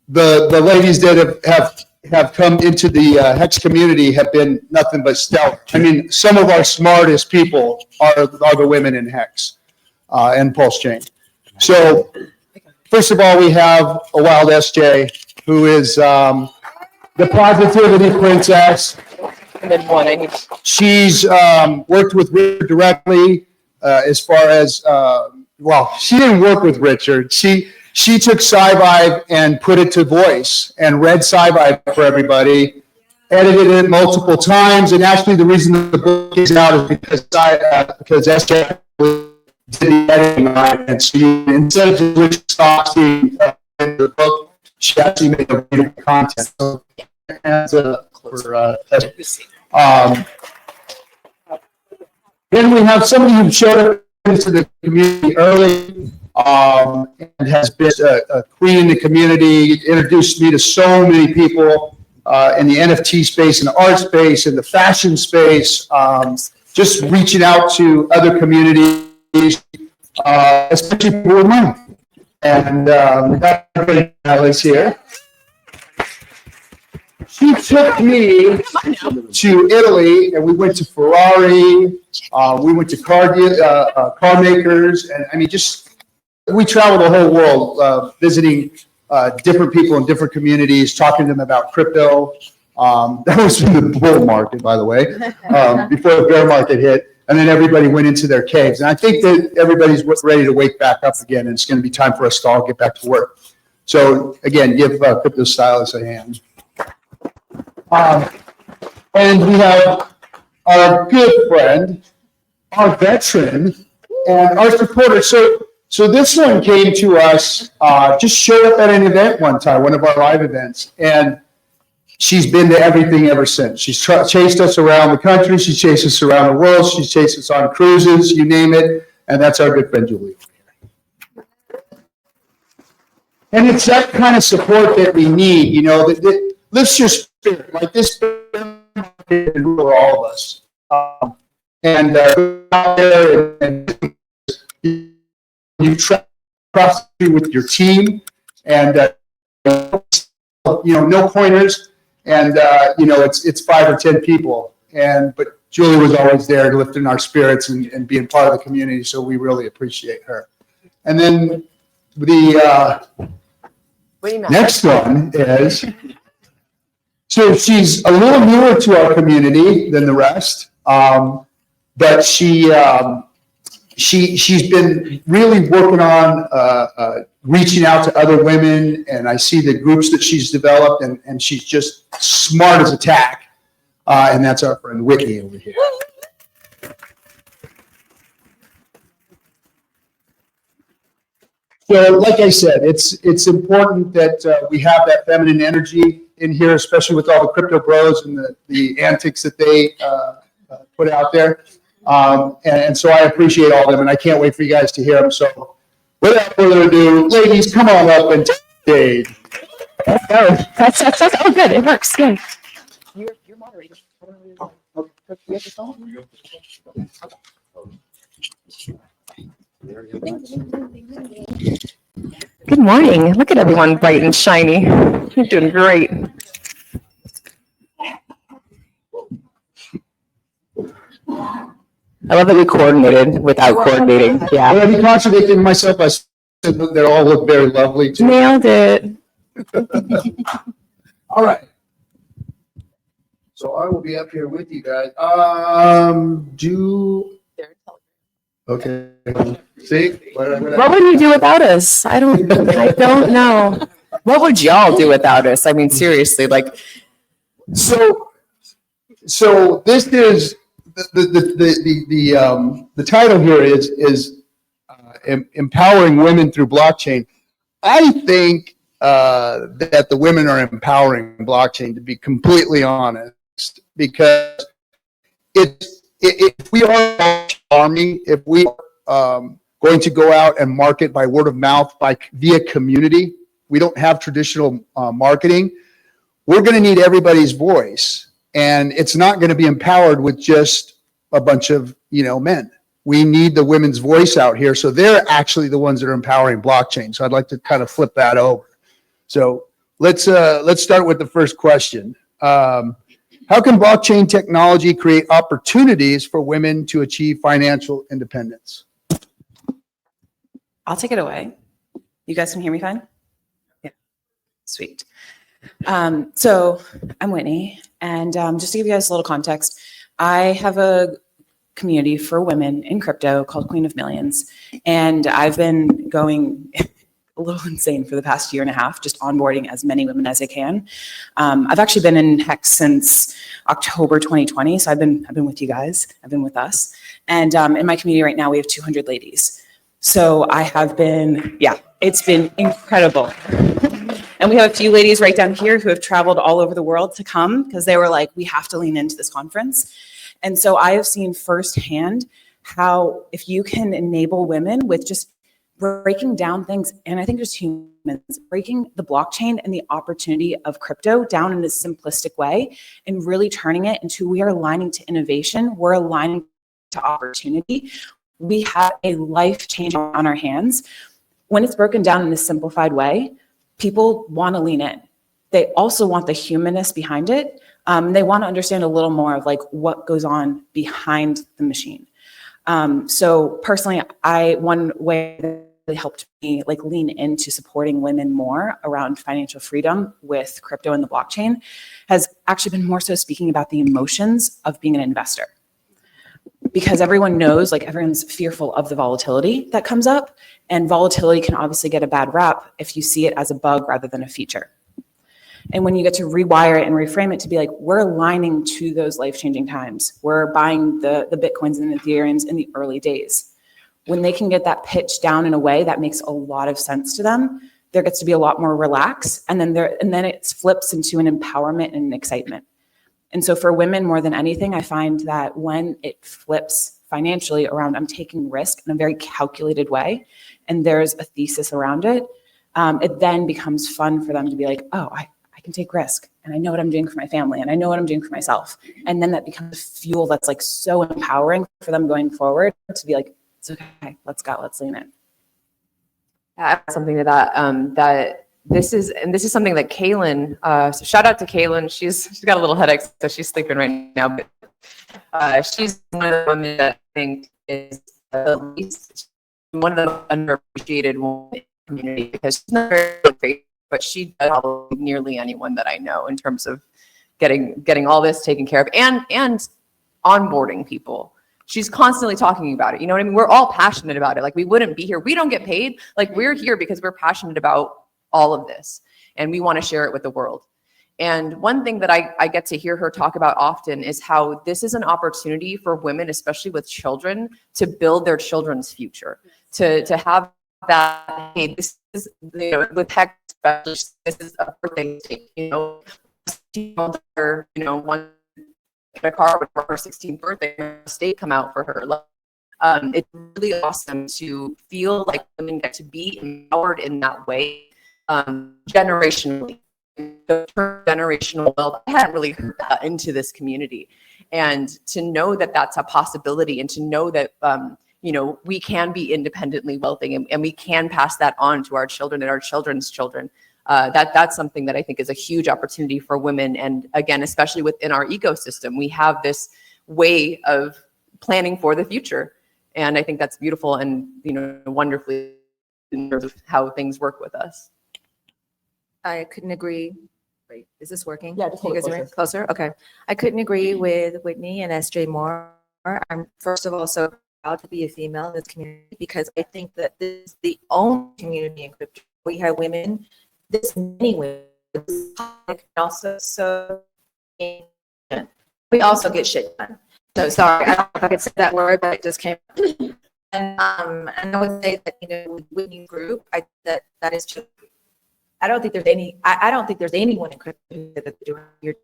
the ladies that have come into the Hex community have been nothing but stellar. I mean, some of our smartest people are the women in Hex and Pulse Chain. So first of all, we have a wild SJ who is the positivity princess. And then one, I need. She's worked with Richard directly as far as, well, she didn't work with Richard. She took SciVibe and put it to voice and read SciVibe for everybody, edited it multiple times, and actually the reason the book is out is because SJ did the editing on it, and so instead of just Richard Stocks in the book, she actually made a beautiful content. So, then we have somebody who showed up into the community early and has been a queen in the community, introduced me to so many people in the NFT space, in the art space, in the fashion space, just reaching out to other communities, especially people with money. And Alex here. She took me to Italy, and we went to Ferrari. We went to car makers, and I mean, we traveled the whole world, visiting different people in different communities, talking to them about crypto. That was in the bull market, by the way, before the bear market hit. And then everybody went into their caves. And I think that everybody's ready to wake back up again, and it's going to be time for us to all get back to work. So again, give KoryptoStylist a hand. And we have our good friend, our veteran, and our supporter. So this one came to us, just showed up at an event one time, one of our live events, and she's been to everything ever since. She's chased us around the country. She's chased us around the world. She's chased us on cruises, you name it. And that's our good friend, Julie. And it's that kind of support that we need, you know, that lifts your spirit, like this for all of us. And out there, and you trust with your team, and you know, no pointers, and you know, it's 5 or 10 people, but Julie was always there lifting our spirits and being part of the community, so we really appreciate her. And then the next one is, so she's a little newer to our community than the rest, but she's been really working on reaching out to other women, and I see the groups that she's developed, and she's just smart as a tack, and that's our friend Whitney over here. So, like I said, it's important that we have that feminine energy in here, especially with all the crypto bros and the antics that they put out there. And so I appreciate all of them, and I can't wait for you guys to hear them. So without further ado, ladies, come on up and take That's oh good. It works. Yeah. You're moderator. Good morning. Look at everyone bright and shiny. You're doing great. I love that we coordinated without coordinating. Yeah. Well, I'd be contradicting myself. I said they all look very lovely too. Nailed it. All right. So I will be up here with you guys. Okay. See? What would you do without us? I don't know. What would y'all do without us? I mean, seriously, like. So this is the title here is empowering women through blockchain. I think that the women are empowering blockchain, to be completely honest, because if we are farming, if we are going to go out and market by word of mouth, via community, we don't have traditional marketing, we're going to need everybody's voice, and it's not going to be empowered with just a bunch of men. We need the women's voice out here, so they're actually the ones that are empowering blockchain. So I'd like to kind of flip that over. So let's start with the first question. How can blockchain technology create opportunities for women to achieve financial independence? I'll take it away. You guys can hear me fine? Yeah, sweet. So I'm Whitney, and just to give you guys a little context, I have a community for women in crypto called Queen of Millions, and I've been going a little insane for the past year and a half, just onboarding as many women as I can. I've actually been in Hex since October 2020, so I've been with you guys. I've been with us, and in my community right now we have 200 ladies. So I have been, yeah, it's been incredible. And we have a few ladies right down here who have traveled all over the world to come because they were like, we have to lean into this conference. And so I have seen firsthand how if you can enable women with just breaking down things, and I think just humans, breaking the blockchain and the opportunity of crypto down in a simplistic way and really turning it into we are aligning to innovation, we're aligning to opportunity. We have a life change on our hands. When it's broken down in a simplified way, people want to lean in. They also want the humanness behind it. They want to understand a little more of like what goes on behind the machine. So personally, one way that really helped me like lean into supporting women more around financial freedom with crypto and the blockchain has actually been more so speaking about the emotions of being an investor. Because everyone knows, like everyone's fearful of the volatility that comes up, and volatility can obviously get a bad rap if you see it as a bug rather than a feature. And when you get to rewire it and reframe it to be like, we're aligning to those life-changing times. We're buying the Bitcoins and the Ethereums in the early days. When they can get that pitch down in a way that makes a lot of sense to them, there gets to be a lot more relaxed, and then it flips into an empowerment and an excitement. And so for women more than anything, I find that when it flips financially around, I'm taking risk in a very calculated way, and there's a thesis around it, it then becomes fun for them to be like, oh, I can take risk, and I know what I'm doing for my family, and I know what I'm doing for myself. And then that becomes fuel that's like so empowering for them going forward to be like, it's okay, let's go, let's lean in. Add something to that. This is something that Kaylin, so shout out to Kaylin. She's got a little headache, so she's sleeping right now. But she's one of the women that I think is the least, one of the underappreciated women in the community because she's not very great, but she does probably nearly anyone that I know in terms of getting all this taken care of and onboarding people. She's constantly talking about it. You know what I mean? We're all passionate about it. Like we wouldn't be here. We don't get paid. Like we're here because we're passionate about all of this and we want to share it with the world. And one thing that I get to hear her talk about often is how this is an opportunity for women, especially with children, to build their children's future, to have that, hey, this is, you know, with tech, especially, this is a birthday mistake, you know, one in a car with her 16th birthday mistake come out for her. It's really awesome to feel like women get to be empowered in that way. Generationally, the term generational wealth, I hadn't really heard that into this community, and to know that that's a possibility, and to know that you know, we can be independently wealthy, and we can pass that on to our children and our children's children. That's something that I think is a huge opportunity for women, and again, especially within our ecosystem, we have this way of planning for the future, and I think that's beautiful and, you know, wonderfully in terms of how things work with us. I couldn't agree. Wait, is this working? Yeah, just hold you it guys closer. are closer. Okay. I couldn't agree with Whitney and SJ more. I'm first of all so proud to be a female in this community because I think that this is the only community in crypto. We have women, this many women, also so we also get shit done. So sorry, I don't know if I could say that word, but it just came. And I would say that, you know, with Whitney group, that is true. I don't think there's anyone in crypto that's doing your,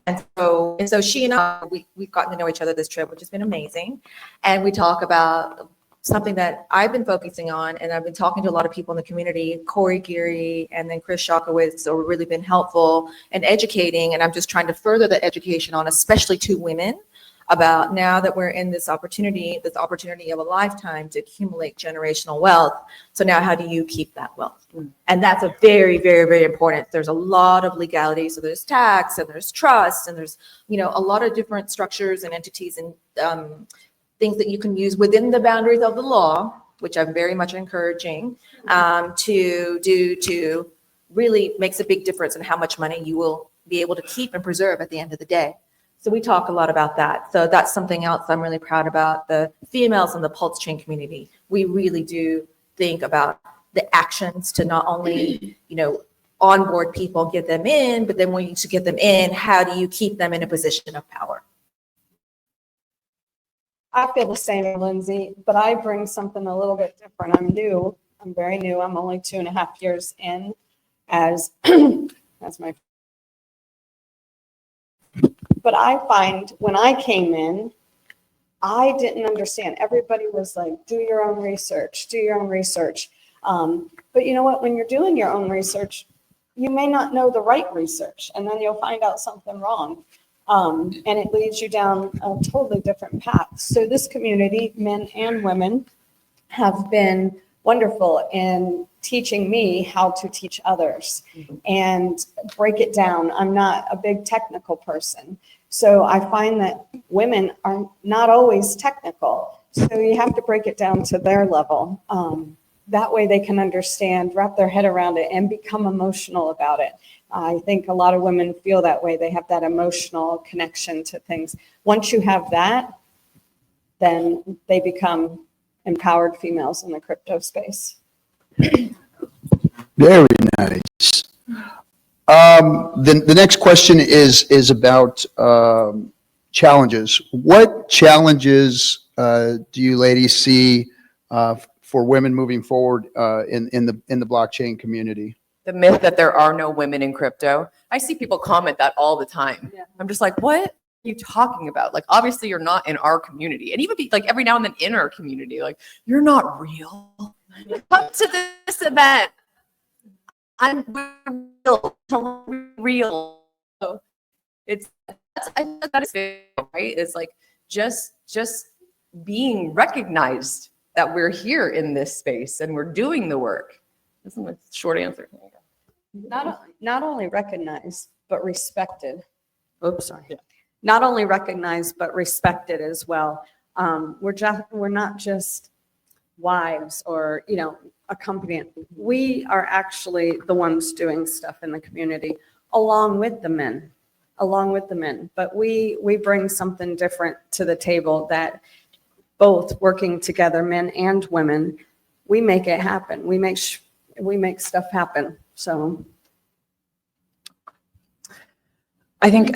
and so she and I, we've gotten to know each other this trip, which has been amazing. And we talk about something that I've been focusing on, and I've been talking to a lot of people in the community, Corey, Geary, and then Chris Shockowitz, so we've really been helpful in educating, and I'm just trying to further the education on, especially to women, about now that we're in this opportunity of a lifetime to accumulate generational wealth. So now how do you keep that wealth? And that's a very, very, very important. There's a lot of legalities. So there's tax and there's trust and there's, you know, a lot of different structures and entities and things that you can use within the boundaries of the law, which I'm very much encouraging to really makes a big difference in how much money you will be able to keep and preserve at the end of the day. So we talk a lot about that. So that's something else I'm really proud about. The females in the pulse chain community, we really do think about the actions to not only, you know, onboard people, get them in, but then when you get them in, how do you keep them in a position of power? I feel the same, Lindsay, but I bring something a little bit different. I'm new. I'm very new. I'm only 2.5 years in as my. But I find when I came in, I didn't understand. Everybody was like, do your own research, do your own research. But you know what? When you're doing your own research, you may not know the right research, and then you'll find out something wrong. And it leads you down a totally different path. So this community, men and women, have been wonderful in teaching me how to teach others and break it down. I'm not a big technical person. So I find that women are not always technical. So you have to break it down to their level. That way they can understand, wrap their head around it, and become emotional about it. I think a lot of women feel that way. They have that emotional connection to things. Once you have that, then they become empowered females in the crypto space. Very nice. The next question is about challenges. What challenges do you ladies see for women moving forward in the blockchain community? The myth that there are no women in crypto. I see people comment that all the time. Yeah. I'm just like, what are you talking about? Like, obviously you're not in our community. And even like every now and then in our community, like, you're not real. Come to this event. I'm real. So I think that is right. It's like just being recognized that we're here in this space and we're doing the work. That's my short answer. Not only recognized, but respected. Oops, sorry. Yeah. Not only recognized, but respected as well. We're not just wives or, you know, accompaniment. We are actually the ones doing stuff in the community along with the men, But we bring something different to the table that both working together, men and women, we make it happen. We make stuff happen. So I think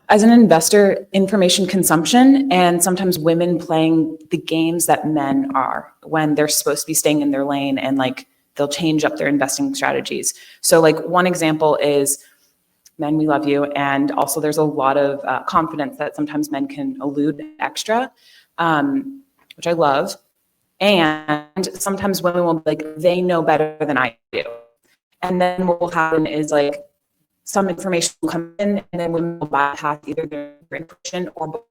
as an investor, information consumption and sometimes women playing the games that men are when they're supposed to be staying in their lane and like they'll change up their investing strategies. So like one example is men, we love you. And also there's a lot of confidence that sometimes men can elude extra, which I love. And sometimes women will be like, they know better than I do. And then what will happen is like some information will come in and then women will bypass either their intuition or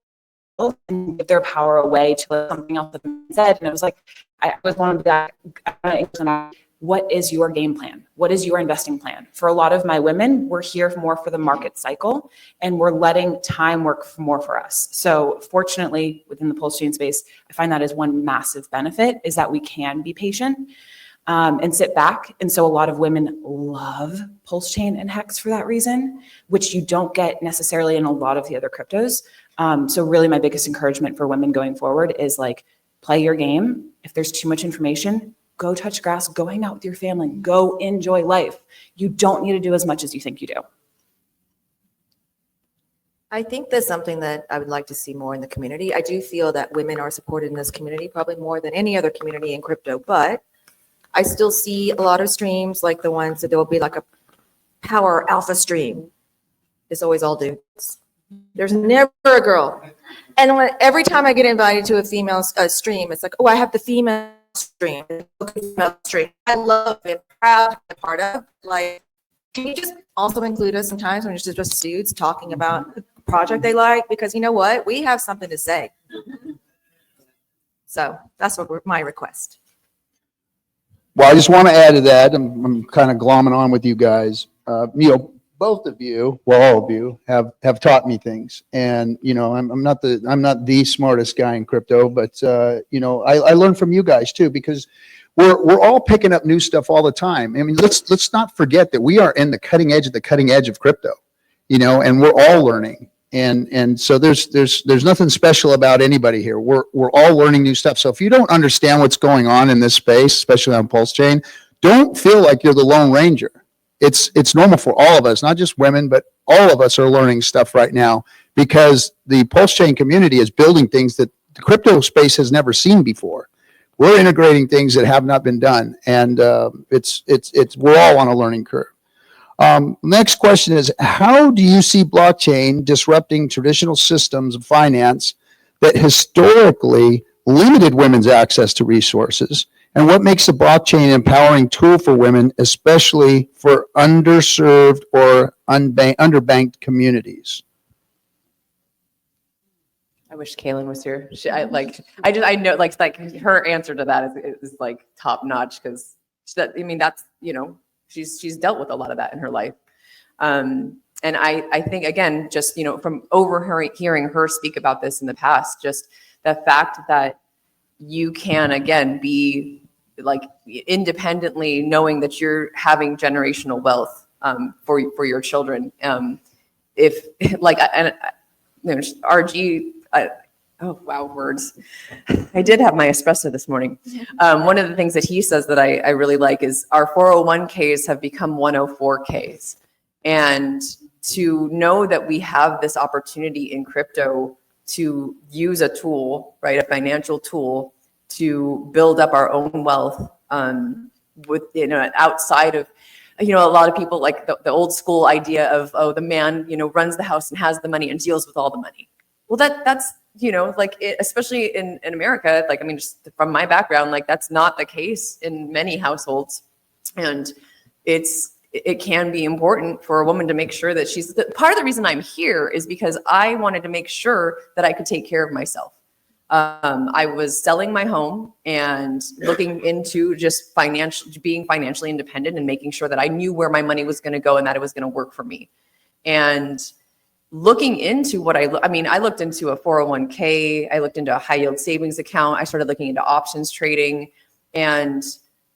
both and give their power away to something else that been said. And it was like, I was one of that, what is your game plan? What is your investing plan? For a lot of my women, we're here more for the market cycle and we're letting time work more for us. So fortunately, within the pulse chain space, I find that is one massive benefit is that we can be patient and sit back. And so a lot of women love pulse chain and hex for that reason, which you don't get necessarily in a lot of the other cryptos. So really my biggest encouragement for women going forward is like, play your game. If there's too much information, go touch grass, go hang out with your family, go enjoy life. You don't need to do as much as you think you do. I think that's something that I would like to see more in the community. I do feel that women are supported in this community, probably more than any other community in crypto, but I still see a lot of streams like the ones that there will be like a power alpha stream. It's always all dudes. There's never a girl. And every time I get invited to a female stream, it's like, oh, I have the female stream. I love it. Proud to be a part of. Like, Can you just also include us sometimes when it's just dudes talking about the project they like? Because you know what? We have something to say. So that's my request. Well, I just want to add to that. I'm kind of glomming on with you guys. Both of you, well, all of you have taught me things, and I'm not the smartest guy in crypto, but I learn from you guys too, because we're all picking up new stuff all the time. I mean, let's not forget that we are in the cutting edge of crypto, and we're all learning. And so there's nothing special about anybody here. We're all learning new stuff. So if you don't understand what's going on in this space, especially on Pulse Chain, don't feel like you're the Lone Ranger. It's normal for all of us, not just women, but all of us are learning stuff right now, because the Pulse Chain community is building things that the crypto space has never seen before. We're integrating things that have not been done, and we're all on a learning curve. Next question is, how do you see blockchain disrupting traditional systems of finance that historically limited women's access to resources? And what makes the blockchain an empowering tool for women, especially for underserved or underbanked communities? I wish Kaylin was here. I know her answer to that is like top notch, because that's, she's dealt with a lot of that in her life. And I think, again, just, from hearing her speak about this in the past, just the fact that you can, again, be like independently knowing that you're having generational wealth for your children. If like, RG, oh, wow, words. I did have my espresso this morning. One of the things that he says that I really like is our 401ks have become 104ks. And to know that we have this opportunity in crypto to use a tool, right, a financial tool, to build up our own wealth with, outside of, a lot of people like the old school idea of, oh, the man, runs the house and has the money and deals with all the money. Well, that's, especially in America, just from my background, that's not the case in many households. And it can be important for a woman to make sure that part of the reason I'm here is because I wanted to make sure that I could take care of myself. I was selling my home and looking into just being financially independent and making sure that I knew where my money was going to go and that it was going to work for me. And looking into what I looked into a 401k, I looked into a high yield savings account. I started looking into options trading, and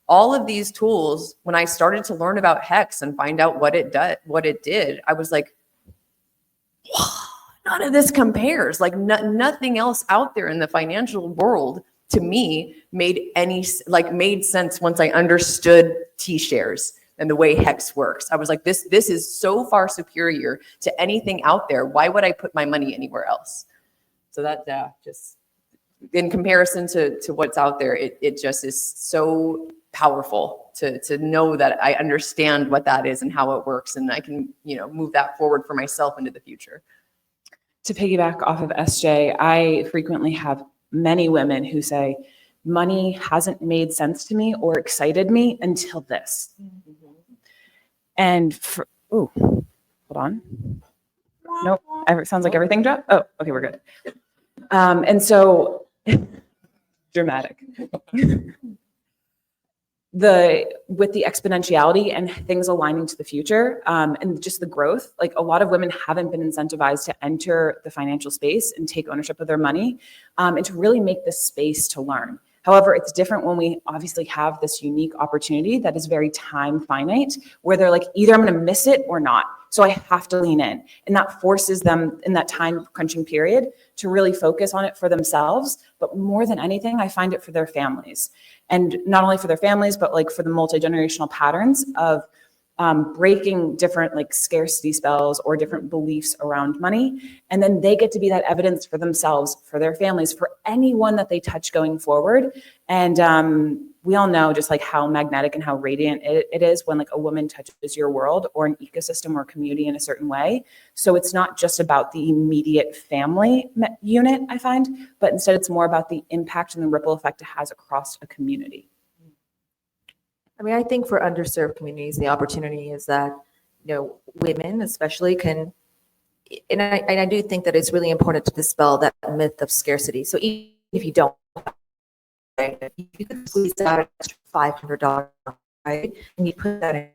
all of these tools, when I started to learn about Hex and find out what it did, I was like, wow. None of this compares. Nothing else out there in the financial world to me made sense once I understood T-shares and the way Hex works. I was like, this is so far superior to anything out there. Why would I put my money anywhere else? So that just in comparison to what's out there, it just is so powerful to know that I understand what that is and how it works, and I can move that forward for myself into the future. To piggyback off of SJ, I frequently have many women who say, money hasn't made sense to me or excited me until this. Mm-hmm. And hold on. Nope, it sounds like everything dropped. Oh, okay, we're good. And so, dramatic. With the exponentiality and things aligning to the future, and just the growth, a lot of women haven't been incentivized to enter the financial space and take ownership of their money, and to really make this space to learn. However, it's different when we obviously have this unique opportunity that is very time finite, where they're like, either I'm going to miss it or not. So I have to lean in. And that forces them in that time crunching period to really focus on it for themselves. But more than anything, I find it for their families. And not only for their families, but for the multi-generational patterns of breaking different scarcity spells or different beliefs around money. And then they get to be that evidence for themselves, for their families, for anyone that they touch going forward. And we all know just how magnetic and how radiant it is when a woman touches your world or an ecosystem or community in a certain way. So it's not just about the immediate family unit, I find, but instead it's more about the impact and the ripple effect it has across a community. I think for underserved communities, the opportunity is that women especially can, and I do think that it's really important to dispel that myth of scarcity. So even if you don't, right, if you could squeeze out an extra $500, right, and you put that in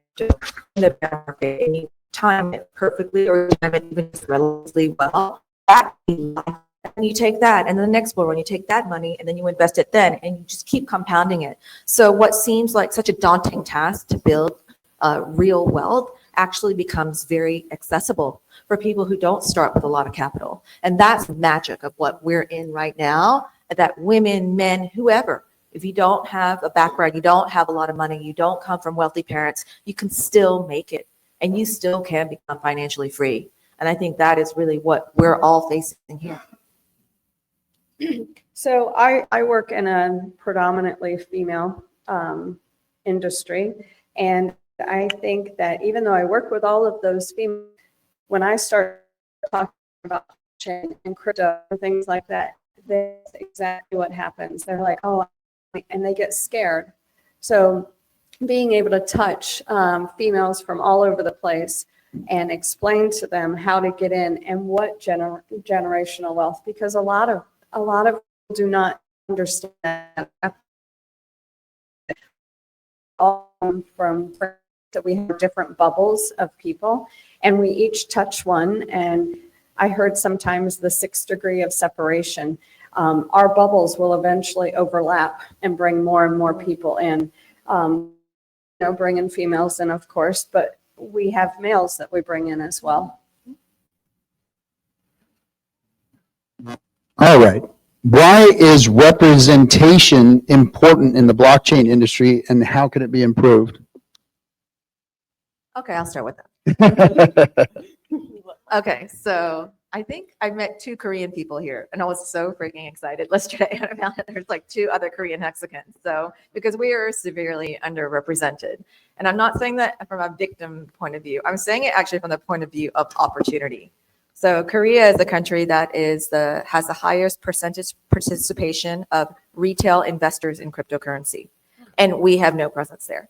the bear market and you time it perfectly or time it even just relatively well, that and you take that, and then the next bull run, you take that money, and then you invest it then, and you just keep compounding it. So what seems like such a daunting task to build real wealth actually becomes very accessible for people who don't start with a lot of capital. And that's the magic of what we're in right now, that women, men, whoever, if you don't have a background, you don't have a lot of money, you don't come from wealthy parents, you can still make it, and you still can become financially free. And I think that is really what we're all facing here. So I work in a predominantly female industry, and I think that even though I work with all of those females, when I start talking about blockchain and crypto and things like that, that's exactly what happens. They're like, oh, and they get scared. So being able to touch females from all over the place and explain to them how to get in and what generational wealth, because a lot of people do not understand that. All from that we have different bubbles of people, and we each touch one. And I heard sometimes the 6th degree of separation. Our bubbles will eventually overlap and bring more and more people in. Bring in females in, of course, but we have males that we bring in as well. All right. Why is representation important in the blockchain industry, and how can it be improved? Okay, I'll start with that. Okay, so I think I met 2 Korean people here, and I was so freaking excited yesterday. I found that there's like 2 other Korean Mexicans. So because we are severely underrepresented, and I'm not saying that from a victim point of view. I'm saying it actually from the point of view of opportunity. So Korea is a country that has the highest percentage participation of retail investors in cryptocurrency, and we have no presence there.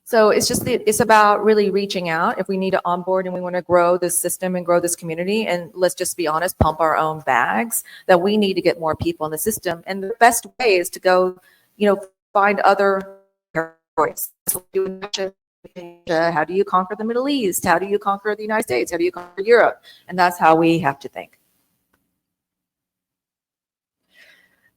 So it's about really reaching out. If we need to onboard and we want to grow this system and grow this community, and let's just be honest, pump our own bags, that we need to get more people in the system. And the best way is to go, find other territories. How do you conquer the Middle East? How do you conquer the United States? How do you conquer Europe? And that's how we have to think.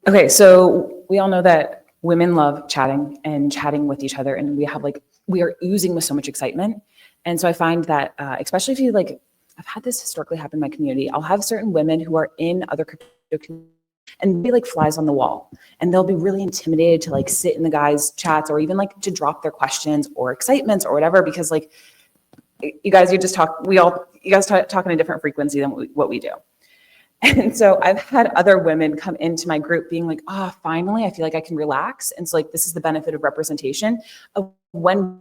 Okay, so we all know that women love chatting and chatting with each other, and we are oozing with so much excitement. And so I find that, especially if you I've had this historically happen in my community. I'll have certain women who are in other crypto communities and be like flies on the wall, and they'll be really intimidated to sit in the guys' chats or even to drop their questions or excitements or whatever, because you guys talk in a different frequency than what we do. And so I've had other women come into my group being like, finally, I feel like I can relax. And so this is the benefit of representation of when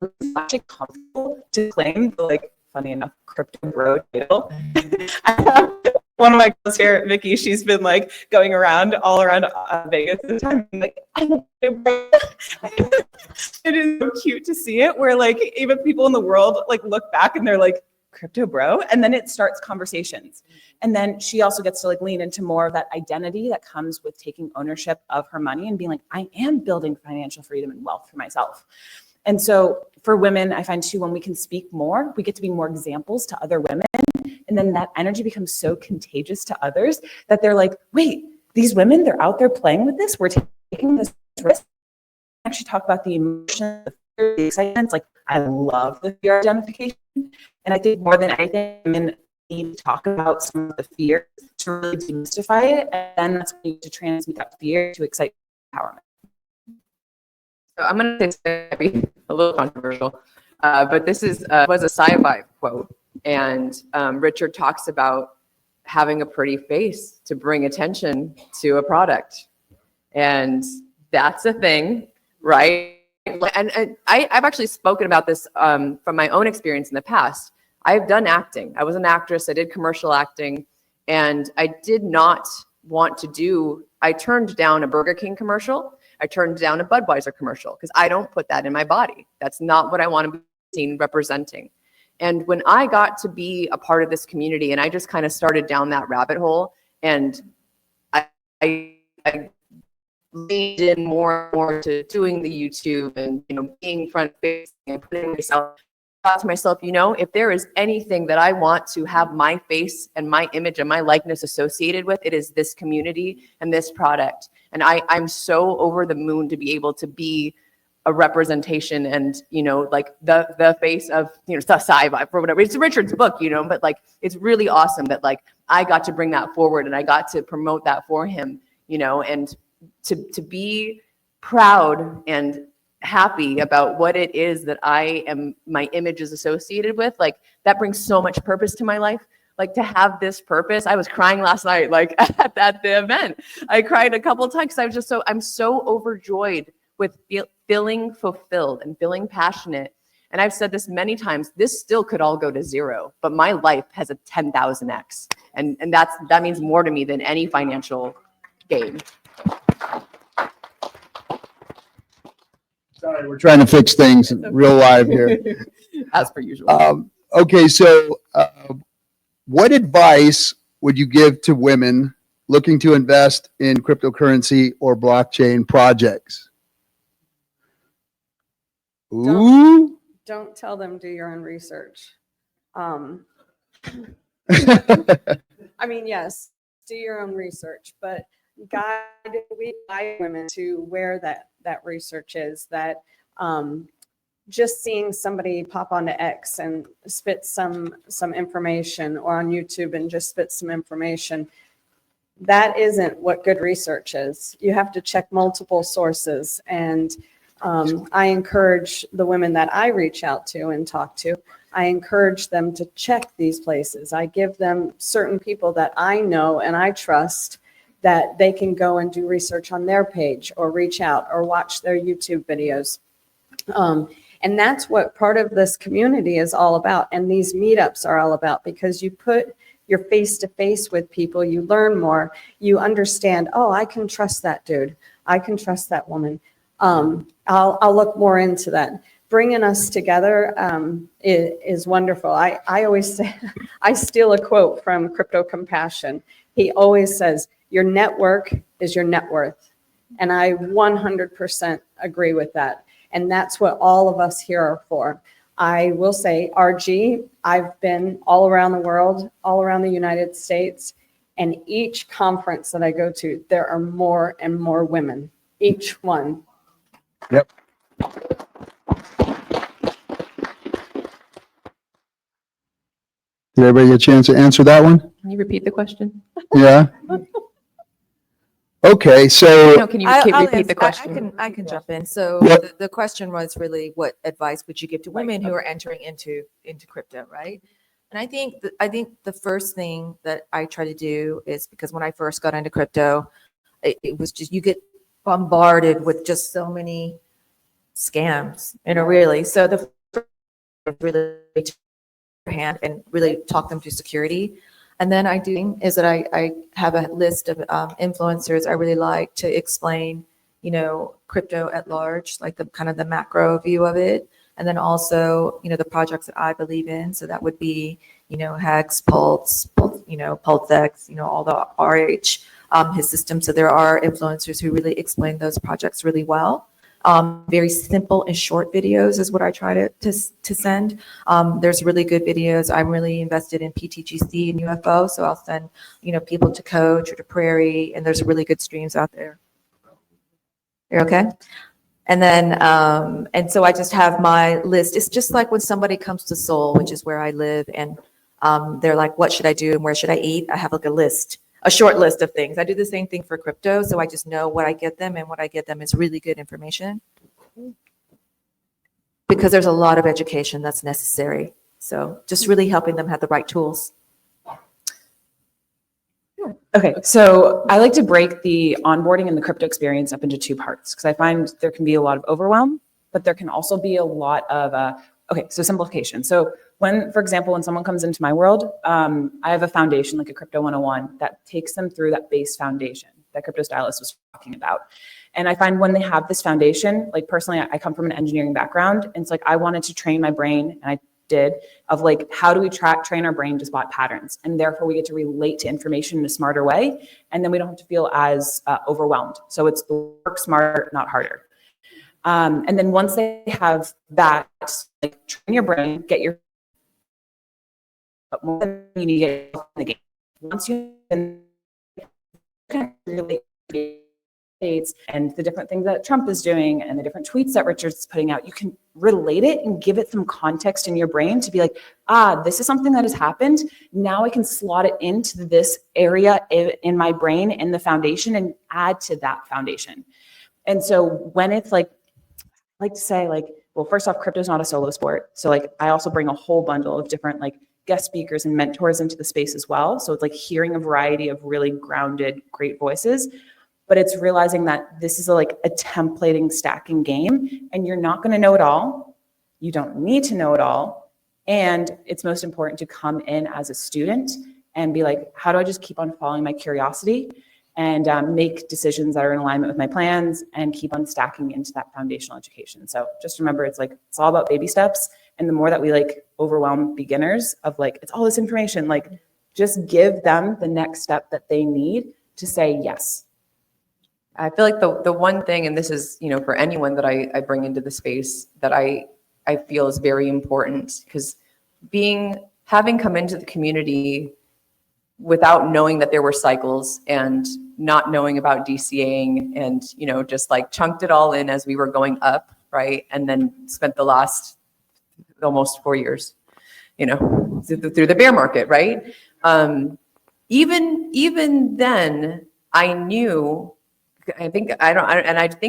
it's actually comfortable to claim the funny enough, crypto bro title. I have one of my girls here, Vicky, she's been going around all around Vegas at the time. I'm a crypto bro. It is so cute to see it where even people in the world look back and they're like, crypto bro, and then it starts conversations. And then she also gets to lean into more of that identity that comes with taking ownership of her money and being like, I am building financial freedom and wealth for myself. And so for women, I find too, when we can speak more, we get to be more examples to other women. And then that energy becomes so contagious to others that they're like, wait, these women, they're out there playing with this. We're taking this risk. Actually talk about the emotion, the excitement. I love the fear identification. And I think more than anything, women need to talk about some of the fears to really demystify it. And then that's when you need to transmit that fear to excitement and empowerment. So I'm going to say maybe a little controversial, but this was a sci-fi quote. And Richard talks about having a pretty face to bring attention to a product. And that's a thing, right? And I've actually spoken about this from my own experience in the past. I've done acting. I was an actress. I did commercial acting. And I did not want to I turned down a Burger King commercial. I turned down a Budweiser commercial because I don't put that in my body. That's not what I want to be seen representing. And when I got to be a part of this community and I just kind of started down that rabbit hole, and I leaned in more and more to doing the YouTube and, being front facing and putting myself, I thought to myself, if there is anything that I want to have my face and my image and my likeness associated with, it is this community and this product. And I'm so over the moon to be able to be a representation and, like the face of, sci-fi for whatever. It's Richard's book, but like, it's really awesome that like I got to bring that forward and I got to promote that for him, and to be proud and happy about what it is that my image is associated with, like that brings so much purpose to my life. Like to have this purpose. I was crying last night, like at the event. I cried a couple of times because I'm so overjoyed with feeling fulfilled and feeling passionate. And I've said this many times, this still could all go to zero, but my life has a 10,000x. And that means more to me than any financial gain. Sorry, we're trying to fix things real live here. As per usual. Okay, so what advice would you give to women looking to invest in cryptocurrency or blockchain projects? Ooh. Don't tell them do your own research. Yes, do your own research, but we guide women to where that research is, that just seeing somebody pop onto X and spit some information, or on YouTube and just spit some information, that isn't what good research is. You have to check multiple sources. And I encourage the women that I reach out to and talk to, I encourage them to check these places. I give them certain people that I know and I trust that they can go and do research on their page or reach out or watch their YouTube videos. And that's what part of this community is all about. And these meetups are all about, because you put your face to face with people, you learn more, you understand, oh, I can trust that dude. I can trust that woman. I'll look more into that. Bringing us together is wonderful. I always say, I steal a quote from Crypto Compassion. He always says, your network is your net worth. And I 100% agree with that. And that's what all of us here are for. I will say, RG, I've been all around the world, all around the United States, and each conference that I go to, there are more and more women, each one. Yep. Did everybody get a chance to answer that one? Can you repeat the question? Yeah. Okay, so No, can you I'll repeat answer- the question? I can jump in. So Yep. the question was really, what advice would you give to women who are entering into crypto, right? And I think the first thing that I try to do is, because when I first got into crypto, it was just, you get bombarded with just so many scams, really. So the first really take your hand and really talk them through security. And then I have a list of influencers I really like to explain, crypto at large, like the kind of the macro view of it. And then also, the projects that I believe in. So that would be, Hex, Pulse, PulseX, all the RH, his system. So there are influencers who really explain those projects really well. Very simple and short videos is what I try to send. There's really good videos. I'm really invested in PTGC and UFO, so I'll send people to Coach or to Prairie, and there's really good streams out there. You're okay? And then and so I just have my list. It's just like when somebody comes to Seoul, which is where I live, and they're like, what should I do and where should I eat? I have like a short list of things. I do the same thing for crypto. So I just know what I get them, and what I get them is really good information, because there's a lot of education that's necessary. So just really helping them have the right tools. Okay, so I like to break the onboarding and the crypto experience up into two parts, because I find there can be a lot of overwhelm, but there can also be a lot of, so simplification. So when, for example, when someone comes into my world, I have a foundation, like a Crypto 101, that takes them through that base foundation that KoryptoStylist was talking about. And I find when they have this foundation, like personally, I come from an engineering background, and it's like I wanted to train my brain, and I did of like, how do we train our brain to spot patterns? And therefore we get to relate to information in a smarter way. And then we don't have to feel as overwhelmed. So it's work smarter, not harder. And then once they have that, like train your brain, get your, but more than you need to get yourself in the game. Once you really and the different things that Trump is doing and the different tweets that Richard's putting out, you can relate it and give it some context in your brain to be like, this is something that has happened. Now I can slot it into this area in my brain in the foundation and add to that foundation. And so when it's like, I like to say like, well, first off, crypto is not a solo sport. So like, I also bring a whole bundle of different like guest speakers and mentors into the space as well. So it's like hearing a variety of really grounded, great voices. But it's realizing that this is like a templating, stacking game, and you're not going to know it all. You don't need to know it all. And it's most important to come in as a student and be like, how do I just keep on following my curiosity and make decisions that are in alignment with my plans and keep on stacking into that foundational education. So just remember, it's like, it's all about baby steps. And the more that we like overwhelm beginners of like, it's all this information, like just give them the next step that they need to say yes. I feel like the one thing, and this is, you know, for anyone that I bring into the space that I feel is very important, because having come into the community without knowing that there were cycles and not knowing about DCAing and, you know, just like chunked it all in as we were going up, right? And then spent the last almost 4 years, you know, through the bear market, right? Even then I knew, I think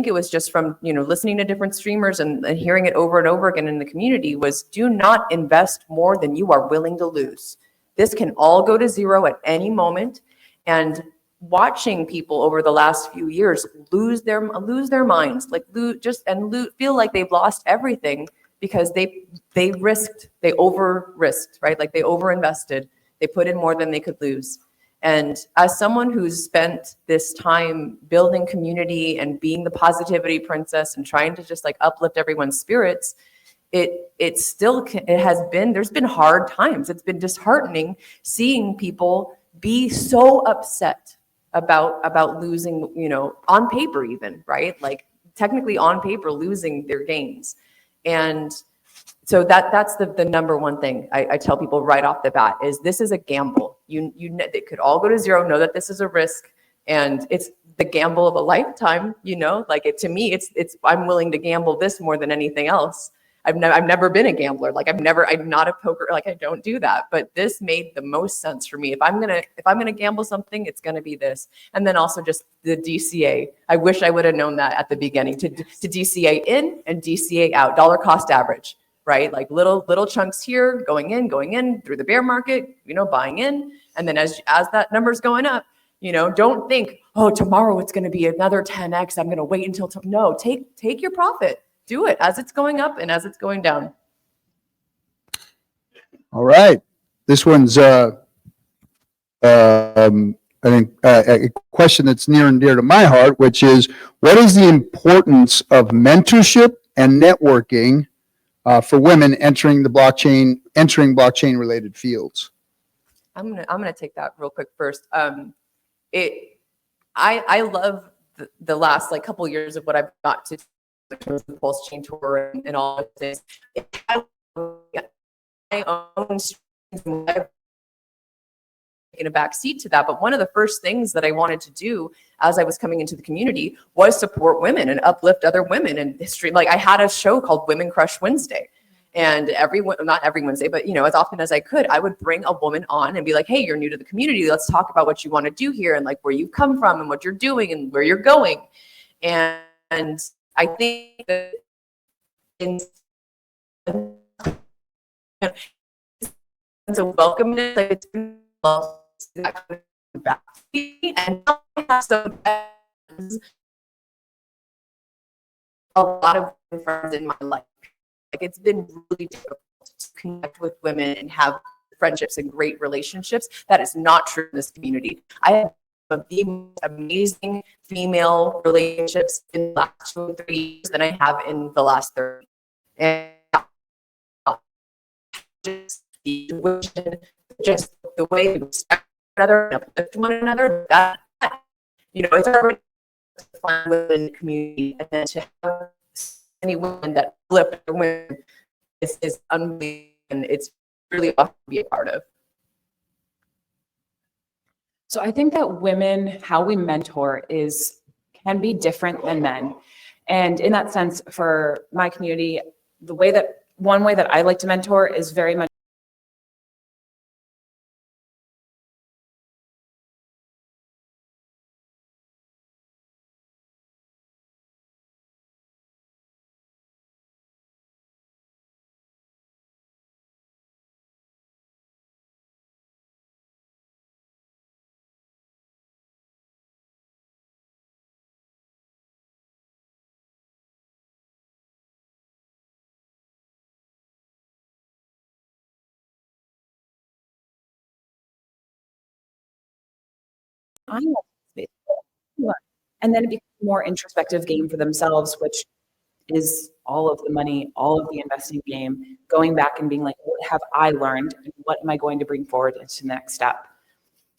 it was just from, you know, listening to different streamers and hearing it over and over again in the community, was do not invest more than you are willing to lose. This can all go to zero at any moment. And watching people over the last few years lose their minds, like feel like they've lost everything because they over risked, right? Like they over invested, they put in more than they could lose. And as someone who's spent this time building community and being the positivity princess and trying to just like uplift everyone's spirits, there's been hard times. It's been disheartening seeing people be so upset about losing, you know, on paper even, right? Like technically on paper losing their gains. And so that's the number one thing I tell people right off the bat is this is a gamble. It could all go to zero. Know that this is a risk, and it's the gamble of a lifetime. You know, like to me, it's I'm willing to gamble this more than anything else. I've never been a gambler. Like I'm not a poker. Like I don't do that. But this made the most sense for me. If I'm gonna gamble something, it's gonna be this. And then also just the DCA. I wish I would have known that at the beginning to DCA in and DCA out. Dollar cost average. Right? Like little chunks here, going in through the bear market, you know, buying in. And then as that number's going up, you know, don't think, oh, tomorrow it's going to be another 10X. I'm going to wait until no, take your profit, do it as it's going up and as it's going down. All right. This one's, I think a question that's near and dear to my heart, which is, what is the importance of mentorship and networking for women entering blockchain related fields? I'm gonna take that real quick first. I love the last like couple years of what I've got to do in terms of the Pulse Chain Tour and all of this. It has my own strengths, taken a back seat to that. But one of the first things that I wanted to do as I was coming into the community was support women and uplift other women in history. Like I had a show called Women Crush Wednesday. And not every Wednesday, but you know, as often as I could, I would bring a woman on and be like, hey, you're new to the community. Let's talk about what you want to do here and like where you've come from and what you're doing and where you're going. And I think that so welcomeness, like it's been back and I have some a lot of friends in my life. Like it's been really difficult to connect with women and have friendships and great relationships. That is not true in this community. I have the most amazing female relationships in the last 2 or 3 years than I have in the last 30. And just the tuition, just the way we respect one another and uplift one another. That, you know, it's already fun within the community, and then to have any women that uplift women is unbelievable, and it's really awesome to be a part of. So I think that women, how we mentor can be different than men. And in that sense, for my community, one way that I like to mentor is very much I want space. And then it becomes a more introspective game for themselves, which is all of the money, all of the investing game, going back and being like, what have I learned and what am I going to bring forward into the next step?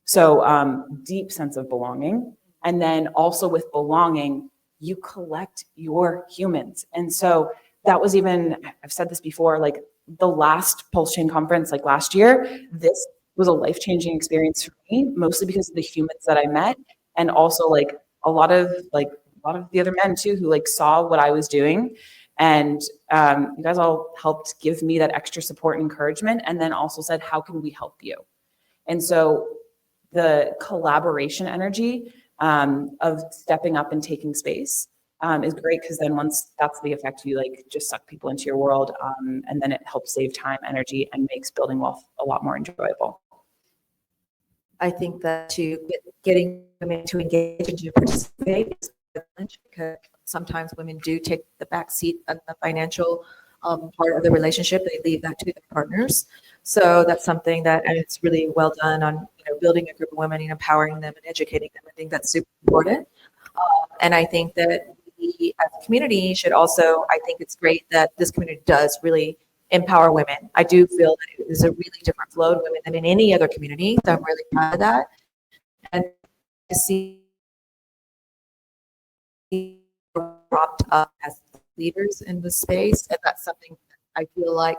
So deep sense of belonging. And then also with belonging, you collect your humans. And so that was even, I've said this before, like the last Pulse Chain conference, like last year, this was a life-changing experience for me, mostly because of the humans that I met. And also like a lot of the other men too, who like saw what I was doing. And you guys all helped give me that extra support and encouragement. And then also said, how can we help you? And so the collaboration energy of stepping up and taking space is great, because then once that's the effect, you like just suck people into your world, and then it helps save time, energy, and makes building wealth a lot more enjoyable. I think that getting women to engage and to participate is a challenge, because sometimes women do take the back seat on the financial part of the relationship. They leave that to their partners. So that's something that, and it's really well done on, building a group of women and empowering them and educating them. I think that's super important. And I think that we as a community should also, I think it's great that this community does really empower women. I do feel that it is a really different flow to women than in any other community. So I'm really proud of that. And to see propped up as leaders in the space, and that's something that I feel like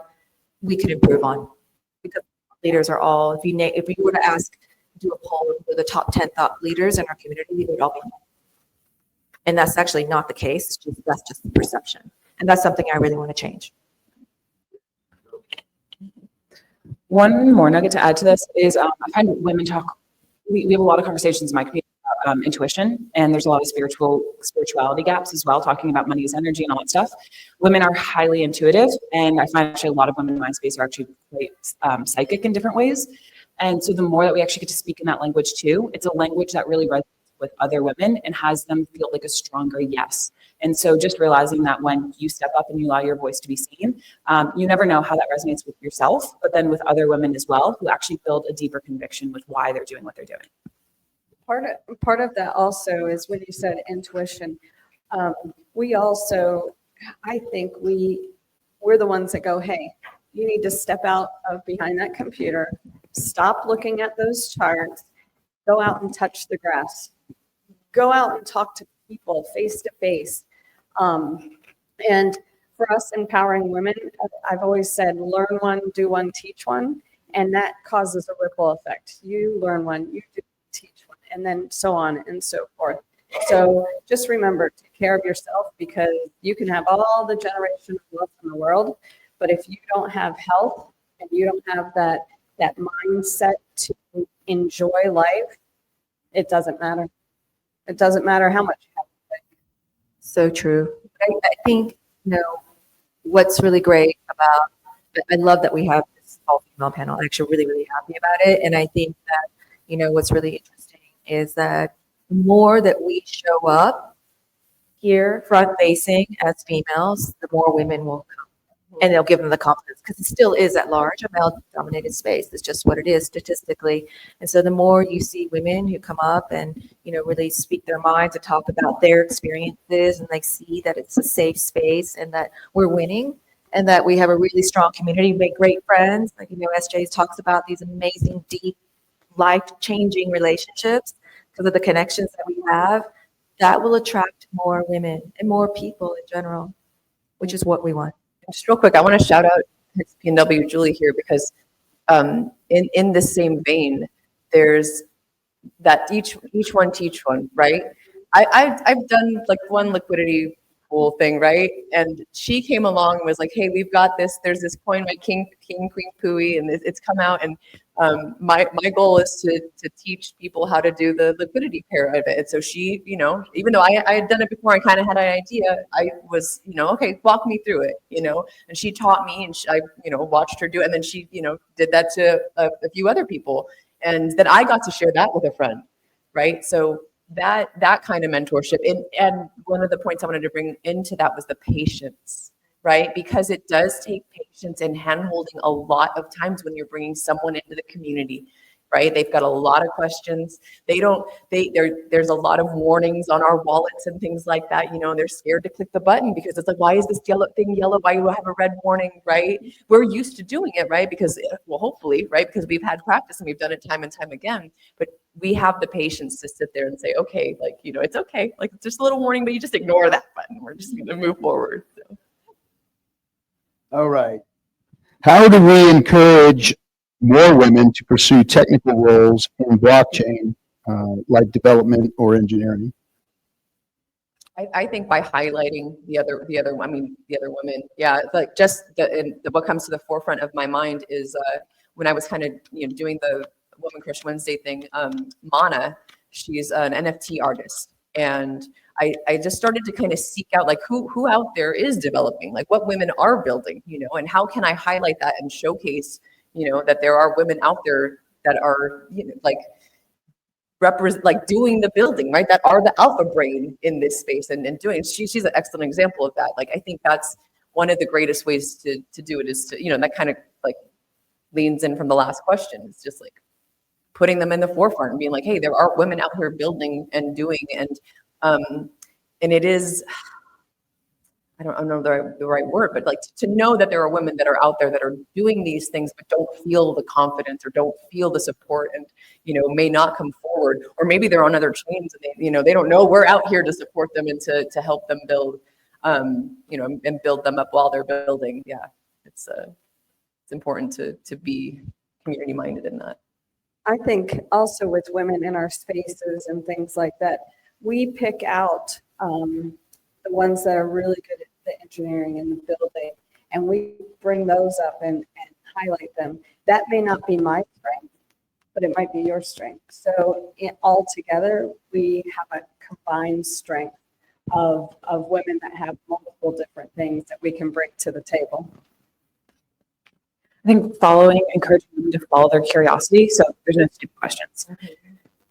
we could improve on, because leaders are all, if you were to do a poll of the top 10 thought leaders in our community, they would all be men. And that's actually not the case. That's just the perception. And that's something I really want to change. One more nugget to add to this is I find women talk, we have a lot of conversations in my community about intuition, and there's a lot of spirituality gaps as well, talking about money as energy and all that stuff. Women are highly intuitive, and I find actually a lot of women in my space are actually quite psychic in different ways. And so the more that we actually get to speak in that language too, it's a language that really resonates with other women and has them feel like a stronger yes. And so just realizing that when you step up and you allow your voice to be seen, you never know how that resonates with yourself, but then with other women as well, who actually build a deeper conviction with why they're doing what they're doing. Part of that also is when you said intuition. We also, I think we're the ones that go, hey, you need to step out of behind that computer, stop looking at those charts, go out and touch the grass, go out and talk to people face to face. And for us empowering women, I've always said, learn one, do one, teach one. And that causes a ripple effect. You learn one, you do teach one, and then so on and so forth. So just remember, take care of yourself, because you can have all the generational wealth in the world, but if you don't have health and you don't have that mindset to enjoy life, it doesn't matter. It doesn't matter how much you have. So true. I think, what's really great about, I love that we have this all-female panel. I'm actually really, really happy about it. And I think that, what's really interesting is that the more that we show up here front-facing as females, the more women will come. And they'll give them the confidence, because it still is at large a male-dominated space. It's just what it is statistically. And so the more you see women who come up and, really speak their minds and talk about their experiences, and they see that it's a safe space and that we're winning, and that we have a really strong community, make great friends. Like, SJ talks about these amazing, deep, life-changing relationships because of the connections that we have. That will attract more women and more people in general, which is what we want. Just real quick, I want to shout out PNW Julie here because in the same vein, there's that each one teach one, right? I've done like one liquidity pool thing, right? And she came along and was like, hey, we've got this. There's this coin by King Queen Pui, and it's come out. And my goal is to teach people how to do the liquidity pair of it. And so she, even though I had done it before, I kind of had an idea. I was, okay, walk me through it, and she taught me, and I, watched her do it. And then she, did that to a few other people. And then I got to share that with a friend, right? So that kind of mentorship. And one of the points I wanted to bring into that was the patience, right? Because it does take patience and hand-holding a lot of times when you're bringing someone into the community, right? They've got a lot of questions. There's a lot of warnings on our wallets and things like that, and they're scared to click the button because it's like, why is this yellow thing yellow? Why do I have a red warning, right? We're used to doing it, right? Because, well, hopefully, right? Because we've had practice and we've done it time and time again, but we have the patience to sit there and say, okay, like, it's okay. Like, it's just a little warning, but you just ignore that button. We're just going to move forward. So. All right. How do we encourage more women to pursue technical roles in blockchain, like development or engineering? I think by highlighting the other women, yeah, like just what comes to the forefront of my mind is when I was kind of doing the Woman Crush Wednesday thing. Mana, she's an NFT artist, and I just started to kind of seek out like who out there is developing, like what women are building, and how can I highlight that and showcase, that there are women out there that are like doing the building, right? That are the alpha brain in this space and doing. She's an excellent example of that. Like, I think that's one of the greatest ways to do it is to, that kind of like leans in from the last question. It's just like putting them in the forefront and being like, hey, there are women out here building and doing, and it is, I don't know the right word, but like to know that there are women that are out there that are doing these things, but don't feel the confidence or don't feel the support and, may not come forward, or maybe they're on other chains and they don't know we're out here to support them and to help them build, and build them up while they're building. Yeah, it's important to be community minded in that. I think also with women in our spaces and things like that, we pick out the ones that are really good at the engineering and the building, and we bring those up and highlight them. That may not be my strength, but it might be your strength. So all together, we have a combined strength of women that have multiple different things that we can bring to the table. I think encouraging them to follow their curiosity. So there's no stupid questions.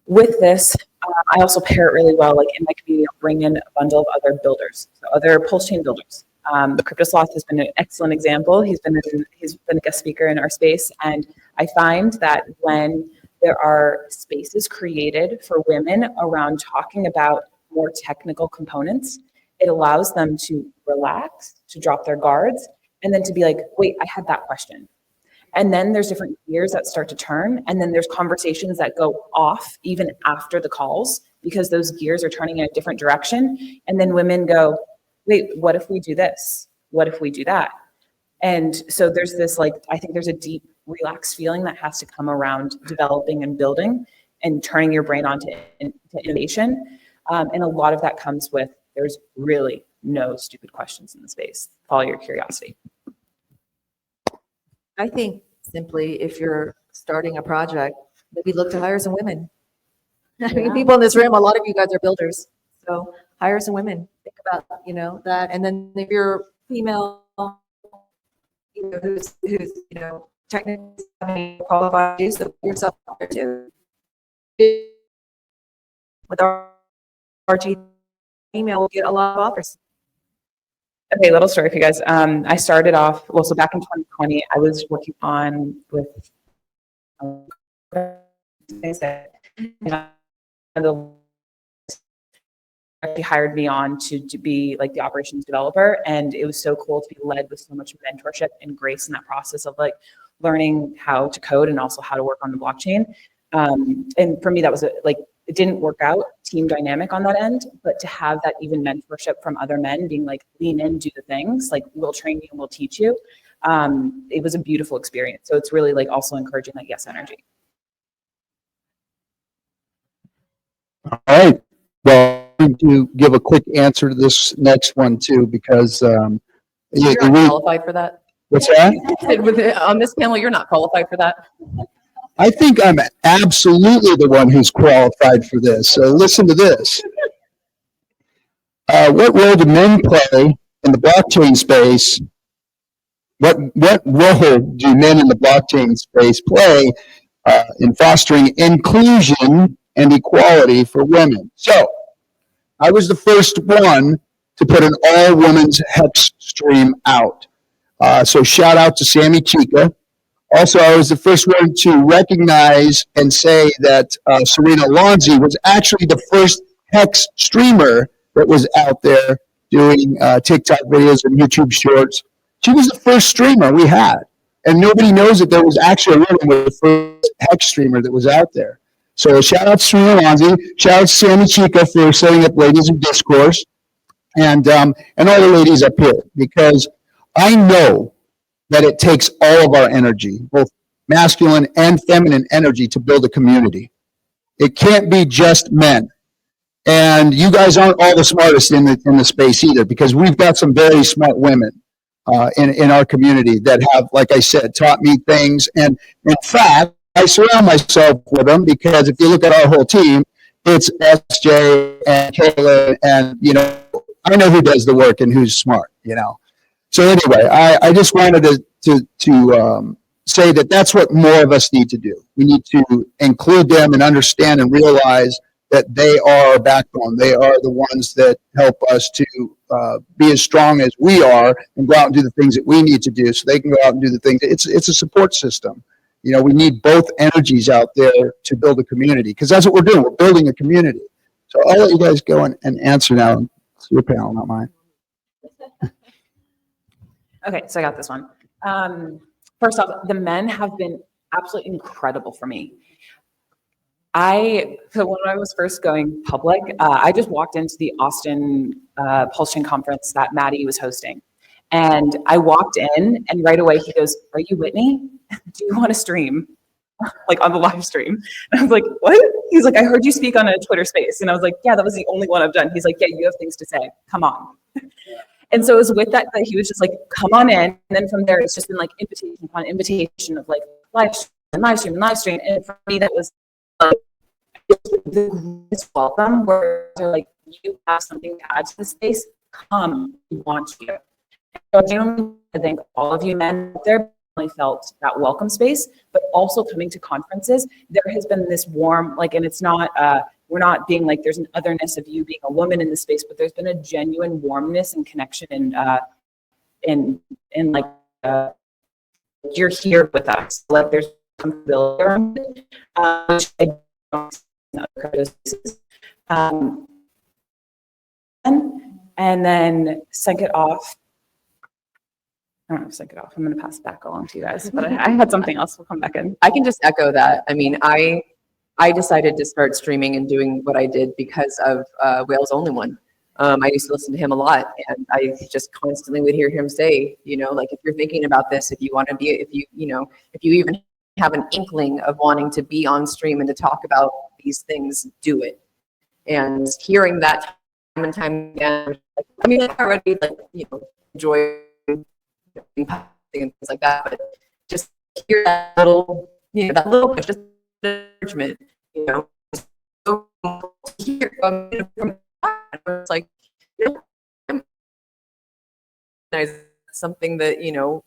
With this, I also pair it really well. Like in my community, I'll bring in a bundle of other builders, so other pulse chain builders. The KoryptoStylist has been an excellent example. He's been a guest speaker in our space, and I find that when there are spaces created for women around talking about more technical components, it allows them to relax, to drop their guards, and then to be like, wait, I had that question. And then there's different gears that start to turn. And then there's conversations that go off even after the calls because those gears are turning in a different direction. And then women go, wait, what if we do this? What if we do that? And so there's this, I think there's a deep, relaxed feeling that has to come around developing and building and turning your brain onto innovation. And a lot of that comes with, there's really no stupid questions in the space. Follow your curiosity. I think simply if you're starting a project, maybe look to hire some women. I mean, people in this room, a lot of you guys are builders. So hire some women. Think about, that. And then if you're female, who's technically qualified, you so put yourself out there too. With our RG email, we'll get a lot of offers. Okay, little story for you guys. I started off, so back in 2020, I was working on with the actually hired me on to be like the operations developer. And it was so cool to be led with so much mentorship and grace in that process of like learning how to code and also how to work on the blockchain. And for me, that was like, it didn't work out team dynamic on that end, but to have that even mentorship from other men being like, lean in, do the things, like we'll train you and we'll teach you. It was a beautiful experience. So it's really like also encouraging like yes energy. All right. Well, I'm going to give a quick answer to this next one too, because You're not qualified for that. what's that? On this panel, you're not qualified for that. I think I'm absolutely the one who's qualified for this. So listen to this. What role do men play in the blockchain space? What role do men in the blockchain space play in fostering inclusion and equality for women? So I was the first one to put an all-women's hex stream out. So shout out to Sammy Chica. Also, I was the first one to recognize and say that Serena Lonzi was actually the first hex streamer that was out there doing TikTok videos and YouTube shorts. She was the first streamer we had. And nobody knows that there was actually a woman with the first hex streamer that was out there. So shout out to Serena Lonzi. Shout out to Sammy Chica for setting up Ladies of Discourse. And all the ladies up here. Because I know that it takes all of our energy, both masculine and feminine energy, to build a community. It can't be just men. And you guys aren't all the smartest in the space either, because we've got some very smart women in our community that have, like I said, taught me things. And in fact, I surround myself with them, because if you look at our whole team, it's SJ and Kayla, and, you know, I know who does the work and who's smart, you know. So anyway, I just wanted to say that that's what more of us need to do. We need to include them and understand and realize that they are our backbone. They are the ones that help us to be as strong as we are and go out and do the things that we need to do, so they can go out and do the things. It's a support system. You know, we need both energies out there to build a community, because that's what we're doing. We're building a community. So I'll let you guys go and answer now. It's your panel, not mine. Okay, so I got this one. First off, the men have been absolutely incredible for me. So when I was first going public, I just walked into the Austin Pulse Chain conference that Maddie was hosting. And I walked in, and right away he goes, "Are you Whitney? Do you want to stream?" Like on the live stream. And I was like, "What?" He's like, "I heard you speak on a Twitter space." And I was like, "Yeah, that was the only one I've done." He's like, "Yeah, you have things to say. Come on." And so it was with that he was just like, "Come on in." And then from there, it's just been like invitation upon invitation of like live stream and live stream and live stream. And for me, that was like the greatest welcome, where they're like, "You have something to add to the space. Come, we want you." So I genuinely think all of you men there felt that welcome space, but also coming to conferences, there has been this warm, like, and it's not, we're not being like, there's an otherness of you being a woman in the space, but there's been a genuine warmness and connection and like, you're here with us. Like there's comfortability around it, which I don't see in other crypto spaces. And then sync it off. I don't know if sync it off. I'm going to pass it back along to you guys, but I had something else. We'll come back in. I can just echo that. I mean, I decided to start streaming and doing what I did because of Whale's Only One. I used to listen to him a lot, and I just constantly would hear him say, you know, like, if you're thinking about this, if you want to be, if you even have an inkling of wanting to be on stream and to talk about these things, do it. And hearing that time and time again, I mean, I already, like, you know, enjoy and things like that, but just hear that little, you know, that little push, just encouragement, you know, so hear from it's like, you know, something that, you know,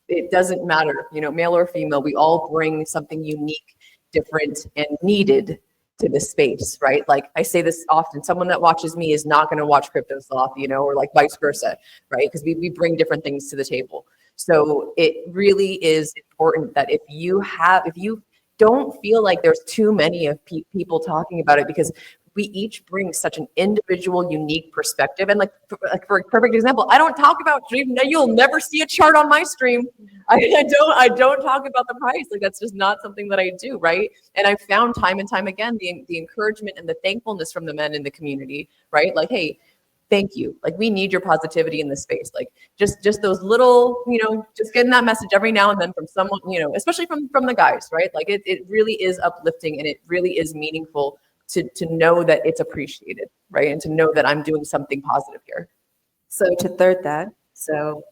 it doesn't matter, you know, male or female, we all bring something unique, different, and needed to this space, right? Like I say this often, someone that watches me is not going to watch CryptoSoft, you know, or like vice versa, right? Because we bring different things to the table. So it really is important that if you don't feel like there's too many of people talking about it, because we each bring such an individual, unique perspective. And like for a perfect example, I don't talk about stream. You'll never see a chart on my stream. I don't talk about the price. Like that's just not something that I do, right? And I've found time and time again the encouragement and the thankfulness from the men in the community, right? Like, hey, thank you. Like we need your positivity in this space. Like just those little, just getting that message every now and then from someone, especially from the guys, right? Like it really is uplifting and it really is meaningful to know that it's appreciated, right? And to know that I'm doing something positive here. So to third that,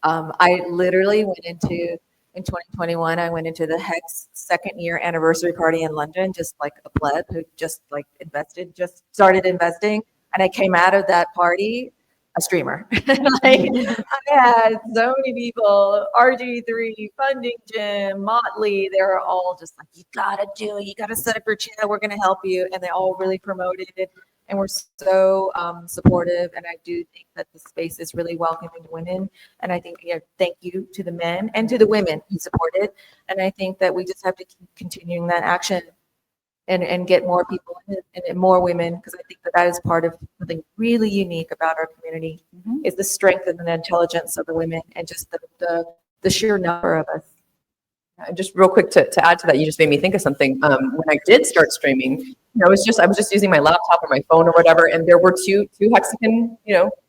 I literally went into, in 2021, I went into the Hex second year anniversary party in London, just like a pleb who just started investing. And I came out of that party a streamer. I had so many people, RG3, Funding Gym, Motley, they were all just like, you gotta do it. You gotta set up your channel. We're gonna help you. And they all really promoted it and were so supportive. And I do think that the space is really welcoming to women. And I think, thank you to the men and to the women who supported. And I think that we just have to keep continuing that action and get more people in it, and more women, because I think that is part of something really unique about our community, is the strength and the intelligence of the women and just the sheer number of us. And just real quick to add to that, you just made me think of something. When I did start streaming, I was just using my laptop or my phone or whatever, and there were two Mexican,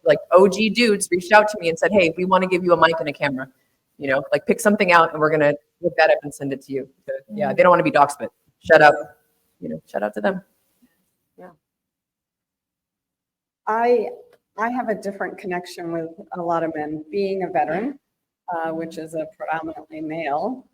like OG dudes reached out to me and said, hey, we want to give you a mic and a camera, like pick something out and we're gonna look that up and send it to you. Yeah, they don't want to be doxed, but shut up. Shout out to them. Yeah. I have a different connection with a lot of men. Being a veteran, which is a predominantly male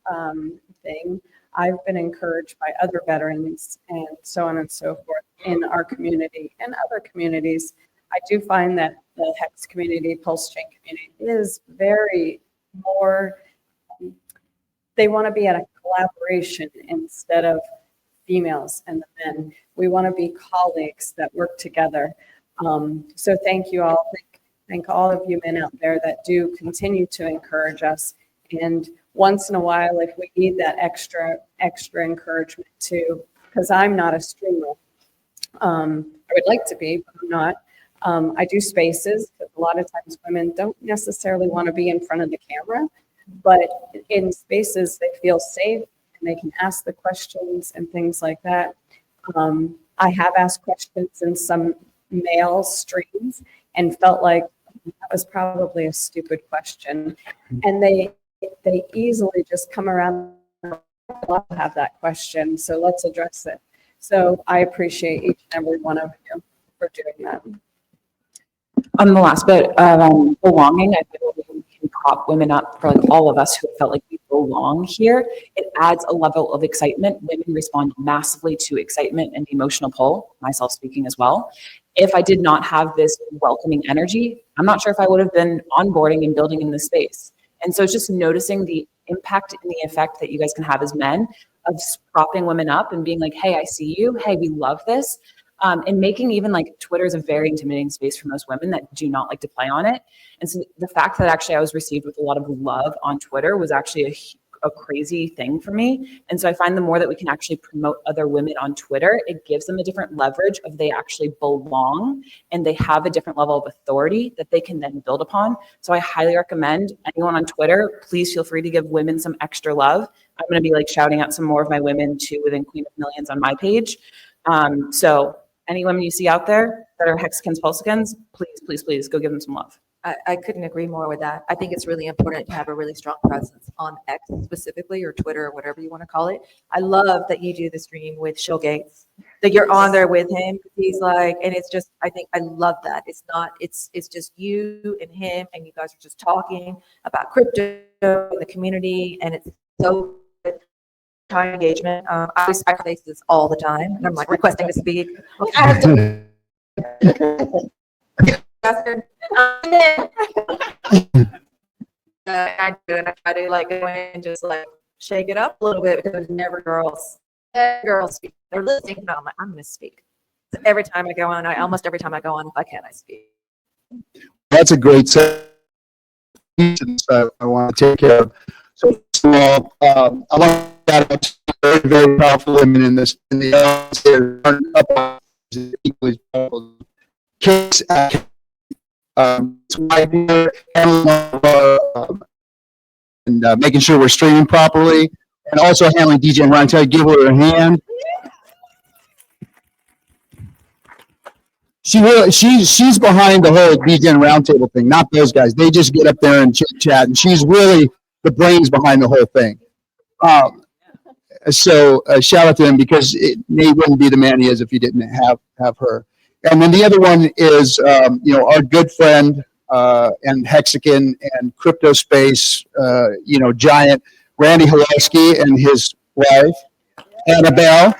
thing, I've been encouraged by other veterans and so on and so forth in our community and other communities. I do find that the Hex community, Pulse Chain community, is very more, they want to be at a collaboration instead of females and the men. We want to be colleagues that work together. So thank you all. Thank all of you men out there that do continue to encourage us. And once in a while, if we need that extra encouragement too, because I'm not a streamer. I would like to be, but I'm not. I do spaces, because a lot of times women don't necessarily want to be in front of the camera, but in spaces they feel safe. They can ask the questions and things like that. I have asked questions in some male streams and felt like that was probably a stupid question. And they easily just come around and have that question. So let's address it. So I appreciate each and every one of you for doing that. On the last bit of belonging, I feel like we can prop women up for like all of us who felt like we belong here. It adds a level of excitement. Women respond massively to excitement and emotional pull, myself speaking as well. If I did not have this welcoming energy, I'm not sure if I would have been onboarding and building in this space. And so it's just noticing the impact and the effect that you guys can have as men of propping women up and being like, hey, I see you. Hey, we love this. And making even like Twitter is a very intimidating space for most women that do not like to play on it. And so the fact that actually I was received with a lot of love on Twitter was actually a crazy thing for me. And so I find the more that we can actually promote other women on Twitter, it gives them a different leverage of they actually belong and they have a different level of authority that they can then build upon. So I highly recommend anyone on Twitter, please feel free to give women some extra love. I'm going to be like shouting out some more of my women too within Queen of Millions on my page. So any women you see out there that are Hexicans, Pulsicans, please go give them some love. I couldn't agree more with that. I think it's really important to have a really strong presence on X specifically, or Twitter, or whatever you want to call it. I love that you do the stream with Shockowitz, that you're on there with him. He's like, and it's just, I think I love that. It's not, it's just you and him, and you guys are just talking about crypto and the community, and it's so good. High engagement. I face this all the time, and I'm like requesting to speak. I do, and I try to like go in and just like shake it up a little bit, because there's never girls. Girls speak. They're listening. No, I'm like, I'm going to speak. So every time I go on, almost every time I go on, if I can, I speak. That's a great set. I want to take care of. So first of all, I want to shout out to very, very powerful women in the audience here. equally powerful. Case and making sure we're streaming properly, and also handling DJ and Ryan. Tell you, give her a hand. She's behind the whole DJ and Roundtable thing, not those guys. They just get up there and chit chat, and she's really the brains behind the whole thing. So shout out to him, because Nate wouldn't be the man he is if he didn't have her. And then the other one is our good friend and Hexagon and crypto space giant Randy Halowski and his wife Annabelle.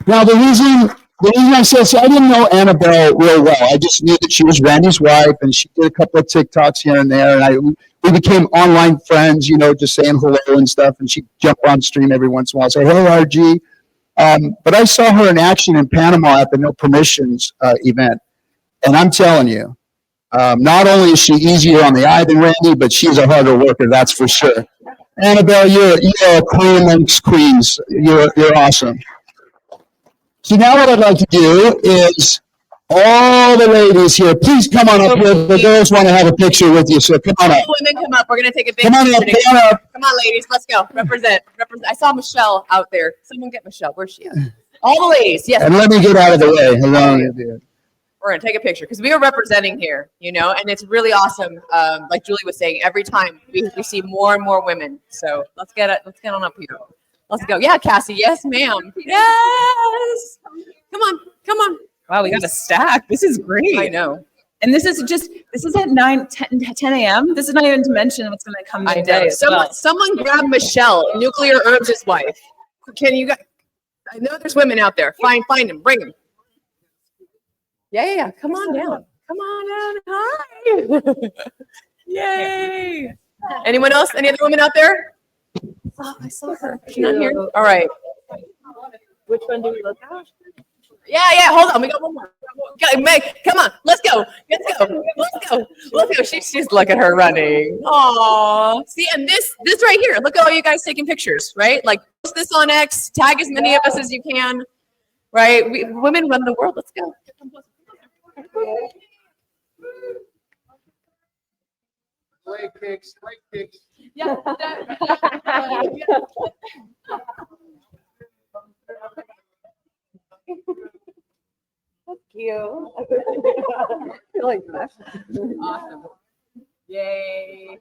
Now the reason I said so, I didn't know Annabelle real well. I just knew that she was Randy's wife, and she did a couple of TikToks here and there, and we became online friends, just saying hello and stuff, and she'd jump on stream every once in a while, say, hey, RG. But I saw her in action in Panama at the No Permissions event, and I'm telling you, not only is she easier on the eye than Randy, but she's a harder worker, that's for sure. Annabelle, you're a queen amongst queens. You're awesome. So now what I'd like to do is all the ladies here, please come on up here. The girls want to have a picture with you, so come on up. Women, come up. We're going to take a big Come on up, picture come on up. Come on, ladies. Let's go. Represent. I saw Michelle out there. Someone get Michelle. Where's she at? All the ladies. Yes. And let me get out of the way. Hello. We're going to take a picture because we are representing here, and it's really awesome. Like Julie was saying, every time we see more and more women. So let's get on up here. Let's go. Yeah, Cassie. Yes, ma'am. Yes. Come on. Wow, we got a stack. This is great. I know. And this is at 10 a.m. This is not even to mention what's going to come I today. know. Someone grab Michelle, Nuclear Herbs' wife. Can you guys? I know there's women out there. Find them. Bring them. Yeah. Come on down. Hi. Yay. Anyone else? Any other women out there? Oh, I saw her. She's not here. All right. Which one do we look at? Yeah. Hold on. We got one more. Meg, come on. Let's go. She's look at her running. Aw. See, and this right here. Look at all you guys taking pictures, right? Like, post this on X. Tag as many of us as you can, right? Women run the world. Let's go. Leg kicks. Yeah. Thank you. Awesome. Yay.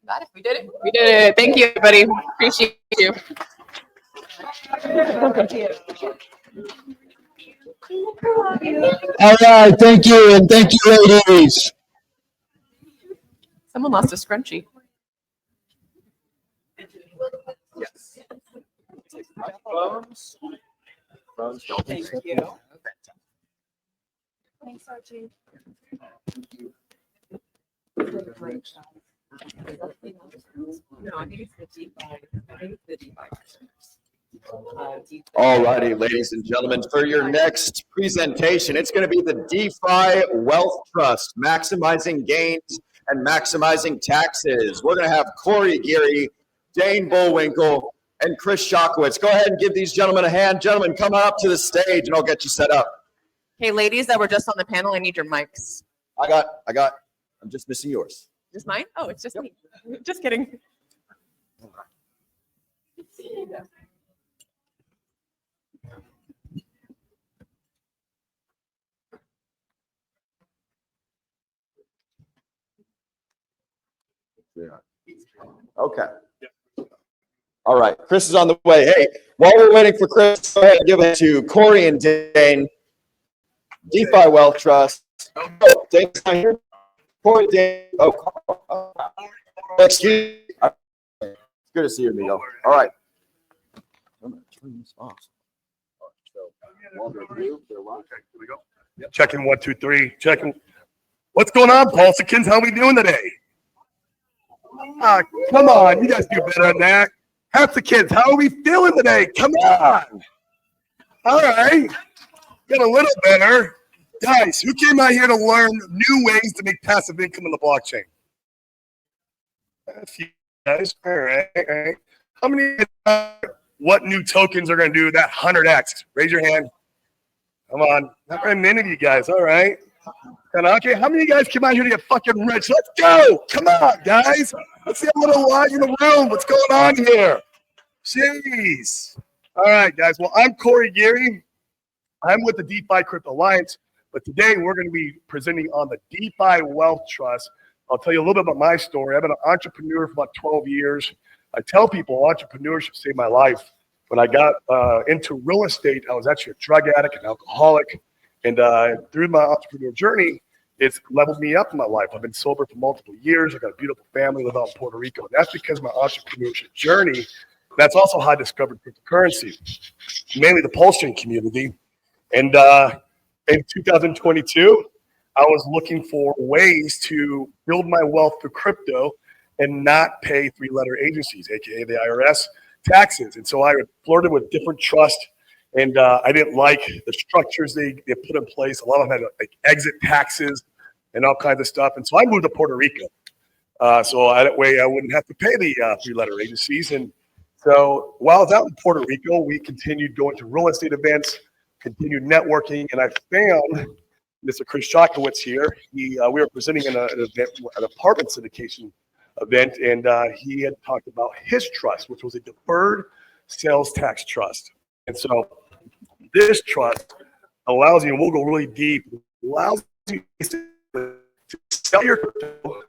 Got it. We did it. Thank you, everybody. Appreciate you. All right, thank you, and thank you, ladies. Someone lost a scrunchie. Thank you. Thanks, Archie. No, I think it's the DeFi. All righty, ladies and gentlemen, for your next presentation, it's going to be the DeFi Wealth Trust, maximizing gains and maximizing taxes. We're going to have Geary, Dane Bollwinkel, and Shockowitz. Go ahead and give these gentlemen a hand. Gentlemen, come on up to the stage and I'll get you set up. Hey, ladies that were just on the panel, I need your mics. I got, I'm just missing yours. Just mine? Oh, it's just me. Just kidding. Okay. All right, Chris is on the way. Hey, while we're waiting for Chris, go ahead and give it to Corey and Dane. DeFi Wealth Trust. Oh, Dane's not here. Corey, Dane. Oh, excuse me. It's good to see you, Miguel. All right. I'm gonna turn this off. Checking 1, 2, 3. Checking. What's going on, Paulsikins? How we doing today? Come on, you guys do better than that. Half the kids, how are we feeling today? Come on. All right. Get a little better. Guys, who came out here to learn new ways to make passive income in the blockchain? A few guys. All right. How many what new tokens are going to do that 100x? Raise your hand. Come on. Not very many of you guys. All right. Okay, how many of you guys came out here to get fucking rich? Let's go. Come on, guys. Let's see a little live in the room. What's going on here? Jeez. All right, guys. Well, I'm Geary. I'm with the DeFi Crypto Alliance, but today we're going to be presenting on the DeFi Wealth Trust. I'll tell you a little bit about my story. I've been an entrepreneur for about 12 years. I tell people entrepreneurship saved my life. When I got into real estate, I was actually a drug addict and alcoholic. And through my entrepreneurial journey, it's leveled me up in my life. I've been sober for multiple years. I've got a beautiful family, live out in Puerto Rico. And that's because of my entrepreneurship journey. That's also how I discovered cryptocurrency, mainly the Pulse chain community. And in 2022, I was looking for ways to build my wealth through crypto and not pay three-letter agencies, aka the IRS, taxes. And so I flirted with different trusts, and I didn't like the structures they put in place. A lot of them had like exit taxes and all kinds of stuff. And so I moved to Puerto Rico. So that way I wouldn't have to pay the three-letter agencies. And so while I was out in Puerto Rico, we continued going to real estate events, continued networking, and I found Mr. Chris Shockowitz here. We were presenting an event, an apartment syndication event, and he had talked about his trust, which was a deferred sales tax trust. And so this trust allows you, and we'll go really deep, allows you to sell your crypto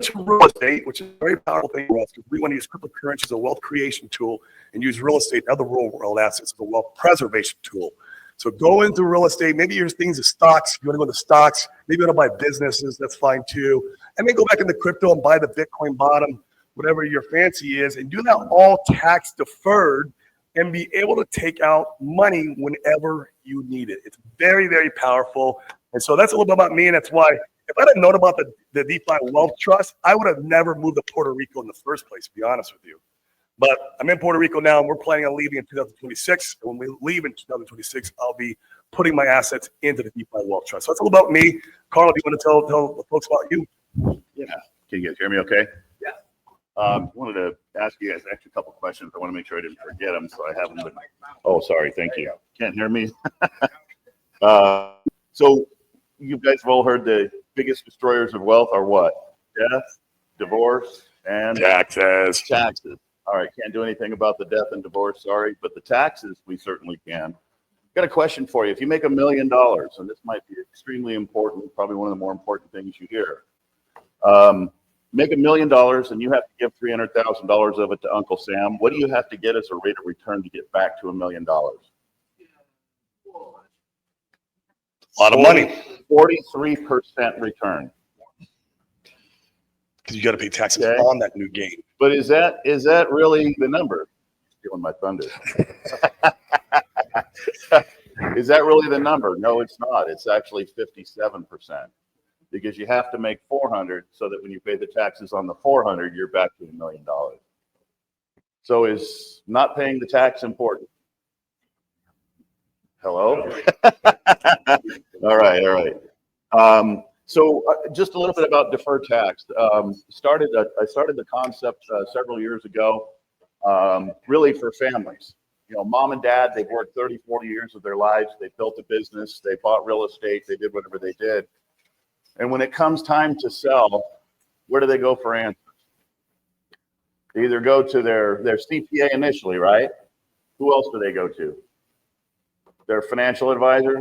to real estate, which is a very powerful thing for us because we want to use cryptocurrency as a wealth creation tool and use real estate and other real world assets as a wealth preservation tool. So go into real estate. Maybe your things are stocks. You want to go into stocks. Maybe you want to buy businesses. That's fine too. And then go back into crypto and buy the Bitcoin bottom, whatever your fancy is, and do that all tax deferred and be able to take out money whenever you need it. It's very, very powerful. And so that's a little bit about me. And that's why if I didn't know about the DeFi Wealth Trust, I would have never moved to Puerto Rico in the first place, to be honest with you. But I'm in Puerto Rico now, and we're planning on leaving in 2026. And when we leave in 2026, I'll be putting my assets into the DeFi Wealth Trust. So that's all about me. Carl, do you want to tell the folks about you? Yeah. Can you guys hear me okay? Yeah. Wanted to ask you guys actually a couple questions. I want to make sure I didn't forget them, so I have them. Oh, sorry. Thank you. Can't hear me? So you guys have all heard the biggest destroyers of wealth are what? Death, divorce, and Taxes. taxes. All right, can't do anything about the death and divorce, sorry, but the taxes we certainly can. Got a question for you. If you make $1 million, and this might be extremely important, probably one of the more important things you hear. Make $1 million and you have to give $300,000 of it to Uncle Sam. What do you have to get as a rate of return to get back to $1 million? A lot of money. 43% return. Because you got to pay taxes Okay. on that new gain. But is that really the number? Stealing my thunder. Is that really the number? No, it's not. It's actually 57%. Because you have to make 400 so that when you pay the taxes on the 400, you're back to $1 million. So is not paying the tax important? Hello? All right. So just a little bit about deferred tax. I started the concept several years ago, really for families. You know, mom and dad, they've worked 30, 40 years of their lives. They built a business. They bought real estate. They did whatever they did. And when it comes time to sell, where do they go for answers? They either go to their CPA initially, right? Who else do they go to? Their financial advisor,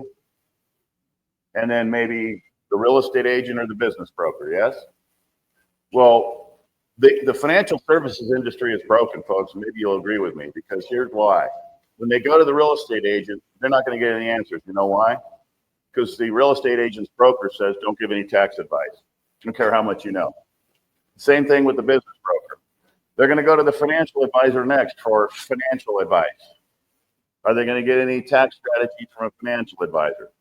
and then maybe the real estate agent or the business broker, yes? Well, the financial services industry is broken, folks. Maybe you'll agree with me, because here's why. When they go to the real estate agent, they're not going to get any answers. You know why? Because the real estate agent's broker says, don't give any tax advice. Don't care how much you know. Same thing with the business broker. They're going to go to the financial advisor next for financial advice. Are they going to get any tax strategy from a financial advisor?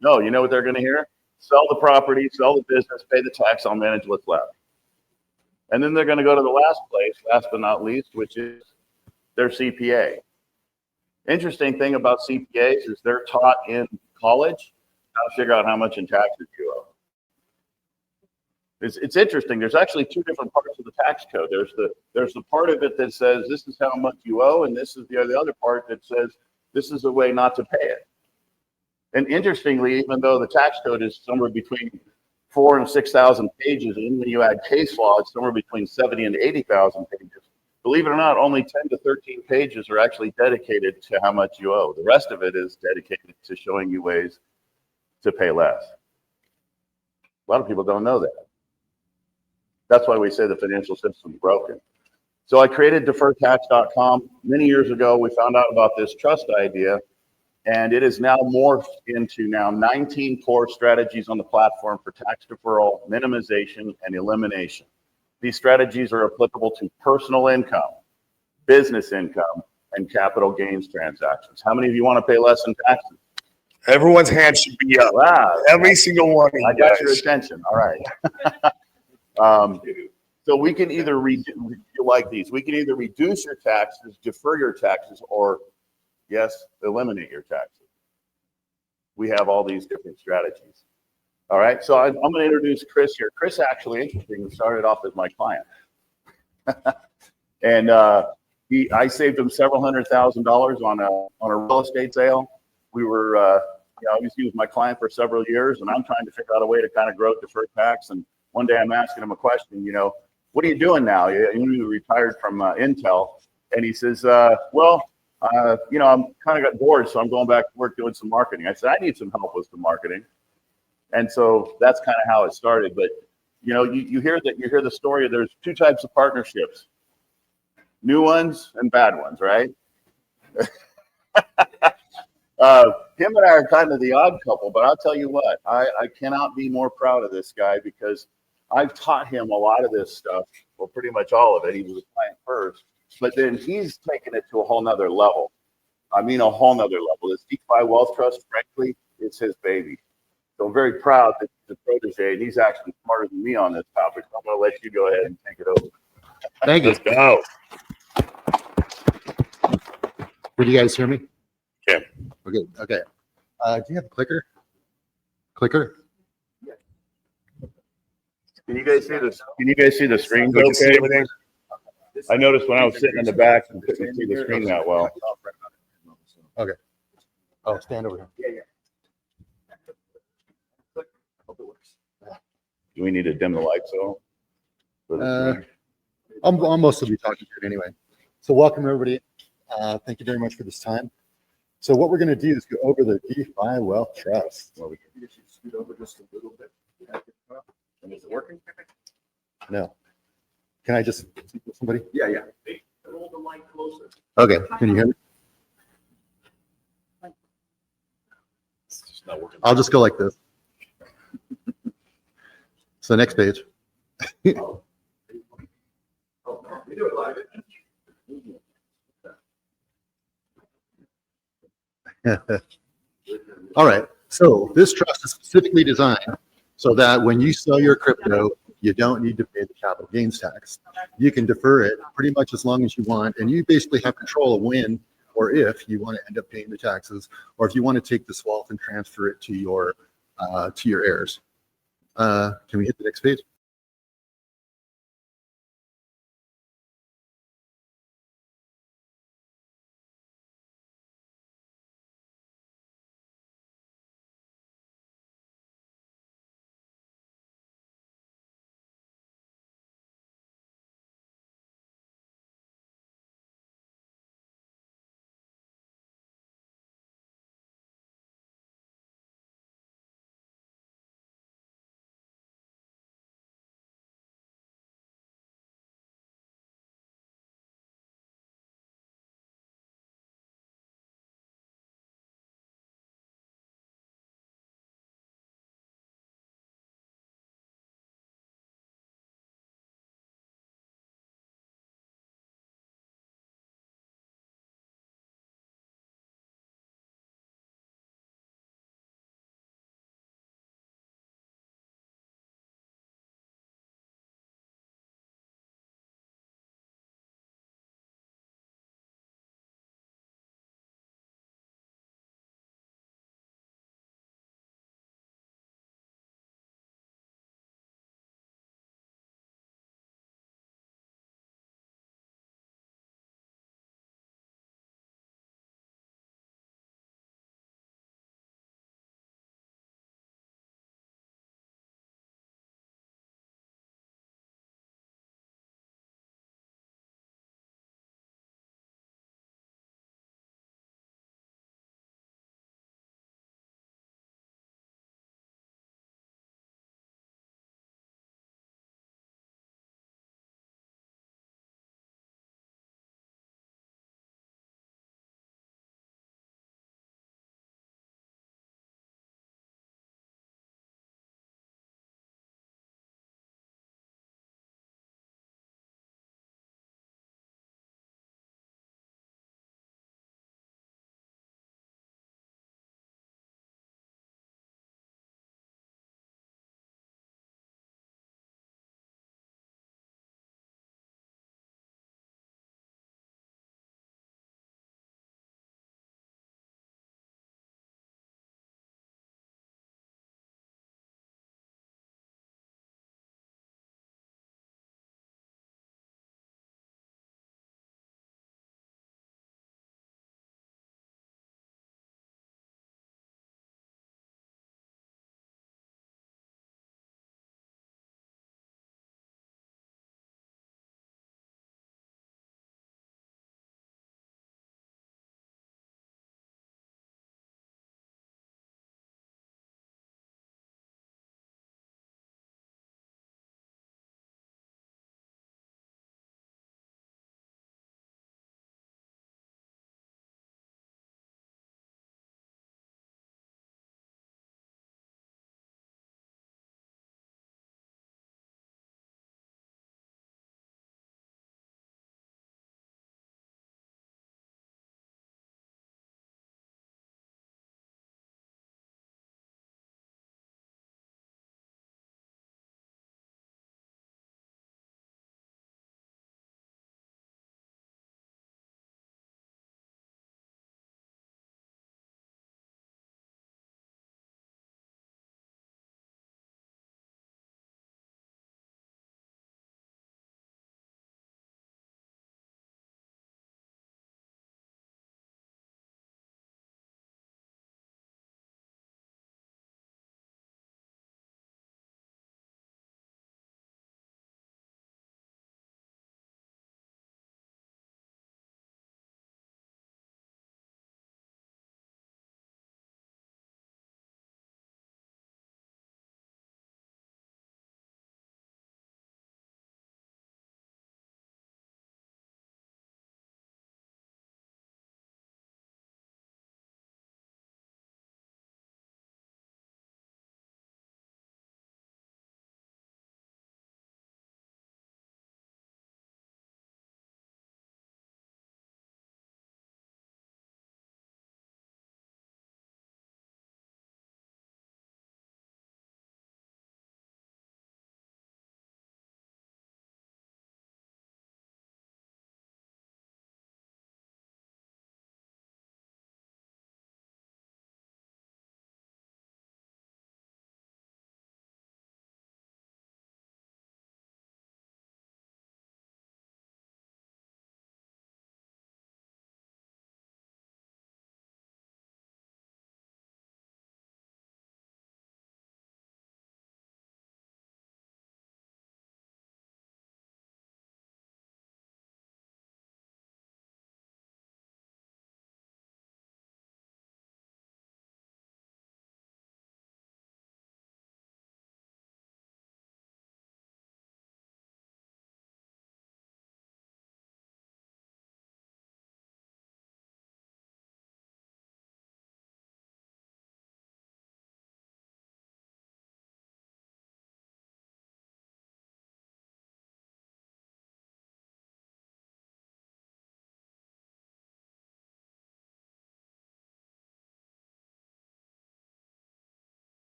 No, you know what they're going to hear? Sell the property, sell the business, pay the tax, I'll manage what's left. And then they're going to go to the last place, last but not least, which is their CPA. Interesting thing about CPAs is they're taught in college how to figure out how much in taxes you owe. It's interesting. There's actually two different parts of the tax code. There's the part of it that says this is how much you owe, and this is the other part that says this is a way not to pay it. And interestingly, even though the tax code is somewhere between 4,000 and 6,000 pages, and when you add case law, it's somewhere between 70 and 80,000 pages. Believe it or not, only 10 to 13 pages are actually dedicated to how much you owe. The rest of it is dedicated to showing you ways to pay less. A lot of people don't know that. That's why we say the financial system is broken. So I created deferredtax.com. Many years ago, we found out about this trust idea, and it is now morphed into 19 core strategies on the platform for tax deferral, minimization, and elimination. These strategies are applicable to personal income, business income, and capital gains transactions. How many of you want to pay less in taxes? Everyone's hand should be up. Wow. Every single one. I got your attention. All right. So we can either we can either reduce your taxes, defer your taxes, or yes, eliminate your taxes. We have all these different strategies. All right. So I'm going to introduce Chris here. Chris, actually, interesting, started off as my client, and I saved him several $100,000 on a real estate sale. We were, obviously, he was my client for several years, and I'm trying to figure out a way to kind of grow deferred tax. And one day I'm asking him a question, what are you doing now? You retired from Intel. And he says, I'm kind of got bored, so I'm going back to work doing some marketing. I said, I need some help with some marketing. And so that's kind of how it started. But, you hear the story. There's two types of partnerships, new ones and bad ones, right? Him and I are kind of the odd couple, but I'll tell you what, I cannot be more proud of this guy because I've taught him a lot of this stuff, well, pretty much all of it. He was a client first, but then he's taken it to a whole nother level. I mean, a whole nother level. This DeFi Wealth Trust, frankly, it's his baby. So I'm very proud that he's a protege, and he's actually smarter than me on this topic. So I'm going to let you go ahead and take it over. Thank you. Let's go. Can you guys hear me? Yeah. Okay. Okay. Do you have a clicker? Clicker? Can you guys see this? Can you guys see the screen? We can see Okay. everything. I noticed when I was sitting in the back, I couldn't see the screen that well. Okay. Oh, stand over here. Do we need to dim the lights though? For the screen? I'll mostly be talking to it anyway. So welcome everybody. Thank you very much for this time. So what we're going to do is go over the DeFi Wealth Trust. Scoot over just a little bit. And is it working? No. Can I just speak with somebody? Yeah. Hold the mic closer. Okay. Can you hear me? It's just not working. I'll just go like this. So next page. We do it live. All right. So this trust is specifically designed so that when you sell your crypto, you don't need to pay the capital gains tax. You can defer it pretty much as long as you want, and you basically have control of when or if you want to end up paying the taxes, or if you want to take this wealth and transfer it to your heirs. Can we hit the next page?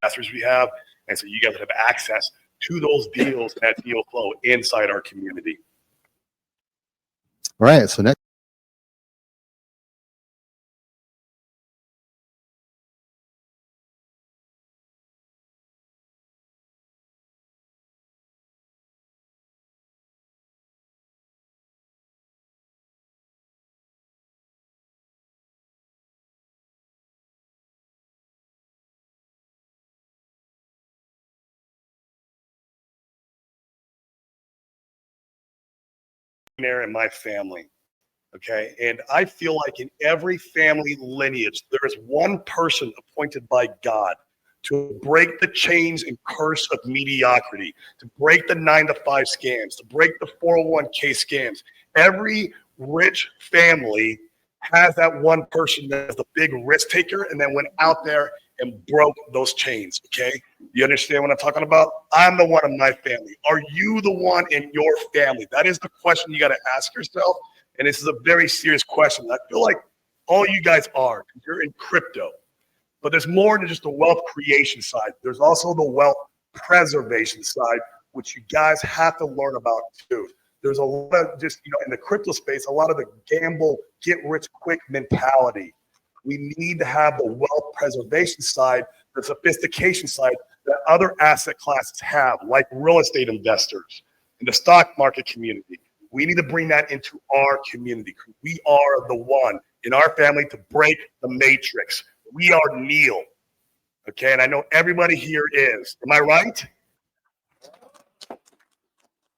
investors we have. And so you guys have access to those deals, that deal flow inside our community. All right, so next. In my family. Okay. And I feel like in every family lineage, there is one person appointed by God to break the chains and curse of mediocrity, to break the 9-to-5 scams, to break the 401k scams. Every rich family has that one person that's the big risk taker and then went out there and broke those chains. Okay. You understand what I'm talking about? I'm the one in my family. Are you the one in your family? That is the question you got to ask yourself. And this is a very serious question. I feel like all you guys are, because you're in crypto. But there's more than just the wealth creation side. There's also the wealth preservation side, which you guys have to learn about too. There's a lot of just, in the crypto space, a lot of the gamble, get rich quick mentality. We need to have the wealth preservation side, the sophistication side that other asset classes have, like real estate investors in the stock market community. We need to bring that into our community. We are the one in our family to break the matrix. We are Neil. Okay, and I know everybody here is. Am I right?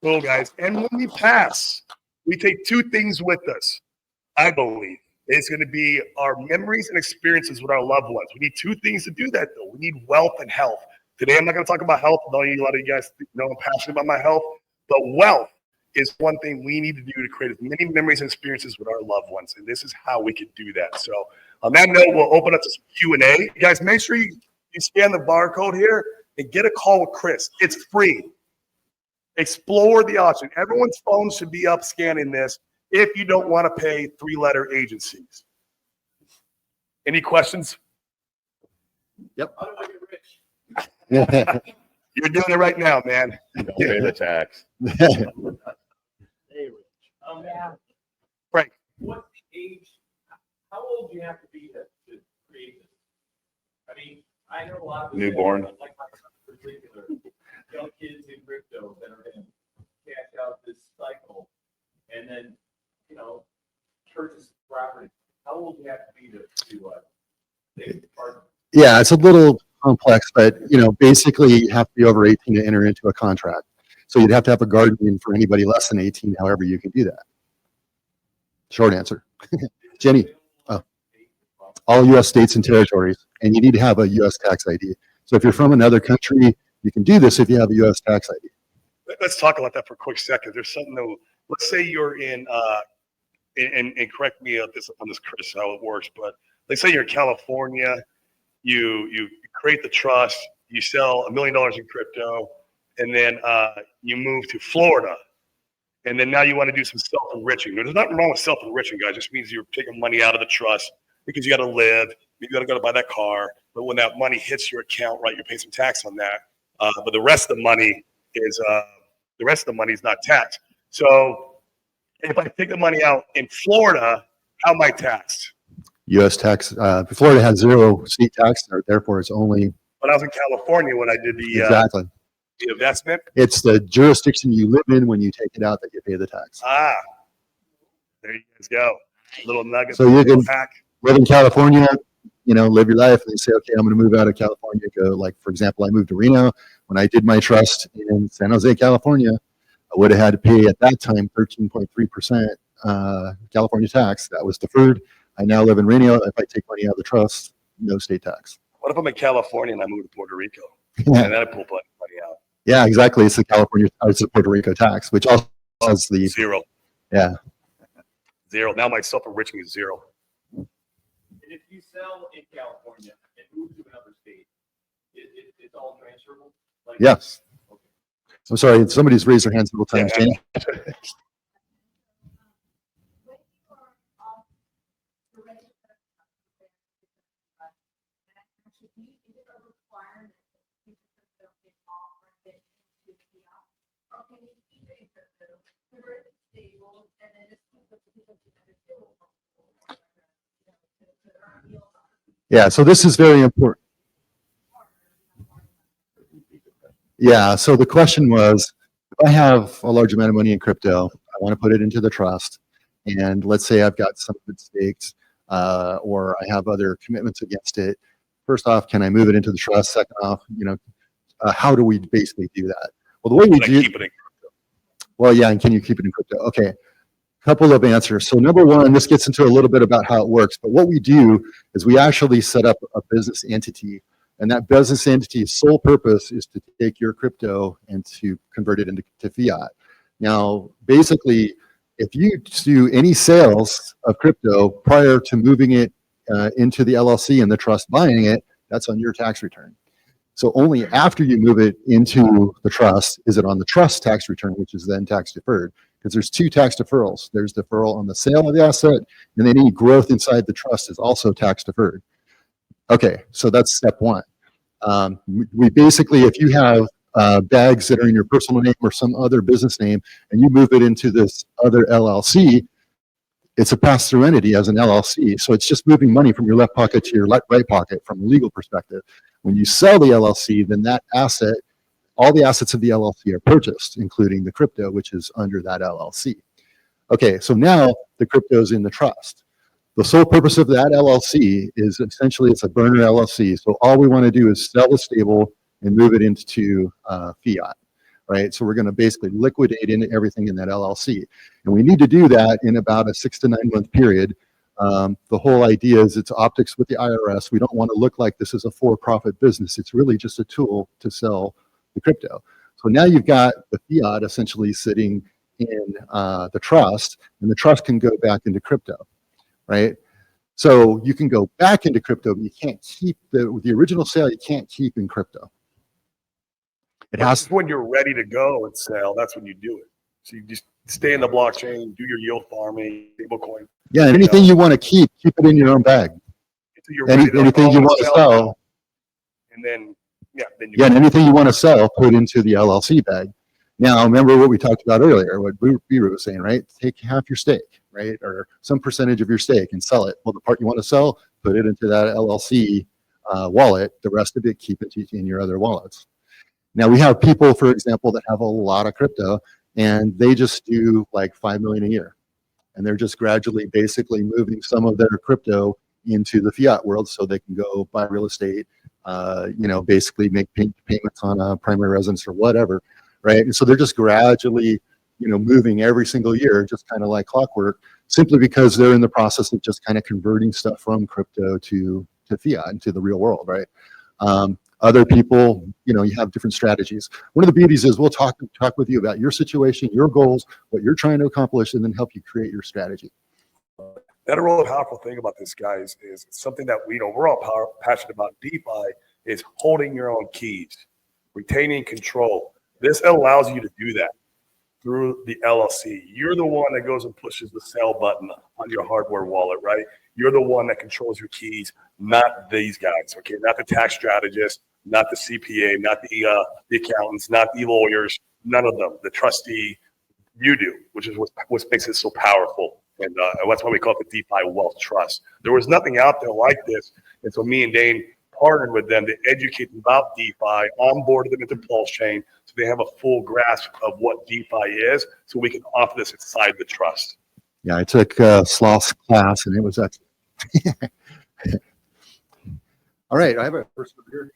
Cool, guys. And when we pass, we take two things with us, I believe. It's going to be our memories and experiences with our loved ones. We need two things to do that, though. We need wealth and health. Today, I'm not going to talk about health, although a lot of you guys know I'm passionate about my health. But wealth is one thing we need to do to create as many memories and experiences with our loved ones. And this is how we can do that. So on that note, we'll open up to some Q&A. You guys, make sure you scan the barcode here and get a call with Chris. It's free. Explore the option. Everyone's phone should be up scanning this if you don't want to pay 3-letter agencies. Any questions? Yep. How do I get rich? You're doing it right now, man. Don't pay the tax. Hey, Rich. Frank. What age, how old do you have to be to create this? I mean, I know a lot of. Newborn. Like my son in particular, young kids in crypto that are going to cash out this cycle and then, purchase property. How old do you have to be to take part? Yeah, it's a little complex, but basically you have to be over 18 to enter into a contract. So you'd have to have a guardian for anybody less than 18. However, you can do that. Short answer. Jenny, all U.S. states and territories, and you need to have a U.S. tax ID. So if you're from another country, you can do this if you have a U.S. tax ID. Let's talk about that for a quick second. There's something that, let's say you're in, and correct me on this, Chris, how it works, but let's say you're in California, you create the trust, you sell $1 million in crypto, and then you move to Florida, and then now you want to do some self-enriching. There's nothing wrong with self-enriching, guys. It just means you're taking money out of the trust because you got to live, you got to go to buy that car, but when that money hits your account, right, you're paying some tax on that, but the rest of the money is not taxed. So if I take the money out in Florida, how am I taxed? U.S. tax. Florida has 0 state tax, therefore it's only. When I was in California, when I did Exactly. The investment. It's the jurisdiction you live in when you take it out that you pay the tax. There you guys go. Little nugget. So you can pack. live in California, live your life, and you say, okay, I'm going to move out of California. Go, like, for example, I moved to Reno. When I did my trust in San Jose, California, I would have had to pay at that time 13.3% California tax. That was deferred. I now live in Reno. If I take money out of the trust, no state tax. What if I'm in California and I move to Puerto Rico? And then I pull money out. Yeah, exactly. It's the it's the Puerto Rico tax, which also has the 0. Yeah. 0. Now my self-enriching is 0. And if you sell in California and move to another state, it's all transferable? Like, Yes. Okay. I'm sorry. Somebody's raised their hand several times. Yeah. Yeah, so this is very important. Yeah, so the question was, if I have a large amount of money in crypto, I want to put it into the trust, and let's say I've got some of it staked, or I have other commitments against it. First off, can I move it into the trust? Second off, how do we basically do that? Well, the way we do, Keep it in well, yeah, and can you keep it in crypto? Okay, couple of answers. So number one, this gets into a little bit about how it works, but what we do is we actually set up a business entity, and that business entity's sole purpose is to take your crypto and to convert it into fiat. Now, basically, if you do any sales of crypto prior to moving it into the LLC and the trust buying it, that's on your tax return. So only after you move it into the trust is it on the trust tax return, which is then tax deferred. Because there's two tax deferrals. There's deferral on the sale of the asset, and then any growth inside the trust is also tax deferred. Okay, so that's step one. We basically, if you have bags that are in your personal name or some other business name, and you move it into this other LLC, it's a pass-through entity as an LLC. So it's just moving money from your left pocket to your right pocket from a legal perspective. When you sell the LLC, then that asset, all the assets of the LLC are purchased, including the crypto, which is under that LLC. Okay, so now the crypto is in the trust. The sole purpose of that LLC is essentially it's a burner LLC. So all we want to do is sell the stable and move it into fiat, right? So we're going to basically liquidate everything in that LLC. And we need to do that in about a 6 to 9 month period. The whole idea is it's optics with the IRS. We don't want to look like this is a for-profit business. It's really just a tool to sell the crypto. So now you've got the fiat essentially sitting in the trust, and the trust can go back into crypto, right? So you can go back into crypto, but you can't keep the original sale. You can't keep in crypto. It has when you're ready to go and sell. That's when you do it. So you just stay in the blockchain, do your yield farming, stablecoin. Yeah, and anything you want to keep it in your own bag. Anything you want to sell, and then and anything you want to sell, put into the LLC bag. Now, remember what we talked about earlier, what Beaver was saying, right? Take half your stake, right? Or some percentage of your stake and sell it. Well, the part you want to sell, put it into that LLC wallet. The rest of it, keep it in your other wallets. Now, we have people, for example, that have a lot of crypto, and they just do like 5 million a year. And they're just gradually basically moving some of their crypto into the fiat world so they can go buy real estate, basically make payments on a primary residence or whatever, right? And so they're just gradually, moving every single year, just kind of like clockwork, simply because they're in the process of just kind of converting stuff from crypto to fiat into the real world, right? Other people, you have different strategies. One of the beauties is we'll talk with you about your situation, your goals, what you're trying to accomplish, and then help you create your strategy. That a really powerful thing about this, guys, is something that we're all passionate about. DeFi is holding your own keys, retaining control. This allows you to do that through the LLC. You're the one that goes and pushes the sell button on your hardware wallet, right? You're the one that controls your keys, not these guys, okay? Not the tax strategist, not the CPA, not the accountants, not the lawyers, none of them. The trustee, you do, which is what makes it so powerful. And that's why we call it the DeFi Wealth Trust. There was nothing out there like this. And so me and Dane partnered with them to educate them about DeFi, onboarded them into Pulse Chain so they have a full grasp of what DeFi is so we can offer this inside the trust. Yeah, I took Sloth's class and it was excellent. All right, I have a person over here.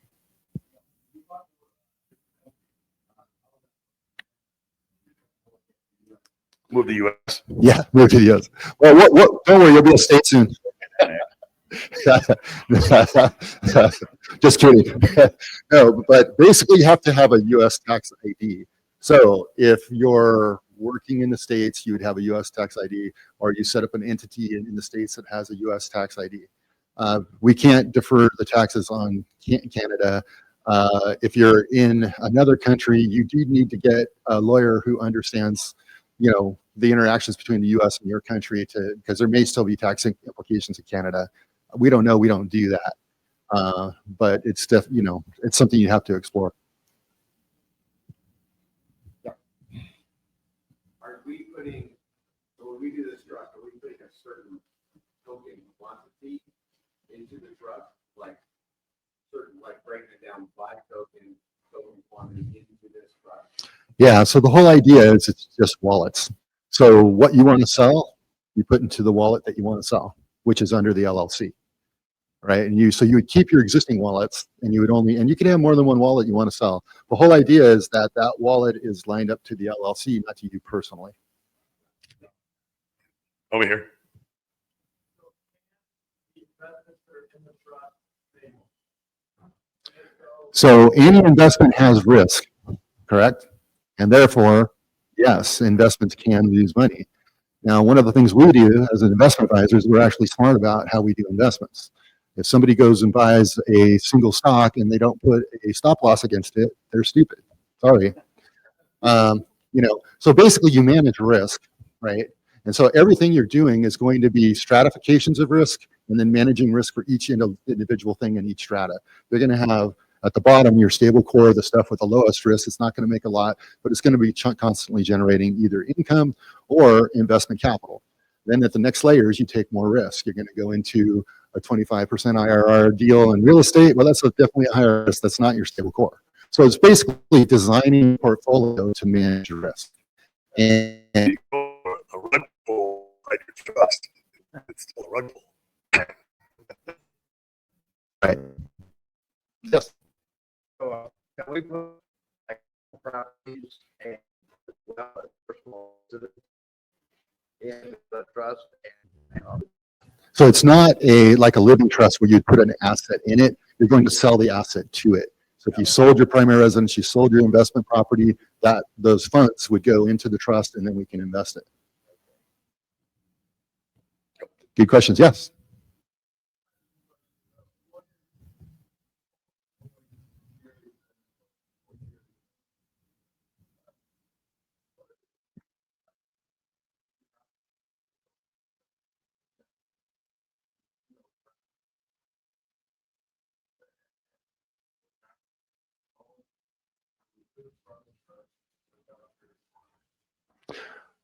Move to the U.S. Yeah, move to the U.S. Well, don't worry, you'll be a state soon. Just kidding. No, but basically you have to have a U.S. tax ID. So if you're working in the States, you would have a U.S. tax ID, or you set up an entity in the States that has a U.S. tax ID. We can't defer the taxes on Canada. If you're in another country, you do need to get a lawyer who understands the interactions between the U.S. and your country because there may still be tax implications in Canada. We don't know. We don't do that. But it's it's something you have to explore. are we putting, so when we do this trust, are we putting a certain token quantity into the trust? Like certain, like breaking it down, 5 token quantity into this trust? Yeah, so the whole idea is it's just wallets. So what you want to sell, you put into the wallet that you want to sell, which is under the LLC, right? And so you would keep your existing wallets, and you would only, and you can have more than one wallet you want to sell. The whole idea is that that wallet is lined up to the LLC, not to you personally. Over here. So any investment has risk, correct? And therefore, yes, investments can lose money. Now, one of the things we do as an investment advisors, we're actually smart about how we do investments. If somebody goes and buys a single stock and they don't put a stop loss against it, they're stupid. Sorry. So basically you manage risk, right? And so everything you're doing is going to be stratifications of risk and then managing risk for each individual thing in each strata. You're going to have at the bottom your stable core, the stuff with the lowest risk. It's not going to make a lot, but it's going to be constantly generating either income or investment capital. Then at the next layers, you take more risk. You're going to go into a 25% IRR deal in real estate. Well, that's definitely a higher risk. That's not your stable core. So it's basically designing a portfolio to manage your risk. And A rug pull, I could trust. It's still a rug pull. right. Yes. So, can we put like properties and personal in the trust? And, So it's not like a living trust where you'd put an asset in it. You're going to sell the asset to it. So if you sold your primary residence, you sold your investment property, those funds would go into the trust and then we can invest it. Good questions. Yes.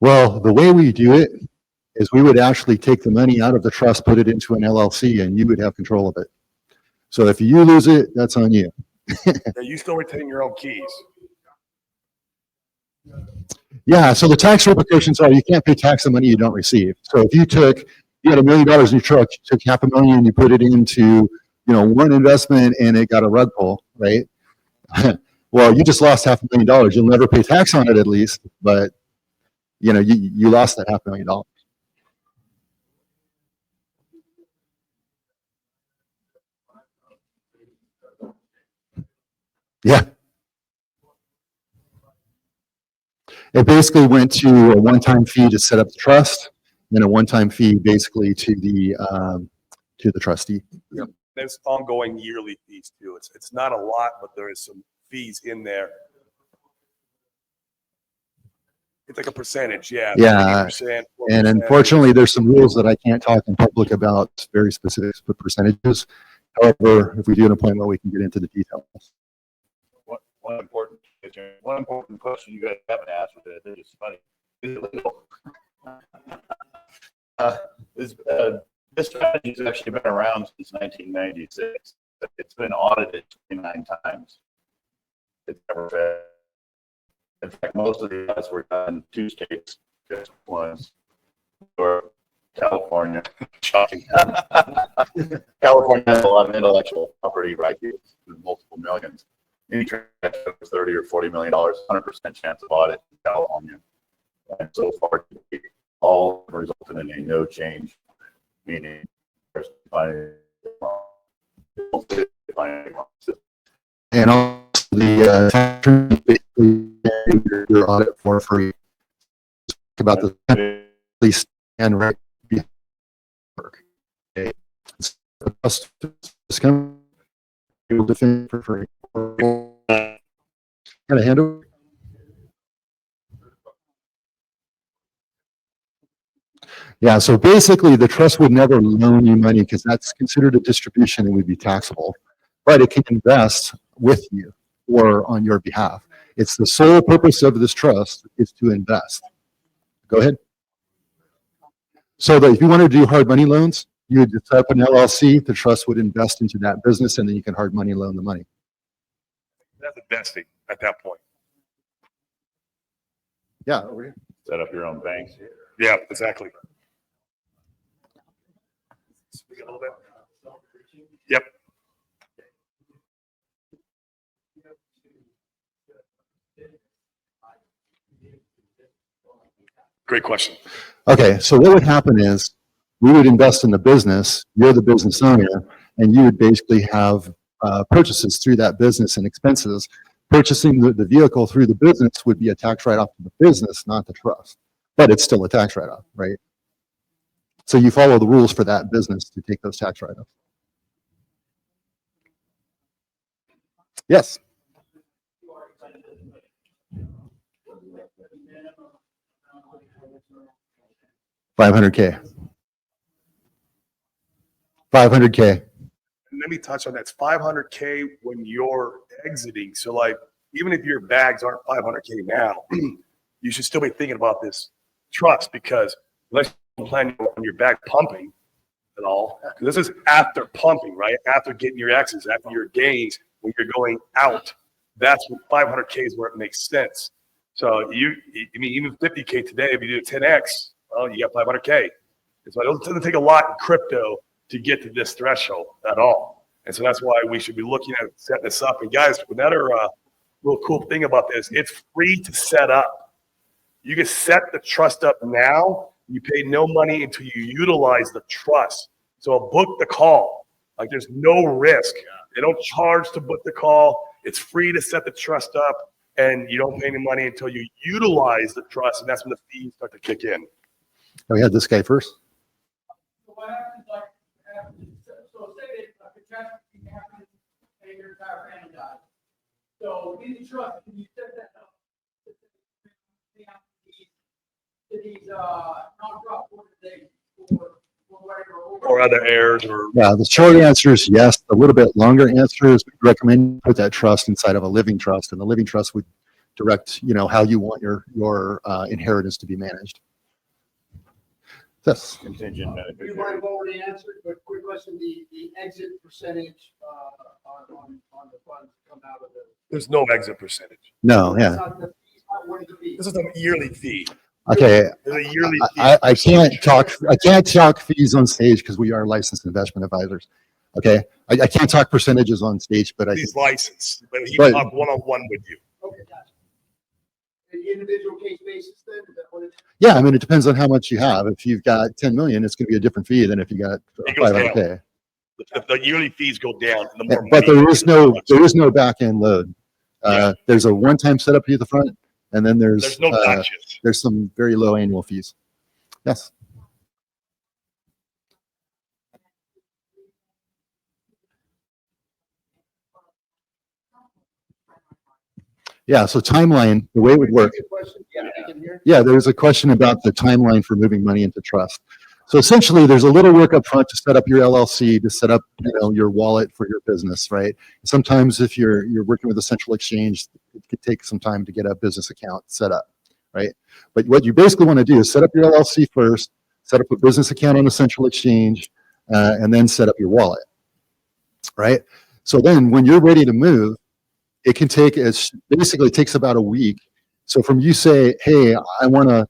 Well, the way we do it is we would actually take the money out of the trust, put it into an LLC, and you would have control of it. So if you lose it, that's on you. Yeah, you still retain your own keys. Yeah, so the tax repercussions are you can't pay tax on money you don't receive. So if you had $1 million in your truck, you took $500,000 and you put it into, one investment and it got a rug pull, right? Well, you just lost $500,000. You'll never pay tax on it at least, but you lost that $500,000. Yeah. It basically went to a one-time fee to set up the trust, and a one-time fee basically to the trustee. Yep. There's ongoing yearly fees too. It's not a lot, but there is some fees in there. It's like a percentage, yeah. Yeah. 3%, And 4%. unfortunately, there's some rules that I can't talk in public about very specific percentages. However, if we do an appointment, we can get into the details. One important question you guys haven't asked, which I think is funny, is it legal? This strategy has actually been around since 1996. It's been audited 29 times. It's never failed. In fact, most of the audits were done in 2 states, just ones, or California. Shocking. California has a lot of intellectual property rights, multiple millions. Any transaction of $30 or $40 million, 100% chance of audit in California. And so far, all resulted in a no change, meaning there's And also the basically your audit for free. About the least and right work. Okay. It's kind of defend for free. Got a handle. Yeah, so basically the trust would never loan you money because that's considered a distribution and would be taxable, but it can invest with you or on your behalf. It's the sole purpose of this trust is to invest. Go ahead. So that if you wanted to do hard money loans, you would just set up an LLC, the trust would invest into that business, and then you can hard money loan the money. That's investing at that point. Yeah, over here. Set up your own banks. Yeah, exactly. Speak a little bit. Yep. Great question. Okay, so what would happen is we would invest in the business, you're the business owner, and you would basically have purchases through that business and expenses. Purchasing the vehicle through the business would be a tax write-off to the business, not the trust, but it's still a tax write-off, right? So you follow the rules for that business to take those tax write-offs. Yes. $500K. $500K. Let me touch on that. It's $500K when you're exiting. So like, even if your bags aren't $500K now, you should still be thinking about this trust, because unless you plan on your bag pumping at all, because this is after pumping, right? After getting your exits, after your gains, when you're going out, that's what 500K is where it makes sense. So I mean, even 50K today, if you do 10X, well, you got 500K. And so it doesn't take a lot in crypto to get to this threshold at all. And so that's why we should be looking at setting this up. And guys, another real cool thing about this, it's free to set up. You can set the trust up now. You pay no money until you utilize the trust. So book the call. Like, there's no risk. They don't charge to book the call. It's free to set the trust up, and you don't pay any money until you utilize the trust, and that's when the fees start to kick in. Oh, we had this guy first. So what happens, like, so say that a catastrophe happens and your entire family dies. So in the trust, can you set that up to these non-profit organizations or whatever? Or other heirs, or Yeah, the short answer is yes. The little bit longer answer is we recommend you put that trust inside of a living trust, and the living trust would direct, how you want your inheritance to be managed. Yes. Contingent You beneficiary. might have already answered, but quick question, the exit percentage on the funds come out of the. there's no exit percentage. No, yeah. It's not the fees, not one of the fees. This is a yearly fee. Okay. There's a yearly fee. I can't talk fees on stage because we are licensed investment advisors. Okay. I can't talk percentages on stage, but He's licensed, but he But- can talk one-on-one with you. Okay, gotcha. The individual case basis then, is that what it's? yeah, I mean, it depends on how much you have. If you've got 10 million, it's going to be a different fee than if you got It goes 500K. The yearly fees go down, the Yeah, more but money. there is no back end load. There's a one-time setup fee at the front, and then There's no there's gotchas. some very low annual fees. Yes. Yeah, so timeline, the way it would work. Yeah, I can hear. Yeah, there's a question about the timeline for moving money into trust. So essentially, there's a little work up front to set up your LLC, to set up, your wallet for your business, right? Sometimes if you're working with a central exchange, it could take some time to get a business account set up, right? But what you basically want to do is set up your LLC first, set up a business account on a central exchange, and then set up your wallet, right? So then when you're ready to move, it can take basically takes about a week. So from you say, hey, I want to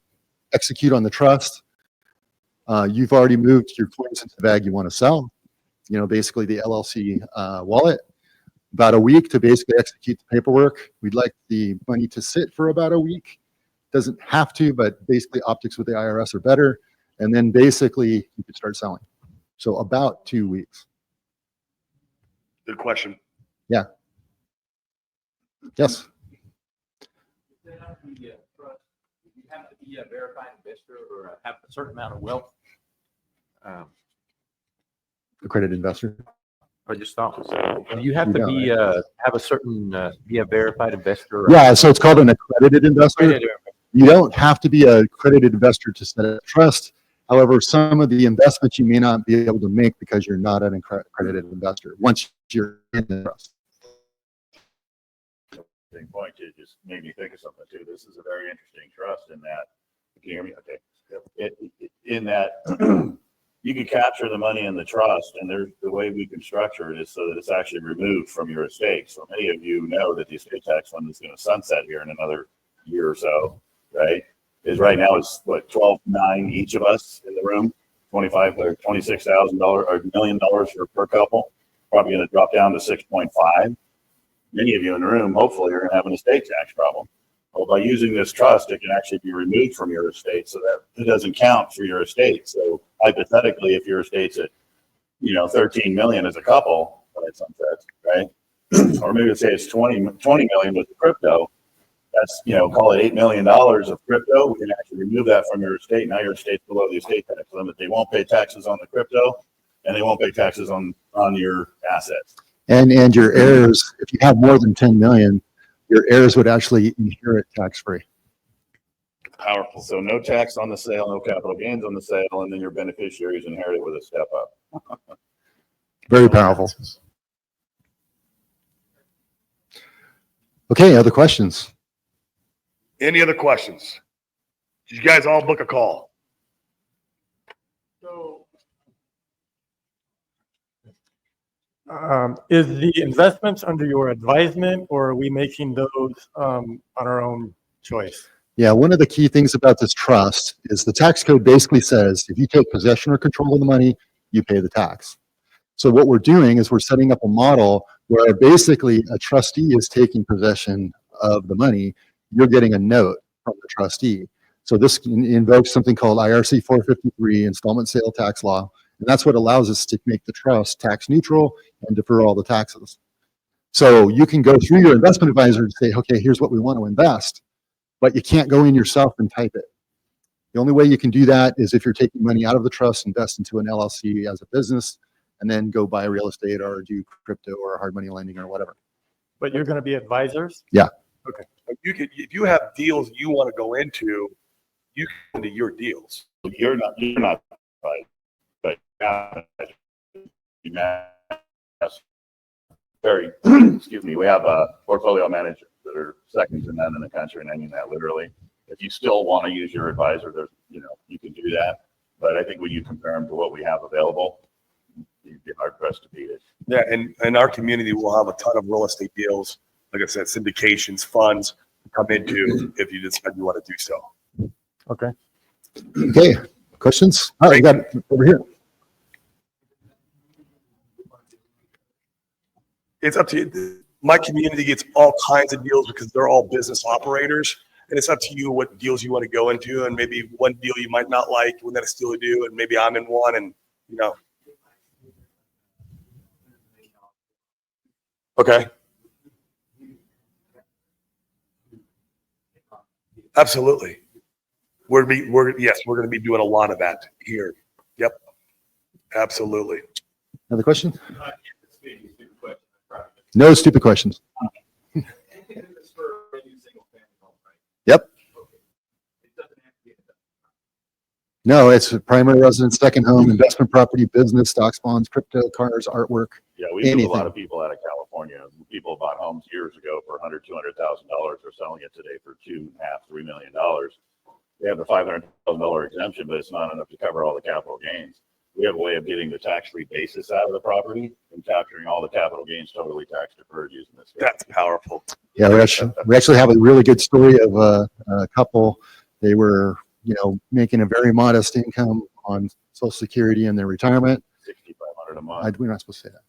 execute on the trust, you've already moved your coins into the bag you want to sell, basically the LLC wallet, about a week to basically execute the paperwork. We'd like the money to sit for about a week. Doesn't have to, but basically optics with the IRS are better. And then basically you could start selling. So about 2 weeks. Good question. Yeah. Yes. You have to be a verified investor or have a certain amount of wealth. Accredited investor. I just thought, so you have to be, have a certain, be a verified investor. Yeah, so it's called an accredited investor. You don't have to be a accredited investor to set a trust. However, some of the investments you may not be able to make because you're not an accredited investor once you're in the trust. Point, it just made me think of something too. This is a very interesting trust in that you hear me? Okay. In that you can capture the money in the trust, and there's the way we can structure it is so that it's actually removed from your estate. So many of you know that the estate tax fund is going to sunset here in another year or so, right? Is right now it's what, 12.9 each of us in the room, 25 or $26,000 or $1 million per couple, probably going to drop down to 6.5. Many of you in the room, hopefully, are going to have an estate tax problem. Well, by using this trust, it can actually be removed from your estate so that it doesn't count for your estate. So hypothetically, if your estate's at, 13 million as a couple, when it sunsets, right? Or maybe say it's 20 million with the crypto. That's, call it $8 million of crypto. We can actually remove that from your estate. Now your estate's below the estate tax limit. They won't pay taxes on the crypto, and they won't pay taxes on your assets. And your heirs, if you have more than 10 million, your heirs would actually inherit tax-free. Powerful. So no tax on the sale, no capital gains on the sale, and then your beneficiaries inherit it with a step up. Very powerful. Okay, other questions? Any other questions? Did you guys all book a call? So, is the investments under your advisement, or are we making those on our own choice? Yeah, one of the key things about this trust is the tax code basically says if you take possession or control of the money, you pay the tax. So what we're doing is we're setting up a model where basically a trustee is taking possession of the money. You're getting a note from the trustee. So this invokes something called IRC 453, installment sale tax law. And that's what allows us to make the trust tax neutral and defer all the taxes. So you can go through your investment advisor and say, okay, here's what we want to invest, but you can't go in yourself and type it. The only way you can do that is if you're taking money out of the trust, invest into an LLC as a business, and then go buy real estate or do crypto or hard money lending or whatever. But you're going to be advisors? Yeah. Okay. If you have deals you want to go into, you can do your deals. You're not right. But very, excuse me, we have a portfolio managers that are second to none in the country, and I mean that literally. If you still want to use your advisor, there's, you can do that. But I think when you compare them to what we have available, you'd be hard pressed to beat it. Yeah, and in our community, we'll have a ton of real estate deals. Like I said, syndications, funds to come into if you decide you want to do so. Okay. Okay, questions? All right, we got it over here. It's up to you. My community gets all kinds of deals because they're all business operators. And it's up to you what deals you want to go into. And maybe one deal you might not like, when that's still do. And maybe I'm in one and, Okay. Absolutely. We're going to be doing a lot of that here. Yep. Absolutely. Another question? No stupid questions. Yep. No, it's a primary residence, second home, investment property, business, stocks, bonds, crypto, cars, artwork. Yeah, we have a lot of people out of California. People bought homes years ago for $100,000, $200,000. They're selling it today for $2.5, $3 million. They have the $500,000 exemption, but it's not enough to cover all the capital gains. We have a way of getting the tax-free basis out of the property and capturing all the capital gains totally tax deferred using this. That's powerful. Yeah, we actually have a really good story of a couple. They were, making a very modest income on Social Security in their retirement. $6,500 a month. We're not supposed to say that.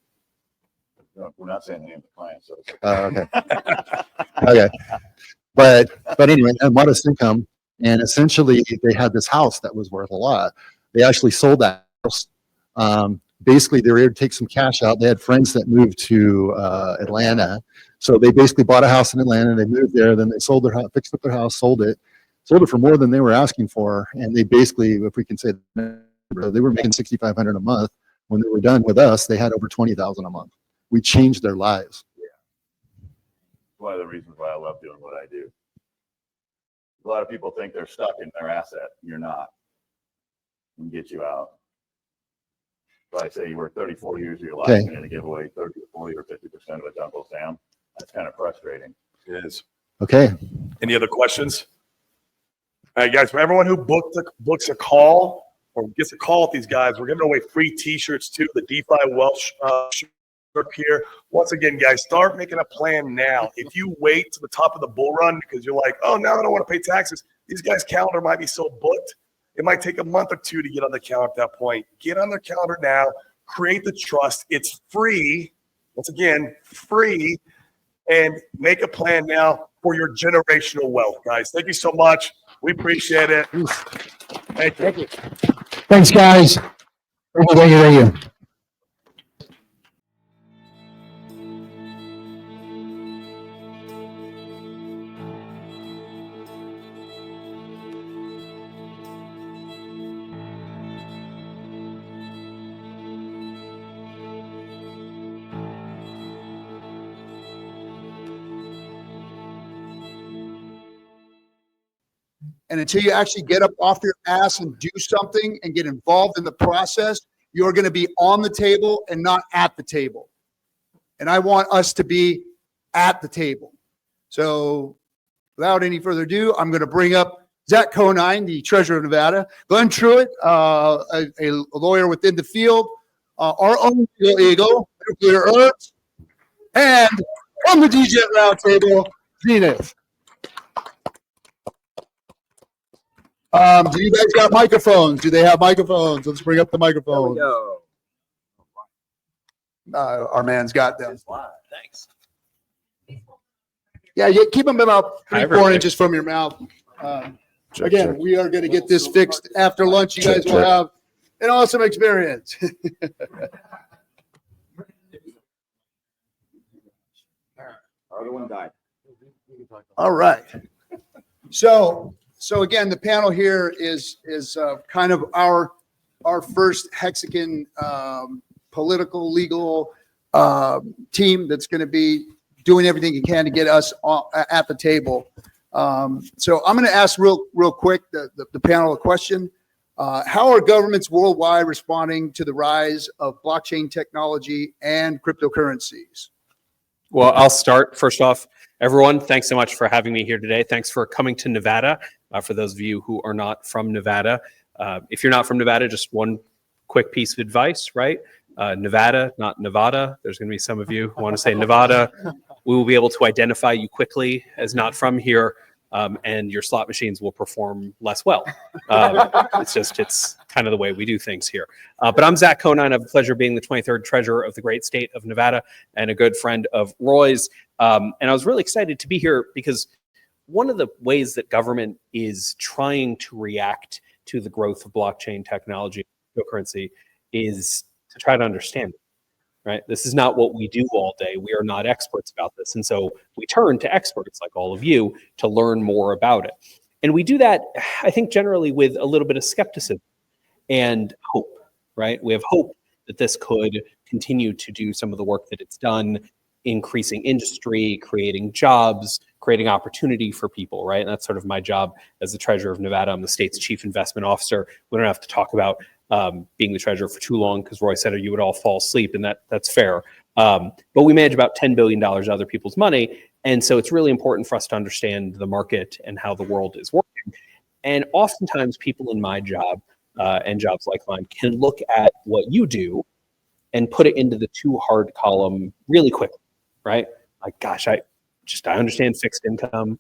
No, we're not saying the name of the client. So Okay. Okay. But anyway, a modest income, and essentially they had this house that was worth a lot. They actually sold that house. Basically, they were able to take some cash out. They had friends that moved to Atlanta, so they basically bought a house in Atlanta. They moved there, then they sold their house, fixed up their house, sold it for more than they were asking for, and they basically, if we can say, they were making $6,500 a month. When they were done with us, they had over $20,000 a month. We changed their lives. Yeah. One of the reasons why I love doing what I do. A lot of people think they're stuck in their asset. You're not. We can get you out. So I say you work 34 years of your life, and to give away 30 or 40 or 50% of it to Uncle Sam. That's kind of frustrating. It is. Okay. Any other questions? All right, guys, for everyone who books a call or gets a call with these guys, we're giving away free t-shirts too, the DeFi Wealth shirt here. Once again, guys, start making a plan now. If you wait to the top of the bull run because you're like, oh, now I don't want to pay taxes, these guys' calendar might be so booked. It might take a month or two to get on the calendar at that point. Get on their calendar now, create the trust. It's free. Once again, free. And make a plan now for your generational wealth, guys. Thank you so much. We appreciate it. Thank you. Thanks, guys. Thank you. And until you actually get up off your ass and do something and get involved in the process, you're going to be on the table and not at the table. And I want us to be at the table. So without any further ado, I'm going to bring up Zach Conine, the treasurer of Nevada, Glenn Truitt, a lawyer within the field, our own eagle, Nuclear Earth, and from the DJ Roundtable, Zenith. Do you guys got microphones? Do they have microphones? Let's bring up the microphones. Our man's got them. Thanks. Yeah, keep them about 3-4 inches from your mouth. Again, we are going to get this fixed after lunch. You guys will have an awesome experience. Other one died. All right. So again, the panel here is kind of our first Hexagon political legal team that's going to be doing everything it can to get us at the table. So I'm going to ask real quick the panel a question. How are governments worldwide responding to the rise of blockchain technology and cryptocurrencies? Well, I'll start. First off, everyone, thanks so much for having me here today. Thanks for coming to Nevada. For those of you who are not from Nevada, if you're not from Nevada, just one quick piece of advice, right? Nevada, not Nevada. There's going to be some of you who want to say Nevada. We will be able to identify you quickly as not from here, and your slot machines will perform less well. It's kind of the way we do things here. But I'm Zach Conine. I have the pleasure of being the 23rd treasurer of the great state of Nevada and a good friend of Roy's. And I was really excited to be here because one of the ways that government is trying to react to the growth of blockchain technology, cryptocurrency, is to try to understand it, right? This is not what we do all day. We are not experts about this. And so we turn to experts like all of you to learn more about it. And we do that, I think, generally with a little bit of skepticism and hope, right? We have hope that this could continue to do some of the work that it's done, increasing industry, creating jobs, creating opportunity for people, right? And that's sort of my job as the treasurer of Nevada. I'm the state's chief investment officer. We don't have to talk about being the treasurer for too long because Roy said you would all fall asleep, and that's fair. But we manage about $10 billion of other people's money. And so it's really important for us to understand the market and how the world is working. And oftentimes people in my job and jobs like mine can look at what you do and put it into the too hard column really quickly, right? Like, gosh, I understand fixed income,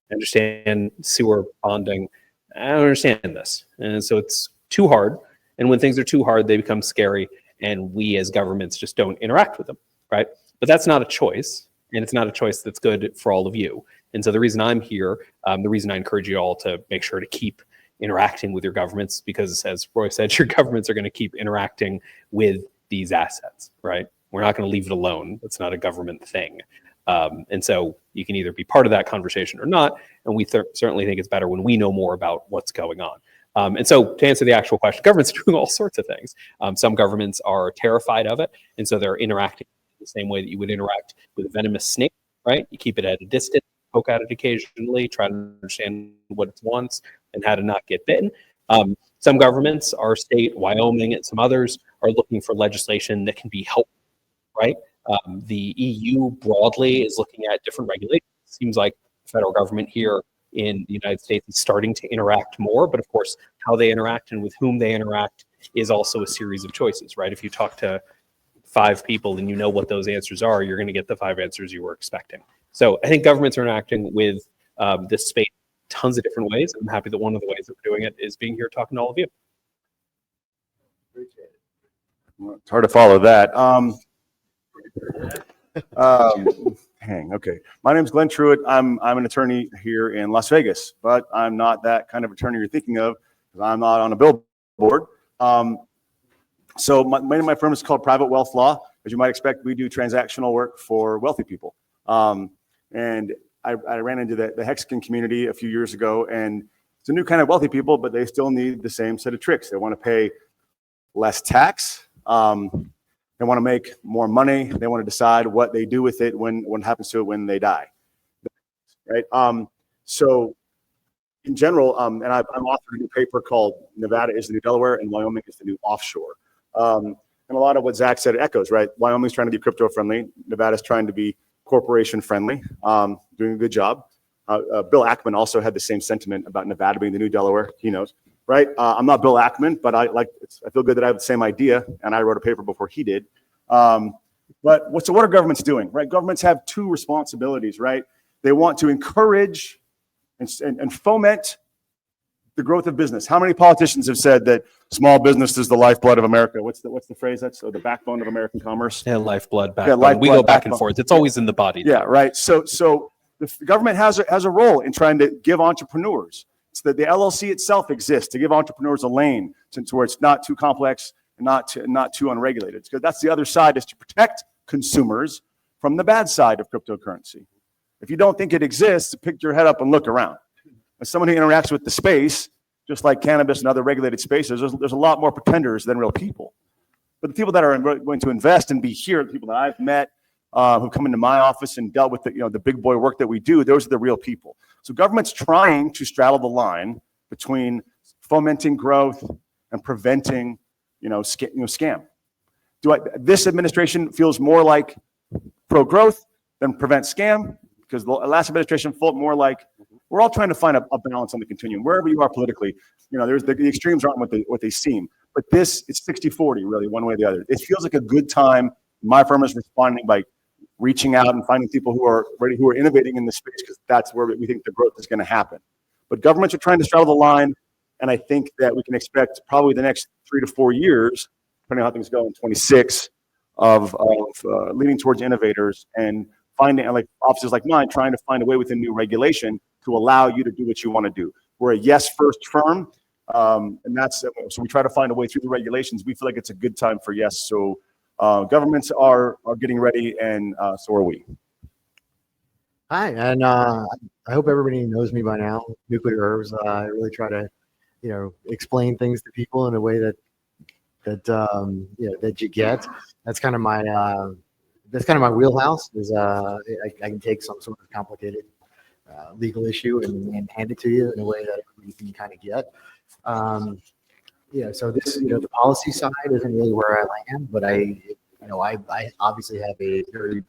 I understand sewer bonding. I don't understand this. And so it's too hard. And when things are too hard, they become scary. And we as governments just don't interact with them, right? But that's not a choice. And it's not a choice that's good for all of you. And so the reason I'm here, the reason I encourage you all to make sure to keep interacting with your governments, because as Roy said, your governments are going to keep interacting with these assets, right? We're not going to leave it alone. That's not a government thing. And so you can either be part of that conversation or not. And we certainly think it's better when we know more about what's going on. And so to answer the actual question, governments are doing all sorts of things. Some governments are terrified of it. And so they're interacting the same way that you would interact with a venomous snake, right? You keep it at a distance, poke at it occasionally, try to understand what it wants and how to not get bitten. Some governments, our state, Wyoming, and some others are looking for legislation that can be helpful, right? The EU broadly is looking at different regulations. It seems like the federal government here in the United States is starting to interact more. But of course, how they interact and with whom they interact is also a series of choices, right? If you talk to 5 people and you know what those answers are, you're going to get the 5 answers you were expecting. So I think governments are interacting with this space tons of different ways. I'm happy that one of the ways that we're doing it is being here talking to all of you. It's hard to follow that. Okay. My name is Glenn Truitt. I'm an attorney here in Las Vegas, but I'm not that kind of attorney you're thinking of because I'm not on a billboard. So my firm is called Private Wealth Law. As you might expect, we do transactional work for wealthy people. And I ran into the Hexagon community a few years ago, and it's a new kind of wealthy people, but they still need the same set of tricks. They want to pay less tax. They want to make more money. They want to decide what they do with it when happens to it when they die. Right. So in general, and I'm authoring a new paper called Nevada is the New Delaware and Wyoming is the New Offshore. And a lot of what Zach said echoes, right? Wyoming's trying to be crypto friendly. Nevada's trying to be corporation friendly, doing a good job. Bill Ackman also had the same sentiment about Nevada being the new Delaware. He knows, right? I'm not Bill Ackman, but I feel good that I have the same idea, and I wrote a paper before he did. So what are governments doing, right? Governments have 2 responsibilities, right? They want to encourage and foment the growth of business. How many politicians have said that small business is the lifeblood of America? What's the phrase? That's the backbone of American commerce. Yeah, lifeblood, backbone. Lifeblood, we go back backbone. and forth. It's always in the body. Yeah, right. So the government has a role in trying to give entrepreneurs. It's that the LLC itself exists to give entrepreneurs a lane to where it's not too complex and not too unregulated. Because that's the other side, is to protect consumers from the bad side of cryptocurrency. If you don't think it exists, pick your head up and look around. As someone who interacts with the space, just like cannabis and other regulated spaces, there's a lot more pretenders than real people. But the people that are going to invest and be here, the people that I've met, who come into my office and dealt with the big boy work that we do, those are the real people. So government's trying to straddle the line between fomenting growth and preventing, scam. This administration feels more like pro-growth than prevent scam, because the last administration felt more like we're all trying to find a balance on the continuum. Wherever you are politically, there's the extremes aren't what they seem. But it's 60-40, really, one way or the other. It feels like a good time. My firm is responding by reaching out and finding people who are ready, who are innovating in the space, because that's where we think the growth is going to happen. But governments are trying to straddle the line, and I think that we can expect probably the next 3 to 4 years, depending on how things go in 26, of leaning towards innovators and finding, like offices like mine, trying to find a way within new regulation to allow you to do what you want to do. We're a yes-first firm, and so we try to find a way through the regulations. We feel like it's a good time for yes. So governments are getting ready, and so are we. Hi, and I hope everybody knows me by now. Nuclear Herbs. I really try to, explain things to people in a way that you get. That's kind of my wheelhouse. Is I can take some sort of complicated legal issue and hand it to you in a way that you can kind of get. So this, the policy side isn't really where I land, but I obviously have a very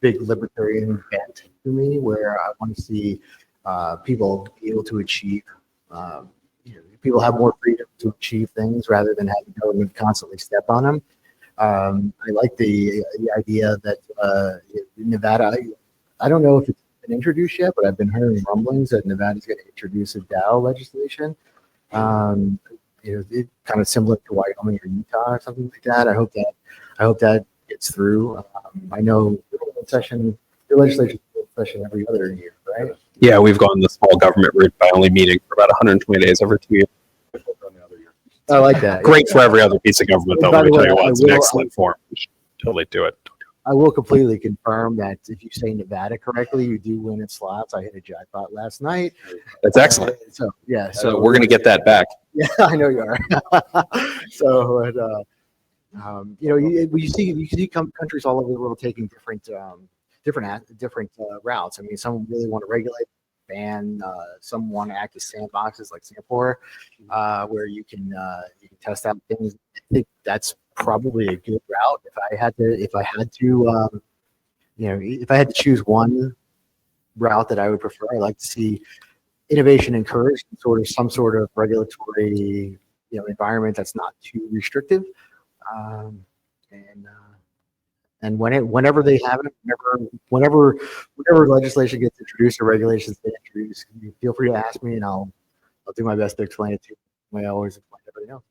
big libertarian bent to me, where I want to see people be able to achieve, people have more freedom to achieve things rather than having government constantly step on them. I like the idea that Nevada, I don't know if it's been introduced yet, but I've been hearing rumblings that Nevada's going to introduce a DAO legislation. It kind of similar to Wyoming or Utah or something like that. I hope that gets through. I know the legislature session every other year, right? Yeah, we've gone the small government route by only meeting for about 120 days every 2 years. I like that. Great for every other piece of government, though. Let me tell you what, it's an excellent form. We should totally do it. I will completely confirm that if you say Nevada correctly, you do win at slots. I hit a jackpot last night. That's excellent. So we're going to get that back. Yeah, I know you are. You see countries all over the world taking different routes. I mean, some really want to regulate, ban. Some want to act as sandboxes, like Singapore, where you can test out things. I think that's probably a good route. If I had to choose one route that I would prefer, I'd like to see innovation encouraged, sort of some sort of regulatory, environment that's not too restrictive. And whenever they have it, whenever legislation gets introduced or regulations get introduced, you feel free to ask me, and I'll do my best to explain it to you. The way I always explain to everybody else.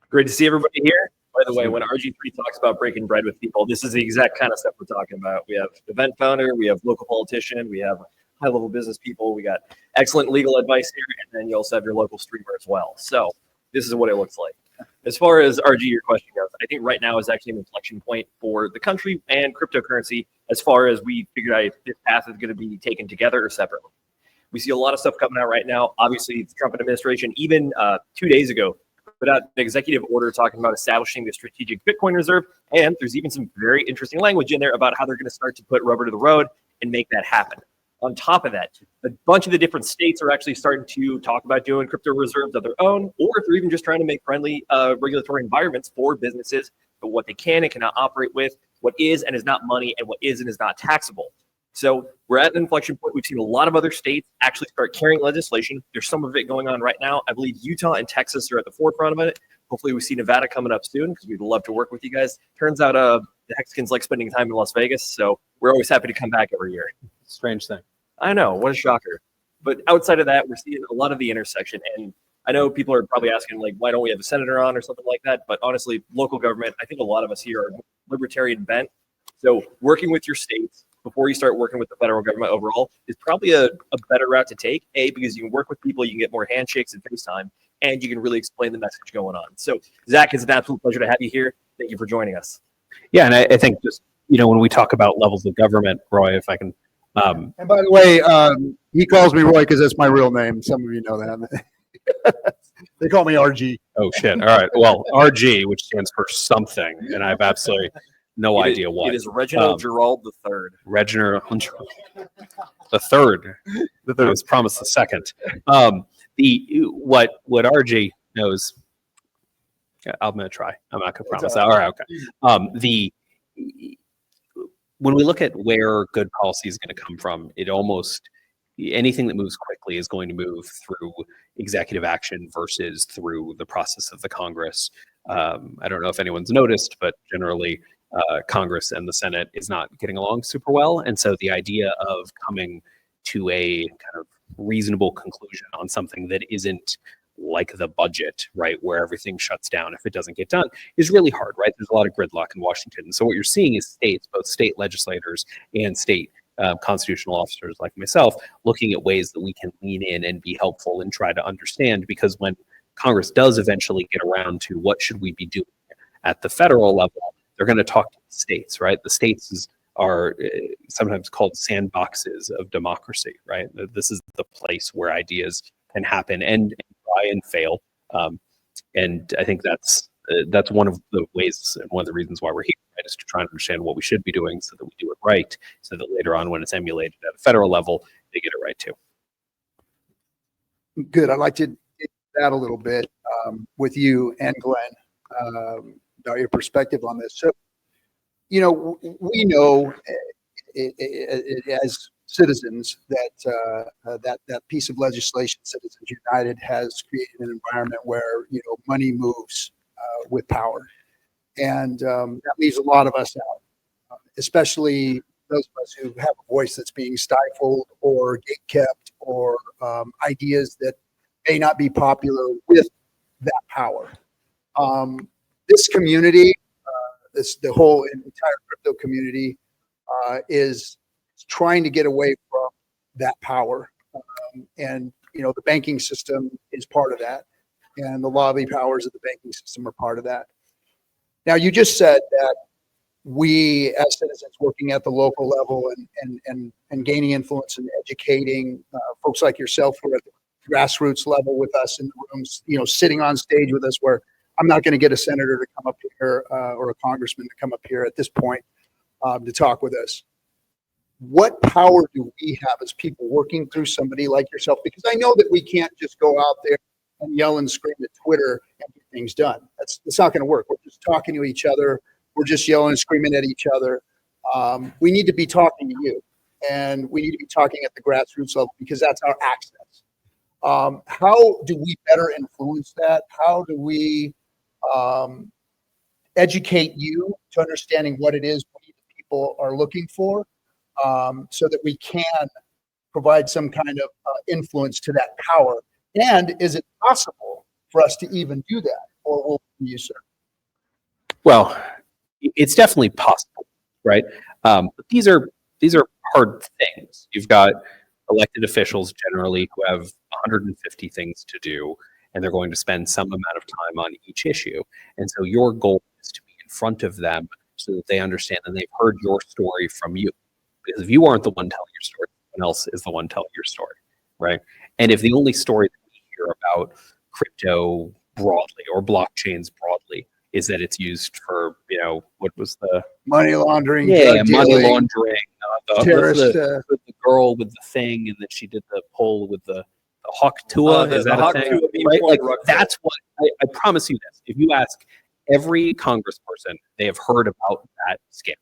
Great to see everybody here. By the way, when RG3 talks about breaking bread with people, this is the exact kind of stuff we're talking about. We have event founder, we have local politician, we have high-level business people, we got excellent legal advice here, and then you also have your local streamer as well. So this is what it looks like. As far as RG, your question goes, I think right now is actually an inflection point for the country and cryptocurrency as far as we figured out if this path is going to be taken together or separately. We see a lot of stuff coming out right now. Obviously, the Trump administration, even 2 days ago, put out an executive order talking about establishing the strategic Bitcoin reserve. And there's even some very interesting language in there about how they're going to start to put rubber to the road and make that happen. On top of that, a bunch of the different states are actually starting to talk about doing crypto reserves of their own, or if they're even just trying to make friendly regulatory environments for businesses, but what they can and cannot operate with, what is and is not money, and what is and is not taxable. So we're at an inflection point. We've seen a lot of other states actually start carrying legislation. There's some of it going on right now. I believe Utah and Texas are at the forefront of it. Hopefully we see Nevada coming up soon because we'd love to work with you guys. Turns out the Hexicans like spending time in Las Vegas, so we're always happy to come back every year. Strange thing. I know, what a shocker. But outside of that, we're seeing a lot of the intersection. And I know people are probably asking, like, why don't we have a senator on or something like that? But honestly, local government, I think a lot of us here are libertarian bent. So working with your states before you start working with the federal government overall is probably a better route to take. A, because you can work with people, you can get more handshakes and FaceTime, and you can really explain the message going on. So Zach, it's an absolute pleasure to have you here. Thank you for joining us. Yeah, and I think just, when we talk about levels of government, Roy, if I can. And by the way, he calls me Roy because that's my real name. Some of you know that. They call me RG. Oh, shit. All right. Well, RG, which stands for something, and I have absolutely no idea what. It is Reginald Gerald III. Reginald the third. I was promised the second. What RG knows. I'm going to try. I'm not going to promise that. All right. Okay. When we look at where good policy is going to come from, anything that moves quickly is going to move through executive action versus through the process of the Congress. I don't know if anyone's noticed, but generally Congress and the Senate is not getting along super well. And so the idea of coming to a kind of reasonable conclusion on something that isn't like the budget, right, where everything shuts down if it doesn't get done, is really hard, right? There's a lot of gridlock in Washington. And so what you're seeing is states, both state legislators and state constitutional officers like myself, looking at ways that we can lean in and be helpful and try to understand, because when Congress does eventually get around to what should we be doing at the federal level, they're going to talk to the states, right? The states are sometimes called sandboxes of democracy, right? This is the place where ideas can happen and try and fail. And I think that's one of the ways and one of the reasons why we're here, right, is to try and understand what we should be doing so that we do it right, so that later on when it's emulated at a federal level, they get it right too. Good. I'd like to get that a little bit with you and Glenn about your perspective on this. So, we know as citizens that piece of legislation, Citizens United, has created an environment where money moves with power, and that leaves a lot of us out, especially those of us who have a voice that's being stifled or gatekept, or ideas that may not be popular with that power. This community, the whole entire crypto community, is trying to get away from that power, and the banking system is part of that, and the lobby powers of the banking system are part of that. Now, you just said that we, as citizens working at the local level and gaining influence and educating folks like yourself who are at the grassroots level with us in the rooms, sitting on stage with us, where I'm not going to get a senator to come up here or a congressman to come up here at this point to talk with us. What power do we have as people working through somebody like yourself? Because I know that we can't just go out there and yell and scream at Twitter and get things done. That's not going to work. We're just talking to each other. We're just yelling and screaming at each other. We need to be talking to you. and we need to be talking at the grassroots level because that's our access. How do we better influence that? How do we educate you to understanding what it is people are looking for, so that we can provide some kind of influence to that power? And is it possible for us to even do that, or will you, sir? Well, it's definitely possible, right? But these are hard things. You've got elected officials generally who have 150 things to do, and they're going to spend some amount of time on each issue. And so your goal is to be in front of them so that they understand and they've heard your story from you. Because if you aren't the one telling your story, someone else is the one telling your story, right? And if the only story that we hear about crypto broadly or blockchains broadly is that it's used for, what was the Money laundering, money drug dealing, laundering, terrorist, the girl with the thing, and that she did the poll with the hawk tua. Is that a thing? Right? Like that's what I promise you this. If you ask every congressperson, they have heard about that scam.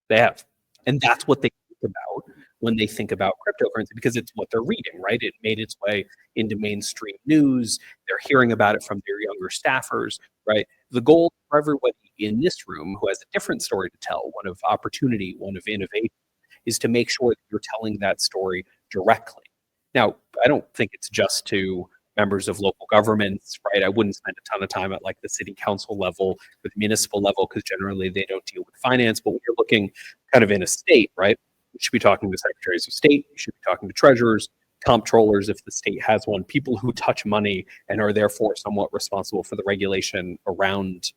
They have, and that's what they think about when they think about cryptocurrency, because it's what they're reading, right? It made its way into mainstream news. They're hearing about it from their younger staffers, right? The goal for everybody in this room who has a different story to tell, one of opportunity, one of innovation, is to make sure that you're telling that story directly. Now, I don't think it's just to members of local governments, right? I wouldn't spend a ton of time at like the city council level or the municipal level, because generally they don't deal with finance. But when you're looking kind of in a state, right? You should be talking to secretaries of state. You should be talking to treasurers, comptrollers, if the state has one, people who touch money and are therefore somewhat responsible for the regulation around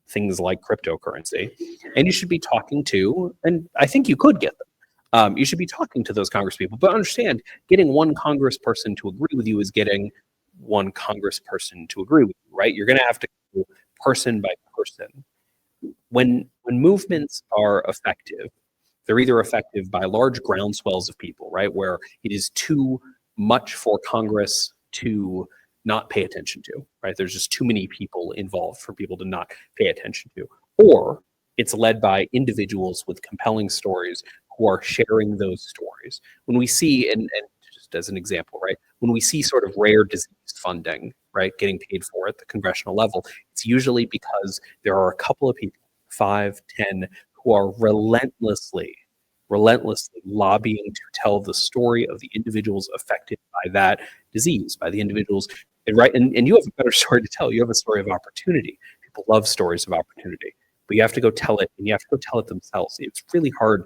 things like cryptocurrency. And you should be talking to, and I think you could get them. You should be talking to those congresspeople, but understand, getting one congressperson to agree with you is getting one congressperson to agree with you, right? You're going to have to go person by person. When movements are effective, they're either effective by large groundswells of people, right, where it is too much for Congress to not pay attention to, right? There's just too many people involved for people to not pay attention to. Or it's led by individuals with compelling stories who are sharing those stories. When we see, and just as an example, right, when we see sort of rare disease funding, right, getting paid for at the congressional level, it's usually because there are a couple of people, 5, 10, who are relentlessly lobbying to tell the story of the individuals affected by that disease, by the individuals, right? And you have a better story to tell. You have a story of opportunity. People love stories of opportunity, but you have to go tell it, and you have to go tell it themselves. It's really hard.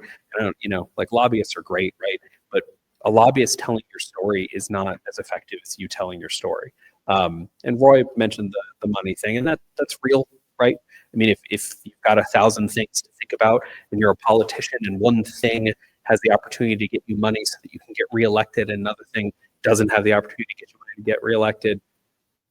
Like lobbyists are great, right? But a lobbyist telling your story is not as effective as you telling your story. And Roy mentioned the money thing, and that's real, right? I mean, if you've got 1,000 things to think about and you're a politician and one thing has the opportunity to get you money so that you can get reelected and another thing doesn't have the opportunity to get you money to get reelected,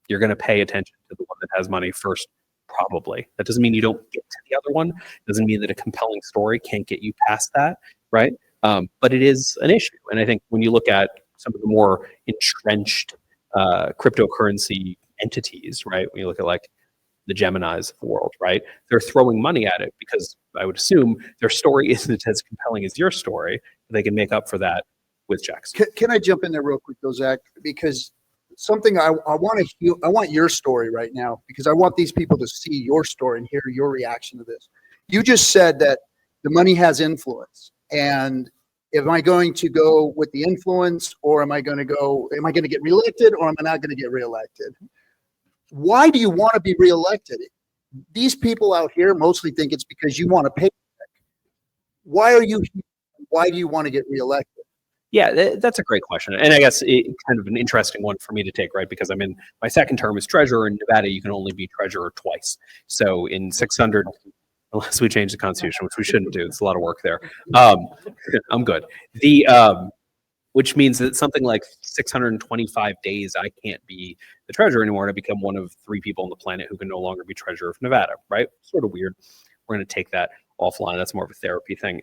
you're going to pay attention to the one that has money first, probably. That doesn't mean you don't get to the other one. It doesn't mean that a compelling story can't get you past that, right? But it is an issue. And I think when you look at some of the more entrenched cryptocurrency entities, right? When you look at like the Geminis of the world, right? They're throwing money at it because I would assume their story isn't as compelling as your story. They can make up for that with checks. Can I jump in there real quick, though, Zach? Because something I want your story right now, because I want these people to see your story and hear your reaction to this. You just said that the money has influence, and am I going to go with the influence, or am I going to get reelected, or am I not going to get reelected? Why do you want to be reelected? These people out here mostly think it's because you want to pay. Why are you here? Why do you want to get reelected? Yeah, that's a great question. And I guess kind of an interesting one for me to take, right? Because I'm in my second term as treasurer in Nevada. You can only be treasurer twice. So in 600, unless we change the constitution, which we shouldn't do, it's a lot of work there. I'm good. Which means that something like 625 days, I can't be the treasurer anymore, and I become one of 3 people on the planet who can no longer be treasurer of Nevada, right? Sort of weird. We're going to take that offline. That's more of a therapy thing.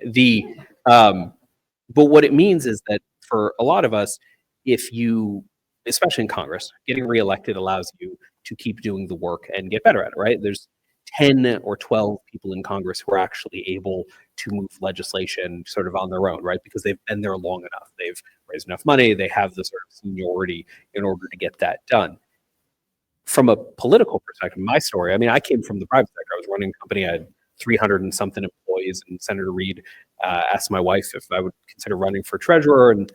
But what it means is that for a lot of us, if you, especially in Congress, getting reelected allows you to keep doing the work and get better at it, right? There's 10 or 12 people in Congress who are actually able to move legislation sort of on their own, right? Because they've been there long enough. They've raised enough money. They have the sort of seniority in order to get that done. From a political perspective, my story, I mean, I came from the private sector. I was running a company. I had 300 and something employees, and Senator Reid asked my wife if I would consider running for treasurer, and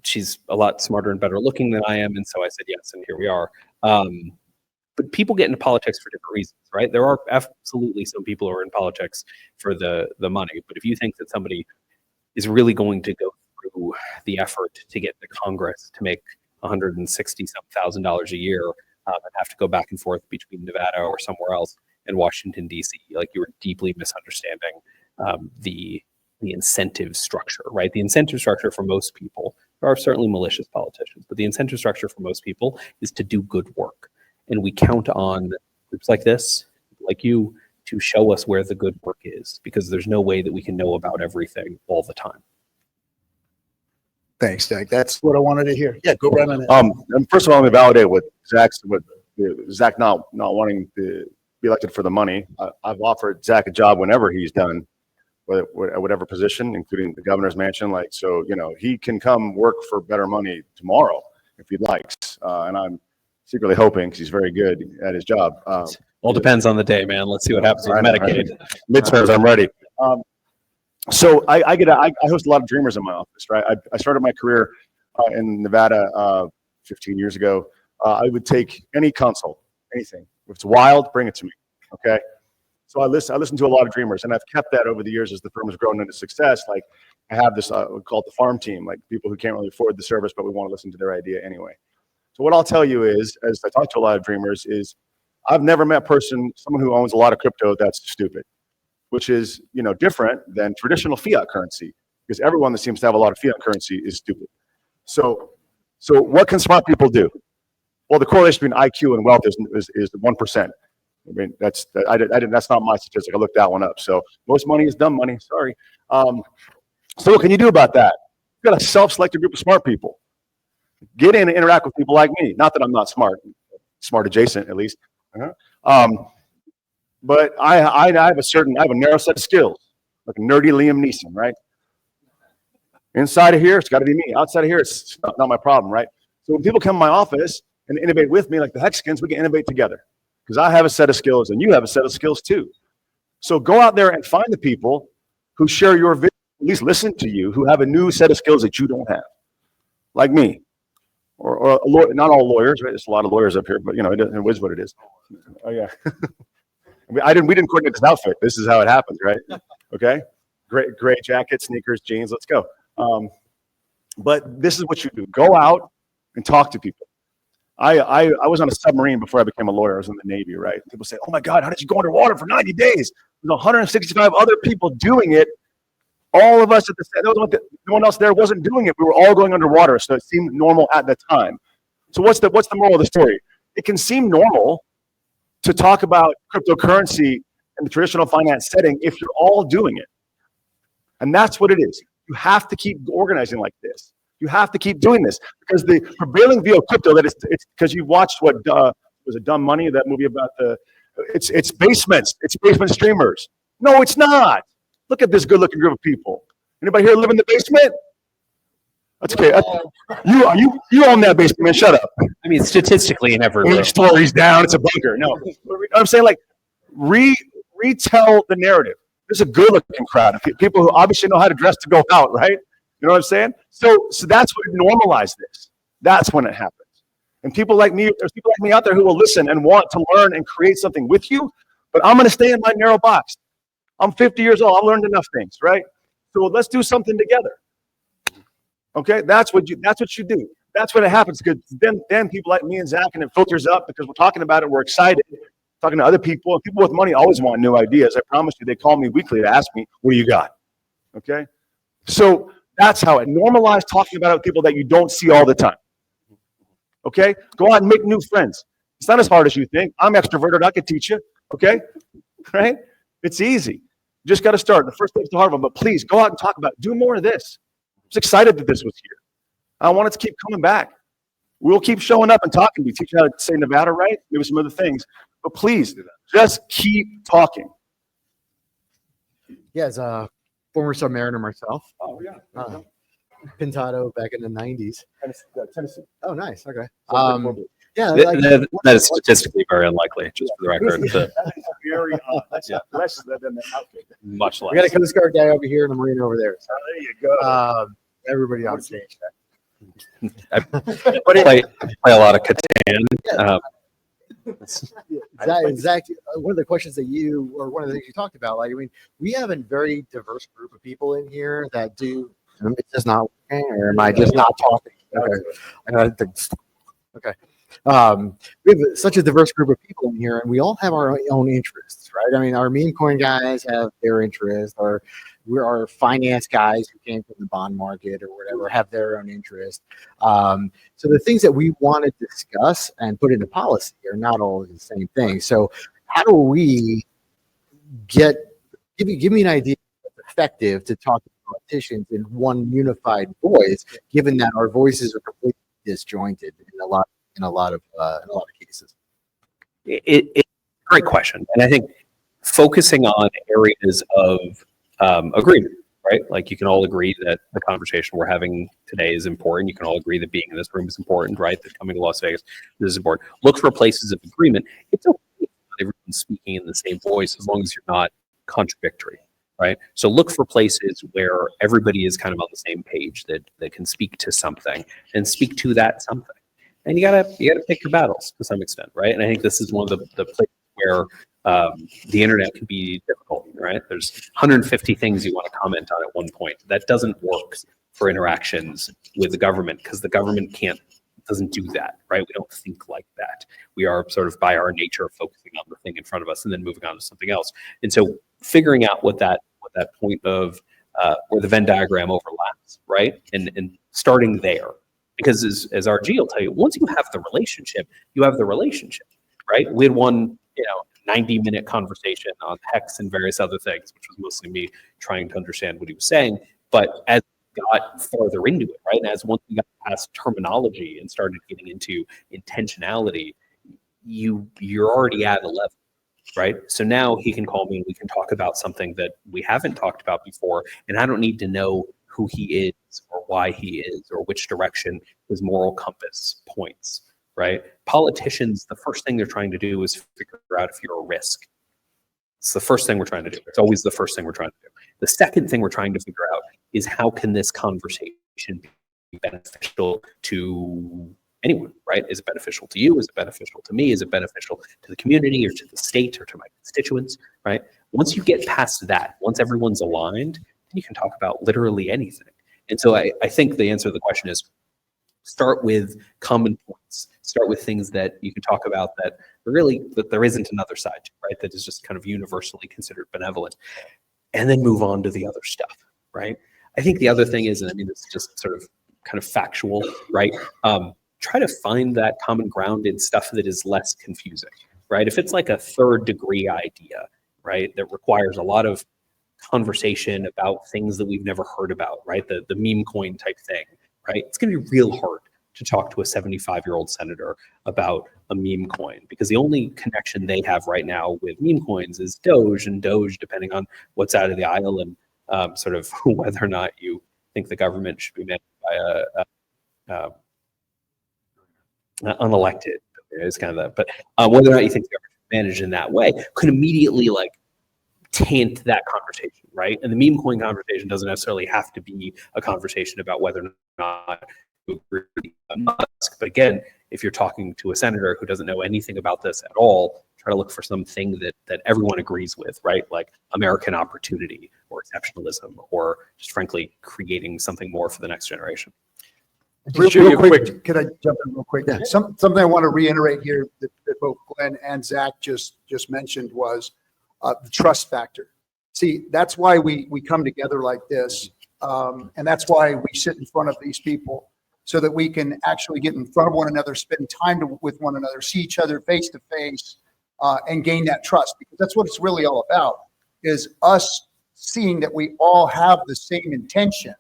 she's a lot smarter and better looking than I am, and so I said yes, and here we are. But people get into politics for different reasons, right? There are absolutely some people who are in politics for the money, but if you think that somebody is really going to go through the effort to get to Congress to make $160,000 a year and have to go back and forth between Nevada or somewhere else and Washington, D.C., like, you were deeply misunderstanding the incentive structure, right? The incentive structure for most people, there are certainly malicious politicians, but the incentive structure for most people is to do good work. And we count on groups like this, like you, to show us where the good work is, because there's no way that we can know about everything all the time. Thanks, Doug. That's what I wanted to hear. Yeah, go right on it. And first of all, let me validate what Zach not wanting to be elected for the money. I've offered Zach a job whenever he's done, at whatever position, including the governor's mansion. Like, so, you know, he can come work for better money tomorrow if he likes. And I'm secretly hoping, because he's very good at his job. All depends on the day, man. Let's see what happens with Medicaid. Midterms, I'm ready. So I host a lot of dreamers in my office, right? I started my career in Nevada 15 years ago. I would take any consult, anything. If it's wild, bring it to me, okay? So I listen to a lot of dreamers, and I've kept that over the years as the firm has grown into success. Like, I have this, we call it the farm team, like people who can't really afford the service, but we want to listen to their idea anyway. So what I'll tell you is, as I talk to a lot of dreamers, is I've never met someone who owns a lot of crypto that's stupid, which is, you know, different than traditional fiat currency, because everyone that seems to have a lot of fiat currency is stupid. So what can smart people do? Well, the correlation between IQ and wealth is 1%. I mean, that's not my statistic. I looked that one up. So most money is dumb money. Sorry. So what can you do about that? You've got a self-selected group of smart people. Get in and interact with people like me. Not that I'm not smart adjacent at least. But I have a narrow set of skills, like a nerdy Liam Neeson, right? Inside of here, it's got to be me. Outside of here, it's not my problem, right? So when people come to my office and innovate with me, like the Hexicans, we can innovate together, because I have a set of skills and you have a set of skills too. So go out there and find the people who share your vision, at least listen to you, who have a new set of skills that you don't have, like me. Or a lawyer, not all lawyers, right? There's a lot of lawyers up here, but you know, it is what it is. Oh yeah. we didn't coordinate this outfit. This is how it happens, right? Okay. Great jacket, sneakers, jeans. Let's go. But this is what you do. Go out and talk to people. I was on a submarine before I became a lawyer. I was in the Navy, right? People say, "Oh my God, how did you go underwater for 90 days?" There's 165 other people doing it. All of us at no one else there wasn't doing it. We were all going underwater, so it seemed normal at the time. So what's the moral of the story? It can seem normal to talk about cryptocurrency in the traditional finance setting if you're all doing it. And that's what it is. You have to keep organizing like this. You have to keep doing this, because the prevailing view of crypto, that it's because you watched was it Dumb Money, that movie about it's basements, it's basement streamers. No, it's not. Look at this good-looking group of people. Anybody here live in the basement? That's okay. You own that basement, man. Shut up. I mean, statistically, in every room. 8 stories down, it's a bunker. No, I'm saying, like, retell the narrative. There's a good-looking crowd of people who obviously know how to dress to go out, right? You know what I'm saying? So that's what normalize this. That's when it happens. And people like me, there's people like me out there who will listen and want to learn and create something with you, but I'm going to stay in my narrow box. I'm 50 years old. I've learned enough things, right? So let's do something together. Okay, that's what you do. That's when it happens. Because then people like me and Zach, and it filters up because we're talking about it. We're excited, talking to other people. And people with money always want new ideas. I promise you, they call me weekly to ask me, "What do you got?" Okay, so that's how it normalize talking about it with people that you don't see all the time. Okay, go out and make new friends. It's not as hard as you think. I'm extroverted. I could teach you. Okay, right? It's easy. You just got to start. The first step's the hard one, but please go out and talk about it. Do more of this. I was excited that this was here. I want it to keep coming back. We'll keep showing up and talking. We teach you how to say Nevada right, maybe some other things. But please, just keep talking. Yeah, as a former submariner myself. Oh, yeah. Pintado back in the 90s. Tennessee. Oh, nice. Okay. Four Yeah, That is statistically very unlikely, just for the record. That is very that's less than the outfit. Much we got a less. Coast Guard guy over here and a Marine over there. So, There you go. everybody on stage. I play a lot of Catan. Exactly. One of the questions that you, or one of the things you talked about, like, I mean, we have a very diverse group of people in here that do, it's just not working, or am I just not talking? Okay. Okay. We have such a diverse group of people in here, and we all have our own interests, right? I mean, our meme coin guys have their interests, or our finance guys who came from the bond market or whatever have their own interest. So the things that we want to discuss and put into policy are not all the same thing. So how do we give me an idea of what's effective to talk to politicians in one unified voice, given that our voices are completely disjointed in a lot of cases? It's a great question, and I think focusing on areas of agreement, right? Like you can all agree that the conversation we're having today is important. You can all agree that being in this room is important, right? That coming to Las Vegas is important. Look for places of agreement. It's okay if everyone's speaking in the same voice as long as you're not contradictory, right? So look for places where everybody is kind of on the same page, that can speak to something and speak to that something. And you gotta pick your battles to some extent, right? And I think this is one of the places where the internet can be difficult, right? There's 150 things you want to comment on at one point. That doesn't work for interactions with the government, because the government doesn't do that, right? We don't think like that. We are sort of by our nature focusing on the thing in front of us and then moving on to something else. And so figuring out what that point of where the Venn diagram overlaps, right? And starting there. Because as RG will tell you, once you have the relationship, you have the relationship, right? We had one, 90-minute conversation on hex and various other things, which was mostly me trying to understand what he was saying. But as we got farther into it, right, and as once we got past terminology and started getting into intentionality, you're already at a level, right? So now he can call me and we can talk about something that we haven't talked about before, and I don't need to know who he is or why he is or which direction his moral compass points, right? Politicians, the first thing they're trying to do is figure out if you're a risk. It's the first thing we're trying to do. It's always the first thing we're trying to do. The second thing we're trying to figure out is how can this conversation be beneficial to anyone, right? Is it beneficial to you? Is it beneficial to me? Is it beneficial to the community or to the state or to my constituents, right? Once you get past that, once everyone's aligned, you can talk about literally anything. And so I think the answer to the question is start with common points. Start with things that you can talk about that there isn't another side to, right? That is just kind of universally considered benevolent. And then move on to the other stuff, right? I think the other thing is, and I mean, it's just sort of kind of factual, right? Try to find that common ground in stuff that is less confusing, right? If it's like a third degree idea, right, that requires a lot of conversation about things that we've never heard about, right? The meme coin type thing, right? It's going to be real hard to talk to a 75-year-old senator about a meme coin, because the only connection they have right now with meme coins is Doge, and Doge, depending on what's out of the aisle and sort of whether or not you think the government should be managed by unelected, is kind of that. But whether or not you think the government should be managed in that way could immediately taint that conversation, right? And the meme coin conversation doesn't necessarily have to be a conversation about whether or not you agree with Musk. But again, if you're talking to a senator who doesn't know anything about this at all, try to look for something that everyone agrees with, right? Like American opportunity or exceptionalism, or just frankly creating something more for the next generation. Real quick, can I jump in real quick? Yeah. Something I want to reiterate here that both Glenn and Zach just mentioned was the trust factor. See, that's why we come together like this. And that's why we sit in front of these people, so that we can actually get in front of one another, spend time with one another, see each other face to face, and gain that trust. Because that's what it's really all about, is us seeing that we all have the same intention.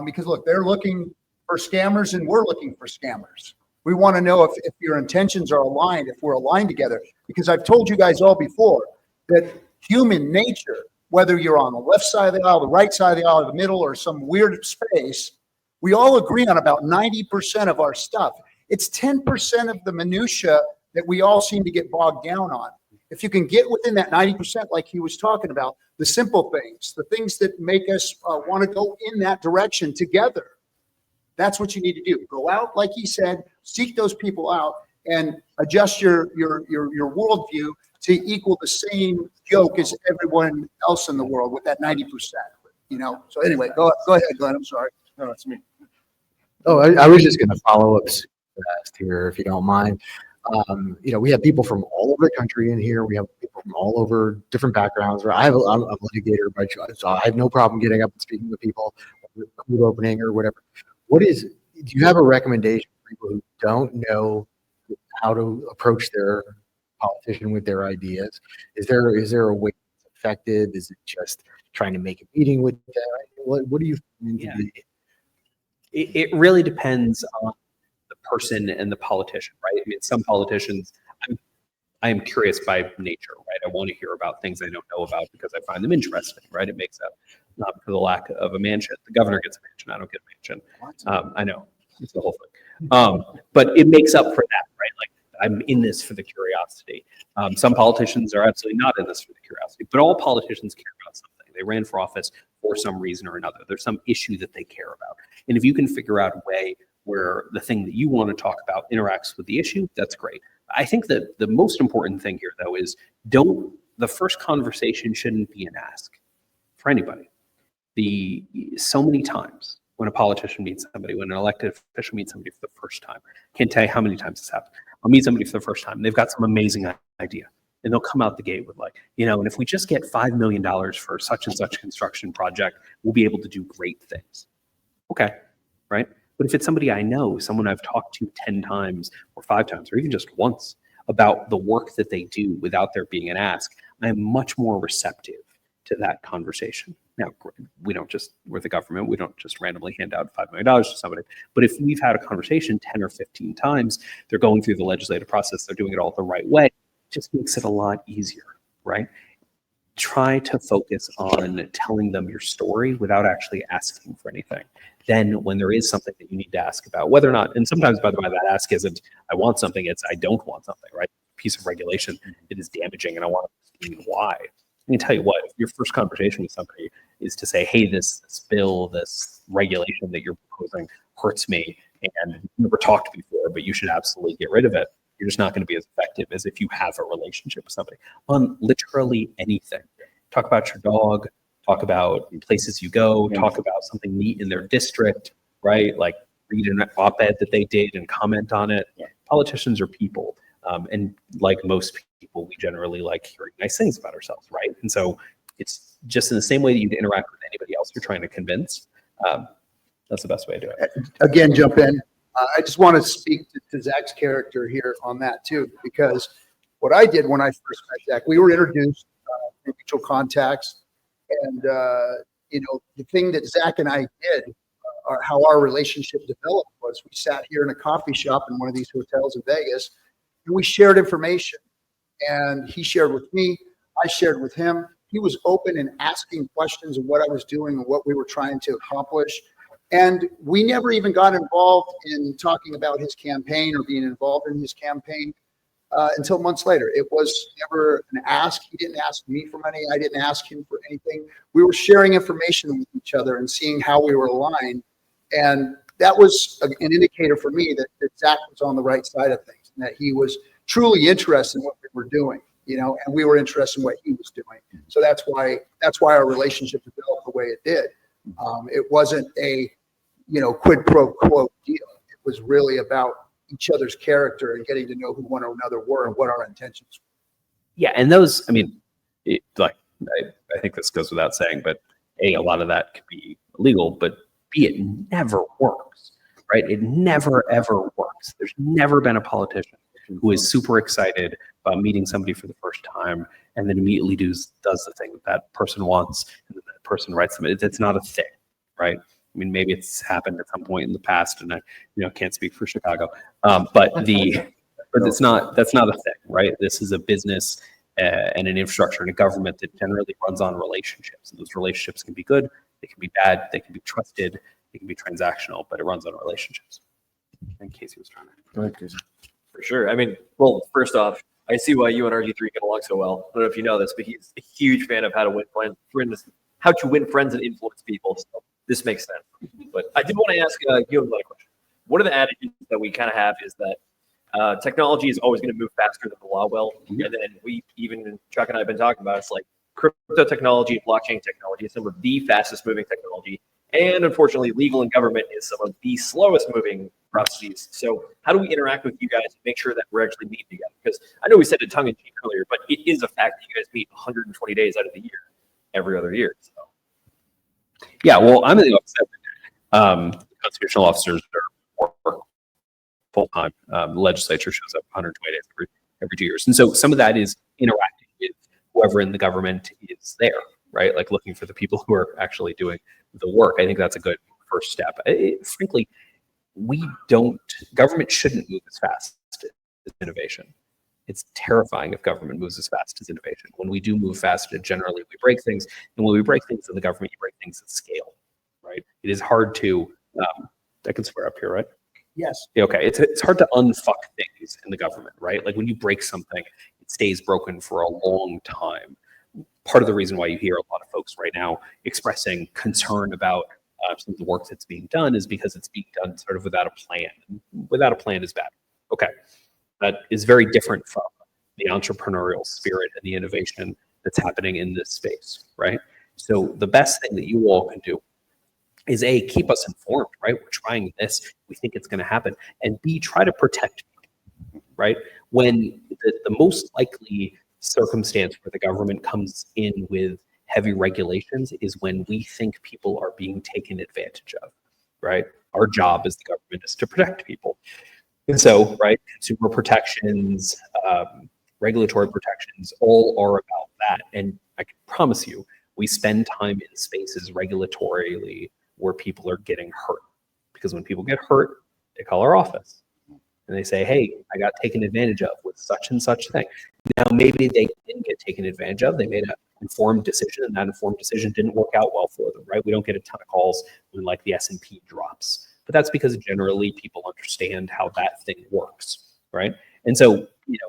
Because look, they're looking for scammers and we're looking for scammers. We want to know if your intentions are aligned, if we're aligned together. Because I've told you guys all before that human nature whether you're on the left side of the aisle, the right side of the aisle, the middle, or some weird space, we all agree on about 90% of our stuff. It's 10% of the minutia that we all seem to get bogged down on. If you can get within that 90%, like he was talking about, the simple things, the things that make us want to go in that direction together, that's what you need to do. Go out, like he said, seek those people out and adjust your worldview to equal the same joke as everyone else in the world with that 90%. So anyway, go ahead, Glenn. I'm sorry. No, that's me. Oh, I was just going to follow up fast here, if you don't mind. We have people from all over the country in here. We have people from all over different backgrounds. I'm a litigator by choice, so I have no problem getting up and speaking with people, cold opening or whatever. Do you have a recommendation for people who don't know how to approach their politician with their ideas? Is there a way it's effective? Is it just trying to make a meeting with them? What do you think? Yeah. It really depends on the person and the politician, right? I mean, some politicians, I am curious by nature, right? I want to hear about things I don't know about because I find them interesting, right? It makes up, not for the lack of a mansion. The governor gets a mansion, I don't get a mansion. I know, it's the whole thing. But it makes up for that, right? Like, I'm in this for the curiosity. Some politicians are absolutely not in this for the curiosity, but all politicians care about something. They ran for office for some reason or another. There's some issue that they care about. And if you can figure out a way where the thing that you want to talk about interacts with the issue, that's great. I think that the most important thing here, though, is the first conversation shouldn't be an ask for anybody. So many times when a politician meets somebody, when an elected official meets somebody for the first time, can't tell you how many times this happens. I'll meet somebody for the first time, and they've got some amazing idea. And they'll come out the gate with and if we just get $5 million for such and such construction project, we'll be able to do great things. Okay, right? But if it's somebody I know, someone I've talked to 10 times or 5 times, or even just once about the work that they do without there being an ask, I'm much more receptive to that conversation. Now, we're the government, we don't just randomly hand out $5 million to somebody. But if we've had a conversation 10 or 15 times, they're going through the legislative process, they're doing it all the right way, just makes it a lot easier, right? Try to focus on telling them your story without actually asking for anything. Then when there is something that you need to ask about, whether or not, and sometimes, by the way, that ask isn't, I want something, it's, I don't want something, right? Piece of regulation, it is damaging and I want to explain why. I can tell you what, if your first conversation with somebody is to say, hey, this bill, this regulation that you're proposing hurts me and we've never talked before, but you should absolutely get rid of it. You're just not going to be as effective as if you have a relationship with somebody on literally anything. Talk about your dog, talk about places you go, talk about something neat in their district, right? Like read an op-ed that they did and comment on it. Politicians are people. And like most people, we generally like hearing nice things about ourselves, right? And so it's just in the same way that you'd interact with anybody else you're trying to convince. That's the best way to do it. Again, jump in. I just want to speak to Zach's character here on that too, because what I did when I first met Zach, we were introduced through mutual contacts, and the thing that Zach and I did, how our relationship developed, was we sat here in a coffee shop in one of these hotels in Vegas, and we shared information. And he shared with me, I shared with him. He was open and asking questions of what I was doing and what we were trying to accomplish. And we never even got involved in talking about his campaign or being involved in his campaign until months later. It was never an ask. He didn't ask me for money. I didn't ask him for anything. We were sharing information with each other and seeing how we were aligned. And that was an indicator for me that Zach was on the right side of things and that he was truly interested in what we were doing, and we were interested in what he was doing. So that's why our relationship developed the way it did. It wasn't a quid pro quo deal. It was really about each other's character and getting to know who one another were and what our intentions were. Yeah, and those, I mean, I think this goes without saying, but A, a lot of that could be illegal, but B, it never works, right? It never, ever works. There's never been a politician who is super excited about meeting somebody for the first time and then immediately does the thing that person wants and then that person writes them. It's not a thing, right? I mean, maybe it's happened at some point in the past, and I can't speak for Chicago, but that's not a thing, right? This is a business, and an infrastructure and a government that generally runs on relationships. And those relationships can be good, they can be bad, they can be trusted, they can be transactional, but it runs on relationships. I think Casey was trying to. Go ahead, Casey. For sure. I mean, well, first off, I see why you and RG3 get along so well. I don't know if you know this, but he's a huge fan of how to win friends and influence people. So this makes sense. But I did want to ask you another question. One of the adages that we kind of have is that technology is always going to move faster than the law will. And then Chuck and I have been talking about, it's like crypto technology, blockchain technology is some of the fastest moving technology. And unfortunately, legal and government is some of the slowest moving processes. So how do we interact with you guys and make sure that we're actually meeting together? Because I know we said it tongue in cheek earlier, but it is a fact that you guys meet 120 days out of the year, every other year. So. Yeah, well, I'm in the office. Constitutional officers are full-time. The legislature shows up 120 days every 2 years. And so some of that is interacting with whoever in the government is there, right? Like looking for the people who are actually doing the work. I think that's a good first step. Frankly, government shouldn't move as fast as innovation. It's terrifying if government moves as fast as innovation. When we do move fast, generally we break things. And when we break things in the government, you break things at scale, right? It is hard to, I can swear up here, right? Yes. Okay, it's hard to unfuck things in the government, right? Like when you break something, it stays broken for a long time. Part of the reason why you hear a lot of folks right now expressing concern about some of the work that's being done is because it's being done sort of without a plan. Without a plan is bad. Okay, that is very different from the entrepreneurial spirit and the innovation that's happening in this space, right? So the best thing that you all can do is A, keep us informed, right? We're trying this, we think it's going to happen, and B, try to protect people, right? When the most likely circumstance where the government comes in with heavy regulations is when we think people are being taken advantage of, right? Our job as the government is to protect people. And so, right, consumer protections, regulatory protections, all are about that. And I can promise you, we spend time in spaces regulatorily where people are getting hurt. Because when people get hurt, they call our office. And they say, hey, I got taken advantage of with such and such thing. Now, maybe they didn't get taken advantage of. They made an informed decision, and that informed decision didn't work out well for them, right? We don't get a ton of calls when like the S&P drops. But that's because generally people understand how that thing works, right? And so,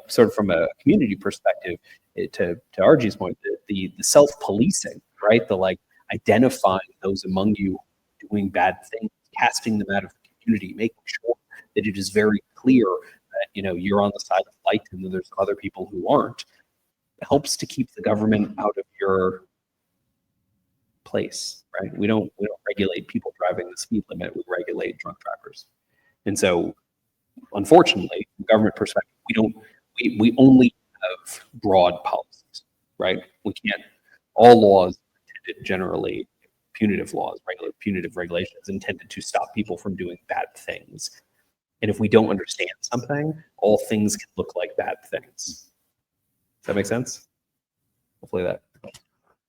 sort of from a community perspective, to RG's point, the self-policing, right? The like identifying those among you doing bad things, casting them out of the community, making sure that it is very clear that you're on the side of light and then there's other people who aren't, helps to keep the government out of your place, right? We don't regulate people driving the speed limit, we regulate drunk drivers. And so unfortunately, from a government perspective, we only have broad policies, right? We can't, all laws generally, punitive laws, punitive regulations intended to stop people from doing bad things. And if we don't understand something, all things can look like bad things. Does that make sense? Hopefully that.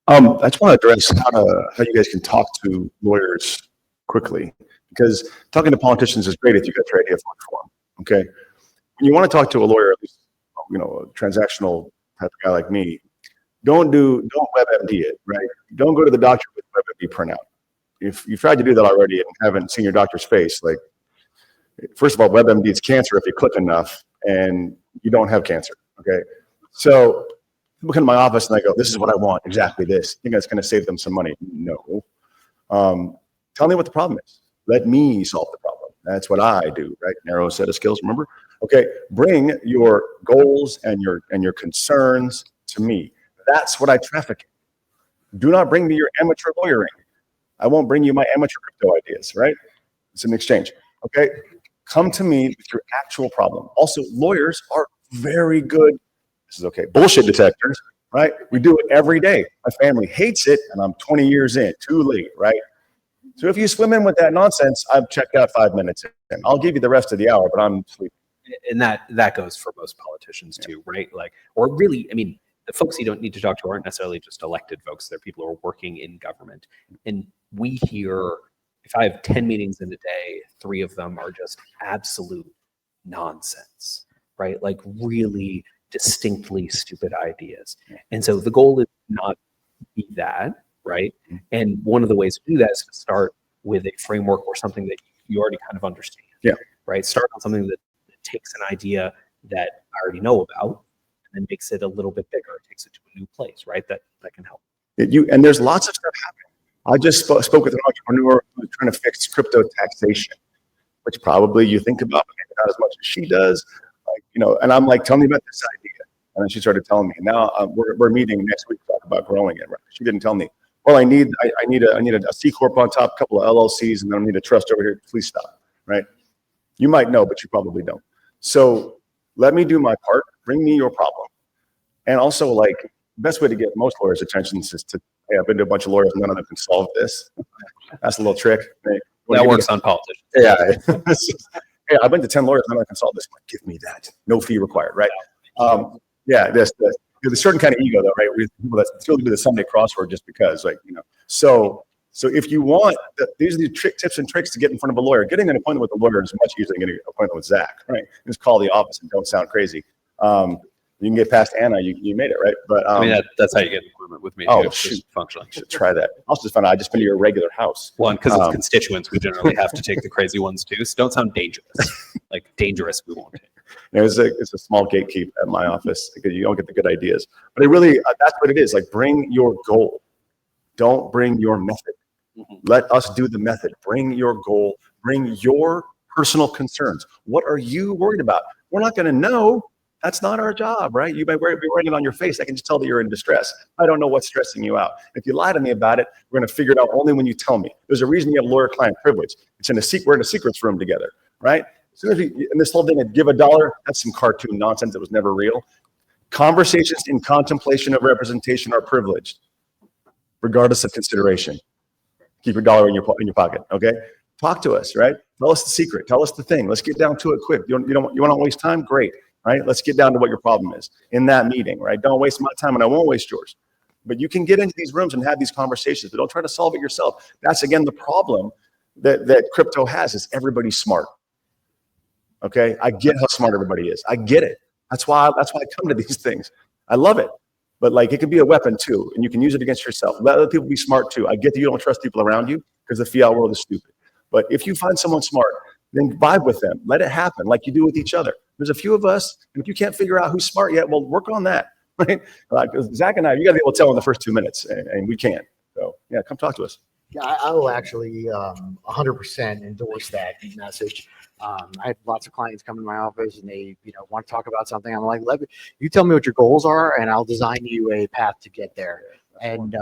I just want to address how you guys can talk to lawyers quickly, because talking to politicians is great if you got your idea for them. Okay, when you want to talk to a lawyer, at least a transactional type of guy like me, don't WebMD it, right? Don't go to the doctor with WebMD printout. If you've tried to do that already and haven't seen your doctor's face, like, first of all, WebMD is cancer if you click enough, and you don't have cancer. Okay, so people come to my office and I go, this is what I want, exactly this. Think that's going to save them some money? No. Tell me what the problem is. Let me solve the problem. That's what I do, right? Narrow set of skills, remember? Okay, bring your goals and your concerns to me. That's what I traffic in. Do not bring me your amateur lawyering. I won't bring you my amateur crypto ideas, right? It's an exchange, okay? Come to me with your actual problem. Also, lawyers are very good, this is okay, bullshit detectors, right? We do it every day. My family hates it, and I'm 20 years in, too late, right? So if you swim in with that nonsense, I've checked out 5 minutes in. I'll give you the rest of the hour, but I'm sleeping. And that goes for most politicians too, right? Like, or really, I mean, the folks you don't need to talk to aren't necessarily just elected folks. They're people who are working in government. And we hear, if I have 10 meetings in a day, 3 of them are just absolute nonsense, right? Like really distinctly stupid ideas. And so the goal is not to be that, right? And one of the ways to do that is to start with a framework or something that you already kind of understand. Yeah. Right. Start on something that takes an idea that I already know about and then makes it a little bit bigger. It takes it to a new place, right? That can help. And there's lots of stuff happening. I just spoke with an entrepreneur who's trying to fix crypto taxation, which probably you think about, but maybe not as much as she does. Like, you know, and I'm like, tell me about this idea. And then she started telling me. And now we're meeting next week to talk about growing it. Right? She didn't tell me. Well, I need a C corp on top, a couple of LLCs, and then I need a trust over here. Please stop. Right? You might know, but you probably don't. So let me do my part. Bring me your problem. And also, like, the best way to get most lawyers' attention is to, hey, I've been to a bunch of lawyers and none of them can solve this. That's a little trick. Hey, that works on politicians. Yeah. Hey, I've been to 10 lawyers and none of them can solve this. Like, give me that. No fee required, right? Yeah, there's a certain kind of ego, though, right? People that still do the Sunday crossword just because, like, you know. So if you want, these are the tips and tricks to get in front of a lawyer. Getting an appointment with a lawyer is much easier than getting an appointment with Zach, right? Just call the office and don't sound crazy. You can get past Anna, you made it, right? But I mean, that's how you get an appointment with me. Oh, too, shoot. Functionally. Should try that. Also, just found out I just been to your regular house. One, because it's constituents, we generally have to take the crazy ones too. So don't sound dangerous. Like dangerous, we won't take. It's a small gatekeep at my office because you don't get the good ideas. But it really, that's what it is. Like, bring your goal. Don't bring your method. Let us do the method. Bring your goal. Bring your personal concerns. What are you worried about? We're not going to know. That's not our job, right? You might be wearing it on your face. I can just tell that you're in distress. I don't know what's stressing you out. If you lie to me about it, we're going to figure it out only when you tell me. There's a reason you have lawyer-client privilege. We're in a secrets room together, right? As soon as and this whole thing of give $1, that's some cartoon nonsense that was never real. Conversations in contemplation of representation are privileged, regardless of consideration. Keep your dollar in your pocket, okay? Talk to us, right? Tell us the secret. Tell us the thing. Let's get down to it quick. You want to waste time? Great, right? Let's get down to what your problem is in that meeting, right? Don't waste my time and I won't waste yours. But you can get into these rooms and have these conversations, but don't try to solve it yourself. That's, again, the problem that crypto has is everybody's smart, okay? I get how smart everybody is. I get it. That's why I come to these things. I love it. But like, it can be a weapon too, and you can use it against yourself. Let other people be smart too. I get that you don't trust people around you because the fiat world is stupid. But if you find someone smart, then vibe with them. Let it happen like you do with each other. There's a few of us, and if you can't figure out who's smart yet, well, work on that, right? Like Zach and I, you got to be able to tell in the first 2 minutes, and we can. So yeah, come talk to us. Yeah, I will actually 100% endorse that message. I have lots of clients come to my office and they, want to talk about something. I'm like, you tell me what your goals are, and I'll design you a path to get there. And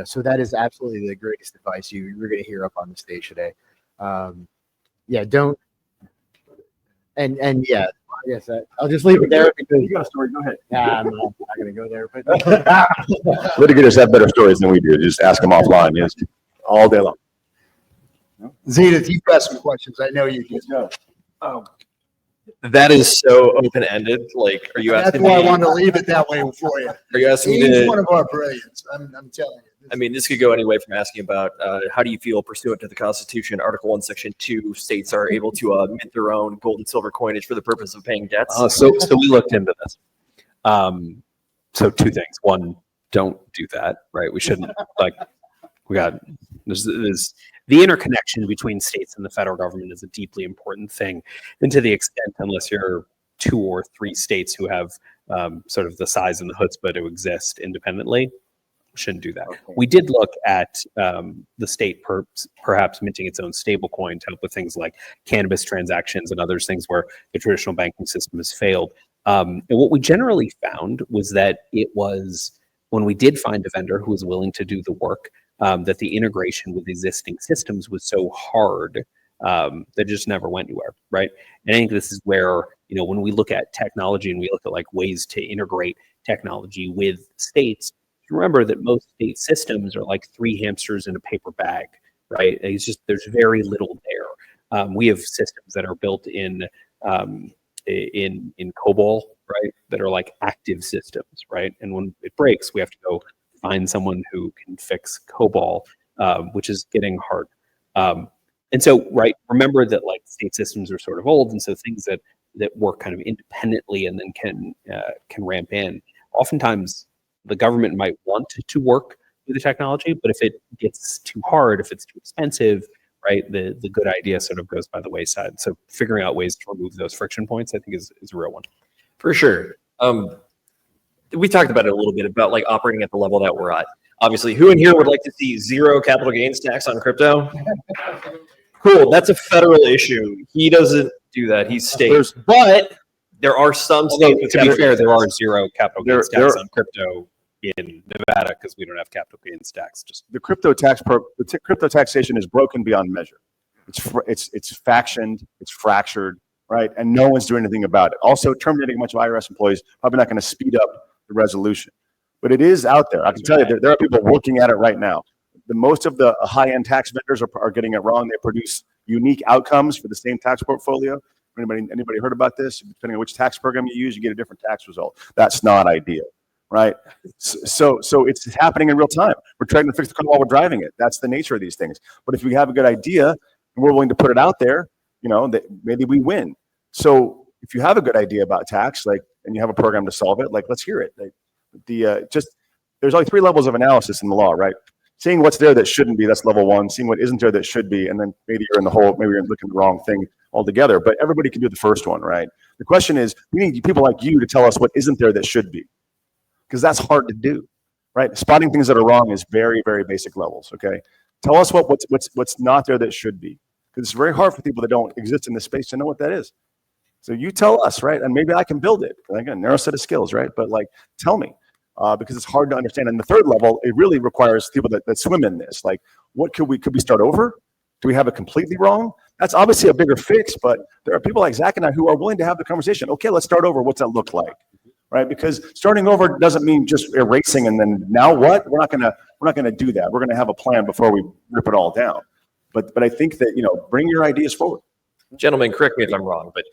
so that is absolutely the greatest advice you're going to hear up on the stage today. Don't. And yeah, I guess I'll just leave it there because you got a story. Go ahead. I'm not going to go there. But litigators have better stories than we do. Just ask them offline. Yes, all day long. Zenith, you've got some questions. I know you do. That is so open-ended. Like, are you asking That's why me? I wanted to leave it that way for you. Are you asking me He's to? one of our brilliants. I'm telling you. I mean, this could go any way from asking about how do you feel pursuant to the Constitution, Article 1, Section 2, states are able to mint their own gold and silver coinage for the purpose of paying debts. So we looked into this. So two things. One, don't do that, right? We shouldn't, there's the interconnection between states and the federal government is a deeply important thing. And to the extent, unless you're 2 or 3 states who have sort of the size and the chutzpah to exist independently, shouldn't do that. Okay. We did look at the state perhaps minting its own stable coin to help with things like cannabis transactions and other things where the traditional banking system has failed. And what we generally found was that it was, when we did find a vendor who was willing to do the work, that the integration with existing systems was so hard that it just never went anywhere, right? And I think this is where, when we look at technology and we look at like ways to integrate technology with states, remember that most state systems are like 3 hamsters in a paper bag, right? It's just, there's very little there. We have systems that are built in COBOL, right? That are like active systems, right? And when it breaks, we have to go find someone who can fix COBOL, which is getting hard. And so, right, remember that like state systems are sort of old, and so things that that work kind of independently and then can ramp in. Oftentimes, the government might want to work with the technology, but if it gets too hard, if it's too expensive, right, the good idea sort of goes by the wayside. So figuring out ways to remove those friction points, I think, is a real one. For sure. We talked about it a little bit about like operating at the level that we're at. Obviously, who in here would like to see zero capital gains tax on crypto? Cool, that's a federal issue. He doesn't do that. He's state. But there are some states. To be fair, there are zero capital gains tax on crypto in Nevada because we don't have capital gains tax. Just the crypto crypto taxation is broken beyond measure. It's factioned, it's fractured, right? And no one's doing anything about it. Also, terminating a bunch of IRS employees probably not going to speed up the resolution, but it is out there. I can tell you there are people working at it right now. Most of the high-end tax vendors are getting it wrong. They produce unique outcomes for the same tax portfolio. Anybody heard about this? Depending on which tax program you use, you get a different tax result. That's not ideal, right? So it's happening in real time. We're trying to fix the car while we're driving it. That's the nature of these things. But if we have a good idea and we're willing to put it out there, that maybe we win. So if you have a good idea about tax, and you have a program to solve it, let's hear it. There's only 3 levels of analysis in the law, right? Seeing what's there that shouldn't be, that's level 1. Seeing what isn't there that should be, and then maybe you're in the hole, maybe you're looking at the wrong thing altogether. But everybody can do the first one, right? The question is, we need people like you to tell us what isn't there that should be, because that's hard to do, right? Spotting things that are wrong is very, very basic levels. Okay, tell us what's not there that should be, because it's very hard for people that don't exist in this space to know what that is. So you tell us, right? And maybe I can build it. I got a narrow set of skills, right? But tell me. Because it's hard to understand. And the third level, it really requires people that swim in this. What could we start over? Do we have it completely wrong? That's obviously a bigger fix, but there are people like Zach and I who are willing to have the conversation. Okay, let's start over. What's that look like? Right? Because starting over doesn't mean just erasing and then now what? We're not gonna do that. We're gonna have a plan before we rip it all down. But I think that bring your ideas forward. Gentlemen, correct me if I'm wrong, but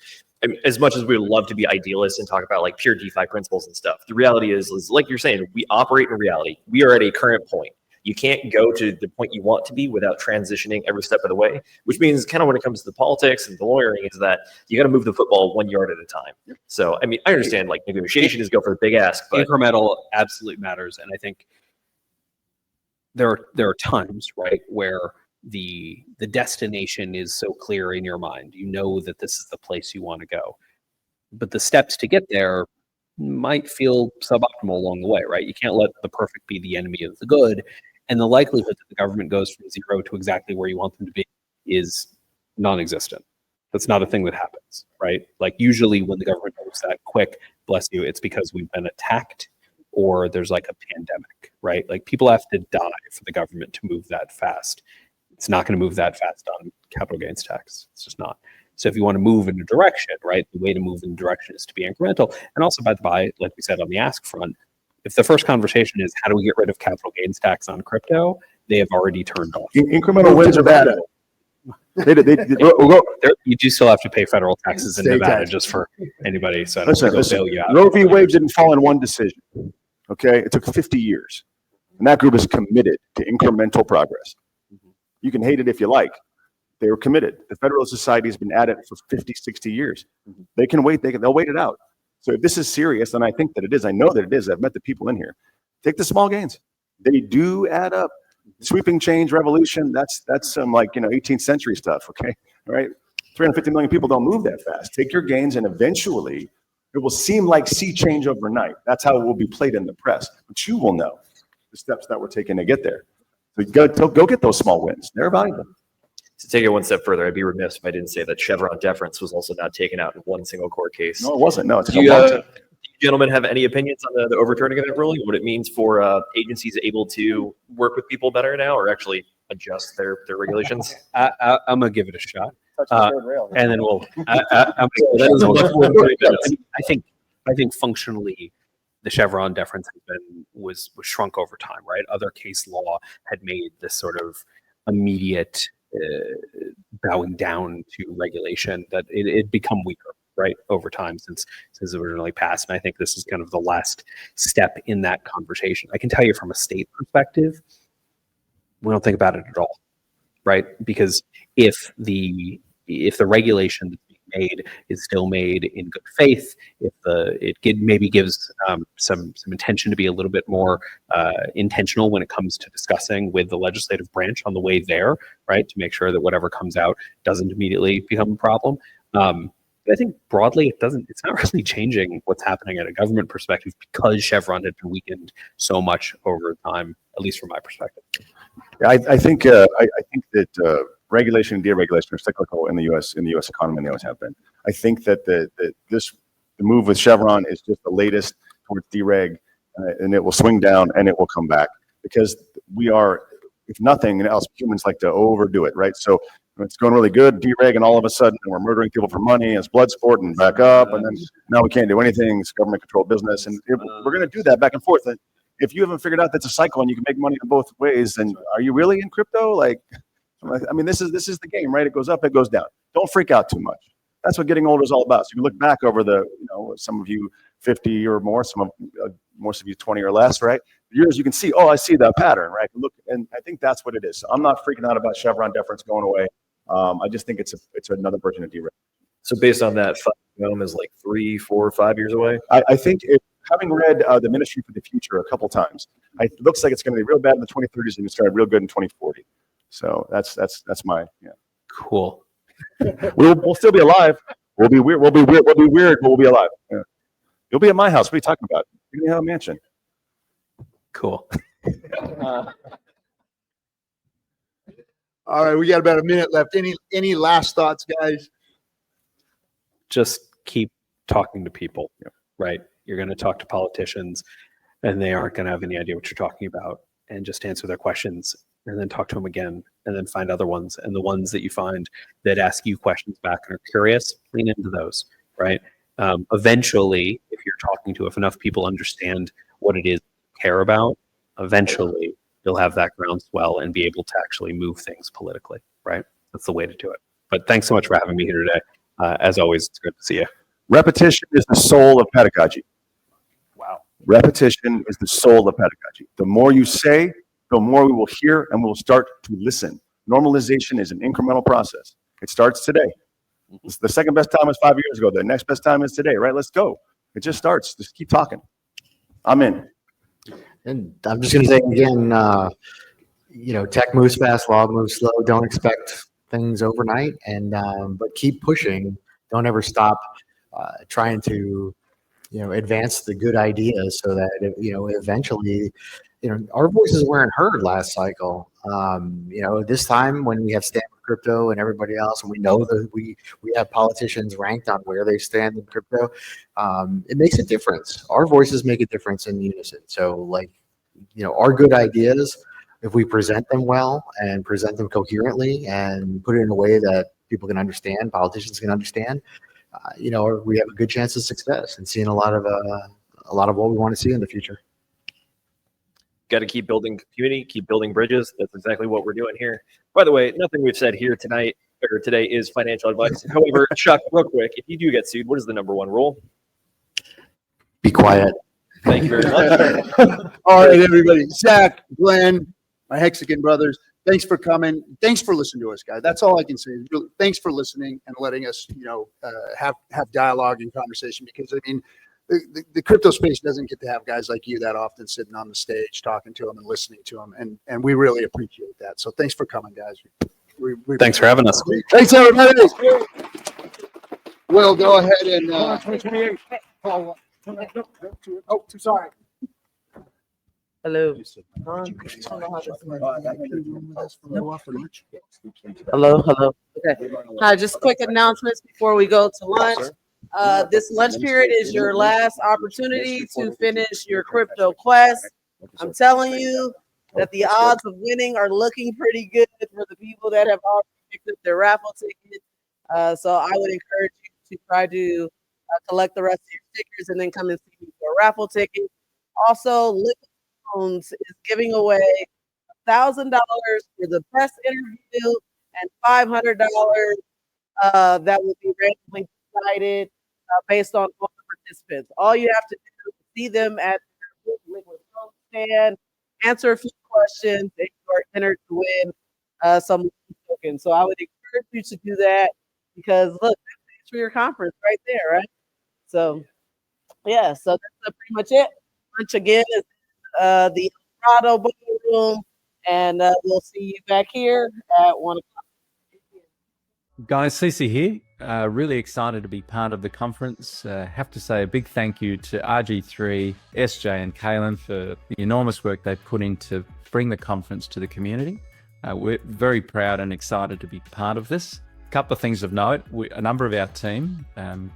as much as we would love to be idealists and talk about pure DeFi principles and stuff, the reality is like you're saying, we operate in reality. We are at a current point. You can't go to the point you want to be without transitioning every step of the way, which means kind of when it comes to the politics and the lawyering is that you got to move the football 1 yard at a time. So, I understand negotiation is go for the big ask, but incremental absolutely matters. And I think there are times, right, where the destination is so clear in your mind. You know that this is the place you want to go. But the steps to get there might feel suboptimal along the way, right? You can't let the perfect be the enemy of the good. And the likelihood that the government goes from 0 to exactly where you want them to be is non-existent. That's not a thing that happens, right? Usually when the government moves that quick, bless you, it's because we've been attacked or there's a pandemic, right? People have to die for the government to move that fast. It's not going to move that fast on capital gains tax. It's just not. So if you want to move in a direction, right, the way to move in a direction is to be incremental. And also, by the by, like we said on the ask front, if the first conversation is how do we get rid of capital gains tax on crypto, they have already turned off. Incremental wins are bad. You do still have to pay federal taxes in Nevada, just for anybody. So listen, Roe v. Wade didn't fall in one decision. Okay, it took 50 years, and that group is committed to incremental progress. You can hate it if you like. They were committed. The Federalist Society has been at it for 50, 60 years. They can wait. They'll wait it out. So if this is serious, and I think that it is, I know that it is. I've met the people in here. Take the small gains. They do add up. Sweeping change, revolution. That's some 18th century stuff. Okay, all right. 350 million people don't move that fast. Take your gains, and eventually, it will seem like sea change overnight. That's how it will be played in the press. But you will know the steps that we're taking to get there. So go get those small wins. They're valuable. To take it one step further, I'd be remiss if I didn't say that Chevron deference was also not taken out in one single court case. No, it wasn't. No, it's do you gentlemen have any opinions on the overturning of that ruling? What it means for agencies able to work with people better now, or actually adjust their regulations? I'm gonna give it a shot, and then we'll. I think functionally, the Chevron deference was shrunk over time, right? Other case law had made this sort of immediate bowing down to regulation that it become weaker, right, over time since it originally passed. And I think this is kind of the last step in that conversation. I can tell you from a state perspective, we don't think about it at all, right? Because if the regulation that's being made is still made in good faith, if maybe gives some intention to be a little bit more intentional when it comes to discussing with the legislative branch on the way there, right, to make sure that whatever comes out doesn't immediately become a problem. I think broadly, it's not really changing what's happening at a government perspective because Chevron had been weakened so much over time, at least from my perspective. Yeah, I think that regulation and deregulation are cyclical in the U.S. economy, and they always have been. I think that the move with Chevron is just the latest towards dereg, and it will swing down and it will come back because we are, if nothing else, humans like to overdo it, right? So it's going really good, dereg, and all of a sudden we're murdering people for money, and it's blood sport, and back up, and then now we can't do anything. It's government-controlled business, and we're going to do that back and forth. And if you haven't figured out that's a cycle and you can make money in both ways, then are you really in crypto? Like, I mean, this is the game, right? It goes up, it goes down. Don't freak out too much. That's what getting older is all about. So you look back over some of you 50 or more, most of you 20 or less, right? Years you can see, oh, I see that pattern, right? Look, and I think that's what it is. So I'm not freaking out about Chevron deference going away. I just think it's another version of dereg. So based on that, FOAM is like 3, 4, 5 years away? I think having read the Ministry for the Future a couple times, it looks like it's going to be real bad in the 2030s and start real good in 2040. So that's my, yeah. Cool. We'll still be alive. We'll be weird. We'll be weird, but we'll be alive. Yeah. You'll be at my house. What are you talking about? You're gonna have a mansion. Cool. All right, we got about a minute left. Any last thoughts, guys? Just keep talking to people, right? You're going to talk to politicians and they aren't going to have any idea what you're talking about, and just answer their questions and then talk to them again and then find other ones. And the ones that you find that ask you questions back and are curious, lean into those, right? Eventually, if you're talking to, if enough people understand what it is you care about, eventually you'll have that groundswell and be able to actually move things politically, right? That's the way to do it. But thanks so much for having me here today. As always, it's good to see you. Repetition is the soul of pedagogy. Wow. Repetition is the soul of pedagogy. The more you say, the more we will hear and we'll start to listen. Normalization is an incremental process. It starts today. The second best time was 5 years ago. The next best time is today, right? Let's go. It just starts. Just keep talking. I'm in. And I'm just going to say again, tech moves fast, law moves slow. Don't expect things overnight, and but keep pushing. Don't ever stop trying to, advance the good ideas so that eventually, our voices weren't heard last cycle. This time when we have Stand with Crypto and everybody else, and we know that we have politicians ranked on where they stand in crypto, it makes a difference. Our voices make a difference in unison. So our good ideas, if we present them well and present them coherently and put it in a way that people can understand, politicians can understand, we have a good chance of success and seeing a lot of what we want to see in the future. Got to keep building community, keep building bridges. That's exactly what we're doing here. By the way, nothing we've said here tonight or today is financial advice. However, Chuck, real quick, if you do get sued, what is the #1 rule? Be quiet. Thank you very much. All right, everybody. Zach, Glenn, my Hexagon brothers, thanks for coming. Thanks for listening to us, guys. That's all I can say. Really, thanks for listening and letting us, have dialogue and conversation, because the crypto space doesn't get to have guys like you that often sitting on the stage talking to them and listening to them, and we really appreciate that. So thanks for coming, guys. Thanks for having us. Thanks, everybody. We'll go ahead and. Oh, sorry. Hello. Hello. Okay. Just quick announcements before we go to lunch. This lunch period is your last opportunity to finish your crypto quest. I'm telling you that the odds of winning are looking pretty good for the people that have already picked up their raffle tickets. So I would encourage you to try to collect the rest of your stickers and then come and see me for a raffle ticket. Also, Liquids is giving away $1,000 for the best interview and $500 that will be randomly decided based on all the participants. All you have to do is see them at the Liquid stand, answer a few questions, and you are entered to win some tokens. So I would encourage you to do that, because look, for your conference right there, right? So, yeah, so that's pretty much it. Lunch again is the Prado Ballroom, and we'll see you back here at 1 o'clock. Guys, Cece here. Really excited to be part of the conference. Have to say a big thank you to RG3, SJ, and Kaylin for the enormous work they've put in to bring the conference to the community. We're very proud and excited to be part of this. A couple of things of note, a number of our team,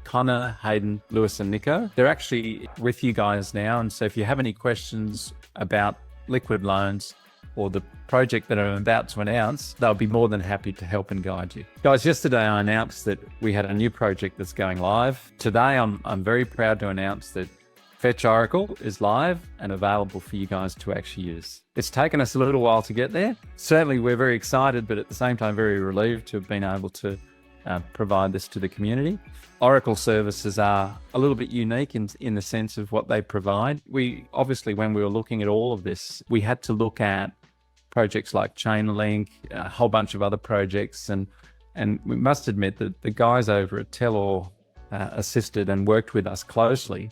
Connor, Hayden, Lewis, and Nico, they're actually with you guys now. And so if you have any questions about liquid loans or the project that I'm about to announce, they'll be more than happy to help and guide you. Guys, yesterday I announced that we had a new project that's going live. Today, I'm very proud to announce that Fetch Oracle is live and available for you guys to actually use. It's taken us a little while to get there. Certainly, we're very excited, but at the same time, very relieved to have been able to provide this to the community. Oracle services are a little bit unique in the sense of what they provide. We obviously, when we were looking at all of this, we had to look at projects like Chainlink, a whole bunch of other projects, and we must admit that the guys over at Tellor assisted and worked with us closely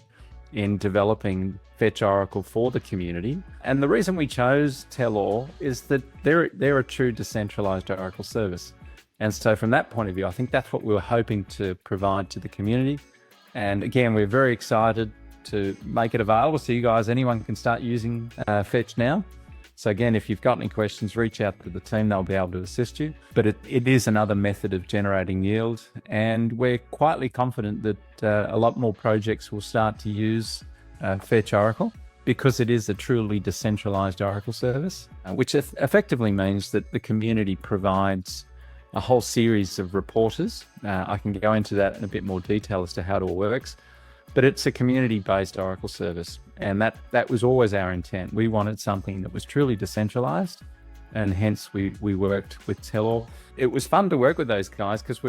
in developing Fetch Oracle for the community. And the reason we chose Tellor is that they're a true decentralized Oracle service. And so from that point of view, I think that's what we were hoping to provide to the community. And again, we're very excited to make it available so you guys, anyone can start using Fetch now. So again, if you've got any questions, reach out to the team, they'll be able to assist you. But it is another method of generating yield. And we're quietly confident that a lot more projects will start to use Fetch Oracle because it is a truly decentralized Oracle service, which effectively means that the community provides a whole series of reporters. I can go into that in a bit more detail as to how it all works. But it's a community-based Oracle service, and that was always our intent. We wanted something that was truly decentralized, and hence we worked with Tellor. It was fun to work with those guys because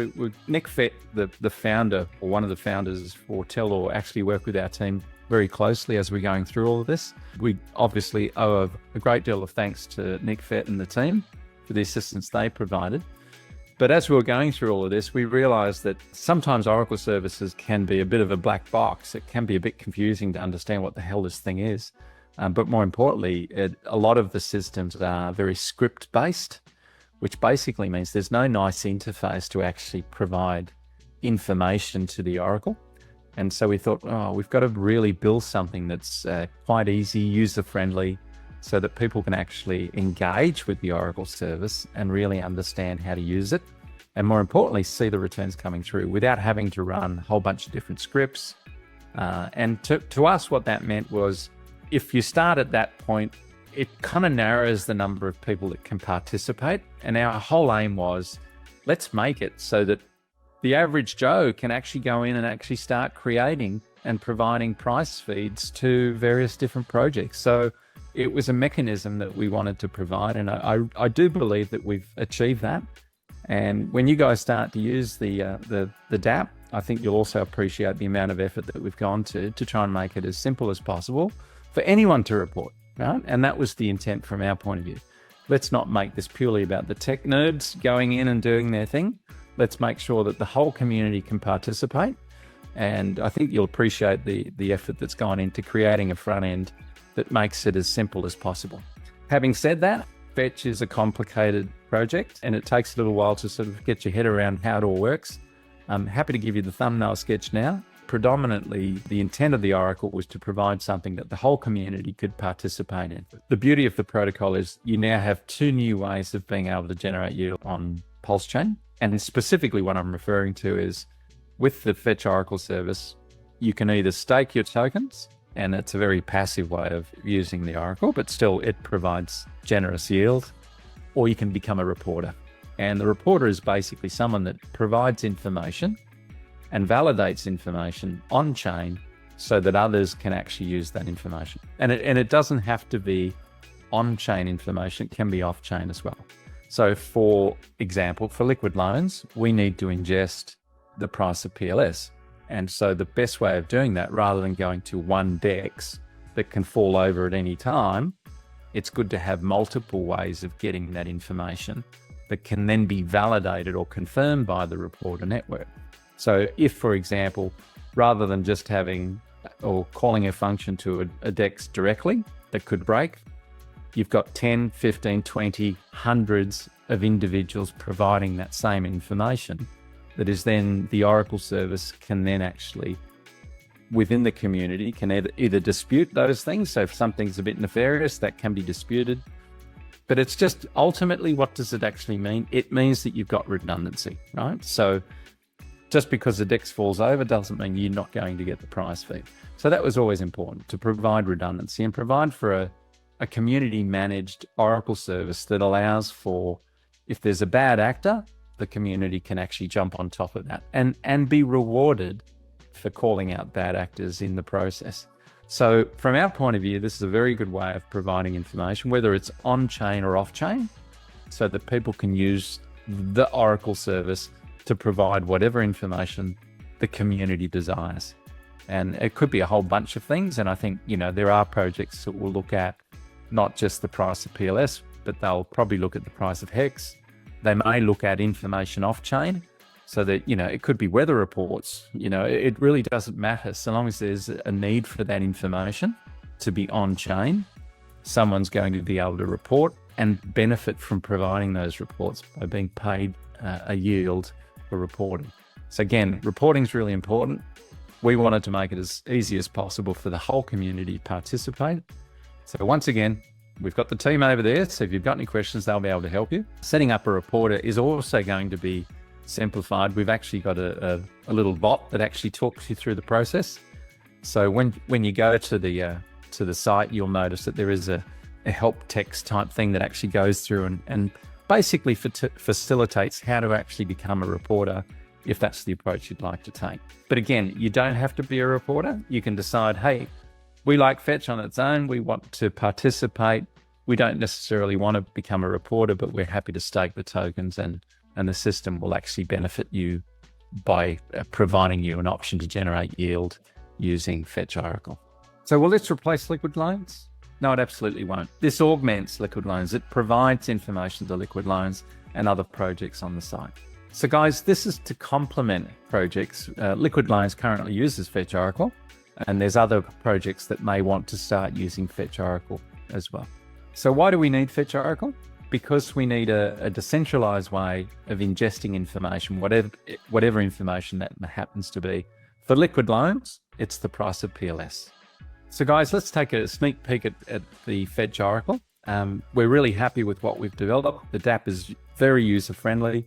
Nick Fett, the founder, or one of the founders for Tellor, actually worked with our team very closely as we're going through all of this. We obviously owe a great deal of thanks to Nick Fett and the team for the assistance they provided. But as we were going through all of this, we realized that sometimes Oracle services can be a bit of a black box. It can be a bit confusing to understand what the hell this thing is. But more importantly, a lot of the systems are very script-based, which basically means there's no nice interface to actually provide information to the Oracle. And so we thought, we've got to really build something that's quite easy, user-friendly, so that people can actually engage with the Oracle service and really understand how to use it. And more importantly, see the returns coming through without having to run a whole bunch of different scripts. And to us, what that meant was, if you start at that point, it kind of narrows the number of people that can participate. And our whole aim was, let's make it so that the average Joe can actually go in and actually start creating and providing price feeds to various different projects. So it was a mechanism that we wanted to provide, and I do believe that we've achieved that. And when you guys start to use the DApp, I think you'll also appreciate the amount of effort that we've gone to try and make it as simple as possible for anyone to report, right? And that was the intent from our point of view. Let's not make this purely about the tech nerds going in and doing their thing. Let's make sure that the whole community can participate. And I think you'll appreciate the effort that's gone into creating a front end that makes it as simple as possible. Having said that, Fetch is a complicated project and it takes a little while to sort of get your head around how it all works. I'm happy to give you the thumbnail sketch now. Predominantly, the intent of the Oracle was to provide something that the whole community could participate in. The beauty of the protocol is you now have two new ways of being able to generate yield on Pulse Chain. And specifically what I'm referring to is with the Fetch Oracle service, you can either stake your tokens, and it's a very passive way of using the Oracle, but still it provides generous yield, or you can become a reporter. And the reporter is basically someone that provides information and validates information on chain so that others can actually use that information. And it doesn't have to be on-chain information, it can be off-chain as well. So for example, for liquid loans, we need to ingest the price of PLS. And so the best way of doing that, rather than going to one DEX that can fall over at any time, it's good to have multiple ways of getting that information that can then be validated or confirmed by the reporter network. So if, for example, rather than just having or calling a function to a DEX directly that could break, you've got 10, 15, 20, hundreds of individuals providing that same information. That is then the Oracle service can then actually, within the community, can either dispute those things. So if something's a bit nefarious, that can be disputed. But it's just ultimately, what does it actually mean? It means that you've got redundancy, right? So just because the DEX falls over doesn't mean you're not going to get the prize feed. So that was always important, to provide redundancy and provide for a community managed Oracle service that allows for, if there's a bad actor, the community can actually jump on top of that and be rewarded for calling out bad actors in the process. So from our point of view, this is a very good way of providing information, whether it's on-chain or off-chain, so that people can use the Oracle service to provide whatever information the community desires. And it could be a whole bunch of things. And I think, you know, there are projects that will look at not just the price of PLS, but they'll probably look at the price of HEX. They may look at information off-chain, so that, you know, it could be weather reports. You know, it really doesn't matter. So long as there's a need for that information to be on-chain, someone's going to be able to report and benefit from providing those reports by being paid a yield for reporting. So again, reporting is really important. We wanted to make it as easy as possible for the whole community to participate. So once again, we've got the team over there. So if you've got any questions, they'll be able to help you. Setting up a reporter is also going to be simplified. We've actually got a little bot that actually talks you through the process. So when you go to the site, you'll notice that there is a help text type thing that actually goes through and basically facilitates how to actually become a reporter, if that's the approach you'd like to take. But again, you don't have to be a reporter. You can decide, hey, we like Fetch on its own. We want to participate. We don't necessarily want to become a reporter, but we're happy to stake the tokens, and the system will actually benefit you by providing you an option to generate yield using Fetch Oracle. So will this replace liquid loans? No, it absolutely won't. This augments liquid loans. It provides information to liquid loans and other projects on the site. So guys, this is to complement projects. Liquid loans currently uses Fetch Oracle, and there's other projects that may want to start using Fetch Oracle as well. So why do we need Fetch Oracle? Because we need a decentralized way of ingesting information, whatever information that happens to be. For liquid loans, it's the price of PLS. So guys, let's take a sneak peek at the Fetch Oracle. We're really happy with what we've developed. The DApp is very user-friendly.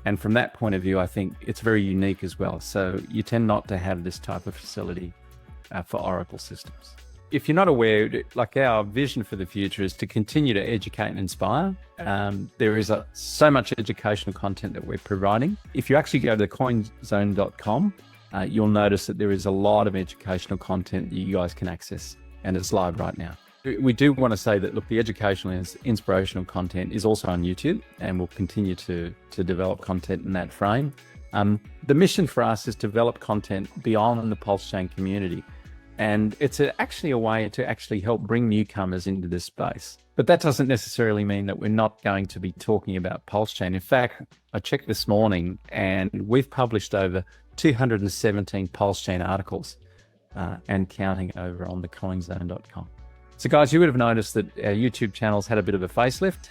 And from that point of view, I think it's very unique as well. So you tend not to have this type of facility for Oracle systems. If you're not aware, like, our vision for the future is to continue to educate and inspire. There is so much educational content that we're providing. If you actually go to coinzone.com, you'll notice that there is a lot of educational content that you guys can access, and it's live right now. We do want to say that, look, the educational and inspirational content is also on YouTube, and we'll continue to develop content in that frame. The mission for us is to develop content beyond the Pulse Chain community. And it's actually a way to actually help bring newcomers into this space. But that doesn't necessarily mean that we're not going to be talking about Pulse Chain. In fact, I checked this morning and we've published over 217 Pulse Chain articles and counting over on the coinzone.com. So guys, you would have noticed that our YouTube channel's had a bit of a facelift.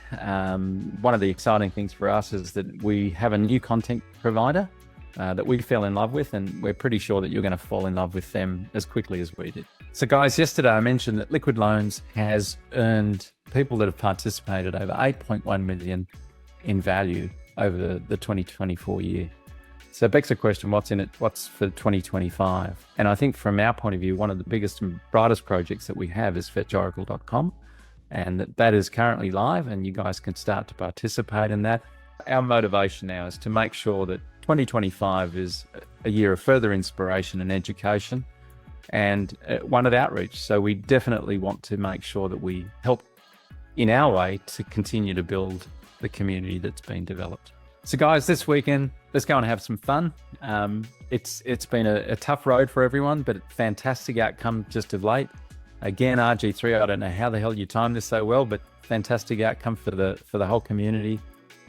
One of the exciting things for us is that we have a new content provider that we fell in love with, and we're pretty sure that you're going to fall in love with them as quickly as we did. So guys, yesterday I mentioned that Liquid Loans has earned people that have participated over 8.1 million in value over the 2024 year. So it begs the question, what's in it? What's for 2025? And I think from our point of view, one of the biggest and brightest projects that we have is fetchoracle.com, and that is currently live, and you guys can start to participate in that. Our motivation now is to make sure that 2025 is a year of further inspiration and education, and one of outreach. So we definitely want to make sure that we help in our way to continue to build the community that's been developed. So guys, this weekend, let's go and have some fun. It's been a tough road for everyone, but fantastic outcome just of late. Again, RG3, I don't know how the hell you timed this so well, but fantastic outcome for the whole community.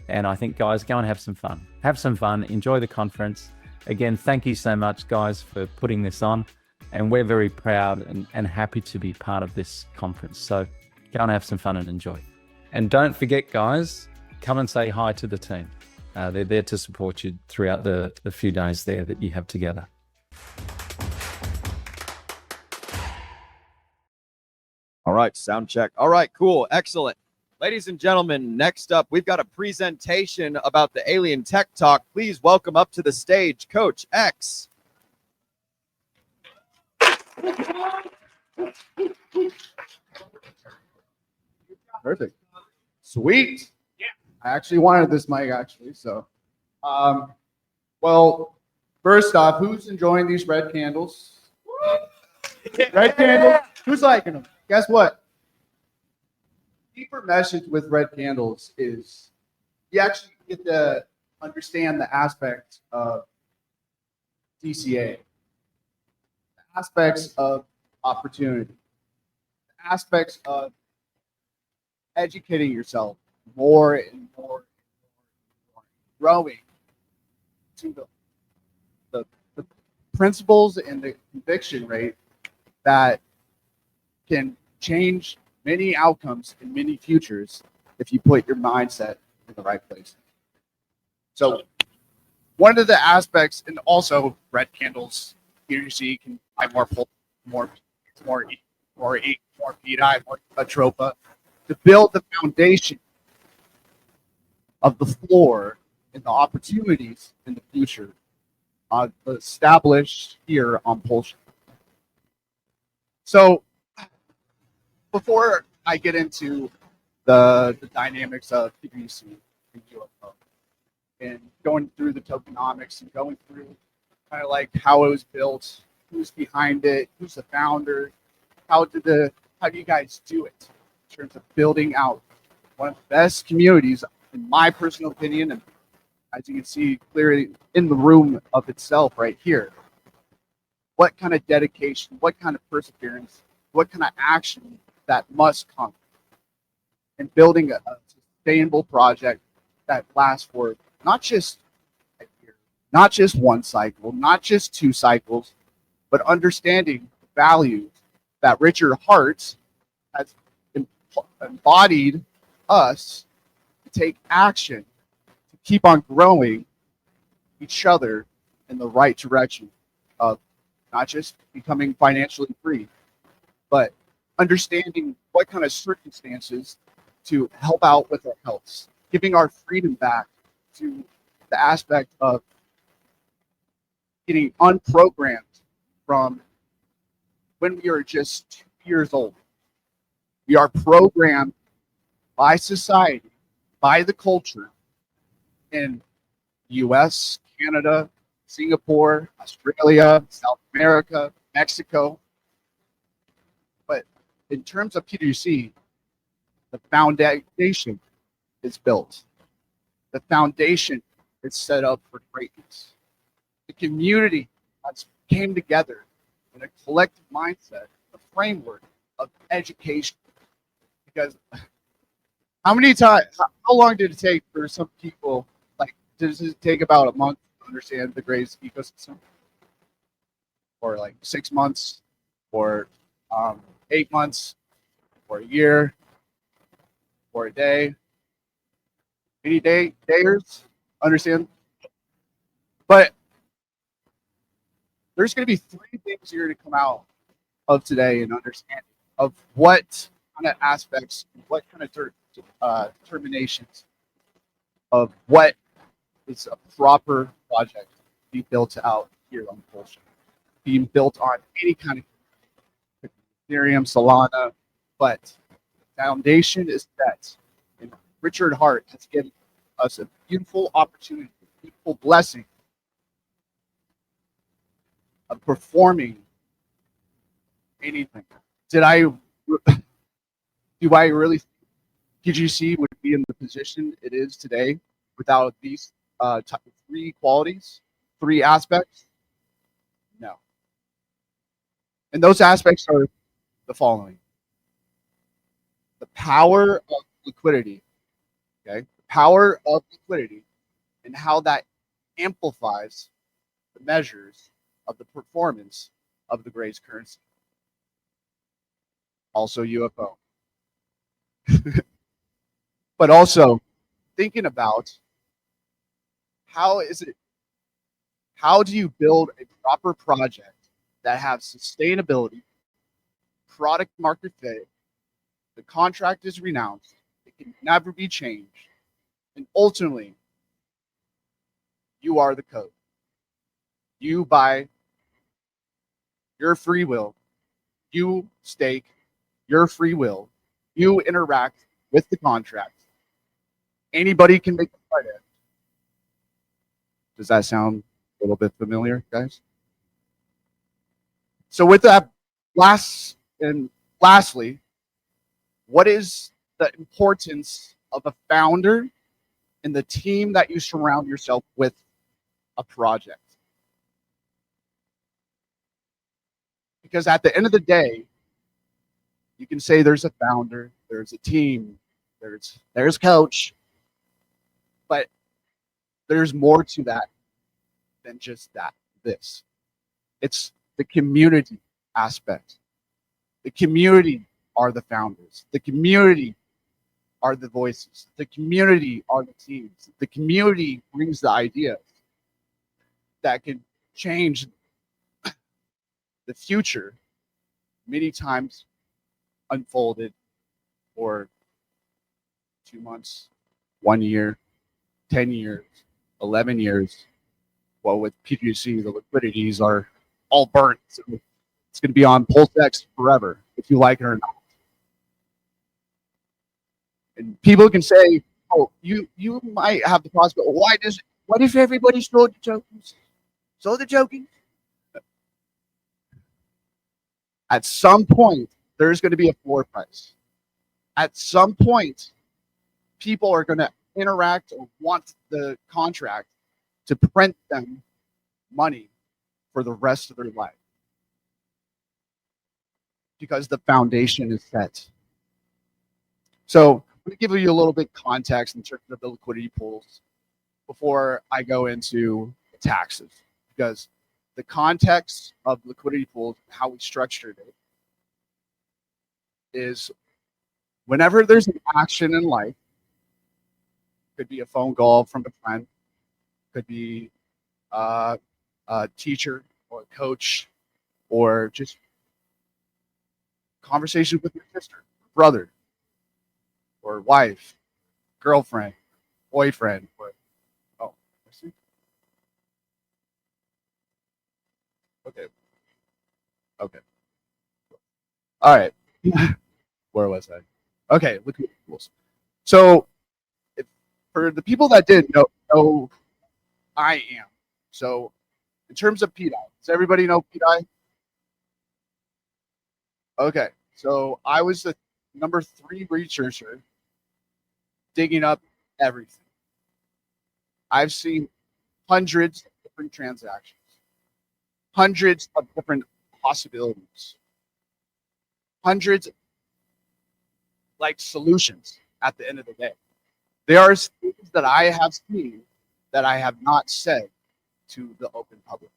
And I think, guys, go and have some fun. Have some fun, enjoy the conference, Again, thank you so much, guys, for putting this on. And we're very proud and happy to be part of this conference. So go and have some fun and enjoy. And don't forget, guys, come and say hi to the team. They're there to support you throughout the few days there that you have together. All right, sound check. All right, cool, excellent. Ladies and gentlemen, next up, we've got a presentation about the Alien Tech Talk. Please welcome up to the stage, Coach X. Perfect. Sweet. Yeah. I actually wanted this mic, actually. So, well, first off, who's enjoying these red candles? Red candles? Who's liking them? Guess what? Deeper message with red candles is you actually get to understand the aspects of DCA, the aspects of opportunity, the aspects of educating yourself more and more and more, growing to the principles and the conviction rate that can change many outcomes and many futures if you put your mindset in the right place. So one of the aspects, and also red candles, here you see, can buy more PDI, more Atropa, to build the foundation of the floor and the opportunities in the future established here on Pulsion. So before I get into the dynamics of PVC and UFO and going through the tokenomics and going through kind of like how it was built, who's behind it, who's the founder, how do you guys do it in terms of building out one of the best communities, in my personal opinion, and as you can see clearly in the room of itself right here. What kind of dedication, what kind of perseverance, what kind of action that must come in building a sustainable project that lasts for not just a year, not just one cycle, not just two cycles, but understanding the values that Richard Hart has embodied us to take action, to keep on growing each other in the right direction of not just becoming financially free, but understanding what kind of circumstances to help out with our health, giving our freedom back to the aspect of getting unprogrammed from when we are just 2 years old. We are programmed by society, by the culture in US, Canada, Singapore, Australia, South America, Mexico. But in terms of PWC, the foundation is built. The foundation is set up for greatness. The community has came together in a collective mindset, a framework of education. Because how long did it take for some people, like, does it take about a month to understand the Grays ecosystem? Or like 6 months, or 8 months, or a year, or a day? Any dayers understand? But there's going to be 3 things here to come out of today and understanding of what kind of aspects, what kind of determinations of what is a proper project to be built out here on Pulsion, being built on any kind of Ethereum, Solana, but the foundation is set. And Richard Hart has given us a beautiful opportunity, a beautiful blessing of performing anything. Do I really think PGC would be in the position it is today without these 3 qualities, 3 aspects? No. And those aspects are the following: the power of liquidity, okay? The power of liquidity and how that amplifies the measures of the performance of the Gray's currency. Also UFO. But also thinking about how do you build a proper project that has sustainability, product market fit, the contract is renounced, it can never be changed, and ultimately, you are the code. You, by your free will, you stake your free will, you interact with the contract. Anybody can make the front end. Does that sound a little bit familiar, guys? So with that, lastly, what is the importance of a founder and the team that you surround yourself with a project? Because at the end of the day, you can say there's a founder, there's a team, there's coach, but there's more to that than just this. It's the community aspect. The community are the founders. The community are the voices. The community are the teams. The community brings the ideas that can change the future, many times unfolded for 2 months, 1 year, 10 years, 11 years. Well, with PGC, the liquidities are all burnt. So it's going to be on PulseX forever, if you like it or not. And people can say, oh, you might have the possibility. What if everybody sold the tokens? Sold the tokens? At some point, there's going to be a floor price. At some point, people are going to interact or want the contract to print them money for the rest of their life. Because the foundation is set. So I'm going to give you a little bit context in terms of the liquidity pools before I go into the taxes. Because the context of liquidity pools, how we structured it, is whenever there's an action in life, could be a phone call from a friend, could be a teacher or a coach, or just conversation with your sister, brother, or wife, girlfriend, boyfriend, or okay. All right. Where was I? Okay, liquidity pools. So for the people that didn't know I am. So in terms of PDI, does everybody know PDI? Okay, so I was the number 3 researcher digging up everything. I've seen hundreds of different transactions, hundreds of different possibilities, hundreds like solutions at the end of the day. There are things that I have seen that I have not said to the open public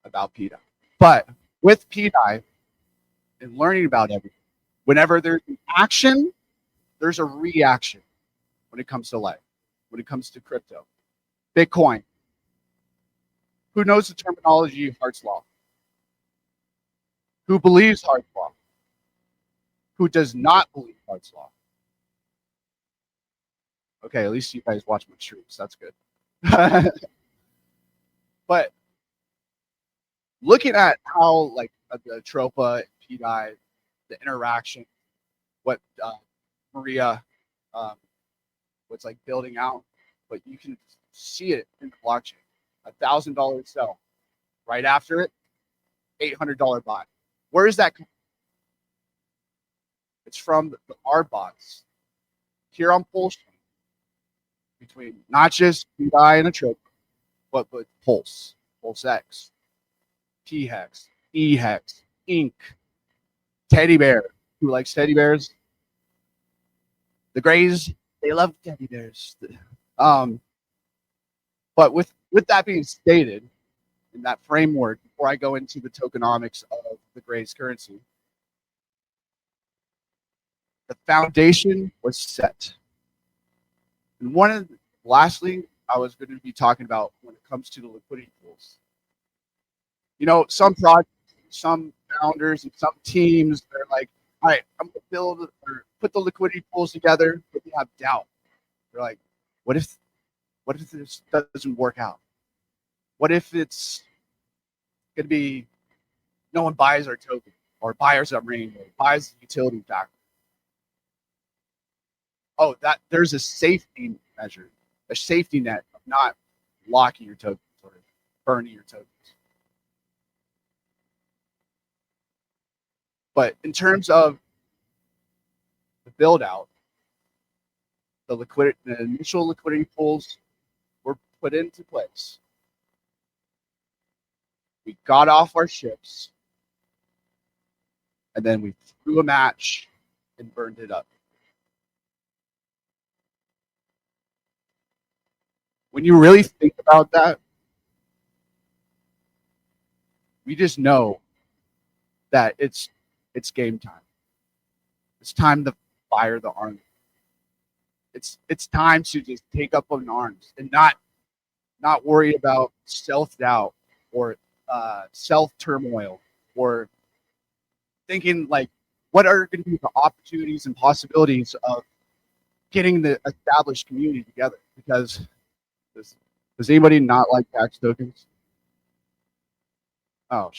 about PDI. But with PDI and learning about everything, whenever there's an action, there's a reaction when it comes to life, when it comes to crypto. Bitcoin. Who knows the terminology of Hart's Law? Who believes Hart's Law? Who does not believe Hart's Law? Okay, at least you guys watch my streams. That's good. But looking at how like the Tropa, PDI, the interaction, what Maria was like building out, but you can see it in the blockchain. $1,000 sell. Right after it, $800 buy. Where is that? It's from our bots here on Pulse, between not just PDI and a Tropa, but Pulse, PulseX, P-Hex, E-Hex, Inc, Teddy Bear. Who likes teddy bears? The Grays, they love teddy bears. But But with that being stated, in that framework, before I go into the tokenomics of the Gray's currency, the foundation was set. And lastly, I was going to be talking about when it comes to the liquidity pools. You know, some projects, some founders, and some teams, they're like, all right, I'm going to build or put the liquidity pools together, but they have doubt. They're like, what if this doesn't work out? What if it's going to be no one buys our token or buys our rain or buys the utility factor? Oh, that there's a safety measure, a safety net of not locking your tokens or burning your tokens. But in terms of the build out, the initial liquidity pools were put into place. We got off our ships, and then we threw a match and burned it up. When you really think about that, we just know that it's game time. It's time to fire the army. It's time to just take up in arms and not worry about self-doubt or self-turmoil or thinking like, what are going to be the opportunities and possibilities of getting the established community together? Because does anybody not like tax tokens? Oh,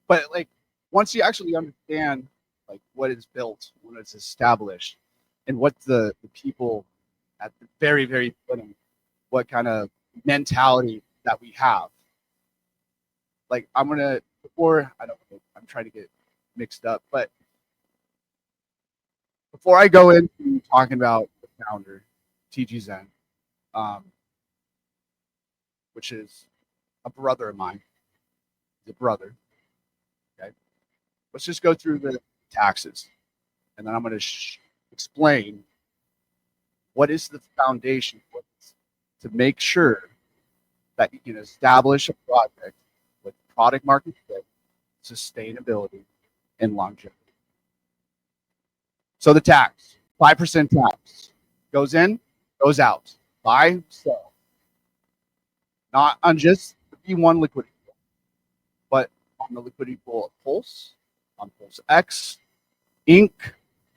but like once you actually understand like what is built, when it's established, and what the people at the very, very beginning, what kind of mentality that we have. Like I'm trying to get mixed up, but before I go into talking about the founder, TG Zen, which is a brother of mine, he's a brother. Okay, let's just go through the taxes, and then I'm going to explain what is the foundation to make sure that you can establish a project with product market fit, sustainability, and longevity. So the tax, 5% tax, goes in, goes out, buy, sell. Not on just the V1 liquidity pool, but on the liquidity pool of Pulse, on Pulse X, Inc.,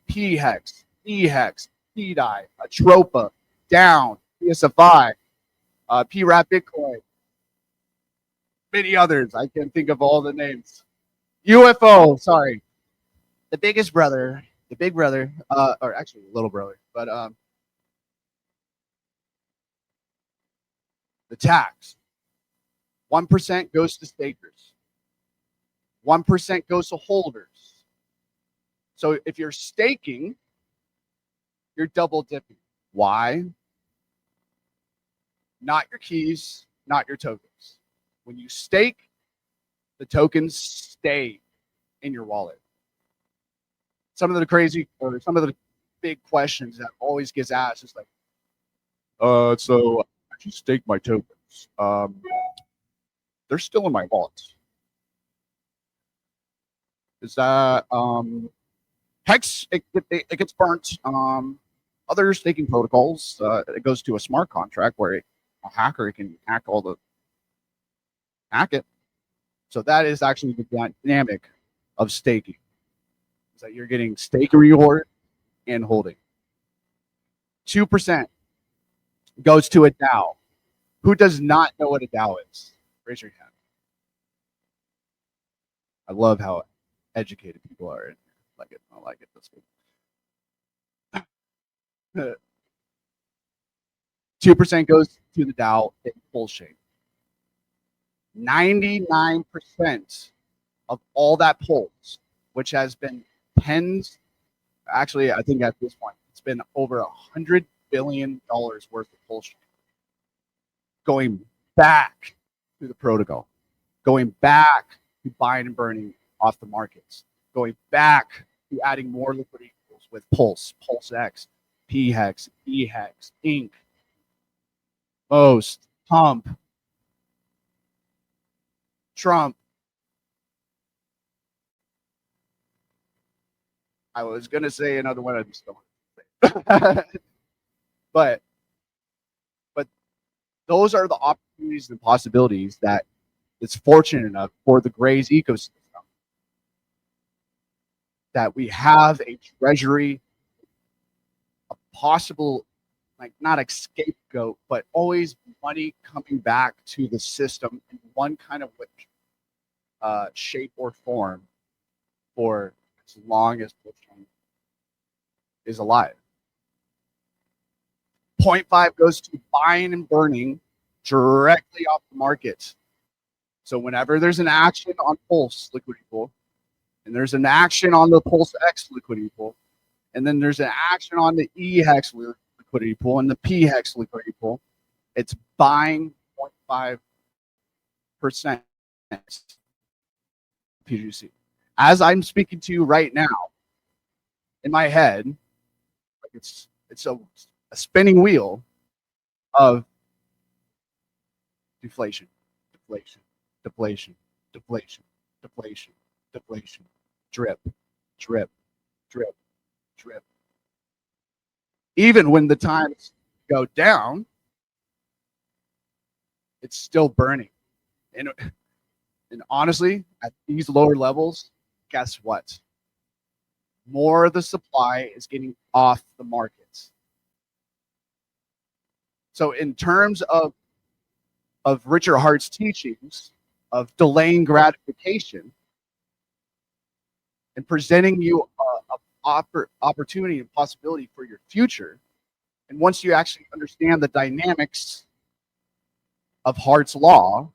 P-Hex, E-Hex, PDI, Atropa, Down, PSFI, PRAP Bitcoin, many others. I can't think of all the names. UFO, sorry. The biggest brother, the big brother, or actually little brother, but the tax. 1% goes to stakers. 1% goes to holders. So if you're staking, you're double dipping. Why? Not your keys, not your tokens. When you stake, the tokens stay in your wallet. Some of the big questions that always gets asked is like, so I just stake my tokens. They're still in my wallet. Is that Hex? It gets burnt. Other staking protocols, it goes to a smart contract where a hacker can hack it. So that is actually the dynamic of staking. Is that you're getting stake reward and holding. 2% goes to a DAO. Who does not know what a DAO is? Raise your hand. I love how educated people are in here. I like it. That's good. 2% goes to the DAO in full shape. 99% of all that pulls, which has been tens, actually, I think at this point, it's been over $100 billion worth of pull shape going back to the protocol, going back to buying and burning off the markets, going back to adding more liquidity pools with Pulse, Pulse X, P-Hex, E-Hex, Inc., most pump Trump. I was gonna say another one. I just don't. but those are the opportunities and possibilities that it's fortunate enough for the Grays ecosystem that we have a treasury, a possible, like not a scapegoat, but always money coming back to the system in one kind of shape or form for as long as Bitcoin is alive. 0.5 goes to buying and burning directly off the market. So whenever there's an action on Pulse liquidity pool, and there's an action on the Pulse X liquidity pool, and then there's an action on the E hex liquidity pool and the P hex liquidity pool, it's buying 0.5% PGC. As I'm speaking to you right now, in my head, like it's a spinning wheel of deflation, deflation, deflation, deflation, deflation, deflation, drip, drip, drip, drip. Even when the times go down, it's still burning. And honestly, at these lower levels, guess what? More of the supply is getting off the markets. So in terms of Richard Hart's teachings of delaying gratification and presenting you a opportunity and possibility for your future, and once you actually understand the dynamics of Hart's law,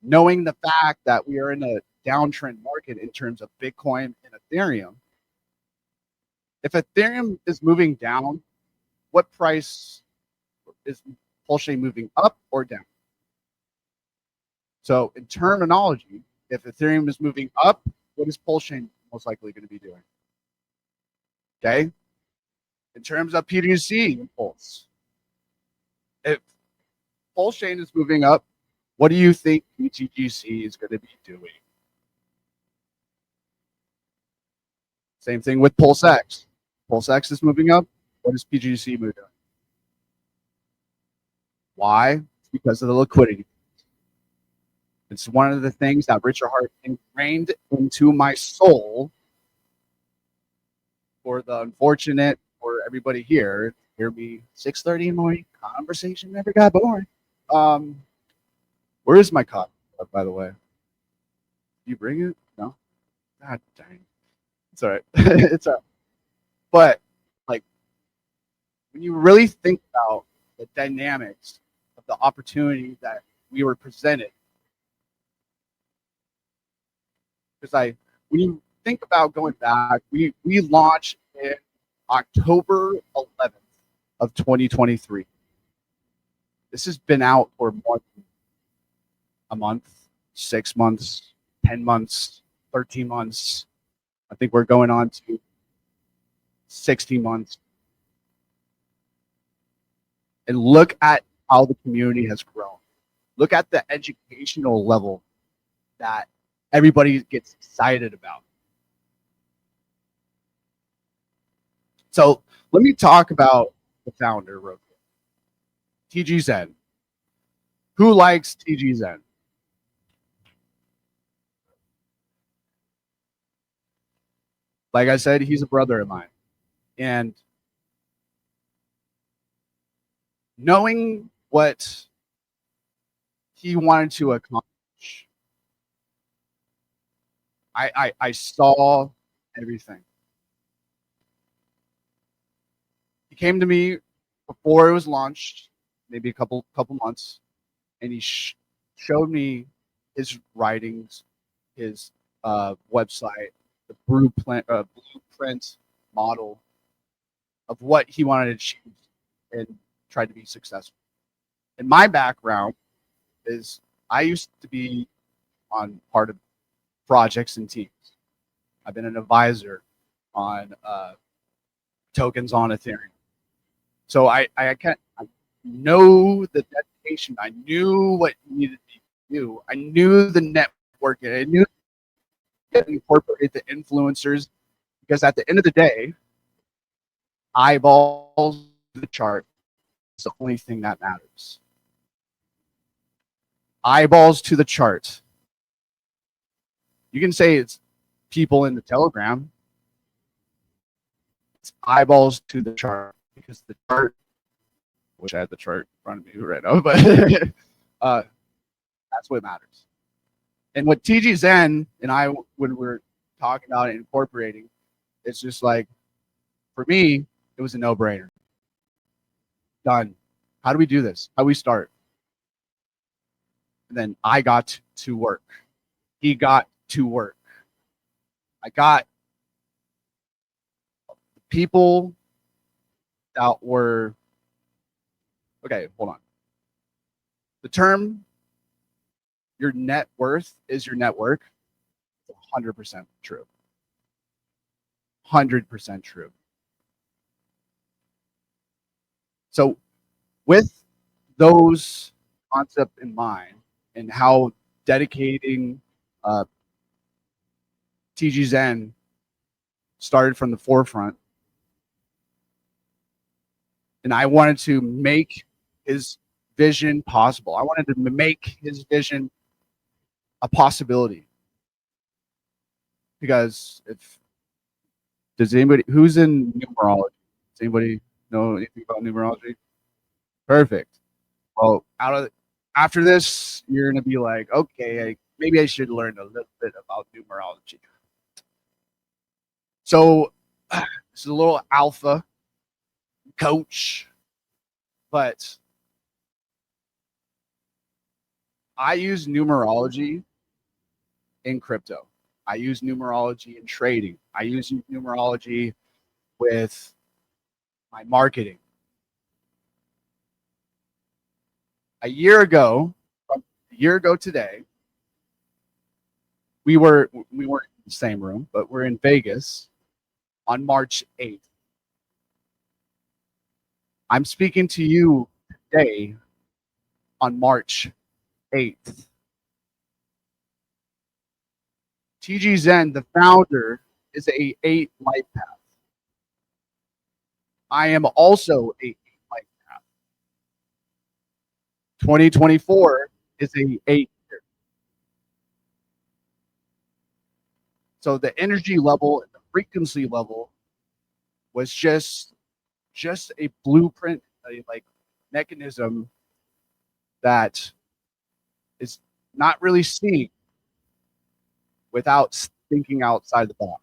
knowing the fact that we are in a downtrend market in terms of Bitcoin and Ethereum, if Ethereum is moving down, what price is Pulse Chain moving up or down? So in terminology, if Ethereum is moving up, what is Pulse Chain most likely going to be doing? Okay. In terms of PDC Pulse, if Pulse Chain is moving up, what do you think PTGC is going to be doing? Same thing with Pulse X. Pulse X is moving up. What is PGC moving? Why? It's because of the liquidity. It's one of the things that Richard Hart ingrained into my soul. For the unfortunate, for everybody here, hear me 6:30 in the morning. Conversation never got boring. Where is my copy, by the way? You bring it? No? God dang. It's all right. It's all right. But, like, when you really think about the dynamics of the opportunity that we were presented, because when you think about going back, we launched in October 11th of 2023. This has been out for more than a month, 6 months, 10 months, 13 months. I think we're going on to 60 months. And look at how the community has grown. Look at the educational level that everybody gets excited about. So let me talk about the founder real quick. TG Zen. Who likes TG Zen? Like I said, he's a brother of mine. And knowing what he wanted to accomplish, I saw everything. He came to me before it was launched, maybe a couple months, and he showed me his writings, his website, the blueprint model of what he wanted to achieve and tried to be successful. And my background is I used to be on part of projects and teams. I've been an advisor on tokens on Ethereum. So I know the dedication. I knew what needed to do. I knew the networking. I knew to incorporate the influencers because at the end of the day, eyeballs to the chart is the only thing that matters. Eyeballs to the chart. You can say it's people in the Telegram. It's eyeballs to the chart because the chart, wish I had the chart in front of me right now, but that's what matters. And what TG Zen and I, when we're talking about it, incorporating, it's just like, for me, it was a no-brainer. Done. How do we do this? How do we start? And then I got to work. He got to work. I got people that were, okay, hold on. The term, your net worth is your network, 100% true. 100% true. So with those concepts in mind and how dedicating TG Zen started from the forefront, and I wanted to make his vision possible. I wanted to make his vision a possibility. Because does anybody, who's in numerology? Does anybody know anything about numerology? Perfect. Well, after this, you're going to be like, okay, maybe I should learn a little bit about numerology. So this is a little alpha coach, but I use numerology in crypto. I use numerology in trading. I use numerology with my marketing. A year ago today, we weren't in the same room, but we're in Vegas on March 8th. I'm speaking to you today on March 8th. TG Zen, the founder, is a 8 life path. I am also a 8 life path. 2024 is a 8 year. So the energy level and the frequency level was just a blueprint, a mechanism that is not really seen without thinking outside the box.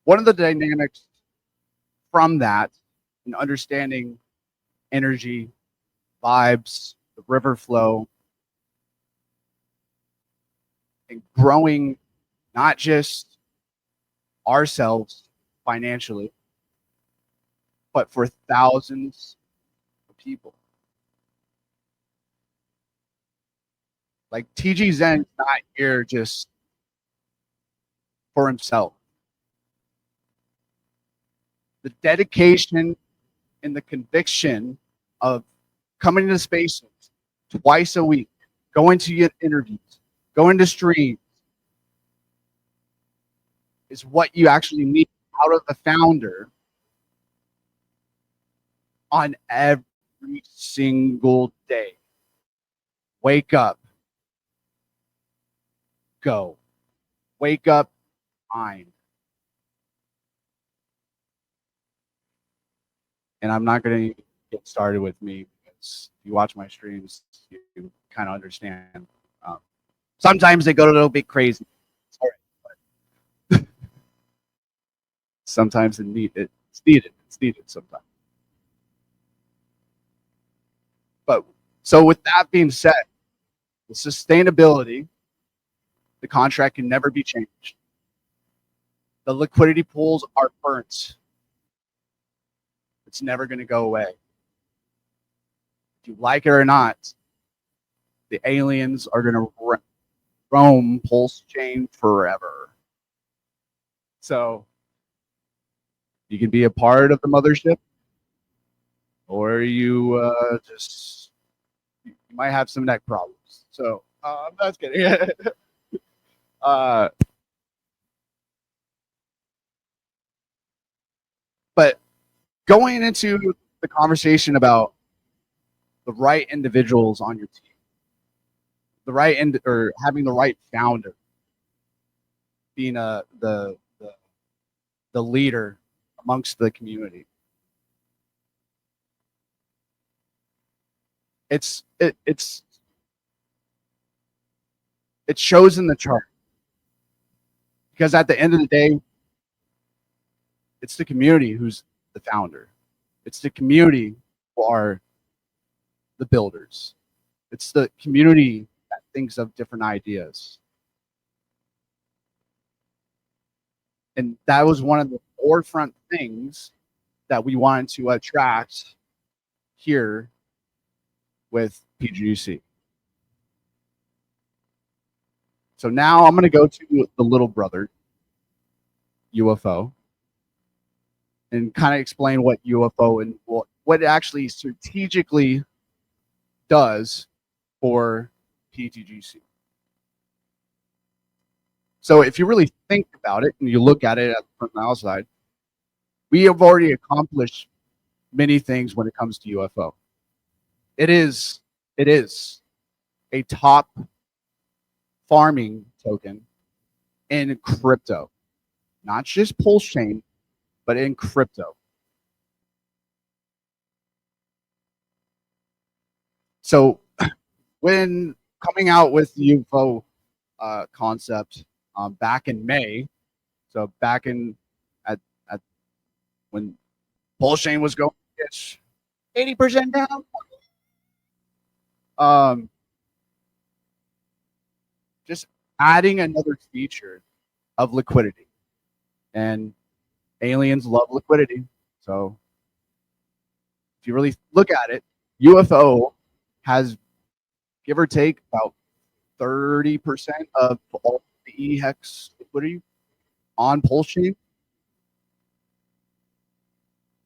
One of the dynamics from that and understanding energy, vibes, the river flow, and growing not just ourselves financially, but for thousands of people. Like TG Zen's not here just for himself. The dedication and the conviction of coming to spaces twice a week, going to get interviews, going to streams, is what you actually need out of the founder on every single day. Wake up. Go. Wake up. Mind. And I'm not going to get started with me because if you watch my streams, you kind of understand. Sometimes they go a little bit crazy. It's all right, but sometimes it's needed. It's needed sometimes. But so with that being said, the sustainability, the contract can never be changed. The liquidity pools are burnt. It's never going to go away. If you like it or not, the aliens are going to roam pulse chain forever. So you can be a part of the mothership, or you just you might have some neck problems. So I'm not kidding. But going into the conversation about the right individuals on your team, the right or having the right founder, being the leader amongst the community. It shows in the chart, because at the end of the day, it's the community who's the founder. It's the community who are the builders. It's the community that thinks of different ideas. And that was one of the forefront things that we wanted to attract here with PGUC. So now I'm going to go to the little brother, UFO, and kind of explain what UFO and what it actually strategically does for PTGC. So if you really think about it and you look at it from the outside, we have already accomplished many things when it comes to UFO. It is a top farming token in crypto, not just pulse chain, but in crypto. So when coming out with the UFO concept back in May, so back in at when pulse chain was going 80% down, just adding another feature of liquidity, and aliens love liquidity. So if you really look at it, UFO has, give or take, about 30% of all the EHEX liquidity on pulse chain.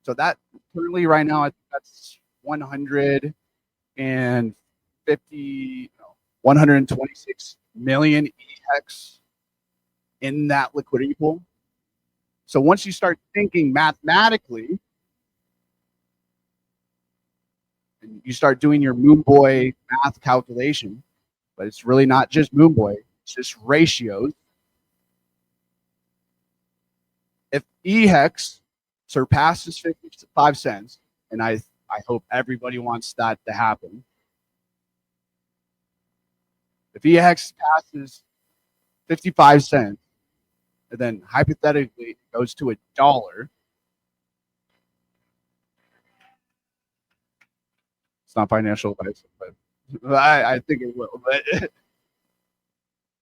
So that currently right now, I think that's 126 million EHEX in that liquidity pool. So once you start thinking mathematically, and you start doing your Moon Boy math calculation, but it's really not just Moon Boy, it's just ratios. If EHEX surpasses 55 cents, and I hope everybody wants that to happen. If EHEX passes 55 cents, and then hypothetically it goes to $1, it's not financial advice, but I think it will. But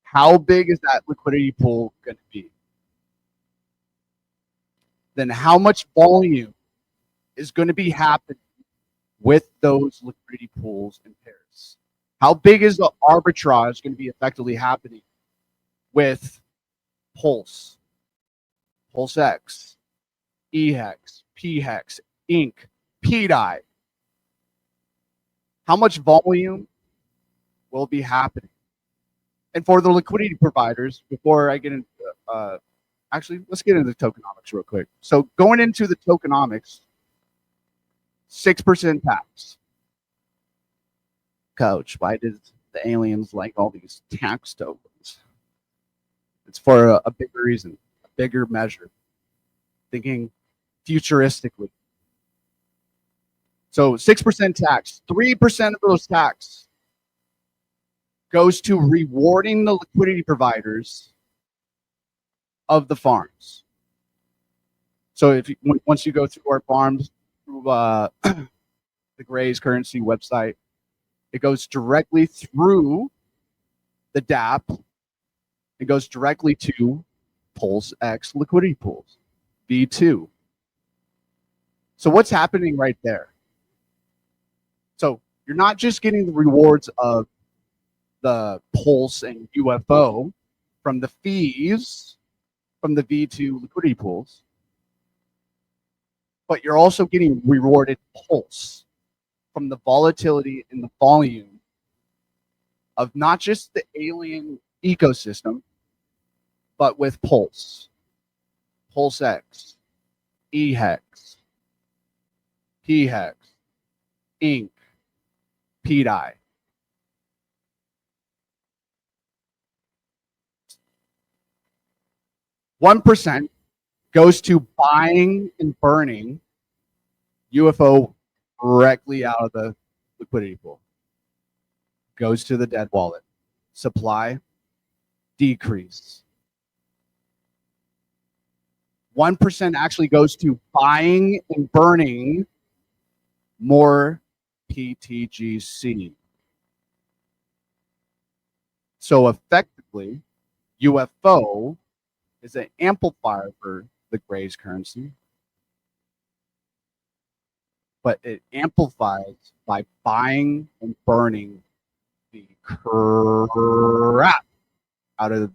how big is that liquidity pool going to be? Then how much volume is going to be happening with those liquidity pools and pairs? How big is the arbitrage going to be effectively happening with Pulse, Pulse X, EHEX, PHEX, Inc., PDI? How much volume will be happening? And for the liquidity providers, before I get into, actually, let's get into the tokenomics real quick. So going into the tokenomics, 6% tax. Coach, why did the aliens like all these tax tokens? It's for a bigger reason, a bigger measure, thinking futuristically. So 6% tax, 3% of those tax goes to rewarding the liquidity providers of the farms. So if you, once you go through our farms, through the Gray's currency website, it goes directly through the DApp. It goes directly to Pulse X liquidity pools, V2. So what's happening right there? So you're not just getting the rewards of the Pulse and UFO from the fees, from the V2 liquidity pools, but you're also getting rewarded pulse from the volatility and the volume of not just the alien ecosystem, but with Pulse, PulseX, eHex, PHEX, Inc., PDI. %1 goes to buying and burning UFO directly out of the liquidity pool. Goes to the dead wallet. Supply, decrease. 1% actually goes to buying and burning more PTGC. So effectively, UFO is an amplifier for the Gray's currency, but it amplifies by buying and burning the crap out of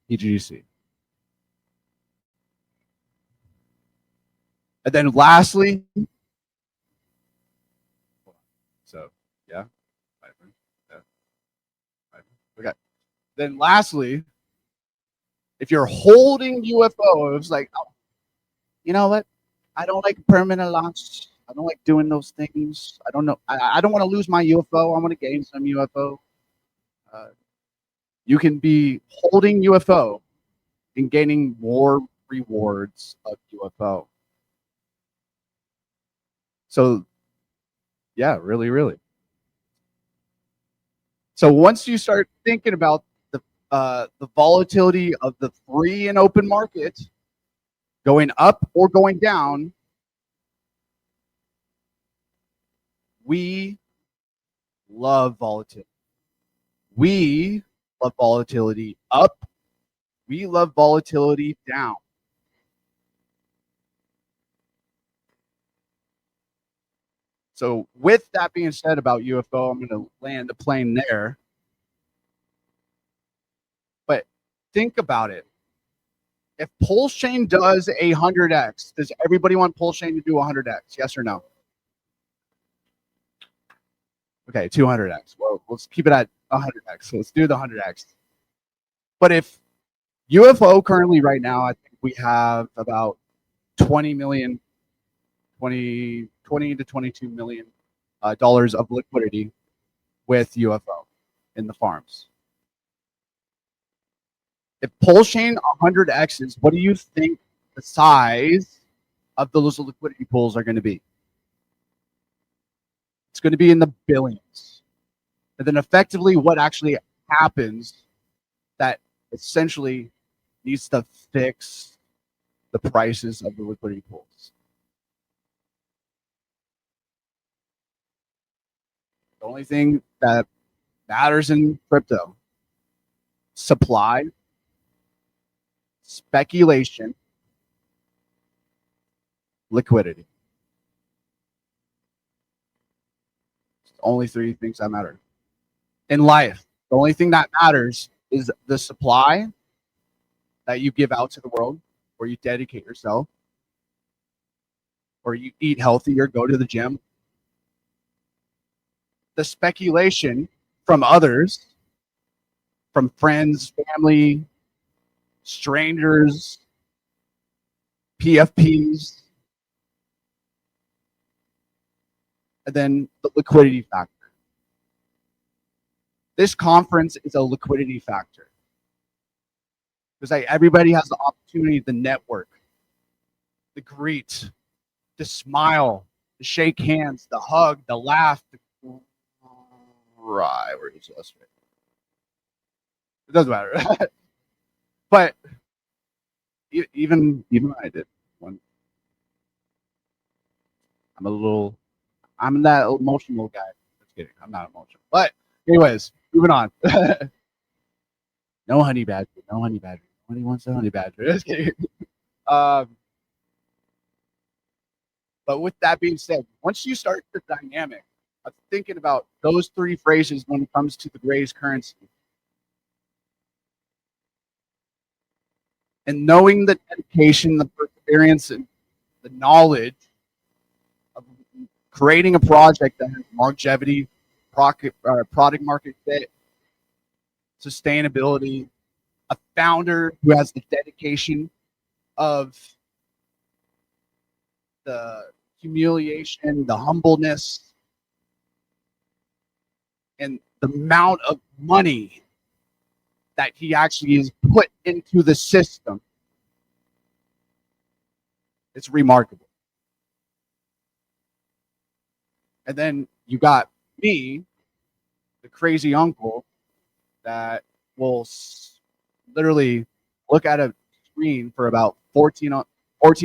PGC. And then lastly, so yeah, okay. Then lastly, if you're holding UFO, it's like, oh, you know what? I don't like permanent loss. I don't like doing those things. I don't know. I don't want to lose my UFO. I want to gain some UFO. You can be holding UFO and gaining more rewards of UFO. So, yeah, really, really. So once you start thinking about the volatility of the free and open market going up or going down, we love volatility. We love volatility up. We love volatility down. So with that being said about UFO, I'm going to land the plane there. But think about it. If Pulse Chain does 100x, does everybody want Pulse Chain to do 100x? Yes or no? Okay, 200x. Well, let's keep it at 100x. So let's do the 100x. But if UFO currently right now, I think we have about 20 to 22 million dollars of liquidity with UFO in the farms. If Pulse Chain 100x's, what do you think the size of those liquidity pools are going to be? It's going to be in the billions. And then effectively what actually happens that essentially needs to fix the prices of the liquidity pools. The only thing that matters in crypto, supply, speculation, liquidity. It's the only three things that matter. In life, the only thing that matters is the supply that you give out to the world, where you dedicate yourself, or you eat healthy or go to the gym. The speculation from others, from friends, family, strangers, PFPs, and then the liquidity factor. This conference is a liquidity factor because everybody has the opportunity to network, the greet, the smile, the shake hands, the hug, the laugh, the cry. Where is this? It doesn't matter. But even I did one. I'm that emotional guy. Just kidding. I'm not emotional. But anyways, moving on. No honey badger. No honey badger. Nobody wants a honey badger. Just kidding. But with that being said, once you start the dynamic of thinking about those three phrases when it comes to the Gray's currency, And knowing the dedication, the perseverance, and the knowledge of creating a project that has longevity, product market fit, sustainability, a founder who has the dedication of the humiliation, the humbleness, and the amount of money that he actually is put into the system. It's remarkable. And then you got me, the crazy uncle, that will literally look at a screen for about 14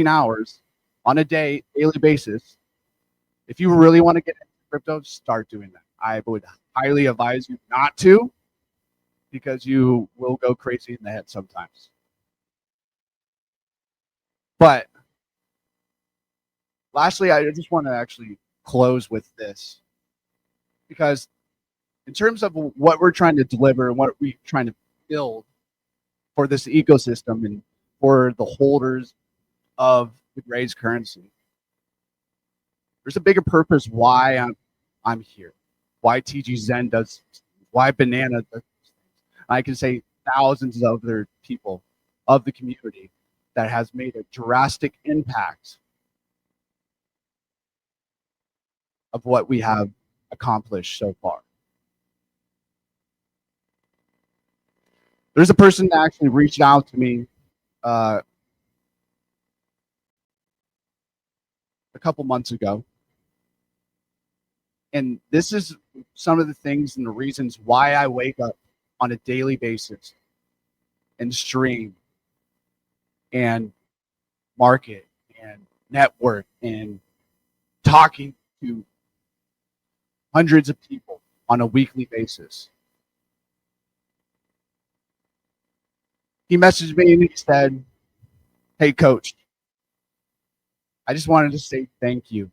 hours on a daily basis. If you really want to get into crypto, start doing that. I would highly advise you not to, because you will go crazy in the head sometimes. But lastly, I just want to actually close with this, because in terms of what we're trying to deliver and what we're trying to build for this ecosystem and for the holders of the Grays currency, there's a bigger purpose why I'm here, why TG Zen does, why Banana does. I can say thousands of other people of the community that has made a drastic impact of what we have accomplished so far. There's a person that actually reached out to me a couple months ago. And this is some of the things and the reasons why I wake up on a daily basis and stream and market and network and talking to hundreds of people on a weekly basis. He messaged me and he said, "Hey, coach, I just wanted to say thank you.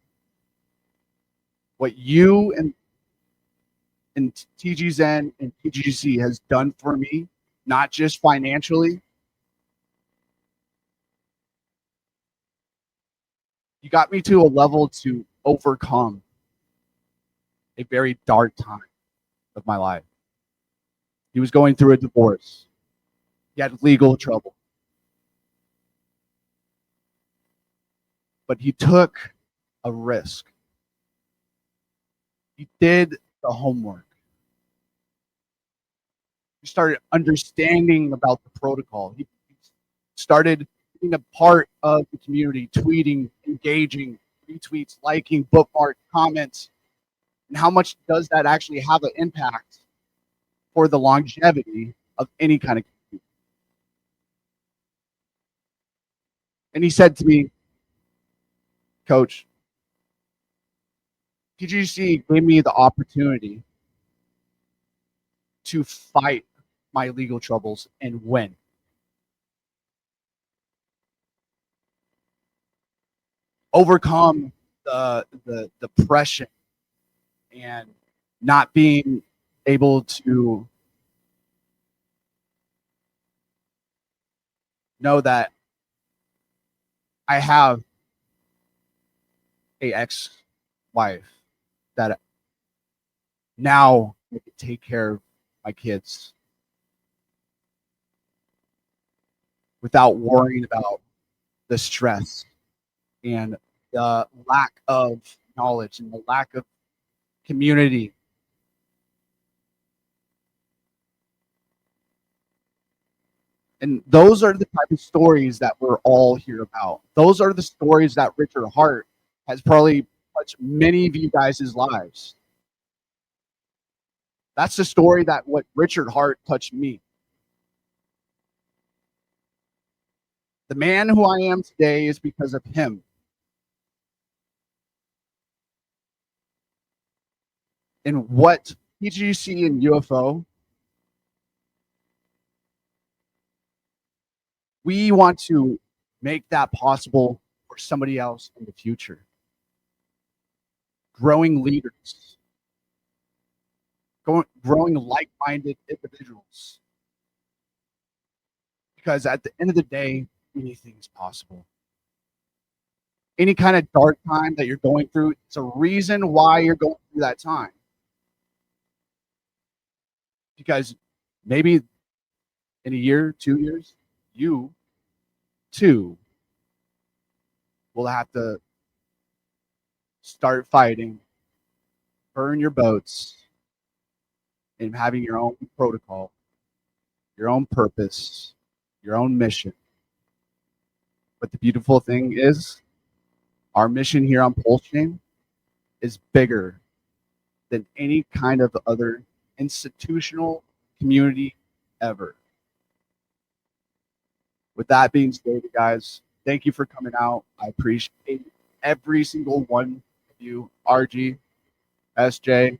What you and TG Zen and TGC has done for me, not just financially, you got me to a level to overcome a very dark time of my life." He was going through a divorce. He had legal trouble. But he took a risk. He did the homework. He started understanding about the protocol. He started being a part of the community, tweeting, engaging, retweets, liking, bookmark, comments. And how much does that actually have an impact for the longevity of any kind of community? And he said to me, "Coach, TGC gave me the opportunity to fight my legal troubles and win. Overcome the depression and not being able to know that I have a ex-wife that now I can take care of my kids without worrying about the stress and the lack of knowledge and the lack of community. And those are the type of stories that we're all here about. Those are the stories that Richard Hart has probably touched many of you guys' lives. That's the story that what Richard Hart touched me. The man who I am today is because of him. And what PGC and UFO, we want to make that possible for somebody else in the future. Growing leaders, growing like-minded individuals. because at the end of the day, anything is possible. Any kind of dark time that you're going through, it's a reason why you're going through that time. Because maybe in a year, 2 years, you too will have to start fighting, burn your boats, and having your own protocol, your own purpose, your own mission. But the beautiful thing is, our mission here on Pulse Chain is bigger than any kind of other institutional community ever. With that being stated, guys, thank you for coming out. I appreciate every single one of you, RG, SJ,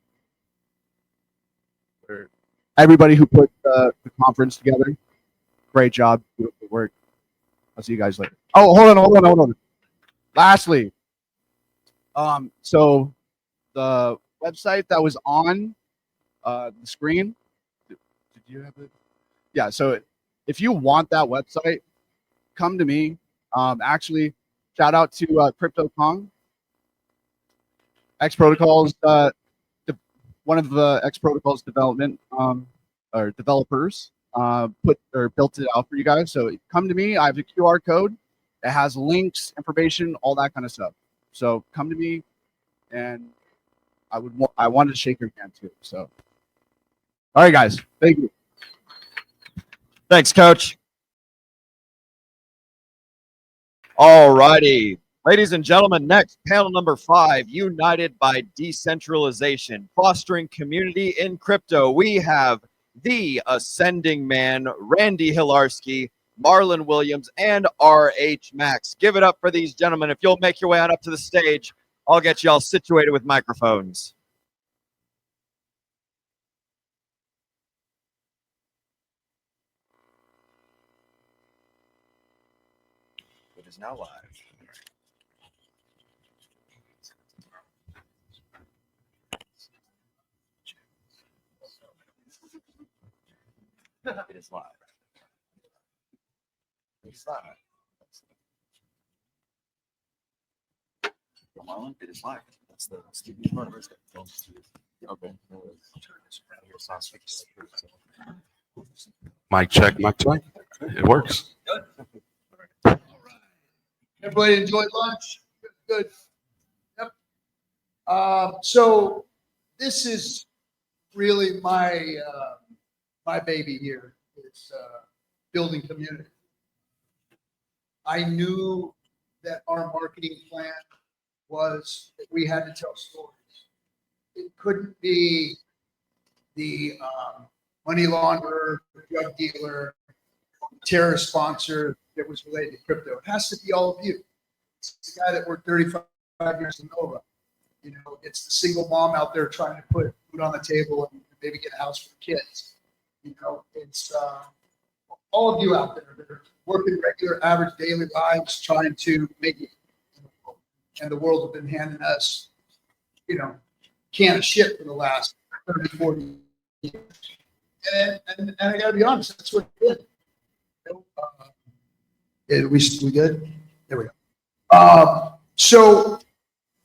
for everybody who put the conference together. Great job. Beautiful work. I'll see you guys later. Oh, hold on. Lastly, so the website that was on the screen, did you have it? Yeah, so if you want that website, come to me. Actually, shout out to CryptoKong. X Protocols, one of the X Protocols development or developers built it out for you guys. So come to me. I have a QR code. It has links, information, all that kind of stuff. So come to me, and I wanted to shake your hand too. So, all right, guys, thank you. Thanks, Coach. All righty. Ladies and gentlemen, next panel number 5, United by Decentralization, Fostering Community in Crypto. We have the Ascending Man, Randy Hilarski, Marlon Williams, and RH Max. Give it up for these gentlemen. If you'll make your way on up to the stage, I'll get you all situated with microphones. It is now live. It is live. It's live. Marlon, it is live. That's the part of it. Okay. Mic check, mic check. It works. Good. Everybody enjoyed lunch? Good. Yep. So this is really my baby here. It's building community. I knew that our marketing plan was that we had to tell stories. It couldn't be the money launderer, drug dealer, terrorist sponsor that was related to crypto. It has to be all of you. It's the guy that worked 35 years in Nova. You know, it's the single mom out there trying to put food on the table and maybe get a house for the kids. You know, it's all of you out there that are working regular, average daily lives, trying to make it. And the world has been handing us, you know, can of shit for the last 30, 40 years. And I got to be honest, that's what it did. We good? There we go. So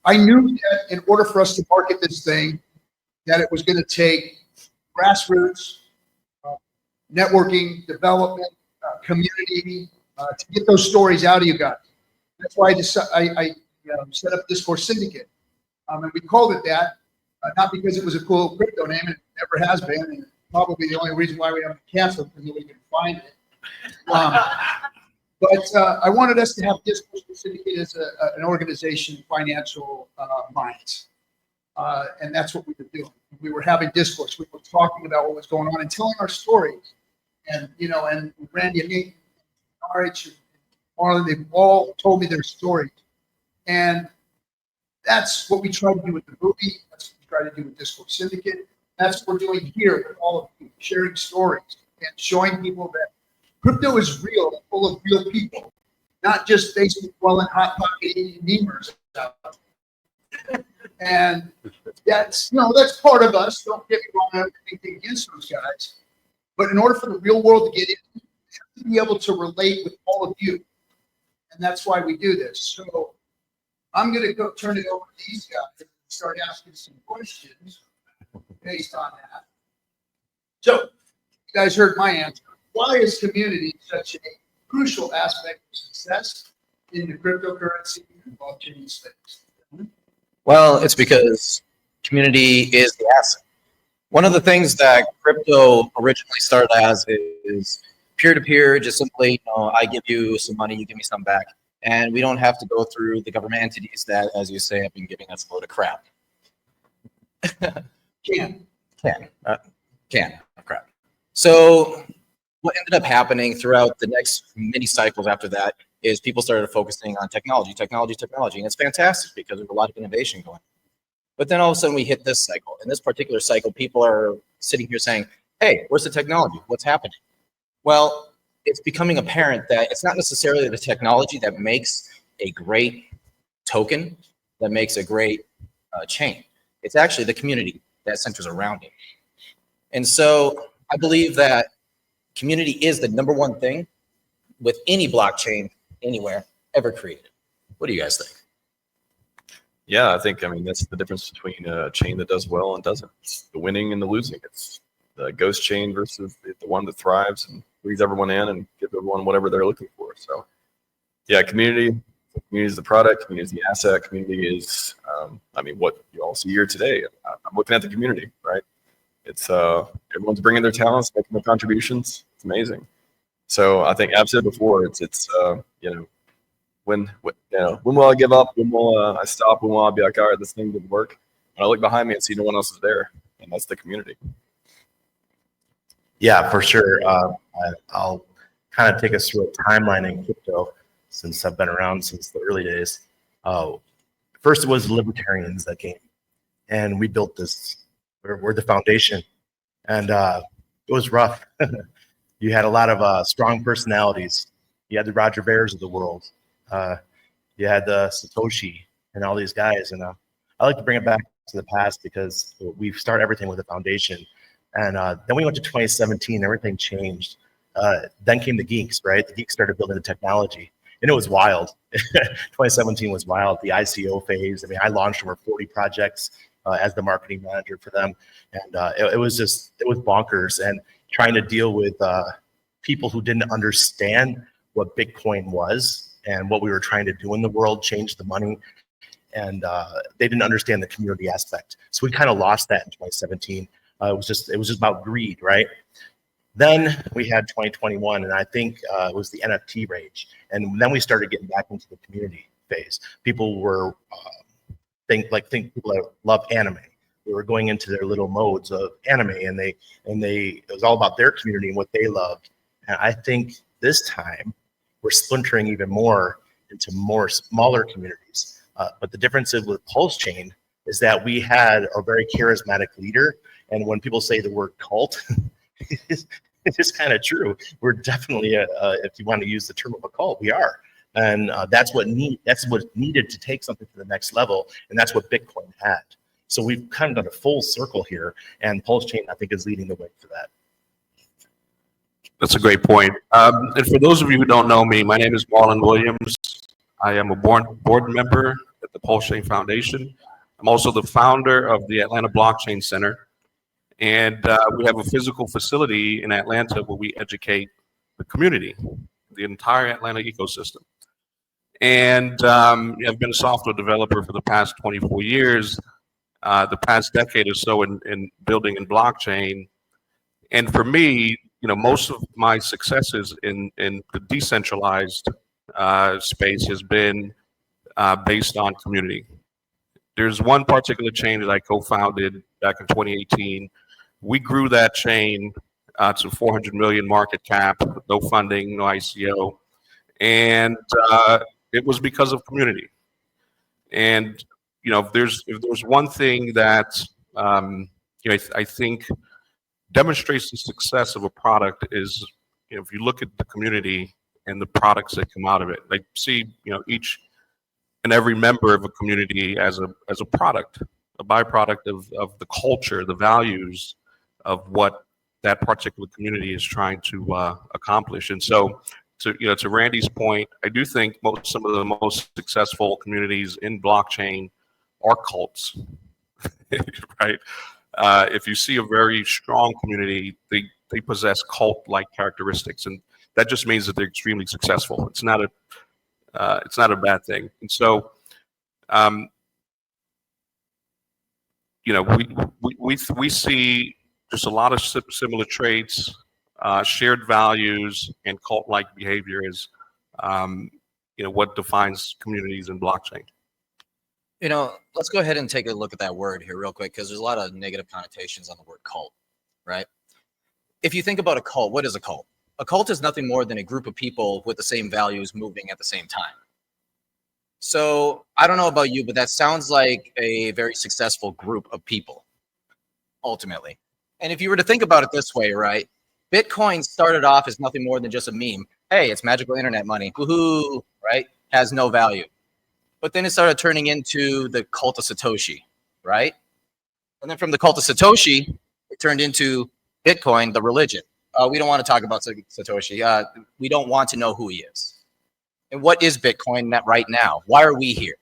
I knew that in order for us to market this thing, that it was going to take grassroots, networking, development, community, to get those stories out of you guys. That's why I set up Discourse Syndicate. And we called it that, not because it was a cool crypto name, it never has been, and probably the only reason why we haven't canceled because nobody can find it. But I wanted us to have Discourse Syndicate as an organization, financial minds. And that's what we were doing. We were having discourse. We were talking about what was going on and telling our stories. And, you know, and Randy and me, RH and Marlon, they've all told me their stories. And that's what we try to do with the movie. That's what we try to do with Discourse Syndicate. That's what we're doing here with all of you, sharing stories and showing people that crypto is real, full of real people, not just Facebook dwelling, hot pocket memers out there. And that's, you know, that's part of us. Don't get me wrong, I don't have anything against those guys. But in order for the real world to get in, they have to to be able to relate with all of you. And that's why we do this. So I'm going to go turn it over to these guys and start asking some questions based on that. So you guys heard my answer. Why is community such a crucial aspect of success in the cryptocurrency and blockchain space? Well, it's because community is the asset. One of the things that crypto originally started as is peer-to-peer, just simply, I give you some money, you give me some back. And we don't have to go through the government entities that, as you say, have been giving us a load of crap. Can. Crap. So what ended up happening throughout the next many cycles after that is people started focusing on technology. And it's fantastic because there's a lot of innovation going on. But then all of a sudden we hit this cycle. In this particular cycle, people are sitting here saying, hey, where's the technology? What's happening? Well, it's becoming apparent that it's not necessarily the technology that makes a great token, that makes a great chain. It's actually the community that centers around it. And so I believe that community is the number one thing with any blockchain anywhere ever created. What do you guys think? Yeah, I mean, that's the difference between a chain that does well and doesn't. It's the winning and the losing. It's the ghost chain versus the one that thrives and brings everyone in and gives everyone whatever they're looking for. So yeah, community is the product, community is the asset, community is, I mean, what you all see here today. I'm looking at the community, right? It's everyone's bringing their talents, making their contributions. It's amazing. So I think I've said before, it's when will I give up? When will I stop? When will I be like, all right, this thing didn't work? And I look behind me and see no one else is there, and that's the community. Yeah, for sure. I'll kind of take us through a timeline in crypto since I've been around since the early days. First, it was libertarians that came, and we built this. We're the foundation, and it was rough. You had a lot of strong personalities. You had the Roger Veres of the world. You had the Satoshi and all these guys. And I like to bring it back to the past because we start everything with a foundation. And then we went to 2017, everything changed. Then came the geeks, right? The geeks started building the technology, and it was wild. 2017 was wild, the ICO phase. I mean, I launched over 40 projects as the marketing manager for them. And it was bonkers. And trying to deal with people who didn't understand what Bitcoin was and what we were trying to do in the world, change the money. And they didn't understand the community aspect. So we kind of lost that in 2017. It was just about greed, right? Then we had 2021, and I think it was the NFT rage. And then we started getting back into the community phase. People were think people that love anime. They were going into their little modes of anime, and it was all about their community and what they loved. And I think this time we're splintering even more into more smaller communities. But the difference is with Pulse Chain is that we had a very charismatic leader. And when people say the word cult, it's kind of true. We're definitely, if you want to use the term of a cult, we are. And that's what's needed to take something to the next level. And that's what Bitcoin had. So we've kind of done a full circle here. And Pulse Chain, I think, is leading the way for that. That's a great point. And for those of you who don't know me, my name is Marlon Williams. I am a board member at the Pulse Chain Foundation. I'm also the founder of the Atlanta Blockchain Center. And we have a physical facility in Atlanta where we educate the community, the entire Atlanta ecosystem. And I've been a software developer for the past 24 years, the past decade or so in building in blockchain. And for me, most of my successes in the decentralized space has been based on community. There's one particular chain that I co-founded back in 2018. We grew that chain to 400 million market cap, no funding, no ICO. And it was because of community. And, if there's one thing that, I think demonstrates the success of a product is, if you look at the community and the products that come out of it, like see, each and every member of a community as a product, a byproduct of the culture, the values of what that particular community is trying to accomplish. And so, to Randy's point, I do think some of the most successful communities in blockchain are cults, right? If you see a very strong community, they possess cult-like characteristics, and that just means that they're extremely successful. It's not a bad thing. And so, we see just a lot of similar traits, shared values, and cult-like behavior is, what defines communities in blockchain. Let's go ahead and take a look at that word here real quick, because there's a lot of negative connotations on the word cult, right? If you think about a cult, what is a cult? A cult is nothing more than a group of people with the same values moving at the same time. So I don't know about you, but that sounds like a very successful group of people, ultimately. And if you were to think about it this way, right? Bitcoin started off as nothing more than just a meme. Hey, it's magical internet money. Woohoo, right? Has no value. But then it started turning into the cult of Satoshi, right? And then from the cult of Satoshi, it turned into Bitcoin, the religion. We don't want to talk about Satoshi. We don't want to know who he is. And what is Bitcoin right now? Why are we here?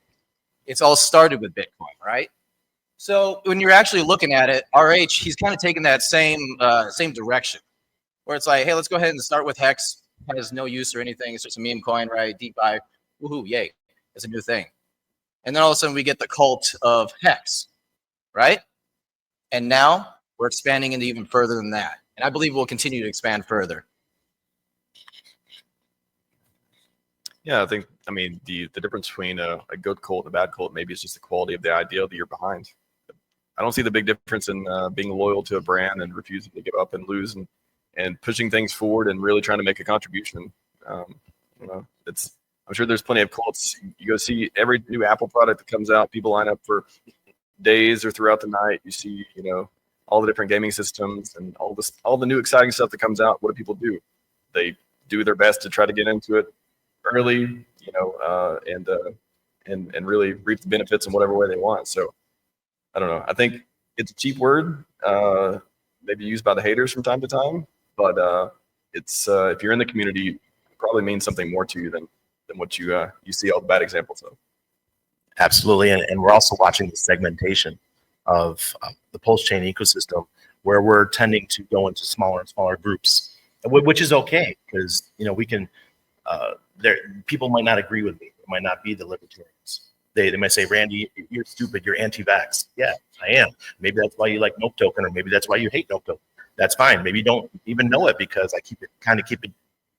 It's all started with Bitcoin, right? So when you're actually looking at it, RH, he's kind of taking that same direction, where it's like, hey, let's go ahead and start with Hex. It has no use or anything. It's just a meme coin, right? DeFi, woohoo, yay. It's a new thing. And then all of a sudden we get the cult of Hex, right? And now we're expanding into even further than that. And I believe we'll continue to expand further. Yeah, I mean, the difference between a good cult and a bad cult maybe is just the quality of the idea that you're behind. I don't see the big difference in being loyal to a brand and refusing to give up and lose and pushing things forward and really trying to make a contribution. I'm sure there's plenty of cults. You go see every new Apple product that comes out, people line up for days or throughout the night. You see, all the different gaming systems and all the new exciting stuff that comes out. What do people do? They do their best to try to get into it early, and really reap the benefits in whatever way they want. So I don't know. I think it's a cheap word, maybe used by the haters from time to time, but it's if you're in the community, it probably means something more to you than what you see all the bad examples of. Absolutely, and we're also watching the segmentation of the pulse chain ecosystem, where we're tending to go into smaller and smaller groups, which is okay, because we can. People might not agree with me. It might not be the libertarians. They might say, Randy, you're stupid. You're anti-vax. Yeah, I am. Maybe that's why you like Nope Token, or maybe that's why you hate Nope Token. That's fine. Maybe you don't even know it because I keep it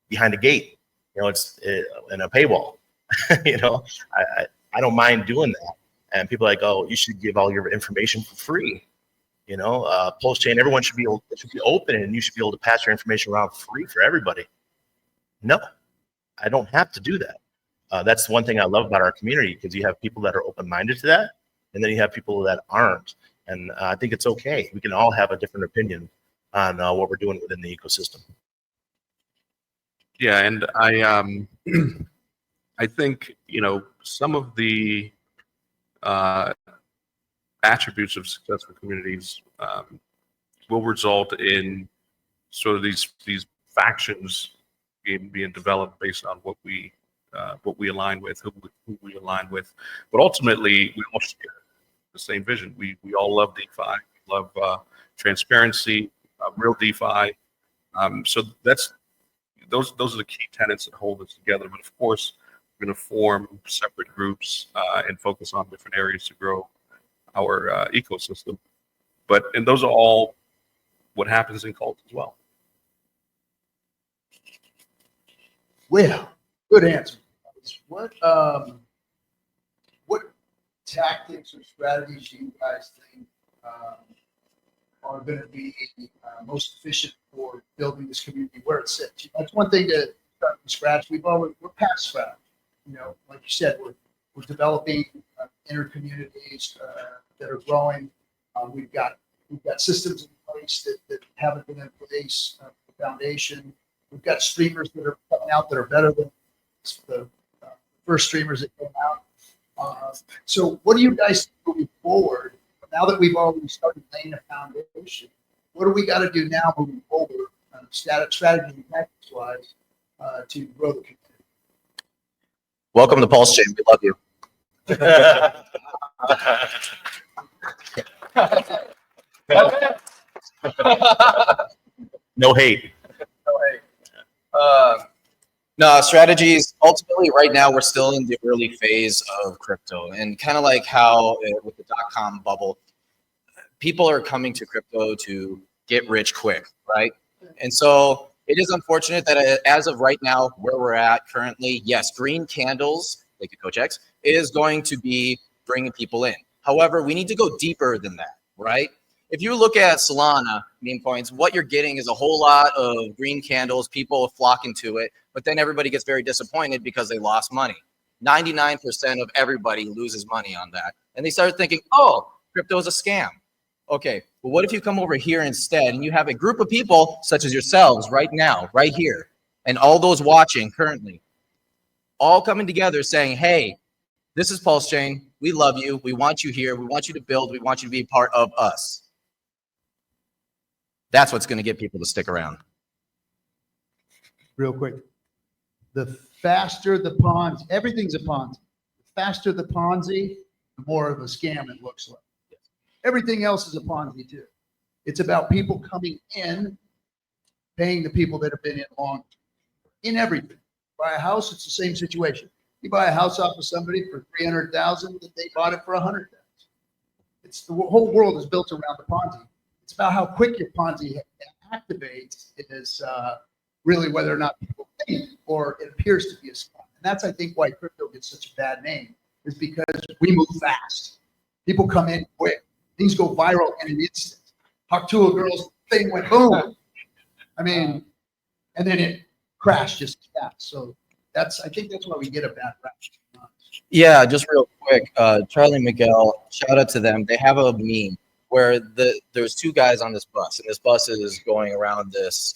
behind a gate. It's in a paywall. I don't mind doing that. And people are like, oh, you should give all your information for free. Pulse chain, everyone should be open, and you should be able to pass your information around free for everybody. No, I don't have to do that. That's one thing I love about our community, because you have people that are open-minded to that, and then you have people that aren't. And I think it's okay. We can all have a different opinion on what we're doing within the ecosystem. Yeah, and I think some of the attributes of successful communities will result in sort of these factions being developed based on what we align with, who we align with. But ultimately, we all share the same vision. We all love DeFi, we love transparency, real DeFi. So those are the key tenets that hold us together. But of course, we're going to form separate groups and focus on different areas to grow our ecosystem. And those are all what happens in cults as well. Well, good answer. What tactics or strategies do you guys think are going to be most efficient for building this community where it sits? That's one thing to start from scratch. We're past scratch. Like you said, we're developing inner communities that are growing. We've got systems in place that haven't been in place. The foundation. We've got streamers that are coming out that are better than the first streamers that came out. So what do you guys moving forward, now that we've already started laying a foundation, what do we got to do now moving forward, strategy and tactics wise, to grow the community? Welcome to Pulse Chain. We love you. No hate. No, strategies, ultimately, right now, we're still in the early phase of crypto. And kind of like how with the dot-com bubble, people are coming to crypto to get rich quick, right? And so it is unfortunate that as of right now, where we're at currently, yes, green candles, like the Coach X, is going to be bringing people in. However, we need to go deeper than that, right? If you look at Solana meme coins, what you're getting is a whole lot of green candles, people flocking to it, but then everybody gets very disappointed because they lost money. 99% of everybody loses money on that. And they start thinking, oh, crypto is a scam. Okay, well, what if you come over here instead and you have a group of people such as yourselves right now, right here, and all those watching currently, all coming together saying, hey, this is Pulse Chain. We love you. We want you here. We want you to build. We want you to be a part of us. That's what's going to get people to stick around. Real quick. The faster the Ponzi, everything's a Ponzi. The faster the Ponzi, the more of a scam it looks like. Everything else is a Ponzi too. It's about people coming in, paying the people that have been in long. In everything. Buy a house, it's the same situation. You buy a house off of somebody for $300,000, that they bought it for $100,000. It's the whole world is built around the Ponzi. It's about how quick your Ponzi activates. It is really whether or not people think, or it appears to be a scam. And that's, I think, why crypto gets such a bad name, is because we move fast. People come in quick. Things go viral in an instant. Talk to a girl's thing went boom. I mean, and then it crashed just as fast. So I think that's why we get a bad rap. Yeah, just real quick, Charlie Miguel, shout out to them. They have a meme where there's two guys on this bus, and this bus is going around this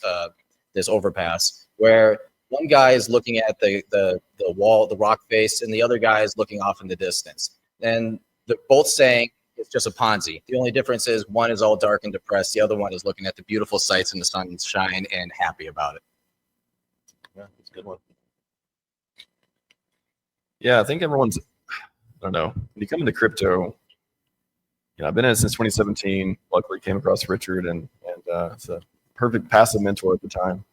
this overpass, where one guy is looking at the wall, the rock face, and the other guy is looking off in the distance. And they're both saying it's just a Ponzi. The only difference is one is all dark and depressed. The other one is looking at the beautiful sights and the sunshine and happy about it. Yeah, that's a good one. Yeah, I think everyone's, I don't know, when you come into crypto, I've been in it since 2017. Luckily came across Richard and it's a perfect passive mentor at the time,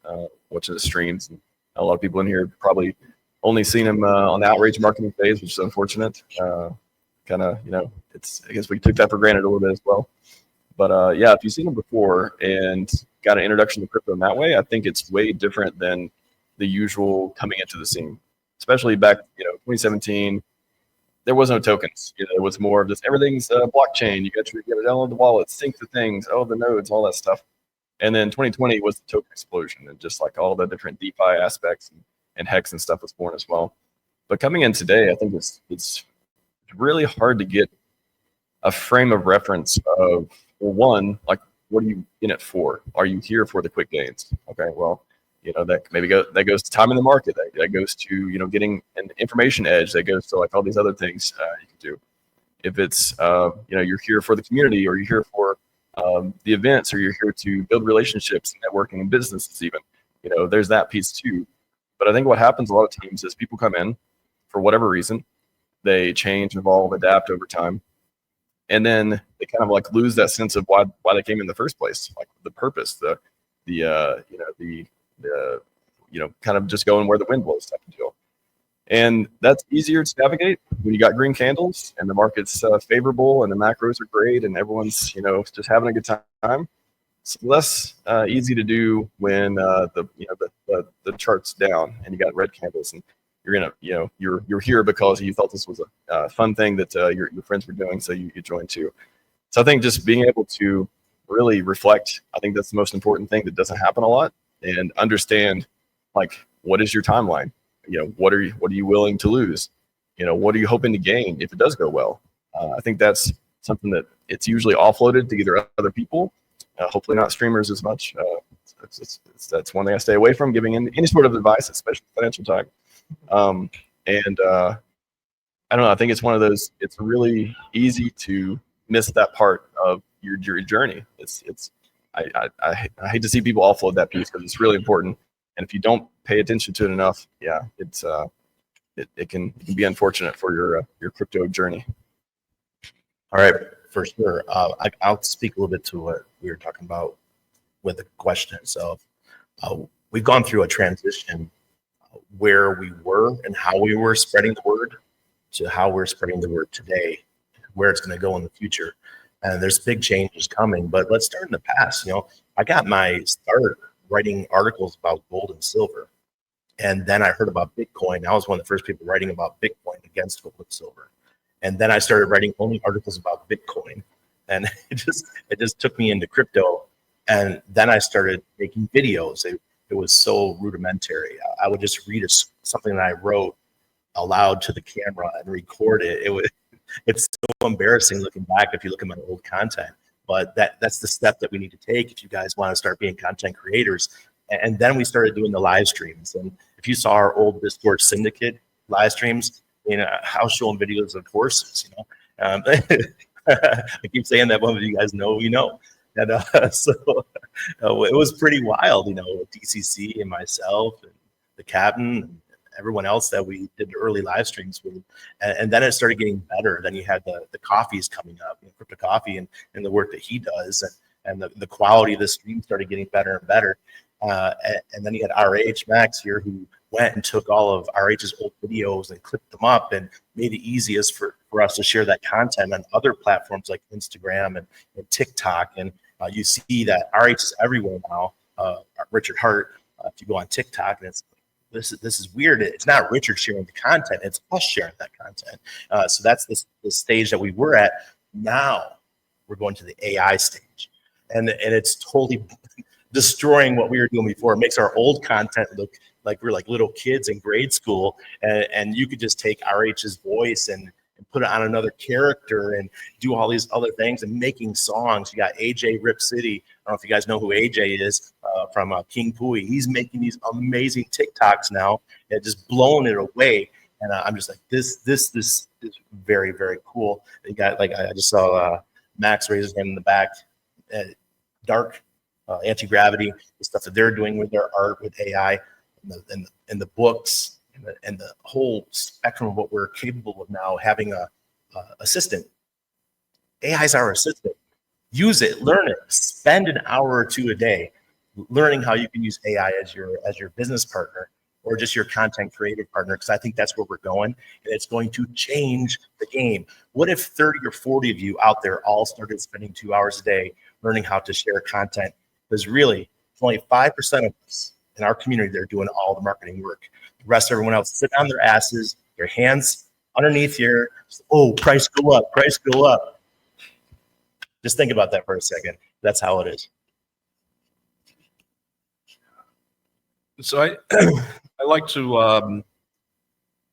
watching his streams. And a lot of people in here probably only seen him on the outreach marketing phase, which is unfortunate. Kind of, I guess we took that for granted a little bit as well. But yeah, if you've seen him before and got an introduction to crypto in that way, I think it's way different than the usual coming into the scene. Especially back, 2017, there was no tokens. It was more of just everything's blockchain. You got to download the wallet, sync the things, the nodes, all that stuff. And then 2020 was the token explosion, and just like all the different DeFi aspects and Hex and stuff was born as well. But coming in today, I think it's really hard to get a frame of reference of, well, one, like, what are you in it for? Are you here for the quick gains? Okay, well, that goes to time in the market. That goes to, getting an information edge. That goes to like all these other things you can do. If it's, you're here for the community, or you're here for the events, or you're here to build relationships, networking, and businesses even, there's that piece too. But I think what happens a lot of times is people come in for whatever reason, they change, evolve, adapt over time. And then they kind of like lose that sense of why they came in the first place, like the purpose, kind of just going where the wind blows type of deal. And that's easier to navigate when you got green candles and the market's favorable and the macros are great and everyone's, just having a good time. It's less easy to do when the chart's down and you got red candles and you're here because you thought this was a fun thing that your friends were doing, so you joined too. So I think just being able to really reflect, I think that's the most important thing that doesn't happen a lot, and understand, like, what is your timeline? What are you willing to lose? What are you hoping to gain if it does go well? I think that's something that it's usually offloaded to either other people, hopefully not streamers as much. That's one thing I stay away from, giving any sort of advice, especially financial time. I don't know. I think it's one of those. It's really easy to miss that part of your journey. I hate to see people offload that piece because it's really important. And if you don't pay attention to it enough, yeah, it can be unfortunate for your crypto journey. All right, for sure. I'll speak a little bit to what we were talking about with the question itself. We've gone through a transition where we were and how we were spreading the word to how we're spreading the word today, where it's going to go in the future. And there's big changes coming, but let's start in the past. I got my start writing articles about gold and silver. And then I heard about Bitcoin. I was one of the first people writing about Bitcoin against gold and silver. And then I started writing only articles about Bitcoin. And it just took me into crypto. And then I started making videos. It was so rudimentary. I would just read something that I wrote aloud to the camera and record it. It's so embarrassing looking back if you look at my old content. But that's the step that we need to take if you guys want to start being content creators. And then we started doing the live streams. And if you saw our old Discord Syndicate live streams, I was showing videos of horses. I keep saying that one of you guys know, And so it was pretty wild, with DCC and myself and the captain and everyone else that we did early live streams with. And then it started getting better. Then you had the coffees coming up, Crypto Coffee and the work that he does. And the quality of the stream started getting better and better. And then you had RH Max here who went and took all of RH's old videos and clipped them up and made it easiest for us to share that content on other platforms like Instagram and TikTok. And you see that RH is everywhere now. Richard Hart, if you go on TikTok, and this is weird. It's not Richard sharing the content; it's us sharing that content. So that's the stage that we were at. Now we're going to the AI stage, and it's totally destroying what we were doing before. It makes our old content look like we're like little kids in grade school, and you could just take RH's voice and put it on another character and do all these other things and making songs. You got AJ Rip City. I don't know if you guys know who AJ is from King Pui. He's making these amazing TikToks now and just blowing it away. And I'm just like, this is very, very cool. You got I just saw Max raise his hand in the back. Dark Anti-Gravity, the stuff that they're doing with their art with AI and the books and the whole spectrum of what we're capable of now having a assistant. AI is our assistant. Use it, learn it, spend an hour or two a day learning how you can use AI as your business partner or just your content creative partner, because I think that's where we're going, and it's going to change the game. What if 30 or 40 of you out there all started spending 2 hours a day learning how to share content? Because really, only 5% of us in our community that are doing all the marketing work. The rest of everyone else sitting on their asses, their hands underneath here. Oh, price go up, price go up. Just think about that for a second. That's how it is. So I like to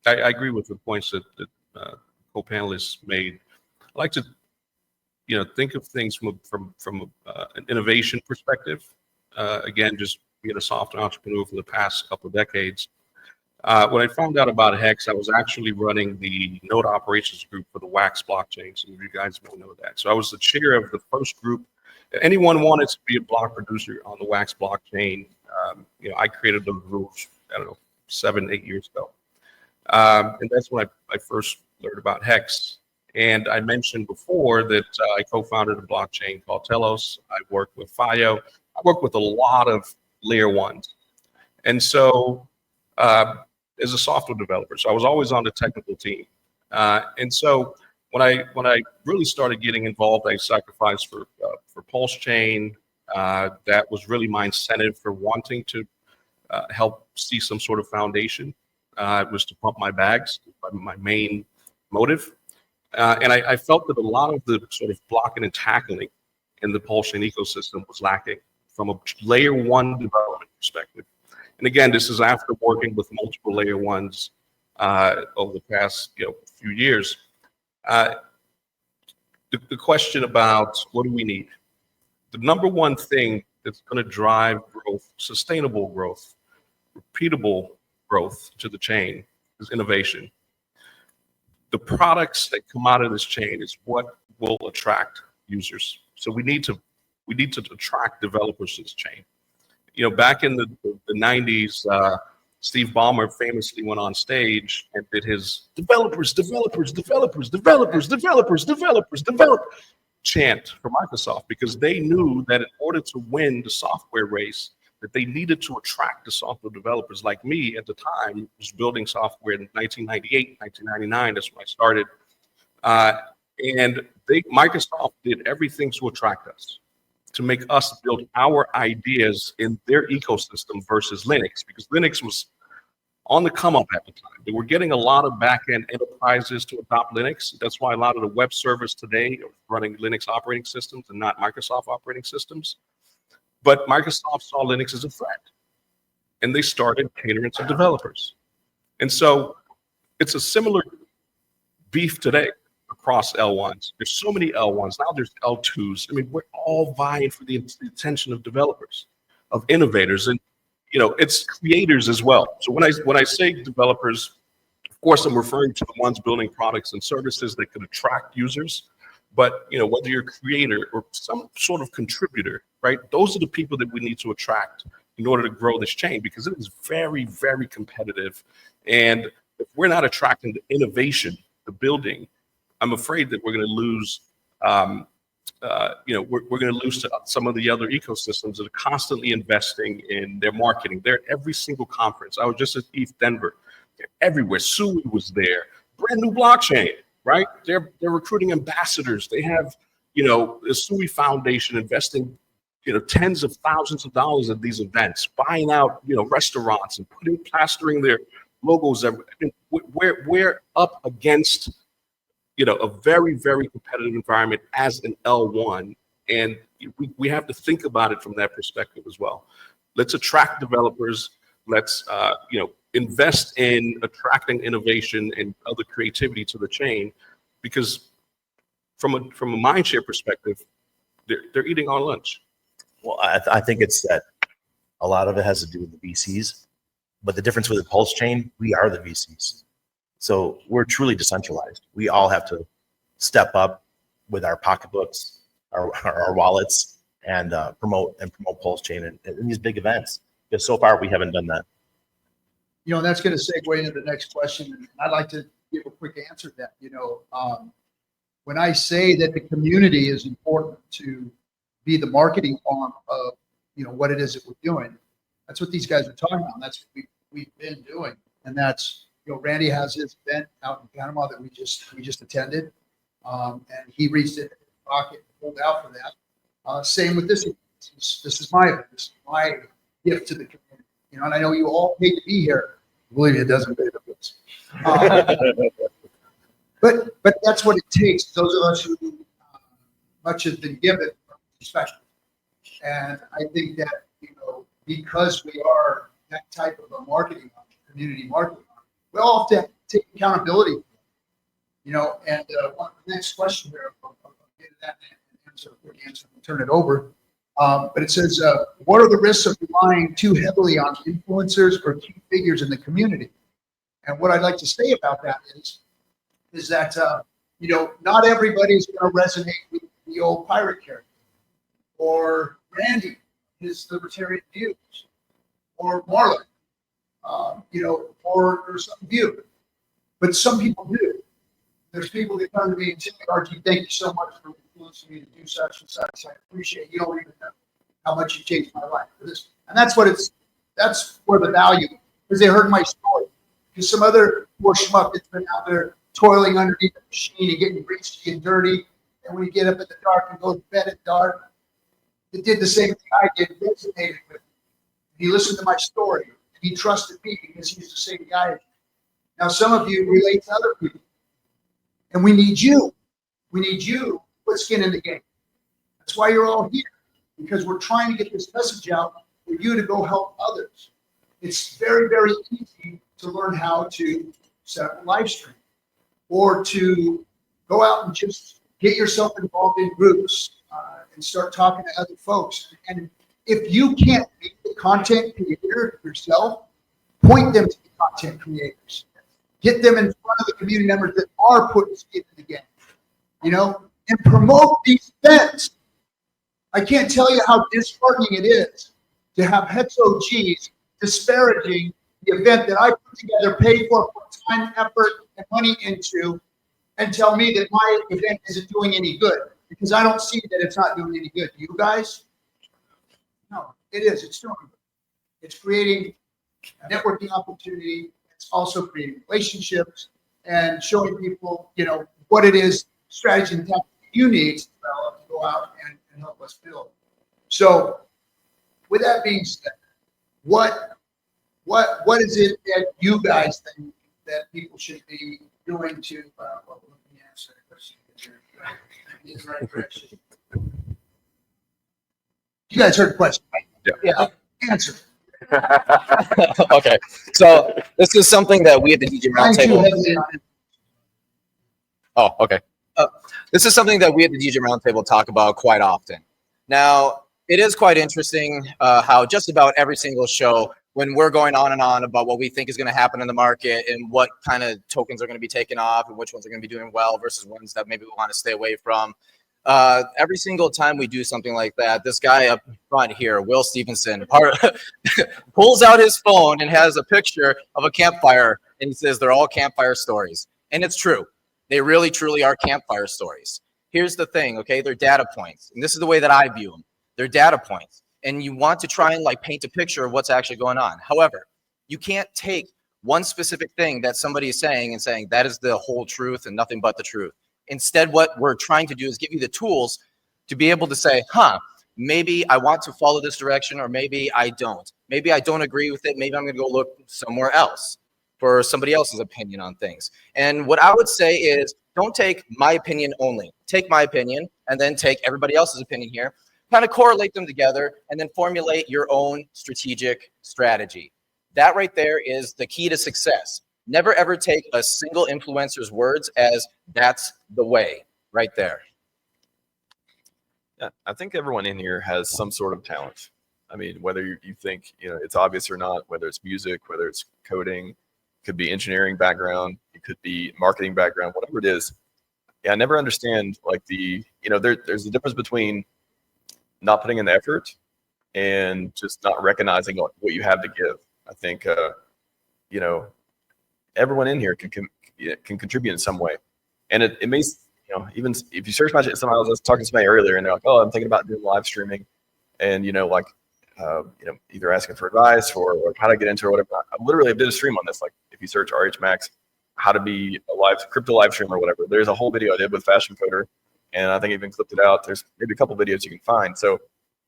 I agree with the points that co-panelists made. I like to think of things from an innovation perspective. Again, just being a software entrepreneur for the past couple of decades. When I found out about Hex, I was actually running the node operations group for the Wax blockchain. Some of you guys may know that. So I was the chair of the first group. Anyone wanted to be a block producer on the Wax blockchain, I created those rules, 7-8 years ago. And that's when I first learned about Hex. And I mentioned before that I co-founded a blockchain called Telos. I worked with FIO. I worked with a lot of layer ones. And so as a software developer, so I was always on the technical team. And so when I really started getting involved, I sacrificed for Pulse Chain. That was really my incentive for wanting to help see some sort of foundation. It was to pump my bags, my main motive. And I felt that a lot of the sort of blocking and tackling in the Pulse Chain ecosystem was lacking from a layer one development perspective. And again, this is after working with multiple layer ones over the past few years. The question about what do we need? The number one thing that's going to drive growth, sustainable growth, repeatable growth to the chain is innovation. The products that come out of this chain is what will attract users. So we need to We need to attract developers to this chain. You know, back in the 90s, Steve Ballmer famously went on stage and did his developers chant for Microsoft, because they knew that in order to win the software race, that they needed to attract the software developers like me at the time, was building software in 1998, 1999. That's when I started. And Microsoft did everything to attract us, to make us build our ideas in their ecosystem versus Linux, because Linux was on the come up at the time. They were getting a lot of back-end enterprises to adopt Linux. That's why a lot of the web servers today are running Linux operating systems and not Microsoft operating systems. But Microsoft saw Linux as a threat, and they started catering to developers. And so it's a similar beef today across L1s. There's so many L1s. Now there's L2s. I mean, we're all vying for the attention of developers, of innovators, and you know, it's creators as well. So when I say developers, of course, I'm referring to the ones building products and services that could attract users. But you know, whether you're a creator or some sort of contributor, right? Those are the people that we need to attract in order to grow this chain, because it is very, very competitive. And if we're not attracting the innovation, the building, I'm afraid that we're going to lose. You know, we're going to lose to some of the other ecosystems that are constantly investing in their marketing. They're at every single conference. I was just at ETH Denver. They're everywhere. SUI was there. Brand new blockchain, right? They're recruiting ambassadors. They have, you know, the SUI Foundation investing, you know, tens of thousands of dollars at these events, buying out, you know, restaurants and plastering their logos. I mean, we're up against, you know, a very, very competitive environment as an L1, and we have to think about it from that perspective as well. Let's attract developers. Let's, you know, invest in attracting innovation and other creativity to the chain, because from a mindshare perspective, they're eating our lunch. Well, I think it's that a lot of it has to do with the VCs, but the difference with the Pulse chain, we are the VCs. So we're truly decentralized. We all have to step up with our pocketbooks, our wallets, and promote Pulse Chain in these big events. Because so far we haven't done that. You know, and that's going to segue into the next question. And I'd like to give a quick answer to that. You know, when I say that the community is important to be the marketing arm of, you know, what it is that we're doing, that's what these guys are talking about. And that's what we've been doing, and that's. You know, Randy has his event out in Panama that we just attended, and he reached in his pocket and pulled out for that. Same with this. This is my event. This is my gift to the community. You know, and I know you all paid to be here. Believe me, it doesn't pay the bills. But that's what it takes. Those of us who much has been given, especially, and I think that, you know, because we are that type of a marketing community marketing. We all have to take accountability, you know. And the next question here, I'll get to that and answer a quick answer and turn it over. But it says, what are the risks of relying too heavily on influencers or key figures in the community? And what I'd like to say about that is that, you know, not everybody's going to resonate with the old pirate character, or Randy, his libertarian views, or Marlon. You know, or some view, but some people do. There's people that come to me and say, RG, thank you so much for influencing me to do such and such. I appreciate it. You don't even know how much you changed my life for this. And that's where the value, because they heard my story. Because some other poor schmuck that's been out there toiling underneath the machine and getting greasy and dirty, and when you get up at the dark and go to bed at dark, it did the same thing I did, resonated with me. He listened to my story. He trusted me because he's the same guy. Now, some of you relate to other people, and we need you. We need you to put skin in the game. That's why you're all here, because we're trying to get this message out for you to go help others. It's very, very easy to learn how to set up a live stream, or to go out and just get yourself involved in groups and start talking to other folks. And if you can't be the content creator yourself, point them to the content creators. Get them in front of the community members that are putting skin in the game, you know, and promote these events. I can't tell you how disheartening it is to have Hex OGs disparaging the event that I put together, paid for, put time, effort, and money into, and tell me that my event isn't doing any good, because I don't see that it's not doing any good. Do you guys? No, it is. It's doing good. It's creating a networking opportunity. It's also creating relationships and showing people, you know, what it is, strategy and tactics you need to develop to go out and help us build. So with that being said, what is it that you guys think that people should be doing to, well, let me answer the question in the right direction. You guys heard the question, right? Yeah. Answer. Okay, so this is something that we at the DJ Roundtable. Oh, okay. This is something that we at the DJ Roundtable talk about quite often. Now, it is quite interesting how just about every single show, when we're going on and on about what we think is going to happen in the market and what kind of tokens are going to be taken off and which ones are going to be doing well versus ones that maybe we want to stay away from. Every single time we do something like that, this guy up front here, Will Stevenson, pulls out his phone and has a picture of a campfire, and he says they're all campfire stories. And it's true. They really, truly are campfire stories. Here's the thing, okay? They're data points. And this is the way that I view them. They're data points. And you want to try and like paint a picture of what's actually going on. However, you can't take one specific thing that somebody is saying and saying that is the whole truth and nothing but the truth. Instead, what we're trying to do is give you the tools to be able to say, maybe I want to follow this direction, or maybe I don't. Maybe I don't agree with it. Maybe I'm going to go look somewhere else for somebody else's opinion on things. And what I would say is, don't take my opinion only. Take my opinion and then take everybody else's opinion here, kind of correlate them together, and then formulate your own strategic strategy. That right there is the key to success. Never ever take a single influencer's words as that's the way, right there. Yeah, I think everyone in here has some sort of talent. I mean, whether you think, you know, it's obvious or not, whether it's music, whether it's coding, could be engineering background, it could be marketing background, whatever it is. Yeah, I never understand like there's a difference between not putting in the effort and just not recognizing what you have to give. I think, you know, everyone in here can contribute in some way. And it may, you know, even if you search my, somebody, I was talking to somebody earlier and they're like, oh, I'm thinking about doing live streaming, and, you know, like, you know, either asking for advice or how to get into it or whatever. I literally did a stream on this. Like if you search RH Max, how to be a crypto live streamer or whatever, there's a whole video I did with Fashion Coder. And I think I even clipped it out. There's maybe a couple videos you can find. So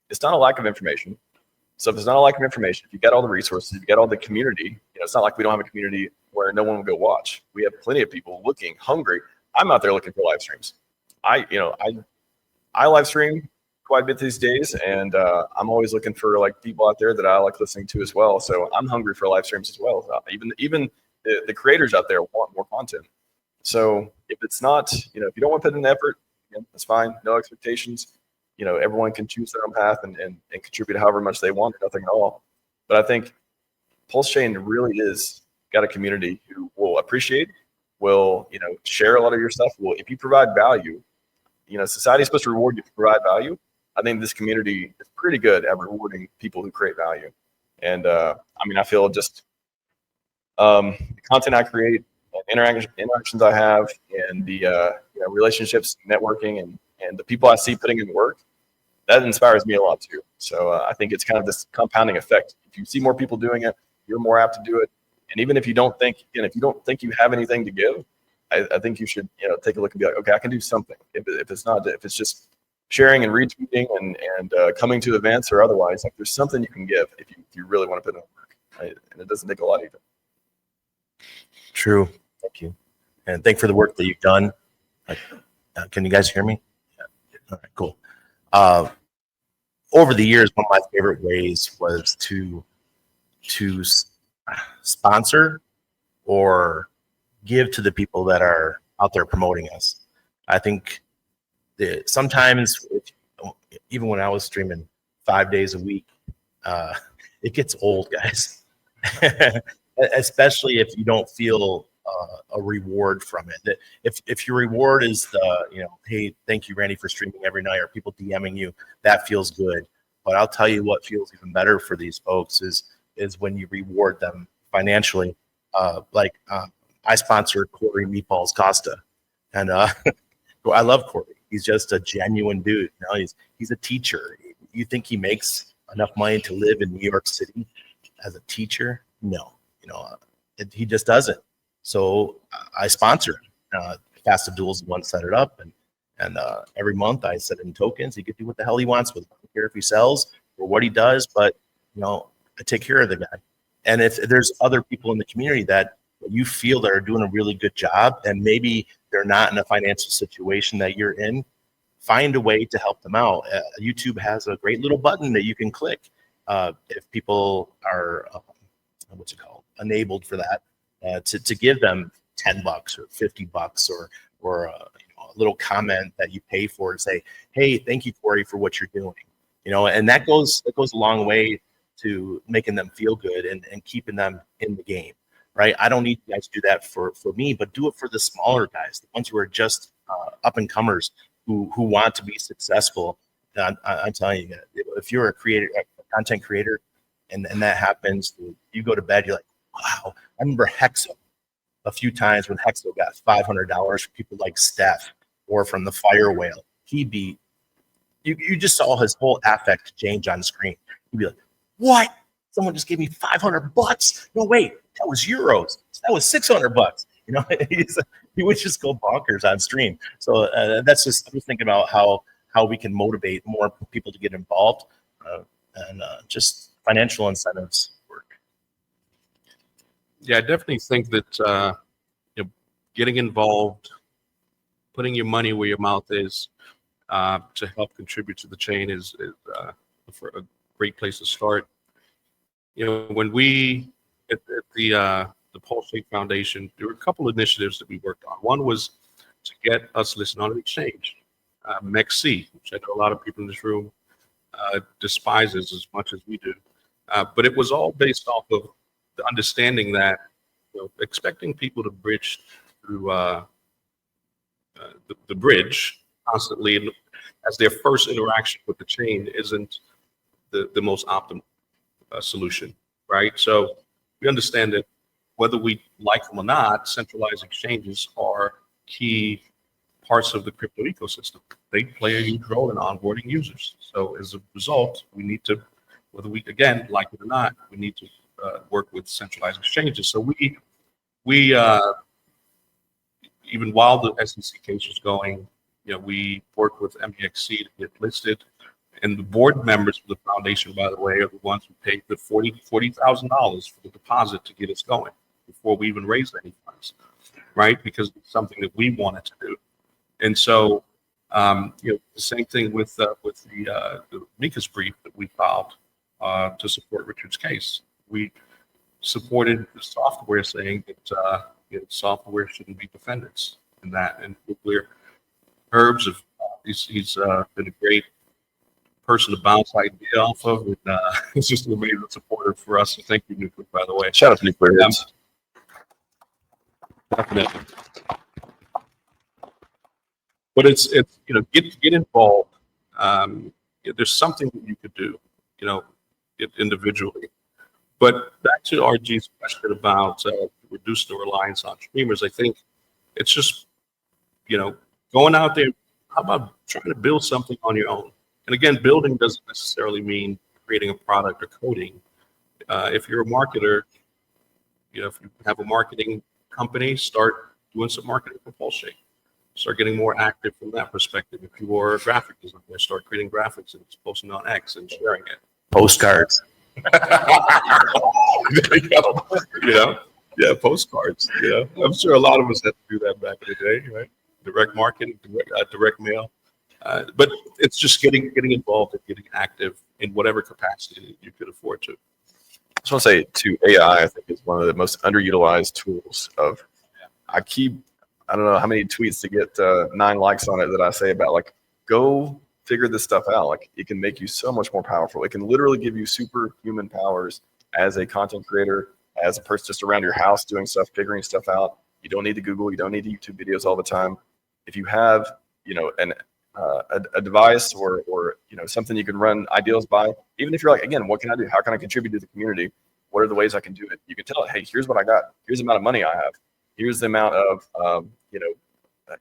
it's not a lack of information. So if it's not a lack of information, if you got all the resources, if you got all the community, you know, it's not like we don't have a community where no one will go watch. We have plenty of people looking, hungry. I'm out there looking for live streams. I live stream quite a bit these days, and I'm always looking for like people out there that I like listening to as well. So I'm hungry for live streams as well. Even the creators out there want more content. So if it's not, you know, if you don't want to put in the effort, that's fine. No expectations. You know, everyone can choose their own path and contribute however much they want or nothing at all. But I think Pulse Chain really is got a community who will appreciate, will, you know, share a lot of your stuff. Well, if you provide value, you know, society is supposed to reward you if you provide value. I think this community is pretty good at rewarding people who create value. And I mean, I feel just the content I create, interactions I have, and the you know, relationships, networking, and the people I see putting in the work, that inspires me a lot too. So I think it's kind of this compounding effect. If you see more people doing it, you're more apt to do it. And even if you don't think, if you don't think you have anything to give, I think you should, you know, take a look and be like, okay, I can do something. If it's just sharing and retweeting and coming to events or otherwise, like there's something you can give if you really want to put in the work. Right? And it doesn't take a lot either. True. Thank you. And thank you for the work that you've done. Can you guys hear me? Yeah. All right, cool. Over the years, one of my favorite ways was to sponsor or give to the people that are out there promoting us. I think that sometimes, even when I was streaming 5 days a week, it gets old, guys. Especially if you don't feel a reward from it. That if your reward is the, hey, thank you, Randy, for streaming every night, or people DMing you, that feels good. But I'll tell you what feels even better for these folks is when you reward them financially. I sponsor Corey Meatballs Costa, and I love Corey. He's just a genuine dude. He's a teacher. You think he makes enough money to live in New York City as a teacher? No, he just doesn't. So I sponsor him. Fast of Duels one set it up, and every month I send him tokens. He can do what the hell he wants with them. I don't care if he sells or what he does, but I take care of the guy. And if there's other people in the community that you feel that are doing a really good job, and maybe they're not in a financial situation that you're in, find a way to help them out. YouTube has a great little button that you can click if people are enabled for that, to give them $10 or $50 or a little comment that you pay for and say, hey, thank you, Corey, for what you're doing. And that goes a long way to making them feel good and keeping them in the game, right? I don't need you guys to do that for me, but do it for the smaller guys, the ones who are just up and comers who want to be successful. I'm telling you, if you're a content creator, and that happens, you go to bed, you're like, wow. I remember Hexo a few times when Hexo got $500 for people like Steph or from the Fire Whale. You just saw his whole affect change on screen. He'd be like, what? Someone just gave me $500? No, wait, that was euros. That was $600. He would just go bonkers on stream. So I'm just thinking about how we can motivate more people to get involved, and just financial incentives work. Yeah, I definitely think that getting involved, putting your money where your mouth is, to help contribute to the chain is for a great place to start. When we at the Pulse Chain Foundation, there were a couple of initiatives that we worked on. One was to get us listed on an exchange, MEXC, which I know a lot of people in this room despises as much as we do. But it was all based off of the understanding that expecting people to bridge through the bridge constantly as their first interaction with the chain isn't the most optimal solution, right? So we understand that whether we like them or not, centralized exchanges are key parts of the crypto ecosystem. They play a huge role in onboarding users. So as a result, we need to, whether we, again, like it or not, we need to work with centralized exchanges. So we even while the SEC case was going, we worked with MEXC to get listed. And the board members of the foundation, by the way, are the ones who paid the $40,000 for the deposit to get us going before we even raised any funds, right? Because it's something that we wanted to do. And so, the same thing with the amicus brief that we filed to support Richard's case. We supported the software saying that software shouldn't be defendants in that. And nuclear Herbs, he's been a great person to bounce idea off of, and he's just an amazing supporter for us. So thank you, Nuclear, by the way. Shout out to Nuclear. Definitely. But it's get involved. There's something that you could do, individually. But back to RG's question about reducing the reliance on streamers, I think it's just going out there. How about trying to build something on your own? And again, building doesn't necessarily mean creating a product or coding. If you're a marketer, if you have a marketing company, start doing some marketing for Pulse Chain. Start getting more active from that perspective. If you are a graphic designer, start creating graphics and posting on X and sharing it. Postcards. There you go. Yeah, postcards. I'm sure a lot of us had to do that back in the day, right? Direct marketing, direct mail. But it's just getting involved and getting active in whatever capacity you could afford to. I just want to say to AI, I think is one of the most underutilized tools of. I don't know how many tweets to get 9 likes on it that I say about go figure this stuff out. It can make you so much more powerful. It can literally give you superhuman powers as a content creator, as a person just around your house doing stuff, figuring stuff out. You don't need to Google. You don't need to YouTube videos all the time. If you have, you know, a device or you know, something you can run ideals by, even if you're like, again, what can I do? How can I contribute to the community? What are the ways I can do it? You can tell it, hey, here's what I got. Here's the amount of money I have. Here's the amount of, you know,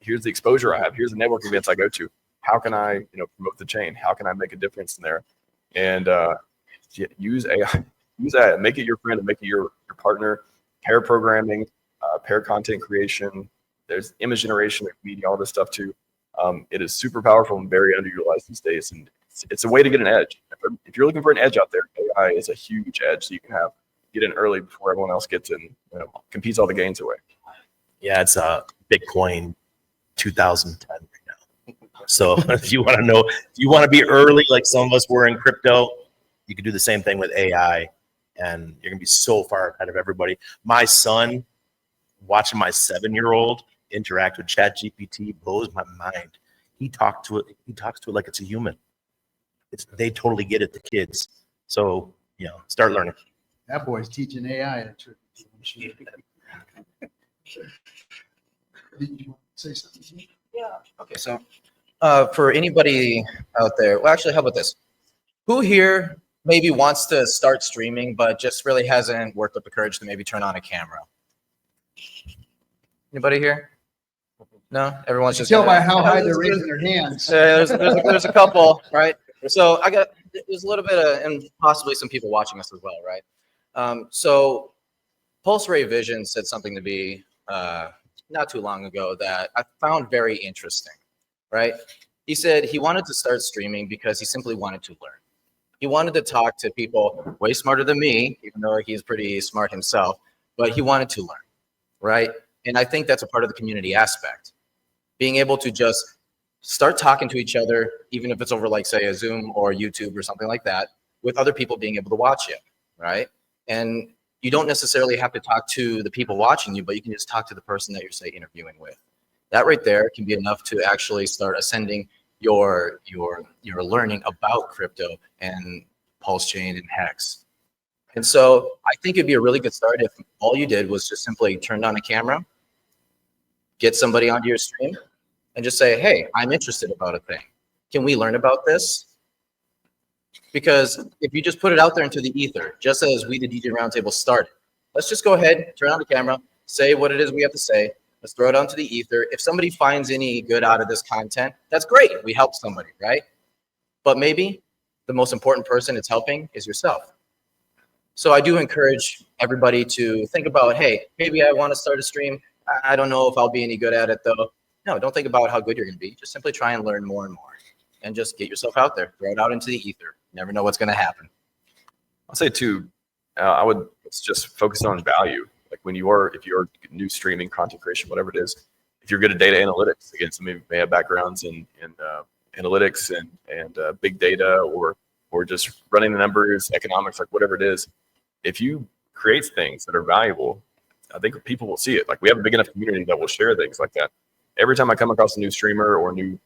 here's the exposure I have. Here's the network events I go to. How can I, you know, promote the chain? How can I make a difference in there? And use AI, use that, make it your friend and make it your partner. Pair programming, pair content creation. There's image generation, media, all this stuff too. It is super powerful and very underutilized these days. And it's a way to get an edge. If you're looking for an edge out there, AI is a huge edge. So you can get in early before everyone else gets in, you know, competes all the gains away. Yeah, it's Bitcoin 2010 right now. So if you want to know, if you want to be early, like some of us were in crypto, you can do the same thing with AI, and you're gonna be so far ahead of everybody. My son, watching my 7-year-old interact with ChatGPT blows my mind. He talks to it like it's a human. They totally get it, the kids. So, you know, start learning. That boy's teaching AI at Truitt. Did you say something? Yeah. Okay. So, for anybody out there, well, actually, how about this? Who here maybe wants to start streaming, but just really hasn't worked up the courage to maybe turn on a camera? Anybody here? No, everyone's just Tell by gonna- how high they're raising their hands. There's a couple, right? So there's a little bit of, and possibly some people watching us as well, right? So Pulse Ray Vision said something to me not too long ago that I found very interesting, right? He said he wanted to start streaming because he simply wanted to learn. He wanted to talk to people way smarter than me, even though he's pretty smart himself, but he wanted to learn, right? And I think that's a part of the community aspect. Being able to just start talking to each other, even if it's over like say a Zoom or YouTube or something like that, with other people being able to watch it, right? And you don't necessarily have to talk to the people watching you, but you can just talk to the person that you're say interviewing with. That right there can be enough to actually start ascending your learning about crypto and Pulse Chain and Hex. And so I think it'd be a really good start if all you did was just simply turned on a camera, get somebody onto your stream, and just say, hey, I'm interested about a thing. Can we learn about this? Because if you just put it out there into the ether, just as we, the DJ Roundtable, started, let's just go ahead, turn on the camera, say what it is we have to say. Let's throw it onto the ether. If somebody finds any good out of this content, that's great. We helped somebody, right? But maybe the most important person it's helping is yourself. So I do encourage everybody to think about, hey, maybe I want to start a stream. I don't know if I'll be any good at it though. No, don't think about how good you're going to be. Just simply try and learn more and more and just get yourself out there, throw it out into the ether. You never know what's going to happen. I'll say too, let's just focus on value. Like if you're new streaming, content creation, whatever it is, if you're good at data analytics, again, some may have backgrounds in analytics and big data or just running the numbers, economics, like whatever it is. If you create things that are valuable, I think people will see it. Like we have a big enough community that will share things like that. Every time I come across a new streamer or new,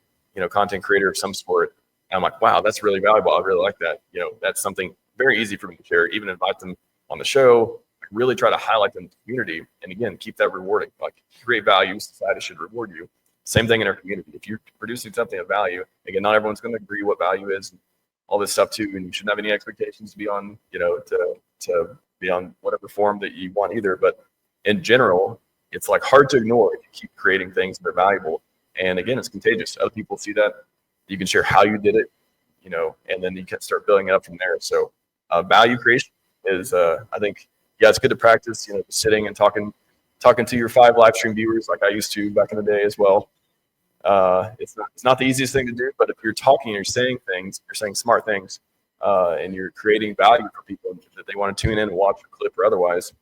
content creator of some sort, I'm like, wow, that's really valuable. I really like that. That's something very easy for me to share, even invite them on the show, really try to highlight them to the community. And again, keep that rewarding. Like create value, society should reward you. Same thing in our community. If you're producing something of value, again, not everyone's going to agree what value is, and all this stuff too. And you shouldn't have any expectations to be on, to be on whatever form that you want either. But in general, it's like hard to ignore if you keep creating things that are valuable. And again, it's contagious. Other people see that. You can share how you did it, and then you can start building it up from there. So value creation is, I think, yeah, it's good to practice, sitting and talking to your 5 live stream viewers like I used to back in the day as well. It's not the easiest thing to do, but if you're talking, you're saying things, you're saying smart things, and you're creating value for people that they want to tune in and watch a clip or otherwise,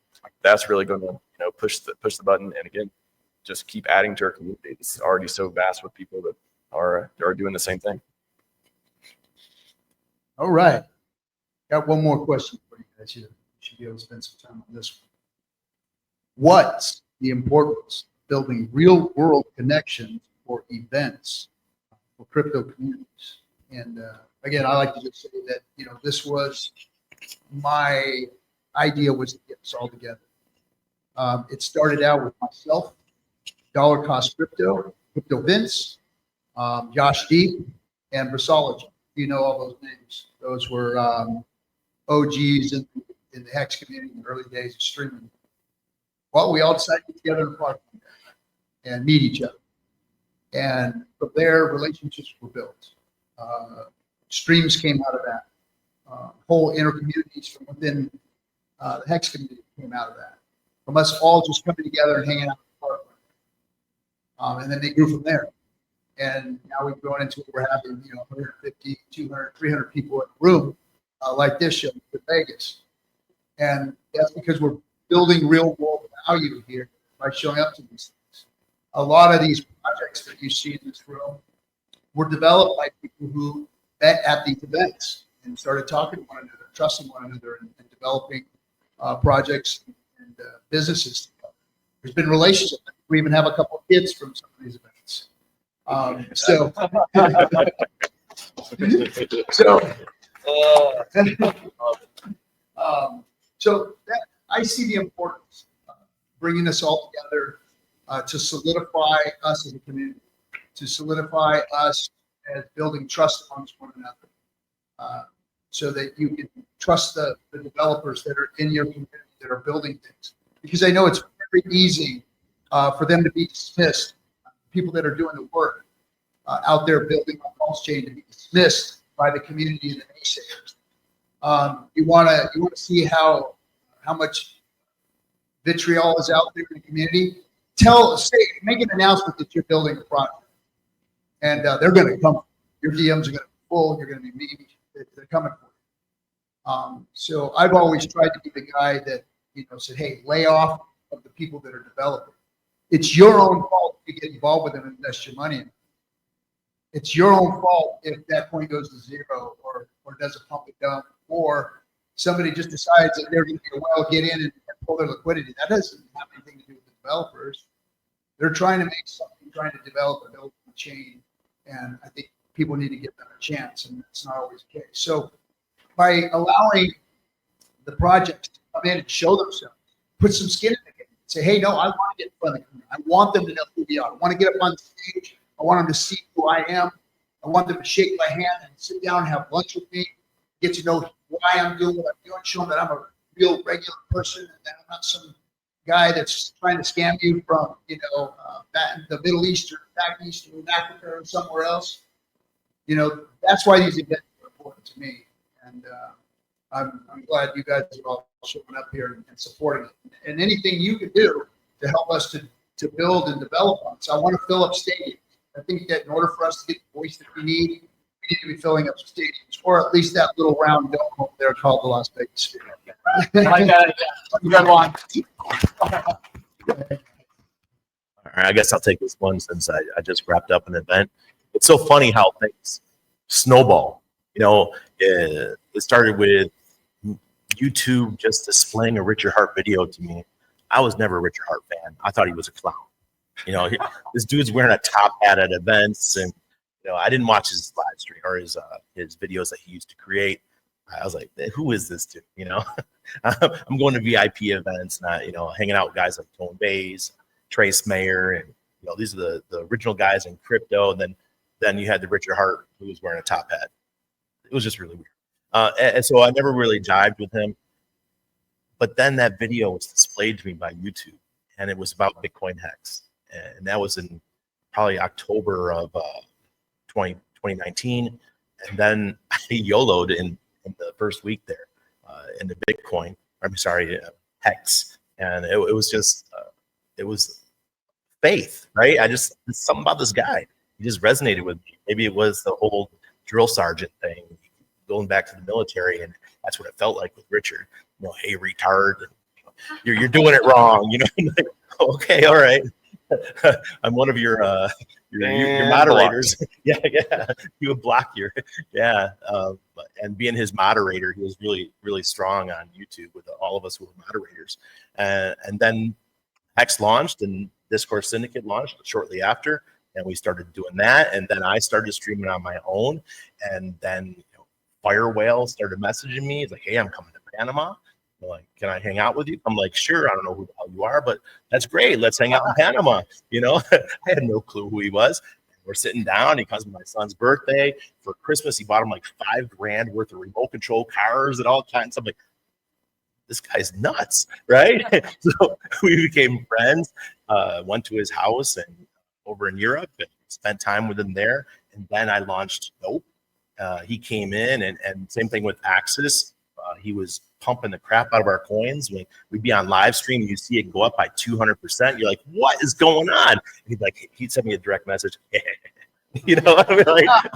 that's really going to push the button. And again, just keep adding to our community. It's already so vast with people that are doing the same thing. All right. Got one more question for you guys here. Should be able to spend some time on this one. What's the importance of building real world connections for events for crypto communities? And again, I like to just say that, this was my idea was to get this all together. It started out with myself Dollar Cost Crypto, Crypto Vince, Josh Deep, and Brasology. You know all those names. Those were OGs in the Hex community in the early days of streaming. Well, we all decided to get together in a park and meet each other. And from there, relationships were built. Streams came out of that. Whole inner communities from within the Hex community came out of that. From us all just coming together and hanging out in the park. And then they grew from there. And now we've grown into we're having 150, 200, 300 people in a room like this show in Vegas. And that's because we're building real world value here by showing up to these things. A lot of these projects that you see in this room were developed by people who met at these events and started talking to one another, trusting one another, and developing projects and businesses. There's been relationships. We even have a couple of kids from some of these events. So that, I see the importance of bringing us all together to solidify us as a community, to solidify us as building trust amongst one another, so that you can trust the developers that are in your community that are building things. Because I know it's very easy for them to be dismissed. People that are doing the work out there building on Pulse Chain to be dismissed by the community and the naysayers. You want to see how much vitriol is out there in the community. Make an announcement that you're building a product, and they're going to come. Your DMs are going to be full. You're going to be meeting. They're coming for you. So I've always tried to be the guy that said, "Hey, lay off of the people that are developing. It's your own fault if you get involved with them and invest your money in them. It's your own fault if that point goes to zero or does a pump and dump, or somebody just decides that they're going to get in and pull their liquidity. That doesn't have anything to do with the developers. They're trying to make something, trying to develop a build chain, and I think people need to give them a chance, and that's not always the case. So by allowing the projects to come in and show themselves, put some skin in the game, say, hey, no, I want to get in front of the camera. I want them to know who we are. I want to get up on the stage. I want them to see who I am. I want them to shake my hand and sit down and have lunch with me, get to know why I'm doing what I'm doing, show them that I'm a real regular person and that I'm not some guy that's trying to scam you from, the Middle East or back east or in Africa or somewhere else. That's why these events are important to me. And I'm glad you guys are all showing up here and supporting it. And anything you can do to help us to build and develop on. So I want to fill up stadiums. I think that in order for us to get the voice that we need to be filling up stadiums, or at least that little round dome over there called the Las Vegas Sphere. Like that, yeah. Good one. All right, I guess I'll take this one since I just wrapped up an event. It's so funny how things snowball. It started with YouTube just displaying a Richard Hart video to me. I was never a Richard Hart fan. I thought he was a clown. This dude's wearing a top hat at events, and I didn't watch his live stream or his videos that he used to create. I was like, who is this dude? I'm going to VIP events, not hanging out with guys like Tone Bays, Trace Mayer, and these are the original guys in crypto. And then you had the Richard Hart who was wearing a top hat. It was just really weird. And so I never really jived with him. But then that video was displayed to me by YouTube, and it was about Bitcoin Hex. And that was in probably October of 2019. And then I YOLO'd in the first week there into Bitcoin. Hex. And it was just, it was faith, right? Something about this guy. He just resonated with me. Maybe it was the whole drill sergeant thing, going back to the military, and that's what it felt like with Richard. Hey, retard, you're doing it wrong. Like, okay, all right. I'm one of your moderators. Yeah. You would block and being his moderator, he was really, really strong on YouTube with all of us who were moderators. And then Hex launched and Discourse Syndicate launched shortly after, and we started doing that. And then I started streaming on my own, and then Fire Whale started messaging me. He's like, hey, I'm coming to Panama. They're like, can I hang out with you? I'm like, sure. I don't know who the hell you are, but that's great. Let's hang out in Panama. You know, I had no clue who he was. We're sitting down. He comes to my son's birthday. For Christmas, he bought him like $5,000 worth of remote control cars and all kinds. I'm like, this guy's nuts, right? So we became friends, went to his house and over in Europe and spent time with him there. And then I launched Nope. He came in and same thing with Axis. He was pumping the crap out of our coins. We'd be on live stream, you see it go up by 200%. You're like, what is going on? And he'd send me a direct message. You know, I mean,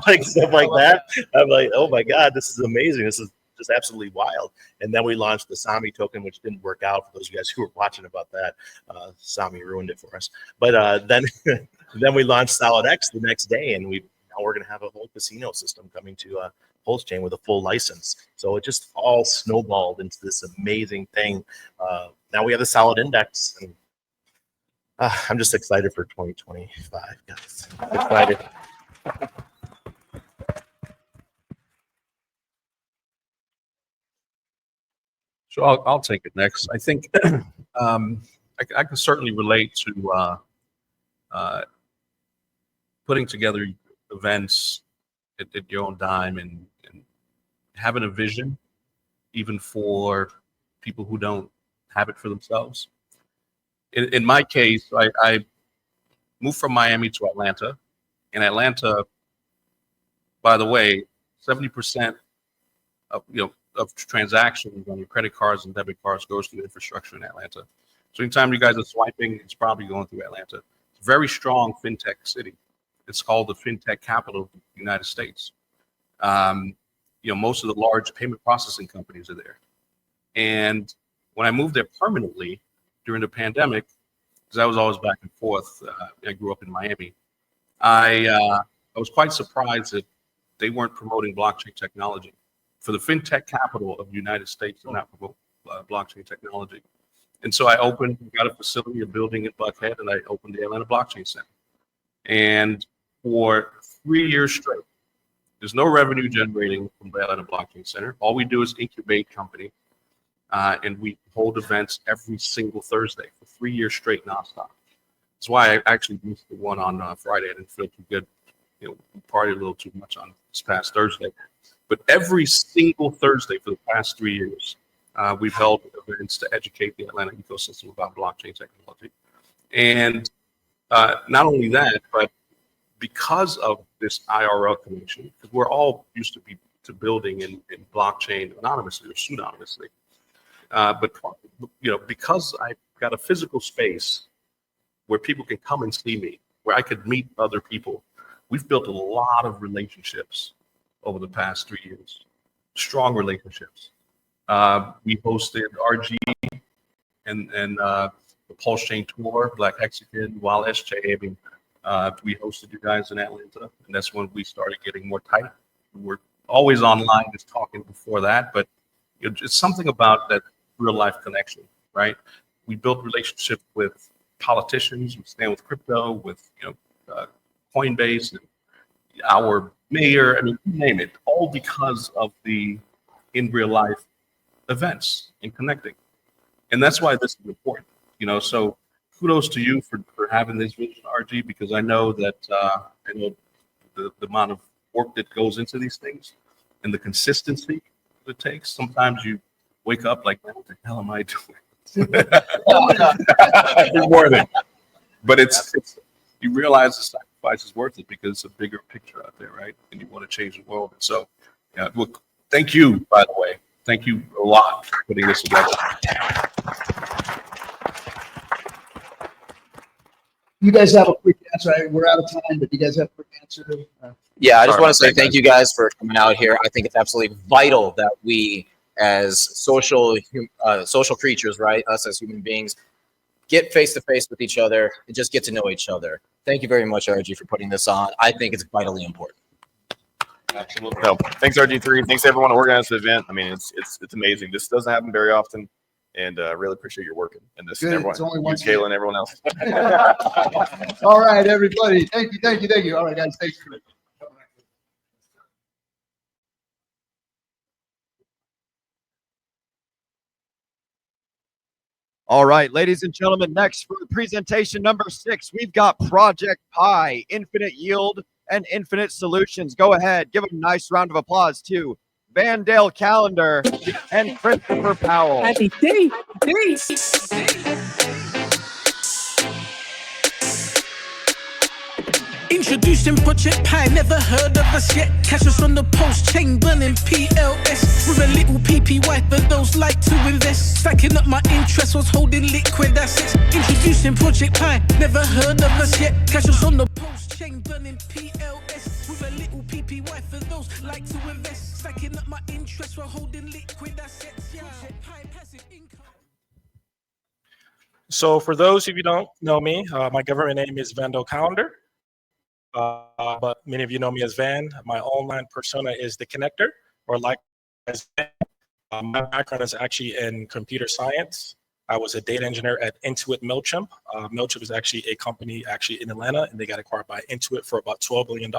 like stuff like that. I'm like, oh my God, this is amazing. This is just absolutely wild. And then we launched the Sami token, which didn't work out for those of you guys who were watching about that. Sami ruined it for us. But then we launched Solid X the next day, and now we're going to have a whole casino system coming to Pulse Chain with a full license. So it just all snowballed into this amazing thing. Now we have the Solid Index, and I'm just excited for 2025, guys. Excited. So I'll take it next. I think I can certainly relate to putting together events at your own dime and having a vision, even for people who don't have it for themselves. In my case, I moved from Miami to Atlanta. In Atlanta, by the way, 70% of transactions on your credit cards and debit cards goes through infrastructure in Atlanta. So anytime you guys are swiping, it's probably going through Atlanta. It's a very strong fintech city. It's called the fintech capital of the United States. Most of the large payment processing companies are there. And when I moved there permanently during the pandemic, because I was always back and forth, I grew up in Miami, I was quite surprised that they weren't promoting blockchain technology. For the fintech capital of the United States, they're not promoting blockchain technology. And so I got a facility, a building in Buckhead, and I opened the Atlanta Blockchain Center. And for 3 years straight, there's no revenue generating from the Atlanta Blockchain Center. All we do is incubate company, and we hold events every single Thursday for 3 years straight, nonstop. That's why I actually missed the one on Friday. I didn't feel too good. We partied a little too much on this past Thursday. But every single Thursday for the past 3 years, we've held events to educate the Atlanta ecosystem about blockchain technology. And not only that, but because of this IRL connection, because we're all used to building in blockchain anonymously or pseudonymously. But because I've got a physical space where people can come and see me, where I could meet other people, we've built a lot of relationships over the past 3 years, strong relationships. We hosted RG and the Pulse Chain Tour, Black Hexagon, while SJ. We hosted you guys in Atlanta, and that's when we started getting more tight. We're always online, just talking before that, but it's something about that real life connection, right? We built relationships with politicians, we stand with crypto, with Coinbase, and our mayor, you name it, all because of the in real life events and connecting. And that's why this is important, so kudos to you for having this vision, RG, because I know that the amount of work that goes into these things and the consistency it takes. Sometimes you wake up like, what the hell am I doing? You're more than, but it's you realize the sacrifice is worth it because it's a bigger picture out there, right? And you want to change the world. And so, look, thank you, by the way. Thank you a lot for putting this together. You guys have a quick answer. We're out of time, but you guys have a quick answer? Yeah, I just want to say thank you guys for coming out here. I think it's absolutely vital that we, as social creatures, right, us as human beings, get face to face with each other and just get to know each other. Thank you very much, RG, for putting this on. I think it's vitally important. Absolutely. No, thanks, RG3. Thanks to everyone who organized the event. It's amazing. This doesn't happen very often, and I really appreciate your work in this. Good. Everyone, It's only you, once Kayla, and everyone else. All right, everybody. Thank you. All right, guys. Thanks for it. All right, ladies and gentlemen, next for presentation number 6, we've got Project Pi, Infinite Yield and Infinite Solutions. Go ahead, give a nice round of applause to Vandale Calendar and Christopher Powell. Happy day. Introducing Project Pi, never heard of us yet. Catch us on the post chain, burning PLS with a little PPY for those like to invest. Stacking up my interest was holding liquid assets. Introducing Project Pi, never heard of us yet. Catch us on the post chain, burning PLS with a little PPY for those like to invest. Stacking up my interest while holding liquid assets. Yeah. Project Pi, passive income. So for those of you who don't know me, my government name is Vandal Calendar. But many of you know me as Van. My online persona is the connector, or like as Van. My background is actually in computer science. I was a data engineer at Intuit MailChimp. MailChimp is actually a company actually in Atlanta, and they got acquired by Intuit for about $12 billion.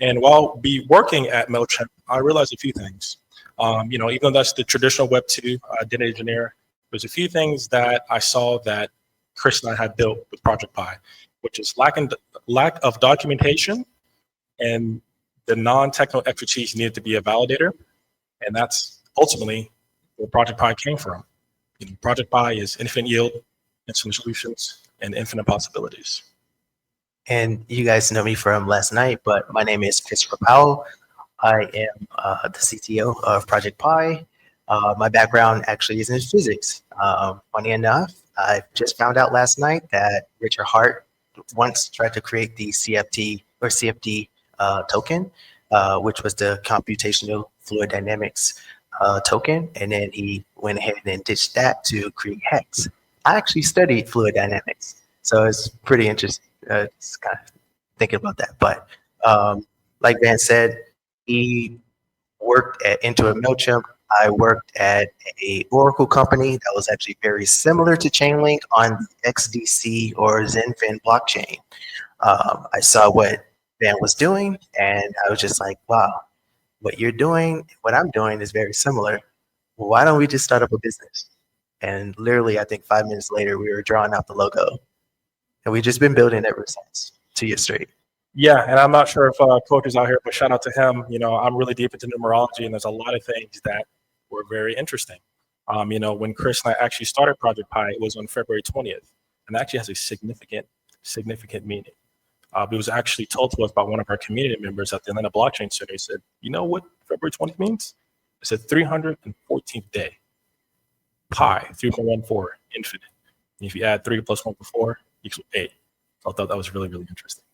And while working at MailChimp, I realized a few things. Even though that's the traditional Web 2 data engineer, there's a few things that I saw that Chris and I had built with Project Pi, which is lack of documentation and the non-technical expertise needed to be a validator. And that's ultimately where Project Pi came from. Project Pi is infinite yield, infinite solutions, and infinite possibilities. And you guys know me from last night, but my name is Christopher Powell. I am the CTO of Project Pi. My background actually is in physics. Funny enough, I just found out last night that Richard Hart once tried to create the CFD token, which was the computational fluid dynamics token, and then he went ahead and ditched that to create Hex. I actually studied fluid dynamics, so it's pretty interesting. Just kind of thinking about that. But like Van said, he worked at Intuit MailChimp. I worked at a Oracle company that was actually very similar to Chainlink on the XDC or Zenfin blockchain. I saw what Van was doing, and I was just like, wow, what you're doing, what I'm doing is very similar. Why don't we just start up a business? And literally, I think 5 minutes later, we were drawing out the logo. And we've just been building ever since, 2 years straight. Yeah, and I'm not sure if Coach is out here, but shout out to him. I'm really deep into numerology, and there's a lot of things that were very interesting. When Chris and I actually started Project Pi, it was on February 20th, and that actually has a significant meaning. It was actually told to us by one of our community members at the Atlanta Blockchain Center. He said, you know what February 20th means? It's the 314th day. Pi, 3.14, infinite. And if you add 3 plus 1 plus 4 equals 8. So I thought that was really, really interesting.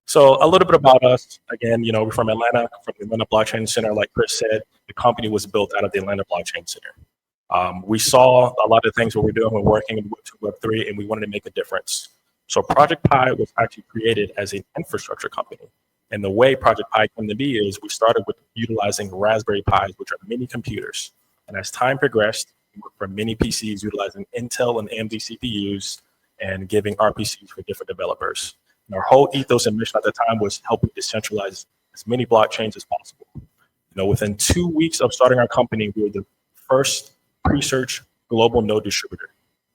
So a little bit about us. Again, we're from Atlanta, from the Atlanta Blockchain Center. Like Chris said, the company was built out of the Atlanta Blockchain Center. We saw a lot of things what we're doing. We're working in Web 2, Web 3, and we wanted to make a difference. So Project Pi was actually created as an infrastructure company. And the way Project Pi came to be is we started with utilizing Raspberry Pis, which are mini computers. And as time progressed, we worked for mini PCs utilizing Intel and AMD CPUs and giving RPCs for different developers. And our whole ethos and mission at the time was helping decentralize as many blockchains as possible. Within 2 weeks of starting our company, we were the first pre-search global node distributor.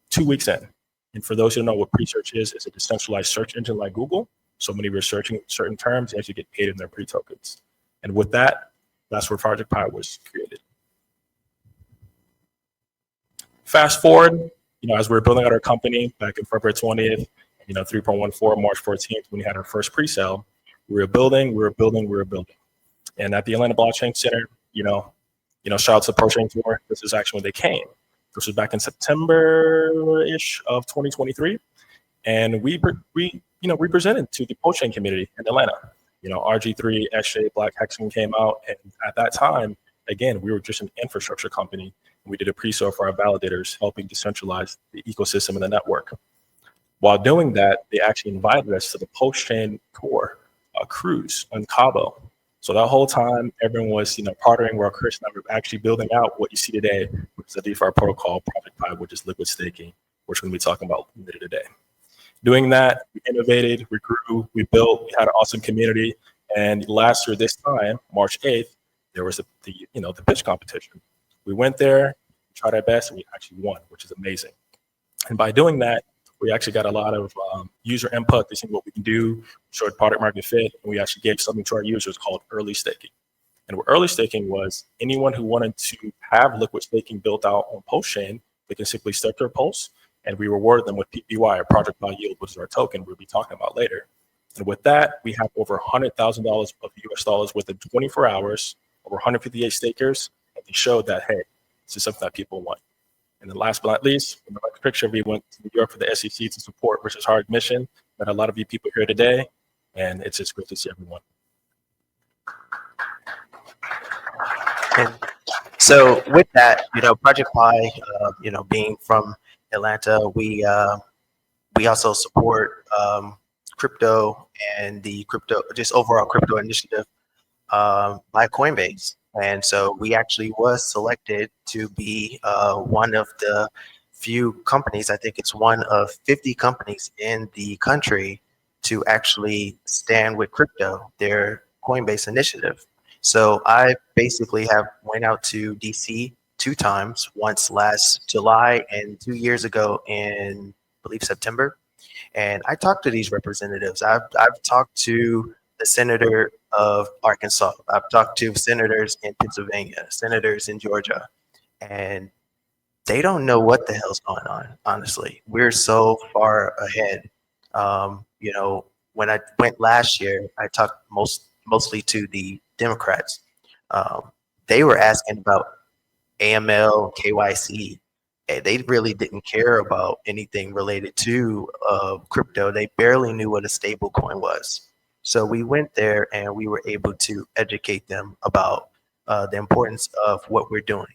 2 weeks in. And for those who don't know what pre-search is, it's a decentralized search engine like Google. So many we're searching certain terms, they actually get paid in their pre-tokens. And with that, that's where Project Pi was created. Fast forward, as we were building out our company back in February 20th, 3.14, March 14th, when we had our first pre-sale, we were building. And at the Atlanta Blockchain Center, shout out to the Pro Chain Tour. This is actually when they came. This was back in September-ish of 2023. And we presented to the Pro Chain community in Atlanta. RG3, SJ, Black Hexagon came out. And at that time, again, we were just an infrastructure company. We did a pre-sale for our validators, helping decentralize the ecosystem and the network. While doing that, they actually invited us to the post-chain tour cruise on Cabo. So that whole time, everyone was, partnering while Chris and I were actually building out what you see today, which is the DeFi protocol, Project Pi, which is liquid staking, which we're going to be talking about later today. Doing that, we innovated, we grew, we built, we had an awesome community. And last year, this time, March 8th, there was the pitch competition. We went there, tried our best and we actually won, which is amazing. And by doing that, we actually got a lot of user input to see what we can do, showed product market fit, and we actually gave something to our users called early staking. And what early staking was, anyone who wanted to have liquid staking built out on PulseChain, they can simply stake their Pulse, and we reward them with PPY, or Project By Yield, which is our token we'll be talking about later. And with that, we have over $100,000 of US dollars within 24 hours, over 158 stakers, and they showed that, hey, this is something that people want. And then last but not least, in the next picture, we went to New York for the SEC to support Richard's hard mission. Met a lot of you people here today, and it's just great to see everyone. And so with that, Project Pi, being from Atlanta, we also support crypto and the just overall crypto initiative by Coinbase. And so we actually was selected to be one of the few companies, I think it's one of 50 companies in the country to actually stand with crypto, their Coinbase initiative. So I basically went out to DC 2 times, once last July and 2 years ago in, I believe, September. And I talked to these representatives. I've talked to the senator of Arkansas. I've talked to senators in Pennsylvania, senators in Georgia, and they don't know what the hell's going on, honestly. We're so far ahead. When I went last year, I talked mostly to the Democrats. They were asking about AML, KYC. They really didn't care about anything related to crypto. They barely knew what a stable coin was. So we went there and we were able to educate them about the importance of what we're doing.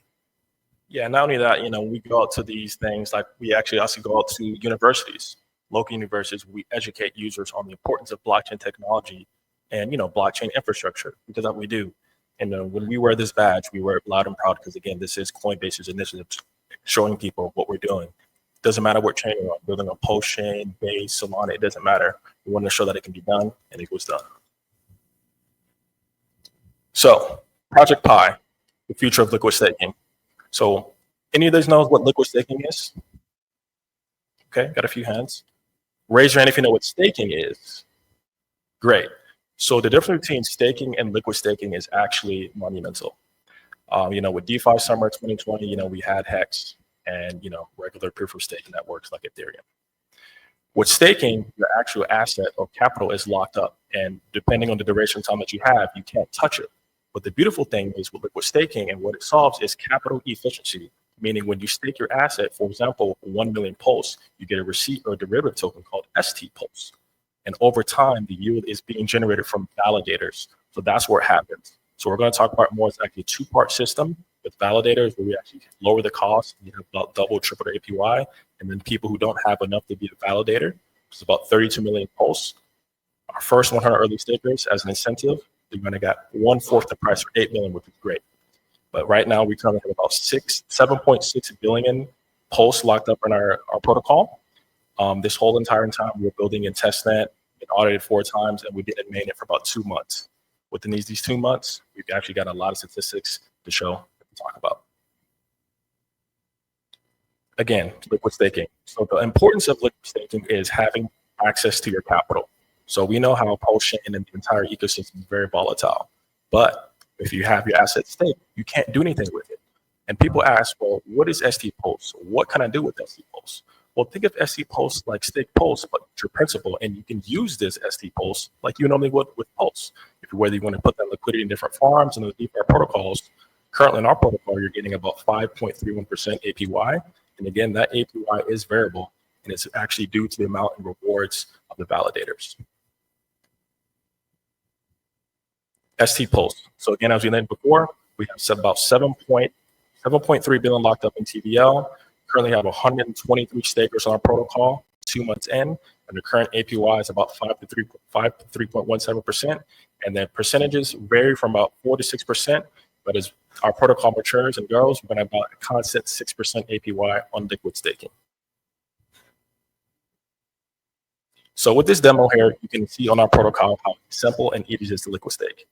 Yeah, not only that, we go out to these things, like we actually also go out to universities, local universities. We educate users on the importance of blockchain technology and, blockchain infrastructure, because that's what we do. And when we wear this badge, we wear it loud and proud because, again, this is Coinbase's initiative, showing people what we're doing. Doesn't matter what chain we're on, building a PulseChain, Base, Solana, it doesn't matter. We want to show that it can be done, and it was done. So, Project Pi, the future of liquid staking. So, any of those knows what liquid staking is? Okay, got a few hands. Raise your hand if you know what staking is. Great. So the difference between staking and liquid staking is actually monumental. With DeFi Summer 2020, we had Hex and, regular proof of stake networks like Ethereum. With staking, your actual asset or capital is locked up, and depending on the duration of time that you have, you can't touch it. But the beautiful thing is with liquid staking, and what it solves is capital efficiency, meaning when you stake your asset, for example, 1 million Pulse, you get a receipt or a derivative token called ST Pulse. And over time, the yield is being generated from validators. So that's where it happens. So we're going to talk about more. It's actually a 2-part system with validators where we actually lower the cost. You have about double, triple the APY. And then people who don't have enough to be a validator, which is about 32 million Pulse. Our first 100 early stakers, as an incentive, they're going to get 1/4 the price for 8 million, which is great. But right now, we currently have about 7.6 billion Pulse locked up in our protocol. This whole entire time, we were building in testnet, been audited 4 times, and we didn't maintain it for about 2 months. Within these 2 months, we've actually got a lot of statistics to show and talk about. Again, liquid staking. So the importance of liquid staking is having access to your capital. So we know how PulseChain and the entire ecosystem is very volatile. But if you have your asset staked, you can't do anything with it. And people ask, well, what is ST Pulse? What can I do with ST Pulse? Well, think of ST Pulse like stake Pulse, but your principal, and you can use this ST Pulse like you normally would with Pulse. Whether you want to put that liquidity in different farms and the DeFi protocols, currently in our protocol, you're getting about 5.31% APY. And again, that APY is variable, and it's actually due to the amount and rewards of the validators. ST Pulse. So again, as we mentioned before, we have about 7.3 billion locked up in TVL. Currently have 123 stakers on our protocol, 2 months in, and the current APY is about 5 to 3.17%. And the percentages vary from about 4 to 6%, but as our protocol matures and grows, we're going to have about a constant 6% APY on liquid staking. So with this demo here, you can see on our protocol how simple and easy it is to liquid stake.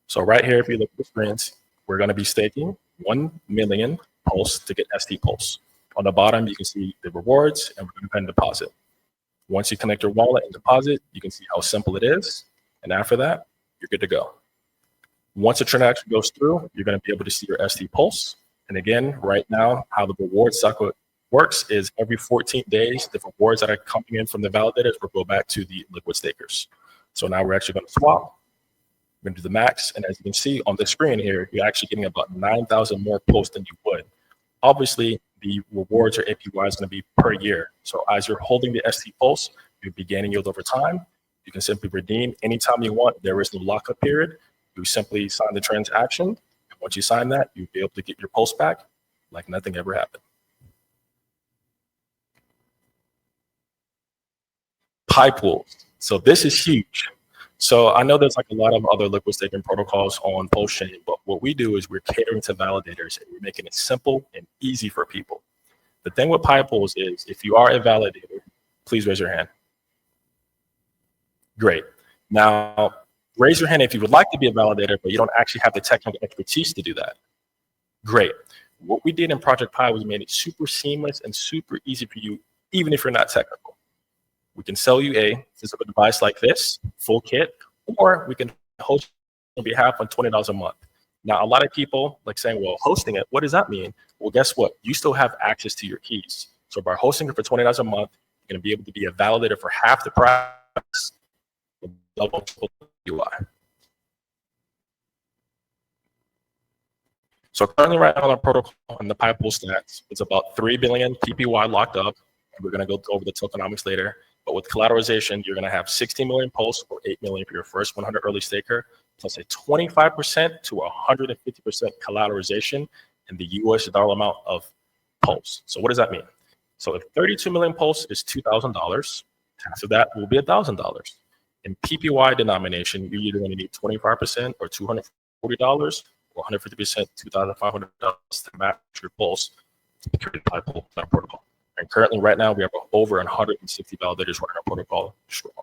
So right here, if you look at the screens, we're going to be staking 1 million Pulse to get ST Pulse. On the bottom, you can see the rewards, and we're going to go ahead and deposit. Once you connect your wallet and deposit, you can see how simple it is. And after that, you're good to go. Once the transaction goes through, you're going to be able to see your ST Pulse. And again, right now, how the reward cycle works is every 14 days, the rewards that are coming in from the validators will go back to the liquid stakers. So now we're actually going to swap. We're going to do the max. And as you can see on the screen here, you're actually getting about 9,000 more pulse than you would. Obviously, the rewards or APY is going to be per year. So as you're holding the ST Pulse, you'll be gaining yield over time. You can simply redeem anytime you want. There is no lockup period. You simply sign the transaction. And once you sign that, you'll be able to get your Pulse back like nothing ever happened. Pi pools. So this is huge. So I know there's like a lot of other liquid staking protocols on Pulse chain, but what we do is we're catering to validators and we're making it simple and easy for people. The thing with Pi pools is if you are a validator, please raise your hand. Great. Now, raise your hand if you would like to be a validator, but you don't actually have the technical expertise to do that. Great. What we did in Project Pi was made it super seamless and super easy for you, even if you're not technical. We can sell you a physical device like this, full kit, or we can host on behalf on $20 a month. Now, a lot of people like saying, well, hosting it, what does that mean? Well, guess what? You still have access to your keys. So by hosting it for $20 a month, you're going to be able to be a validator for half the price. Double UI. So currently right now on our protocol and the Pi pool stats, it's about 3 billion PPY locked up. And we're going to go over the tokenomics later. But with collateralization, you're going to have 16 million Pulse or 8 million for your first 100 early staker, plus a 25% to 150% collateralization in the US dollar amount of Pulse. So what does that mean? So if 32 million Pulse is $2,000, half of that will be $1,000. In PPY denomination, you're either going to need 25% or $240 or 150%, $2,500 to match your Pulse to be created by that protocol. And currently, right now, we have over 160 validators running our protocol strong.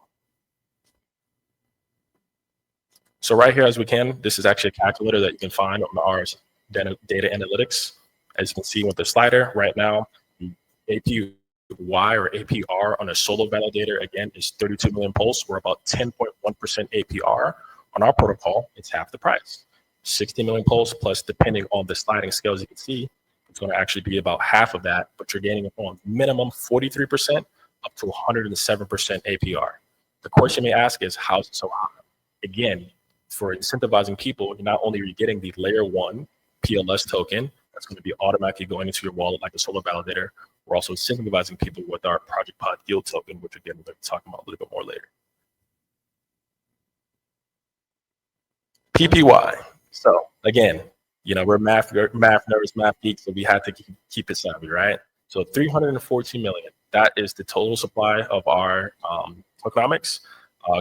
So right here, as we can, this is actually a calculator that you can find on our data analytics. As you can see with the slider right now, the APY or APR on a solo validator, again, is 32 million Pulse, or about 10.1% APR. On our protocol, it's half the price. 60 million Pulse plus, depending on the sliding scales you can see, it's going to actually be about half of that, but you're gaining on minimum 43% up to 107% APR. The question you may ask is, how is it so high? Again, for incentivizing people, not only are you getting the layer 1 PLS token that's going to be automatically going into your wallet like a solo validator, we're also incentivizing people with our Project Pod yield token, which again, we're going to be talking about a little bit more later. PPY. So again, you know, we're math nerds, math geeks, so we had to keep it savvy, right? So 314 million, that is the total supply of our tokenomics.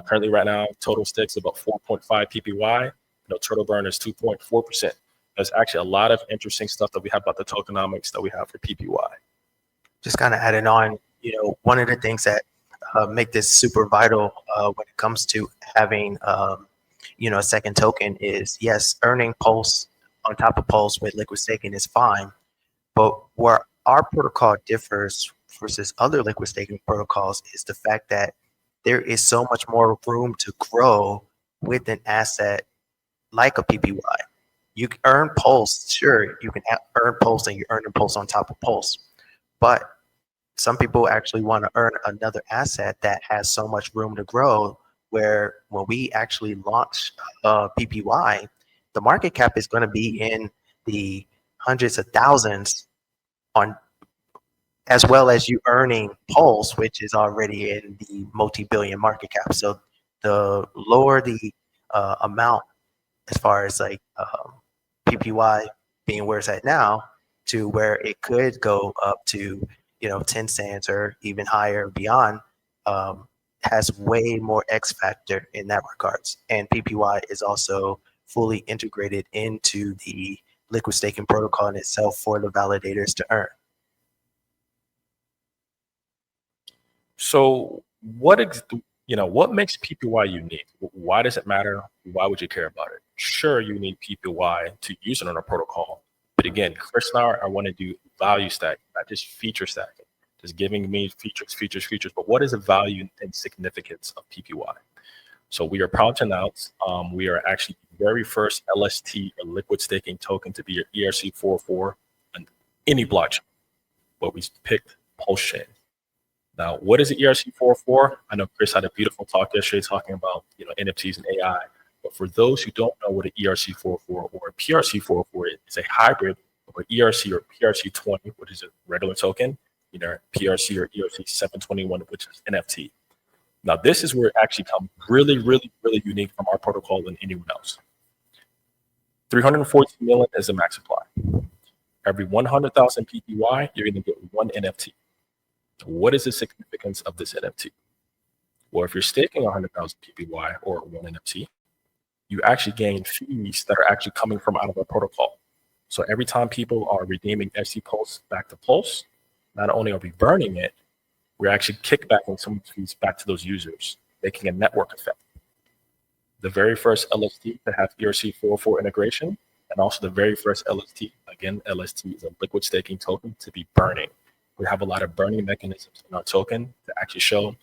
Currently right now, total sticks about 4.5 PPY. You know, turtle burn is 2.4%. There's actually a lot of interesting stuff that we have about the tokenomics that we have for PPY. Just kind of adding on, you know, one of the things that make this super vital when it comes to having, you know, a second token is, yes, earning Pulse on top of Pulse with liquid staking is fine, but where our protocol differs versus other liquid staking protocols is the fact that there is so much more room to grow with an asset like a PPY. You can earn Pulse, sure, you can earn Pulse and you're earning Pulse on top of Pulse, but some people actually want to earn another asset that has so much room to grow, where when we actually launch PPY, the market cap is going to be in the hundreds of thousands on, as well as you earning Pulse, which is already in the multi-billion market cap. So the lower the amount as far as like PPY being where it's at now to where it could go up to, you know, 10 cents or even higher beyond, has way more X factor in that regards. And PPY is also fully integrated into the liquid staking protocol in itself for the validators to earn. So what makes PPY unique? Why does it matter? Why would you care about it? Sure, you need PPY to use it on a protocol, But again, Chris and I want to do value stack, not just feature stacking, just giving me features. But what is the value and significance of PPY? So we are proud to announce we are actually the very first LST or liquid staking token to be your ERC-404 on any blockchain. But we picked Pulse Chain. Now, what is the ERC-404? I know Chris had a beautiful talk yesterday talking about NFTs and AI. But for those who don't know what an ERC-404 or a PRC-404 is, it's a hybrid of an ERC or PRC-20, which is a regular token, PRC or ERC-721, which is NFT. Now, this is where it actually comes really unique from our protocol than anyone else. 314 million is the max supply. Every 100,000 PPY, you're going to get one NFT. What is the significance of this NFT? Well, if you're staking 100,000 PPY or one NFT, you actually gain fees that are actually coming from out of our protocol. So every time people are redeeming FC Pulse back to Pulse, not only are we burning it, we're actually kickbacking some of the fees back to those users, making a network effect. The very first LST to have ERC-404 integration, and also the very first LST, again, LST is a liquid staking token to be burning. We have a lot of burning mechanisms in our token to actually show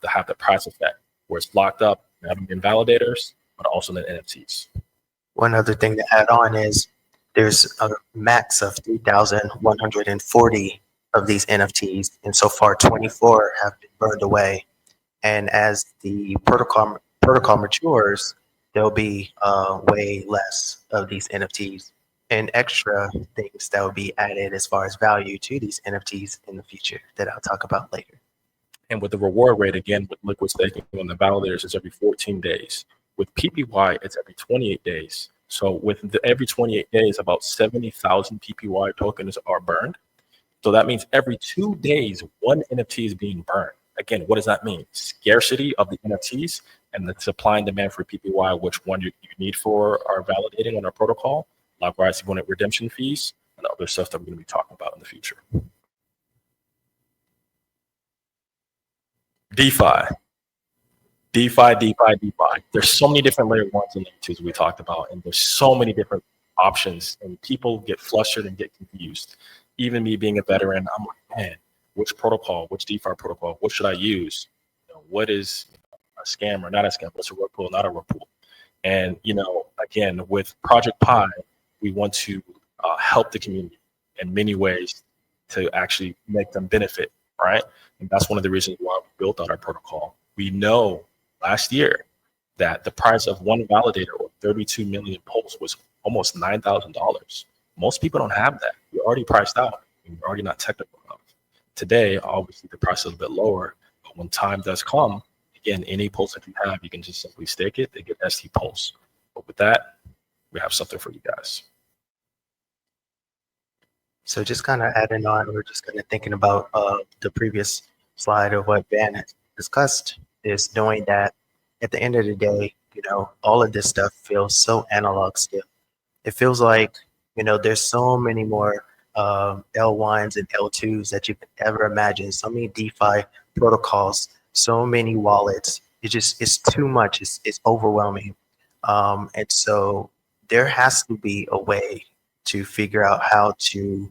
to have the price effect, where it's locked up, having invalidators, but also the NFTs. One other thing to add on is there's a max of 3,140 of these NFTs, and so far 24 have been burned away. And as the protocol matures, there'll be way less of these NFTs and extra things that will be added as far as value to these NFTs in the future that I'll talk about later. And with the reward rate, again, with liquid staking on the validators, it's every 14 days. With PPY, it's every 28 days. So with every 28 days, about 70,000 PPY tokens are burned. So that means every 2 days, one NFT is being burned. Again, what does that mean? Scarcity of the NFTs and the supply and demand for PPY, which one you need for our validating on our protocol. Likewise, you want redemption fees and other stuff that we're going to be talking about in the future. DeFi. There's so many different layer ones and layer twos we talked about, and there's so many different options, and people get flustered and get confused. Even me being a veteran, I'm like, man, which protocol, which DeFi protocol, what should I use? What is a scam or not a scam? What's a rug pull, not a rug pull? And, again, with Project Pi, we want to help the community in many ways to actually make them benefit, right? And that's one of the reasons why we built out our protocol. We know last year that the price of one validator or 32 million pulse was almost $9,000. Most people don't have that. You're already priced out. You're already not technical enough. Today, obviously, the price is a bit lower, but when time does come, again, any pulse that you have, you can just simply stake it. They get ST Pulse. But with that, we have something for you guys. So just kind of adding on, we're just kind of thinking about the previous slide of what Van had discussed, is knowing that at the end of the day, all of this stuff feels so analog still. It feels like, there's so many more L1s and L2s that you could ever imagine. So many DeFi protocols, so many wallets. It's too much. It's overwhelming. And so there has to be a way to figure out how to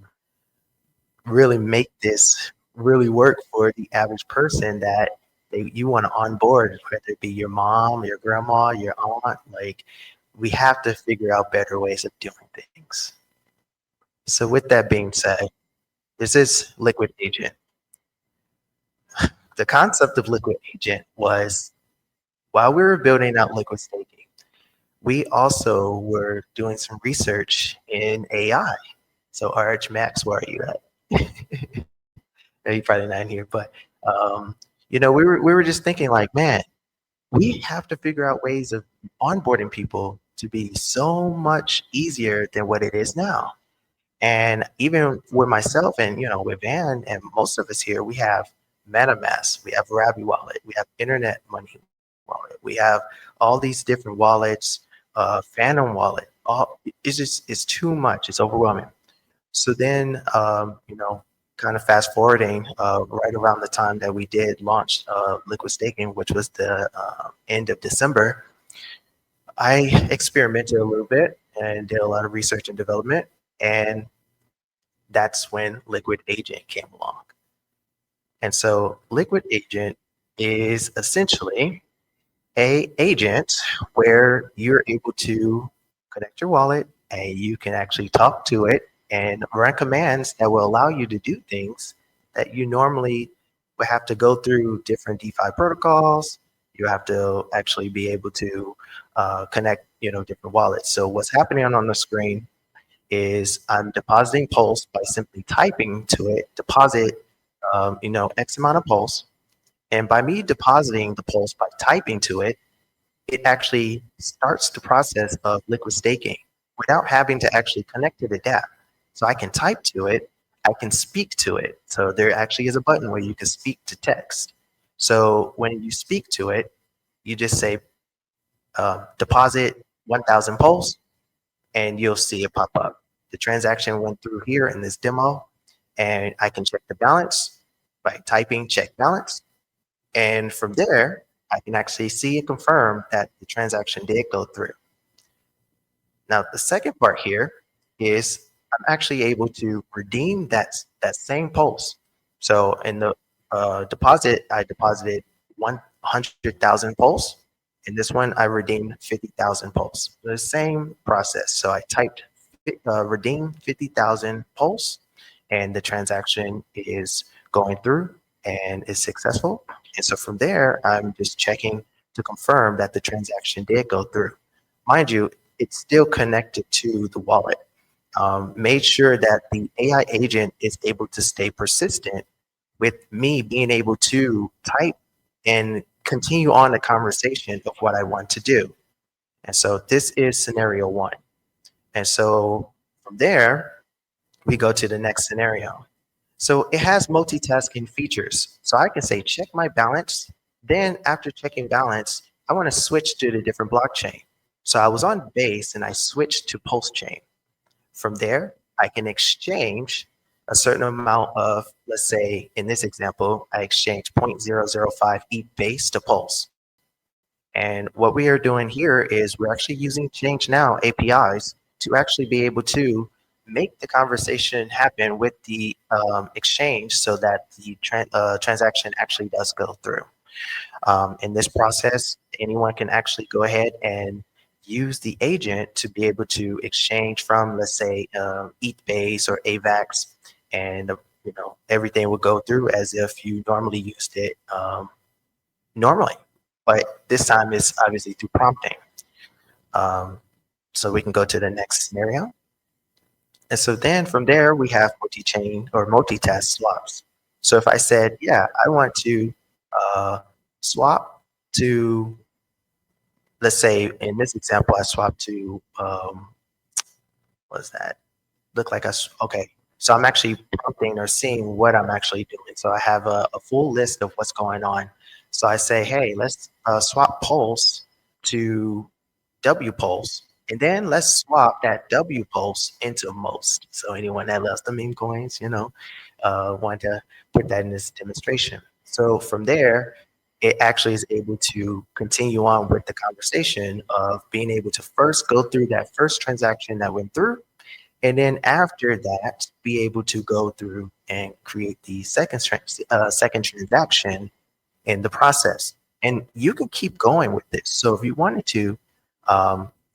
really make this really work for the average person that you want to onboard, whether it be your mom, your grandma, your aunt. Like, we have to figure out better ways of doing things. So with that being said, this is Liquid Agent. The concept of Liquid Agent was, while we were building out liquid staking, we also were doing some research in AI. So RH Max, where are you at? You're probably not in here, but we were just thinking like, man, we have to figure out ways of onboarding people to be so much easier than what it is now. And even with myself and with Van and most of us here, we have MetaMask, we have Ravi Wallet, we have Internet Money Wallet, we have all these different wallets, Phantom Wallet. It's too much. It's overwhelming. So then, kind of fast forwarding, right around the time that we did launch liquid staking, which was the end of December, I experimented a little bit and did a lot of research and development. And that's when Liquid Agent came along. And so Liquid Agent is essentially a agent where you're able to connect your wallet and you can actually talk to it and run commands that will allow you to do things that you normally would have to go through different DeFi protocols. You have to actually be able to connect, different wallets. So what's happening on the screen is I'm depositing Pulse by simply typing to it, deposit, X amount of Pulse. And by me depositing the Pulse by typing to it, it actually starts the process of liquid staking without having to actually connect to the dApp. So I can type to it, I can speak to it. So there actually is a button where you can speak to text. So when you speak to it, you just say deposit 1,000 Pulse, and you'll see it pop up. The transaction went through here in this demo, and I can check the balance by typing check balance. And from there, I can actually see and confirm that the transaction did go through. Now, the second part here is I'm actually able to redeem that same Pulse. So in the deposit, I deposited 100,000 Pulse. In this one, I redeemed 50,000 Pulse. The same process. So I typed redeem 50,000 Pulse, and the transaction is going through and is successful. And so from there, I'm just checking to confirm that the transaction did go through. Mind you, it's still connected to the wallet. Made sure that the AI agent is able to stay persistent with me being able to type and continue on the conversation of what I want to do. And so this is scenario one. And so from there, we go to the next scenario. So it has multitasking features. So I can say, check my balance. Then after checking balance, I want to switch to the different blockchain. So I was on Base and I switched to Pulse Chain. From there, I can exchange a certain amount of, let's say in this example, I exchanged 0.005 ETH Base to Pulse. And what we are doing here is we're actually using Change Now APIs to actually be able to make the conversation happen with the exchange so that the transaction actually does go through. In this process, anyone can actually go ahead and use the agent to be able to exchange from, let's say, ETH Base or AVAX, and everything will go through as if you normally used it normally. But this time it's obviously through prompting. So we can go to the next scenario. And so then from there, we have multi-chain or multitask swaps. So if I said, yeah, I want to swap to, let's say in this example, I swapped to, what's that? Look like okay. So I'm actually prompting or seeing what I'm actually doing. So I have a full list of what's going on. So I say, hey, let's swap Pulse to W Pulse. And then let's swap that W Pulse into most. So anyone that loves the meme coins, want to put that in this demonstration. So from there, it actually is able to continue on with the conversation of being able to first go through that first transaction that went through. And then after that, be able to go through and create the second transaction in the process. And you can keep going with this. So if you wanted to,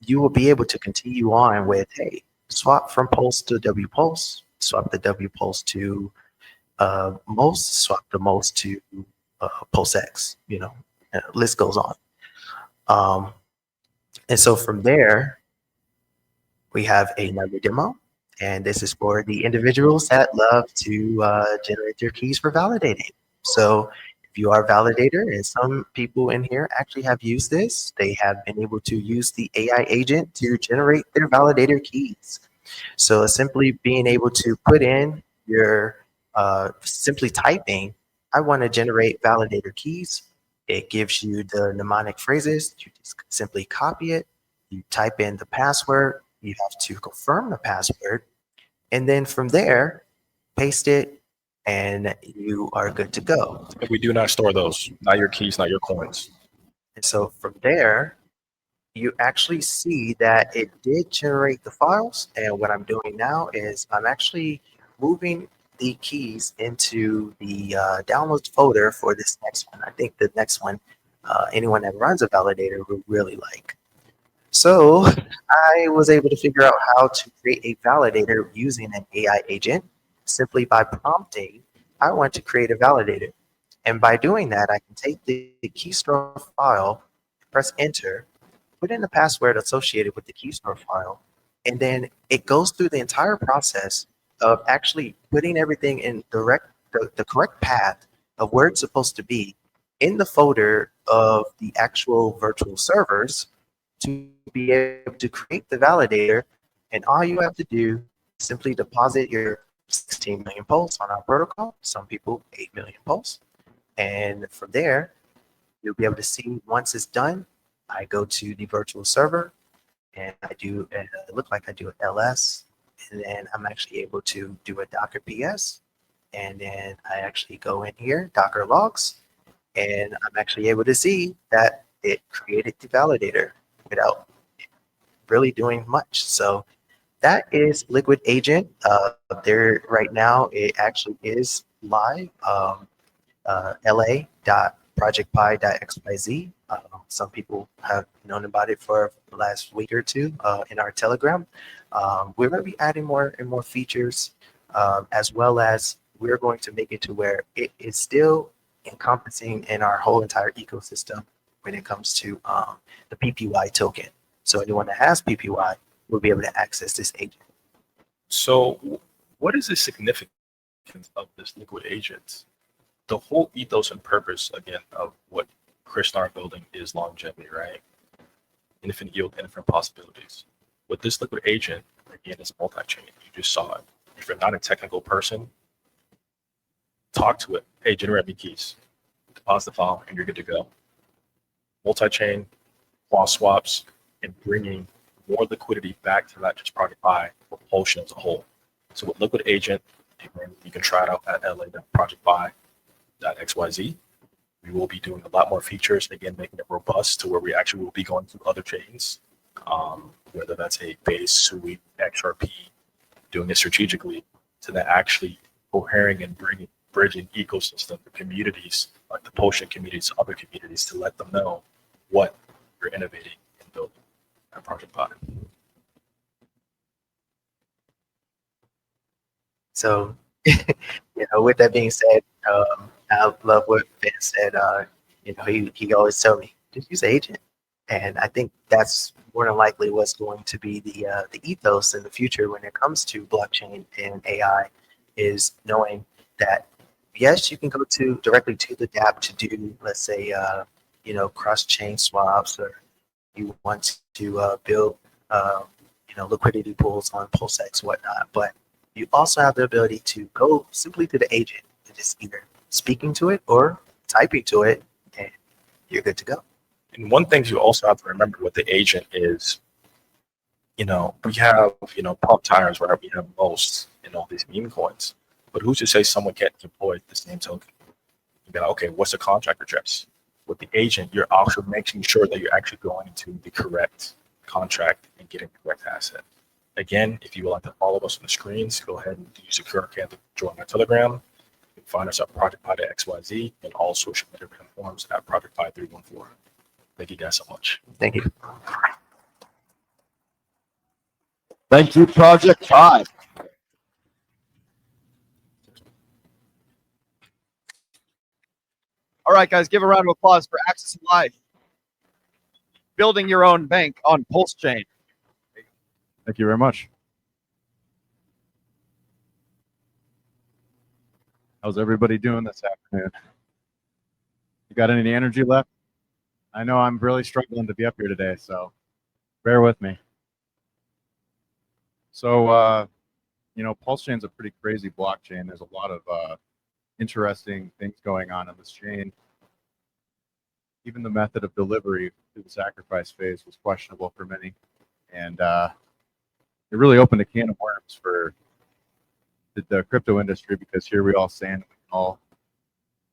you will be able to continue on with, hey, swap from Pulse to W Pulse, swap the W Pulse to most, swap the most to Pulse X, list goes on. And so from there, we have another demo, and this is for the individuals that love to generate their keys for validating. So if you are a validator, and some people in here actually have used this, they have been able to use the AI agent to generate their validator keys. So simply being able to put in your, simply typing, I want to generate validator keys. It gives you the mnemonic phrases. You just simply copy it. You type in the password. You have to confirm the password. And then from there, paste it, and you are good to go. We do not store those, not your keys, not your coins. And so from there, you actually see that it did generate the files. And what I'm doing now is I'm actually moving the keys into the downloads folder for this next one. I think the next one, anyone that runs a validator will really like. So I was able to figure out how to create a validator using an AI agent simply by prompting, I want to create a validator. And by doing that, I can take the key store file, press enter, put in the password associated with the key store file, and then it goes through the entire process of actually putting everything in the correct path of where it's supposed to be in the folder of the actual virtual servers to be able to create the validator. And all you have to do is simply deposit your 16 million pulse on our protocol, some people 8 million pulse. And from there, you'll be able to see once it's done, I go to the virtual server and I do, it looks like I do an LS, and then I'm actually able to do a Docker PS. And then I actually go in here, Docker logs, and I'm actually able to see that it created the validator without really doing much. So that is Liquid Agent. There right now, it actually is live. la.projectpi.xyz. Some people have known about it for the last week or two in our Telegram. We're going to be adding more and more features, as well as we're going to make it to where it is still encompassing in our whole entire ecosystem when it comes to the PPY token. So anyone that has PPY will be able to access this agent. So what is the significance of this Liquid Agent? The whole ethos and purpose, again, of what Chris and I are building is longevity, right? Infinite yield, infinite possibilities. With this Liquid Agent, again, it's multi-chain. You just saw it. If you're not a technical person, talk to it. Hey, generate me keys. Deposit the file, and you're good to go. Multi-chain, cross swaps, and bringing more liquidity back to not just Project Pi, but Propulsion as a whole. So with Liquid Agent, you can try it out at la.projectpi.xyz. We will be doing a lot more features, again, making it robust to where we actually will be going through other chains, whether that's a base, SUI, XRP, doing it strategically to then actually cohering and bridging ecosystem communities, like the Potion communities, other communities, to let them know what you're innovating and building at Project Pi. So, with that being said, I love what Ben said. He always tell me, just use agent. And I think that's more than likely what's going to be the ethos in the future when it comes to blockchain and AI, is knowing that, yes, you can go directly to the dApp to do, let's say, cross-chain swaps, or you want to build, liquidity pools on PulseX, whatnot. But you also have the ability to go simply to the agent and just either speaking to it or typing to it, and you're good to go. And one thing you also have to remember with the agent is, we have, pump tires, right? We have most in all these meme coins. But who's to say someone can't deploy the same token? You go, okay, what's the contract address? With the agent, you're also making sure that you're actually going into the correct contract and getting the correct asset. Again, if you would like to follow us on the screens, go ahead and use the QR code to join my Telegram. You can find us at ProjectPi.xyz and all social media platforms at ProjectPi314. Thank you guys so much. Thank you. Thank you, Project Pi. All right, guys, give a round of applause for Access Life. Building your own bank on Pulse Chain. Thank you very much. How's everybody doing this afternoon? You got any energy left? I know I'm really struggling to be up here today, so bear with me. So, Pulse Chain's a pretty crazy blockchain. There's a lot of interesting things going on in this chain. Even the method of delivery through the sacrifice phase was questionable for many. And it really opened a can of worms for the crypto industry, because here we all stand, we can all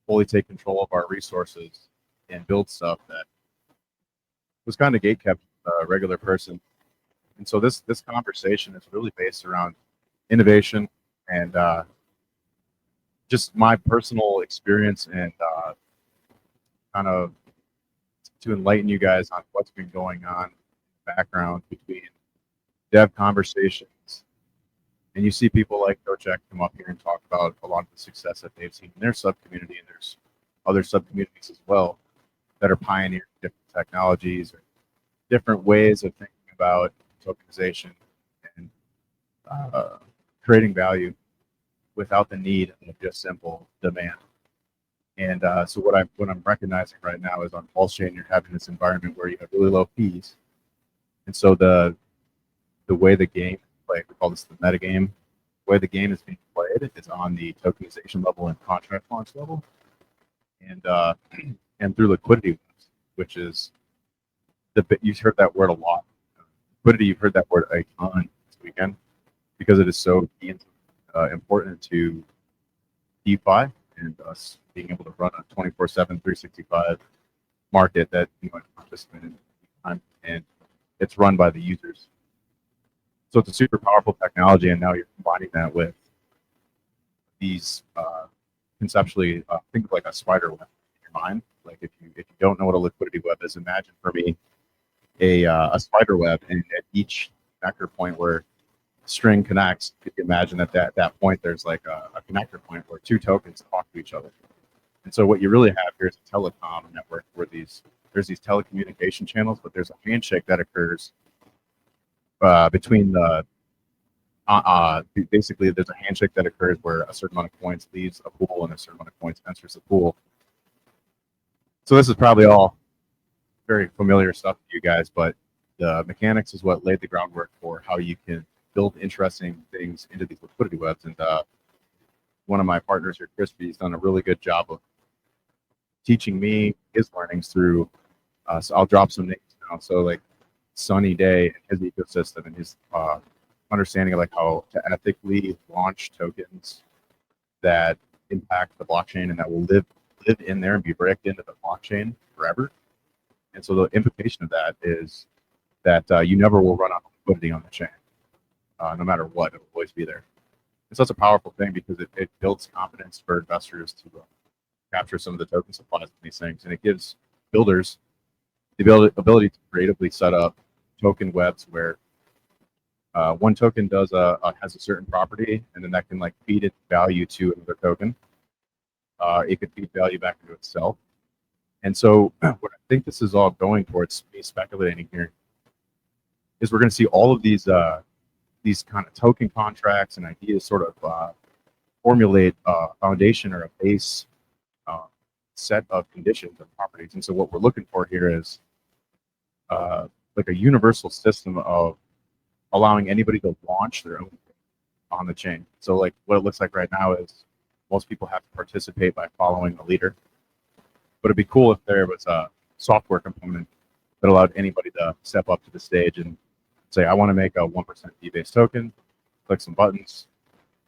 fully take control of our resources and build stuff that was kind of gatekept a regular person. And so this conversation is really based around innovation, And just my personal experience and kind of to enlighten you guys on what's been going on in the background between dev conversations. And you see people like Kochek come up here and talk about a lot of the success that they've seen in their sub-community, and there's other sub-communities as well that are pioneering different technologies or different ways of thinking about tokenization and creating value without the need of just simple demand. And so what I'm recognizing right now is on Pulse Chain, you're having this environment where you have really low fees, and so the way the game, like we call this the meta game, the way the game is being played is on the tokenization level and contract launch level, and through liquidity, which is you've heard that word a lot. Liquidity, you've heard that word a ton this weekend because it is so key and important to DeFi and us being able to run a 24/7, 365 market that you know participate in, and it's run by the users. So it's a super powerful technology, and now you're combining that with these conceptually think of like a spider web in your mind. Like if you don't know what a liquidity web is, imagine for me a spider web, and at each connector point where string connects, you can imagine that that point there's like a connector point where two tokens talk to each other. And so what you really have here is a telecom network where there's these telecommunication channels, but there's a handshake that occurs between the basically there's a handshake that occurs where a certain amount of coins leaves a pool and a certain amount of coins enters the pool. So this is probably all very familiar stuff to you guys, but the mechanics is what laid the groundwork for how you can build interesting things into these liquidity webs. And one of my partners here, Crispy, has done a really good job of teaching me his learnings through. So I'll drop some names now. So like Sunny Day and his ecosystem and his understanding of like how to ethically launch tokens that impact the blockchain and that will live in there and be bricked into the blockchain forever. And so the implication of that is that you never will run out of liquidity on the chain. No matter what, it will always be there. And so it's a powerful thing because it builds confidence for investors to capture some of the token supplies of these things. And it gives builders the ability to creatively set up token webs where one token has a certain property, and then that can like feed its value to another token. It could feed value back into itself. And so what I think this is all going towards, me speculating here, is we're going to see all of these kind of token contracts and ideas sort of formulate a foundation or a base set of conditions and properties. And so what we're looking for here is like a universal system of allowing anybody to launch their own thing on the chain. So like what it looks like right now is most people have to participate by following the leader. But it'd be cool if there was a software component that allowed anybody to step up to the stage and say, I want to make a 1% fee-based token, click some buttons,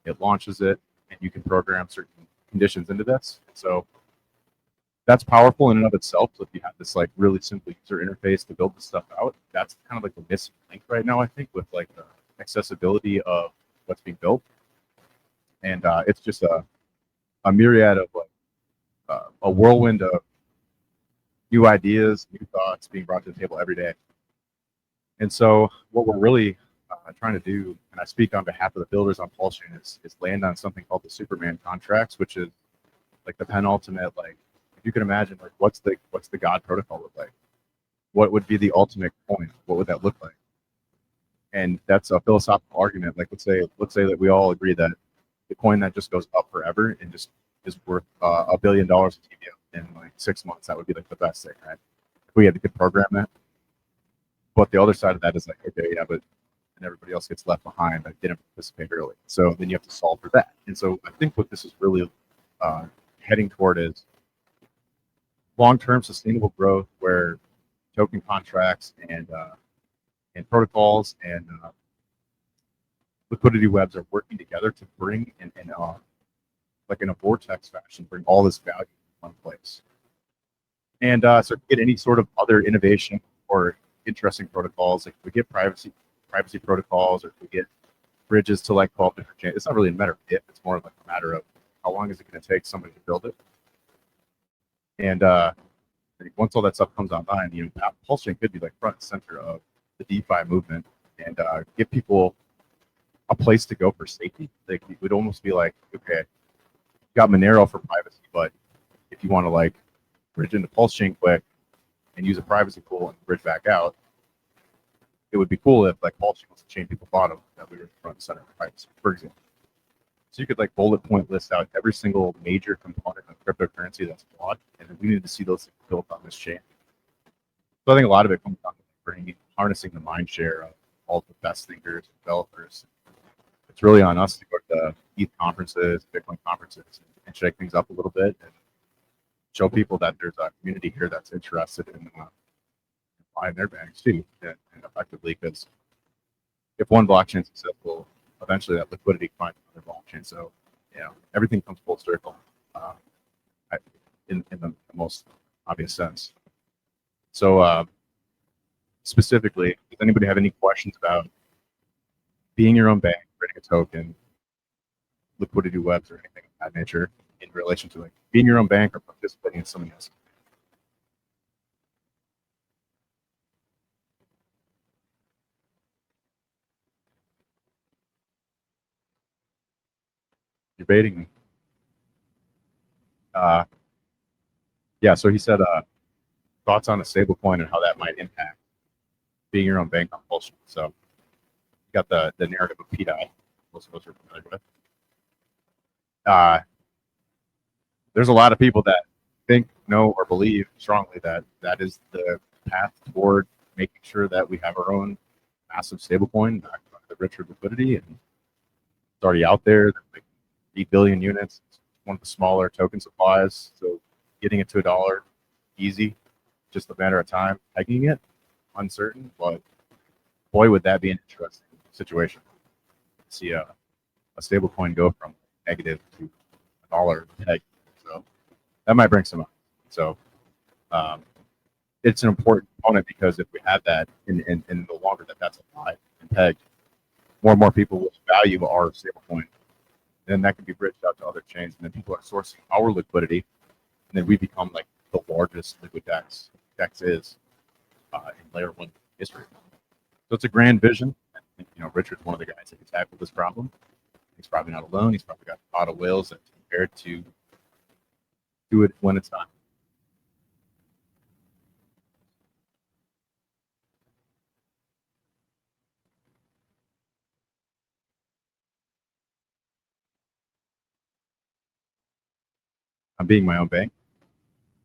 it launches it, and you can program certain conditions into this. So that's powerful in and of itself. So if you have this like really simple user interface to build this stuff out, that's kind of like the missing link right now, I think, with like the accessibility of what's being built. And it's just a myriad of like a whirlwind of new ideas, new thoughts being brought to the table every day. And so what we're really trying to do, and I speak on behalf of the builders on Pulse Chain, is land on something called the Superman contracts, which is like the penultimate, like if you can imagine, like what's the God protocol look like? What would be the ultimate coin? What would that look like? And that's a philosophical argument. Like let's say that we all agree that the coin that just goes up forever and just is worth $1 billion of TVO in like 6 months, that would be like the best thing, right? If we had to program that. But the other side of that is like, okay, yeah, but and everybody else gets left behind that didn't participate early. So then you have to solve for that. And so I think what this is really heading toward is long-term sustainable growth where token contracts and protocols and liquidity webs are working together to bring in like in a vortex fashion, bring all this value in one place. And so if we get any sort of other innovation or interesting protocols, like if we get privacy protocols, or if we get bridges to like 12 different chains. It's not really a matter of if, it's more like a matter of how long is it going to take somebody to build it. And once all that stuff comes online, you know, Pulse Chain could be like front and center of the DeFi movement and give people a place to go for safety. Like, it would almost be like, okay, you got Monero for privacy, but if you want to like bridge into Pulse Chain quick and use a privacy pool and bridge back out, it would be cool if like Pulse Chain was the chain people thought of that we were front and center of privacy, for example. So you could like bullet point list out every single major component of cryptocurrency that's flawed, and we need to see those things built on this chain. So I think a lot of it comes down to harnessing the mind share of all the best thinkers, developers. It's really on us to go to ETH conferences, Bitcoin conferences, and shake things up a little bit and show people that there's a community here that's interested in buying their banks too, and effectively, because if one blockchain is successful, eventually that liquidity finds another blockchain. So, you know, everything comes full circle in the most obvious sense. So, specifically, does anybody have any questions about being your own bank, creating a token, liquidity webs, or anything of that nature in relation to like being your own bank or participating in something else? You're baiting me. Yeah, so he said thoughts on a stable coin and how that might impact being your own bank on Pulse. So you got the narrative of PDI, most of us are familiar with. There's a lot of people that think, know, or believe strongly that that is the path toward making sure that we have our own massive stablecoin backed by the richer liquidity, and it's already out there. There's like 8 billion units. It's one of the smaller token supplies, so getting it to $1 easy, just a matter of time. Pegging it uncertain, but boy, would that be an interesting situation. See a stablecoin go from negative to $1 peg. So that might bring some up. So it's an important component, because if we have that and the longer that that's applied and pegged, more and more people will value our stablecoin. Then that can be bridged out to other chains, and then people are sourcing our liquidity, and then we become like the largest liquid DEX. DEX is in layer 1 history. So it's a grand vision. I think, you know, Richard's one of the guys that can tackle this problem. He's probably not alone. He's probably got a lot of whales that's prepared to do it when it's time. I'm being my own bank.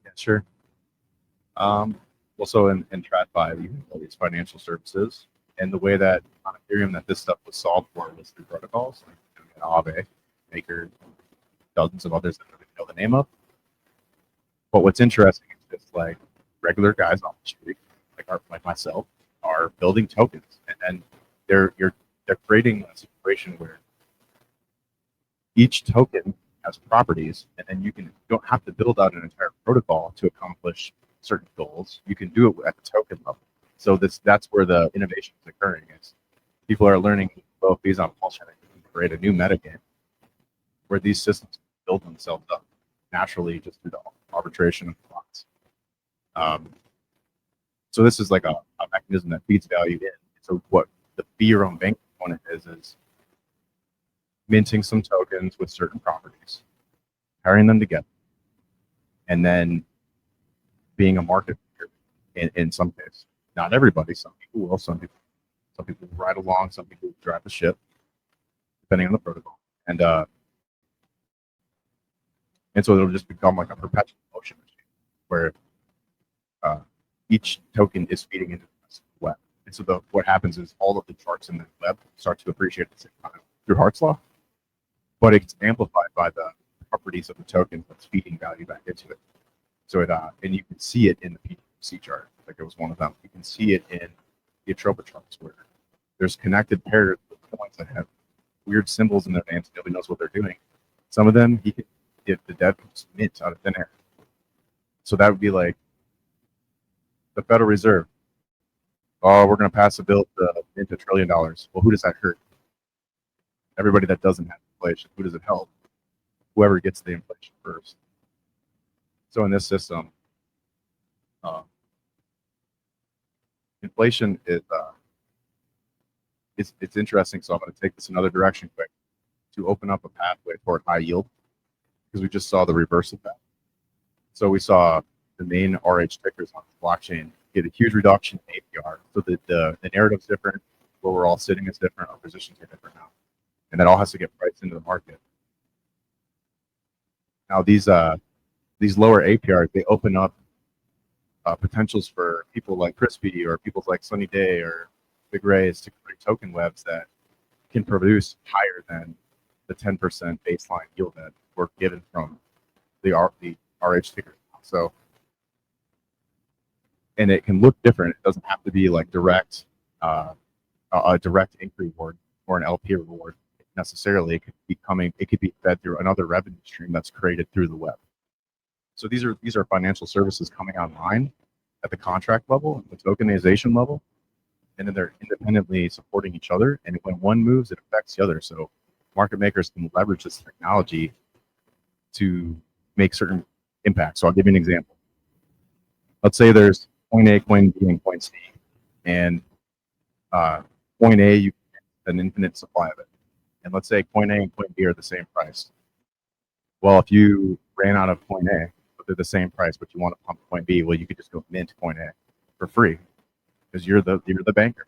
Yeah, sure. Also in TradFi, we have all these financial services, and the way that on Ethereum that this stuff was solved for was through protocols like Aave, Maker, dozens of others that I don't know the name of. But what's interesting is just like regular guys on the street, like myself, are building tokens, and then they're creating a situation where each token has properties, and then you don't have to build out an entire protocol to accomplish certain goals. You can do it at the token level. So that's where the innovation is occurring. Is people are learning both these on Pulse Chain to create a new metagame where these systems build themselves up naturally just through the arbitration of blocks. So this is like a mechanism that feeds value in. So what the be your own bank component is minting some tokens with certain properties, pairing them together, and then being a market maker in some cases. Not everybody, some people will, some people ride along, some people drive the ship, depending on the protocol. And so it'll just become like a perpetual motion machine where each token is feeding into the web. And so what happens is all of the charts in the web start to appreciate at the same time through Hart's law, but it's amplified by the properties of the token that's feeding value back into it. So and you can see it in the PWC chart, like it was one of them. You can see it in the Atropa charts where there's connected pairs with coins that have weird symbols in their names. Nobody knows what they're doing. Some of them, if the dev can just mint out of thin air. So that would be like the Federal Reserve. Oh, we're going to pass a bill to mint $1 trillion. Well, who does that hurt? everybody that doesn't have inflation, who does it help? Whoever gets the inflation first. So in this system, inflation is it's interesting. So I'm going to take this another direction quick to open up a pathway toward high yield, because we just saw the reverse of that. So we saw the main RH tickers on the blockchain get a huge reduction in APR. So the narrative's different, where we're all sitting is different, our positions are different now. And that all has to get priced into the market. Now these lower APRs, they open up potentials for people like Crispy or people like Sunny Day or Big Rays to create token webs that can produce higher than the 10% baseline yield that we're given from the RH ticker. So, and it can look different. It doesn't have to be like direct, a direct income reward or an LP reward necessarily. It could be fed through another revenue stream that's created through the web. So these are financial services coming online at the contract level, the tokenization level, and then they're independently supporting each other. And when one moves, it affects the other. So market makers can leverage this technology to make certain impacts. So I'll give you an example. Let's say there's coin A, coin B, and coin C, and coin A, you get an infinite supply of it. And let's say coin A and coin B are the same price. Well, if you ran out of coin A, but they're the same price, but you want to pump coin B, well, you could just go mint coin A for free because you're the banker.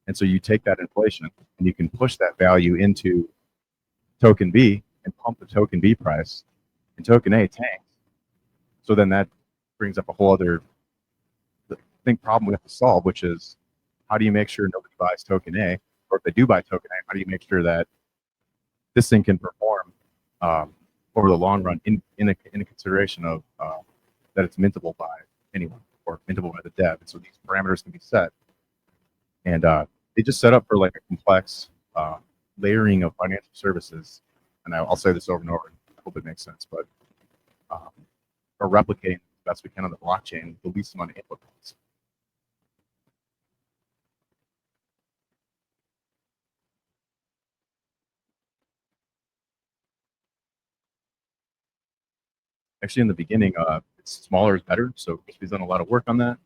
And so you take that inflation and you can push that value into token B and pump the token B price, and token A tanks. So then that brings up a whole other problem we have to solve, which is how do you make sure nobody buys token A, or if they do buy token A, how do you make sure that this thing can perform over the long run in a consideration of that it's mintable by anyone or mintable by the dev. And so these parameters can be set, and they just set up for like a complex layering of financial services. And I'll say this over and over, and I hope it makes sense, but are replicating the best we can on the blockchain, the least amount of input costs. Actually, in the beginning, it's smaller is better. So Crispy's done a lot of work on that.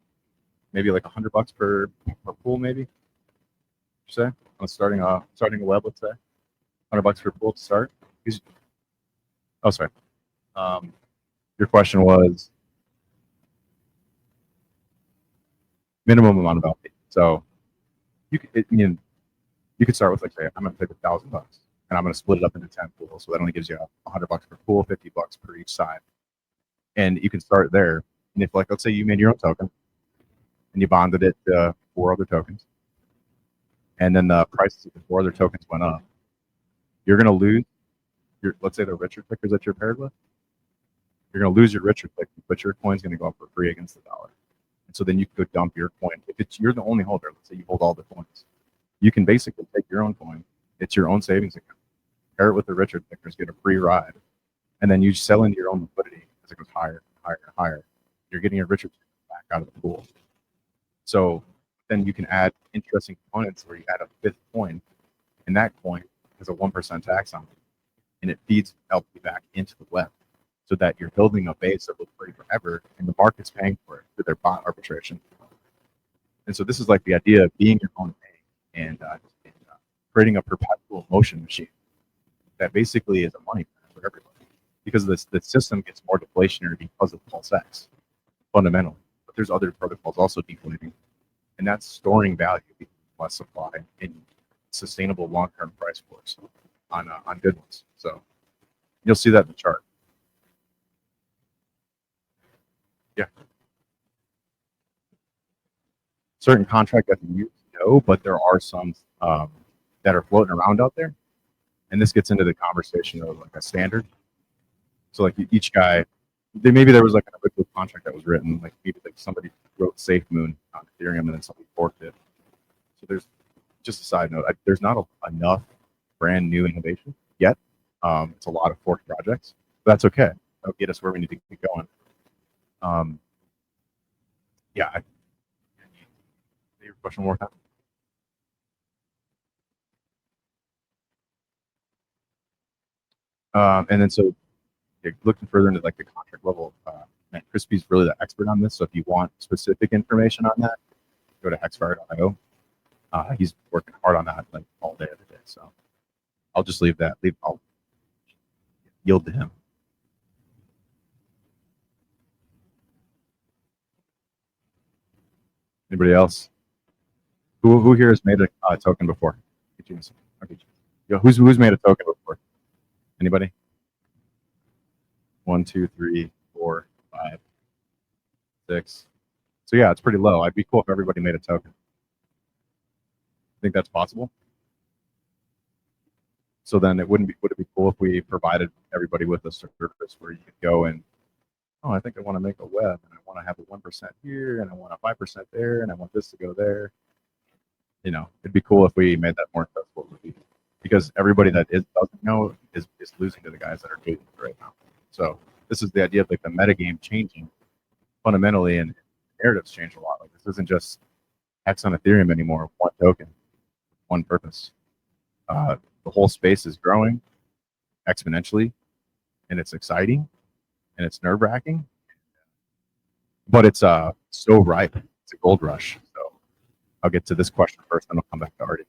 Maybe like $100 per pool, maybe. Say on starting a web, let's say $100 per pool to start. Oh, sorry. Your question was minimum amount of LP. So you could start with, like, say, I'm going to take $1,000 and I'm going to split it up into 10 pools. So that only gives you $100 per pool, $50 per each side. And you can start there. And if, like, let's say you made your own token and you bonded it to 4 other tokens, and then the prices of the 4 other tokens went up, you're going to lose let's say the richer tickers that you're paired with, you're going to lose your richer ticker, but your coin's going to go up for free against the dollar. And so then you could dump your coin. If you're the only holder, let's say you hold all the coins, you can basically take your own coin. It's your own savings account. Pair it with the richer tickers, get a free ride, and then you sell into your own liquidity as it goes higher and higher and higher. You're getting your richer tickers back out of the pool. So then you can add interesting components where you add a 5th coin, and that coin has a 1% tax on it, and it feeds LP back into the web, so that you're building a base that will free forever, and the market's paying for it through their bot arbitration. And so this is like the idea of being your own bank and creating a perpetual motion machine that basically is a money for everybody, because the system gets more deflationary because of Pulse X fundamentally. But there's other protocols also deflating, and that's storing value because less supply and sustainable long-term price floors on good ones. So you'll see that in the chart. Yeah. Certain contract FAUs, no, but there are some that are floating around out there. And this gets into the conversation of like a standard. So like each guy, maybe there was like an original contract that was written, like maybe like somebody wrote Safe Moon on Ethereum and then somebody forked it. So there's just a side note, there's not enough brand new innovation yet. It's a lot of forked projects, but that's okay. That'll get us where we need to keep going. Yeah. Your question one more time. And then so looking further into like the contract level, man, Crispy's really the expert on this. So if you want specific information on that, go to hexfire.io. He's working hard on that like all day, every day. So I'll just leave that. I'll yield to him. Anybody else? Who here has made a token before? Okay. Who's made a token before? Anybody? 1, 2, 3, 4, 5, 6. So yeah, it's pretty low. I'd be cool if everybody made a token. Think that's possible? So then would it be cool if we provided everybody with a service where you could go and, oh, I think I want to make a web and I want to have a 1% here and I want a 5% there and I want this to go there. You know, it'd be cool if we made that more accessible to people, because everybody that doesn't know is losing to the guys that are doing it right now. So this is the idea of like the metagame changing fundamentally, and narratives change a lot. Like this isn't just X on Ethereum anymore, one token, one purpose. The whole space is growing exponentially, and it's exciting, and it's nerve-wracking, but it's so ripe. It's a gold rush. So I'll get to this question first, then I'll come back to Artie.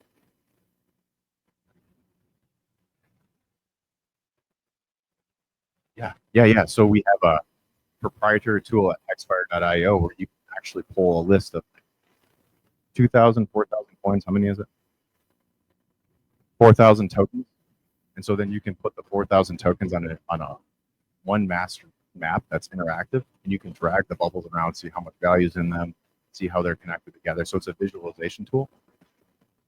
Yeah. So we have a proprietary tool at hexfire.io where you can actually pull a list of 2,000, 4,000 coins. How many is it? 4,000 tokens. And so then you can put the 4,000 tokens on a one master map that's interactive, and you can drag the bubbles around, see how much value is in them, see how they're connected together. So it's a visualization tool.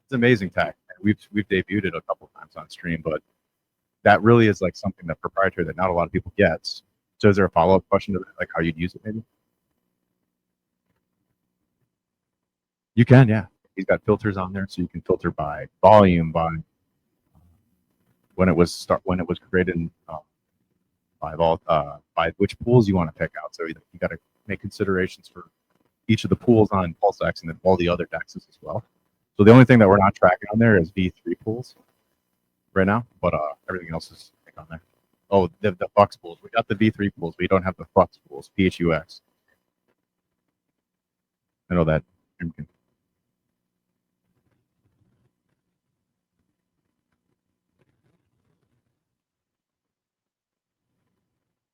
It's amazing tech. We've debuted it a couple times on stream, but that really is like something that proprietary that not a lot of people get. So is there a follow-up question to like how you'd use it maybe? You can, yeah. He's got filters on there, so you can filter by volume, by when it was created, by which pools you want to pick out. So you got to make considerations for each of the pools on PulseX and then all the other DEXs as well. So the only thing that we're not tracking on there is V3 pools right now, but everything else is on there. Oh, the Flux pools. We got the V3 pools. We don't have the Flux pools, PHUX. I know that.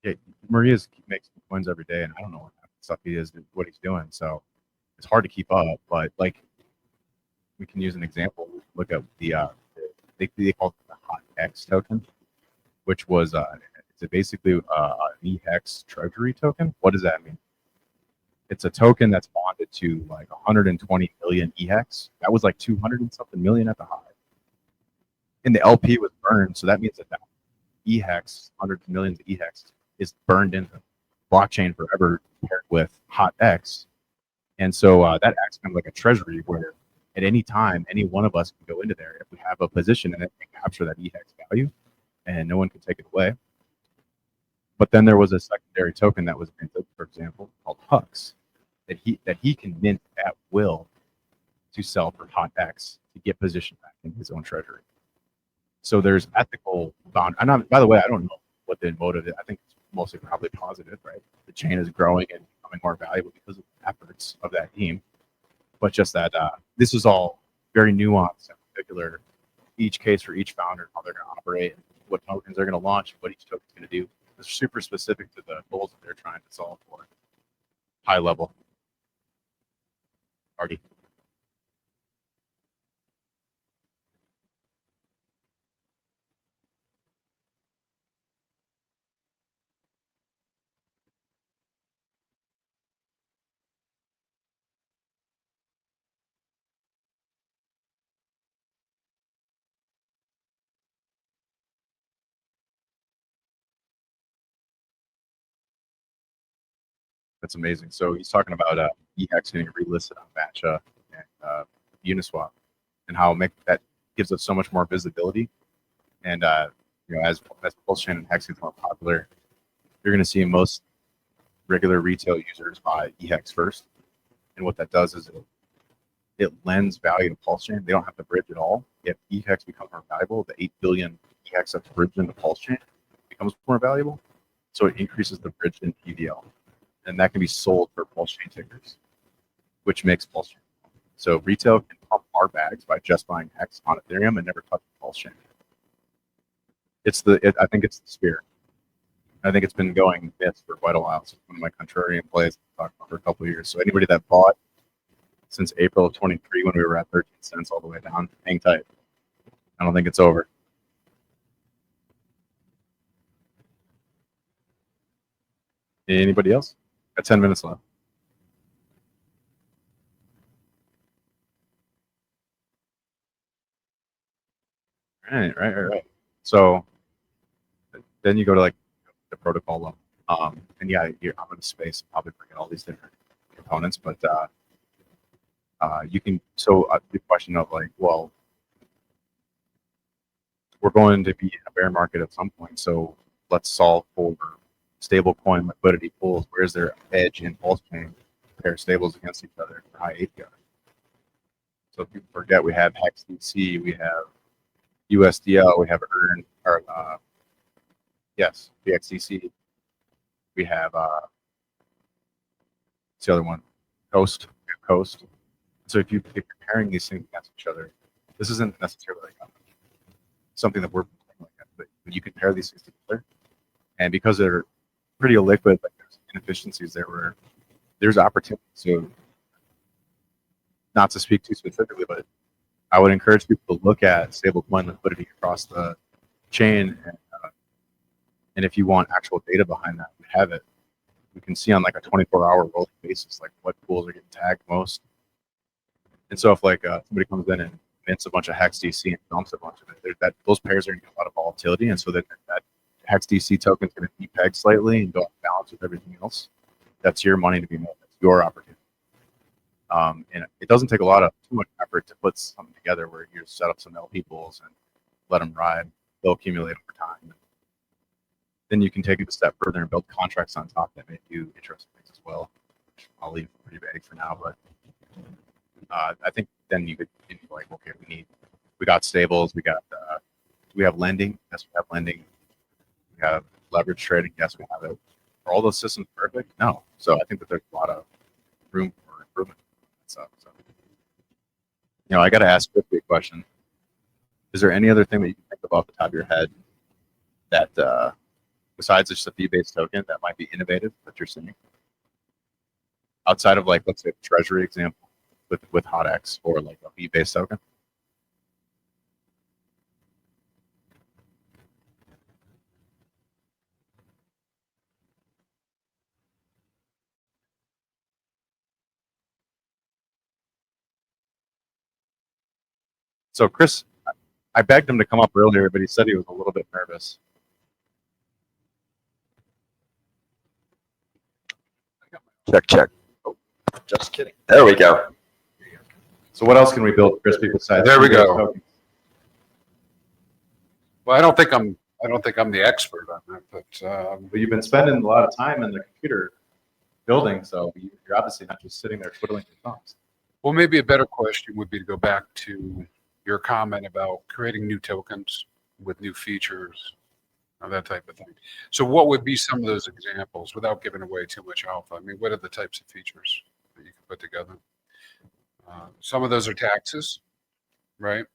Yeah, Maria's makes coins every day, and I don't know what stuff what he's doing. So it's hard to keep up. But like, we can use an example. Look at the they call it the Hot X token, which was it's basically an EHEX treasury token. What does that mean? It's a token that's bonded to like 120 million EHEX. That was like 200 and something million at the high. And the LP was burned, so that means that EHEX, hundreds of millions of EHEX, is burned into blockchain forever paired with Hot X. And so that acts kind of like a treasury where at any time, any one of us can go into there if we have a position in it and capture that EHEX value, and no one can take it away. But then there was a secondary token that was minted, for example, called Hux, that he can mint at will to sell for Hot X to get position back in his own treasury. So there's ethical bound. By the way, I don't know what the motive is. I think it's mostly probably positive, right? The chain is growing and becoming more valuable because of the efforts of that team. But just that this is all very nuanced and particular, each case for each founder, how they're going to operate, what tokens they're going to launch, what each token is going to do. It's super specific to the goals that they're trying to solve for. High level. Artie. That's amazing. So he's talking about EHEX getting relisted on Matcha and Uniswap, and how that gives us so much more visibility. And as Pulse Chain and Hex gets more popular, you're going to see most regular retail users buy EHEX first. And what that does is it lends value to Pulse Chain. They don't have to bridge at all. If EHEX becomes more valuable, the 8 billion EHEX that's bridged into Pulse Chain becomes more valuable. So it increases the bridge in PVL. And that can be sold for pulse chain tickers, which makes pulse chain. So retail can pump our bags by just buying Hex on Ethereum and never touch the pulse chain. I think it's the spirit. I think it's been going this for quite a while. So one of my contrarian plays I've talked about for a couple of years. So anybody that bought since April of 23 when we were at 13 cents all the way down, hang tight. I don't think it's over. Anybody else? Got 10 minutes left. Right. So then you go to like the protocol level. And yeah, I'm in a space, probably bring in all these different components, but you can, the question of like, well, we're going to be in a bear market at some point, so let's solve for stable coin liquidity pools. Where's their edge in pulse chain? Compare stables against each other for high API. So if you forget, we have Hex DC, we have USDL, we have Earn, or BXDC, we have what's the other one? Coast. We have Coast. So if you're comparing these things against each other, this isn't necessarily like something that we're like, but you compare these things together, and because they're pretty illiquid, like there's inefficiencies there where there's opportunity. So not to speak too specifically, but I would encourage people to look at stablecoin liquidity across the chain, and if you want actual data behind that, we have it. We can see on like a 24-hour rolling basis, like what pools are getting tagged most. And so if like somebody comes in and mints a bunch of Hex DC and dumps a bunch of it, those pairs are going to get a lot of volatility, and so that Hex DC token is going to depeg slightly and go off balance with everything else. That's your money to be made. That's your opportunity. And it doesn't take too much effort to put something together where you set up some LP pools and let them ride. They'll accumulate over time. Then you can take it a step further and build contracts on top that may do interesting things as well. I'll leave it pretty vague for now, but I think then you could be like, okay, we got stables, we have lending. Yes, we have lending. We have leverage trading. Yes, we have it. Are all those systems perfect? No. So I think that there's a lot of room for improvement. So I got to ask quickly a question. Is there any other thing that you can think of off the top of your head that, besides just a fee-based token, that might be innovative that you're seeing? Outside of like, let's say, the treasury example with HotX or like a fee-based token? So Chris, I begged him to come up earlier, but he said he was a little bit nervous. Check. Oh, just kidding. There we go. So what else can we build, Chris, besides? There we go. Tokens? Well, I don't think I'm the expert on that, but you've been spending a lot of time in the computer building, so you're obviously not just sitting there twiddling your thumbs. well, maybe a better question would be to go back to your comment about creating new tokens with new features, that type of thing. So what would be some of those examples without giving away too much alpha? I mean, what are the types of features that you can put together? Some of those are taxes, right?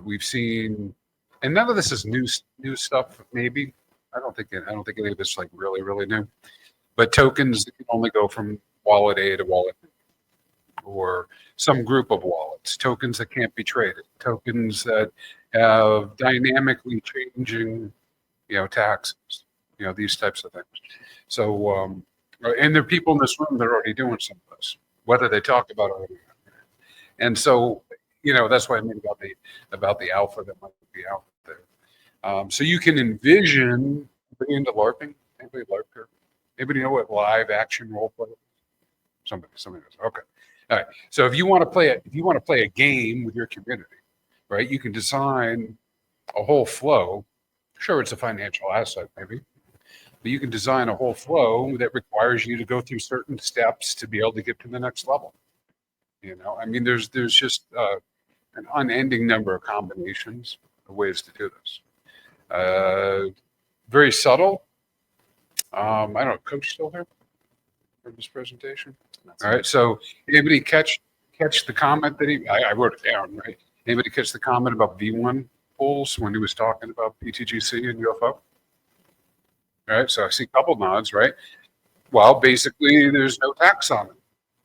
We've seen, and none of this is new stuff. Maybe I don't think any of this is like really new. But tokens that can only go from wallet A to wallet B, or some group of wallets. Tokens that can't be traded. Tokens that have dynamically changing, taxes. These types of things. So, and there are people in this room that are already doing some of this, whether they talk about it or not. And so, that's why I mean about the alpha that might be out there. So you can envision bringing into LARPing. Anybody LARP here? Anybody know what live action role play is? Somebody does. Okay. All right. So if you want to play a game with your community, right? You can design a whole flow. Sure, it's a financial asset, maybe, but you can design a whole flow that requires you to go through certain steps to be able to get to the next level. I mean, there's just an unending number of combinations of ways to do this. very subtle. I don't know, Coach still here for this presentation? All right, so anybody catch the comment that I wrote it down, right? Anybody catch the comment about V1 polls when he was talking about PTGC and UFO? All right, so I see a couple nods, right? Well, basically, there's no tax on it.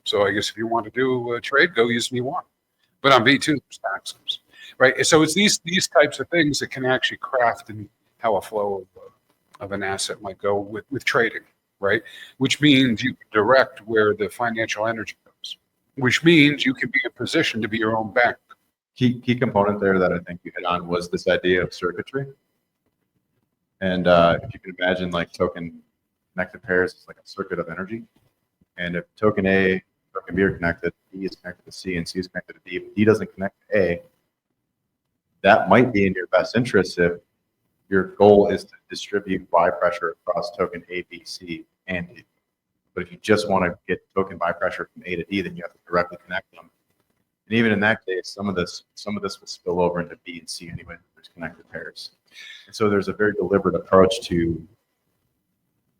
So I guess if you want to do a trade, go use V1. But on V2, there's taxes, right? So it's these types of things that can actually craft and how a flow of an asset might go with trading, right? Which means you can direct where the financial energy goes, which means you can be in a position to be your own bank. Key component there that I think you hit on was this idea of circuitry. And if you can imagine, like, token connected pairs is like a circuit of energy. And if token A, token B are connected, B is connected to C and C is connected to D, but D doesn't connect to A, that might be in your best interest if your goal is to distribute buy pressure across token A, B, C, and D. But if you just want to get token buy pressure from A to D, then you have to directly connect them. And even in that case, some of this will spill over into B and C anyway. There's connected pairs. And so there's a very deliberate approach to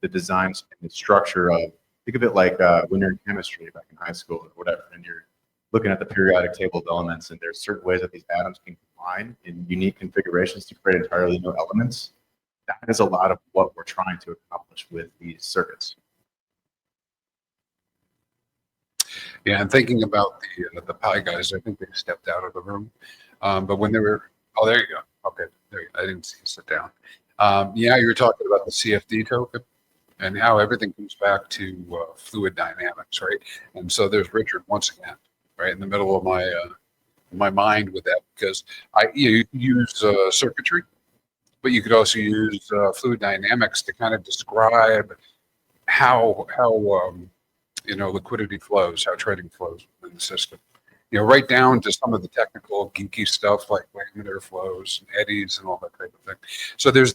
the designs and the structure of, think of it like when you're in chemistry back in high school or whatever, and you're looking at the periodic table of elements, and there's certain ways that these atoms can combine in unique configurations to create entirely new elements. That is a lot of what we're trying to accomplish with these circuits. Yeah, and thinking about the Pi guys, I think they stepped out of the room. But when they were, oh, there you go. Okay, there you go. I didn't see you sit down. Yeah, you were talking about the CFD token and how everything comes back to fluid dynamics, right? And so there's Richard once again, right in the middle of my mind with that, because you use circuitry, but you could also use fluid dynamics to kind of describe how liquidity flows, how trading flows in the system. Right down to some of the technical geeky stuff like laminar flows and eddies and all that type of thing. So there's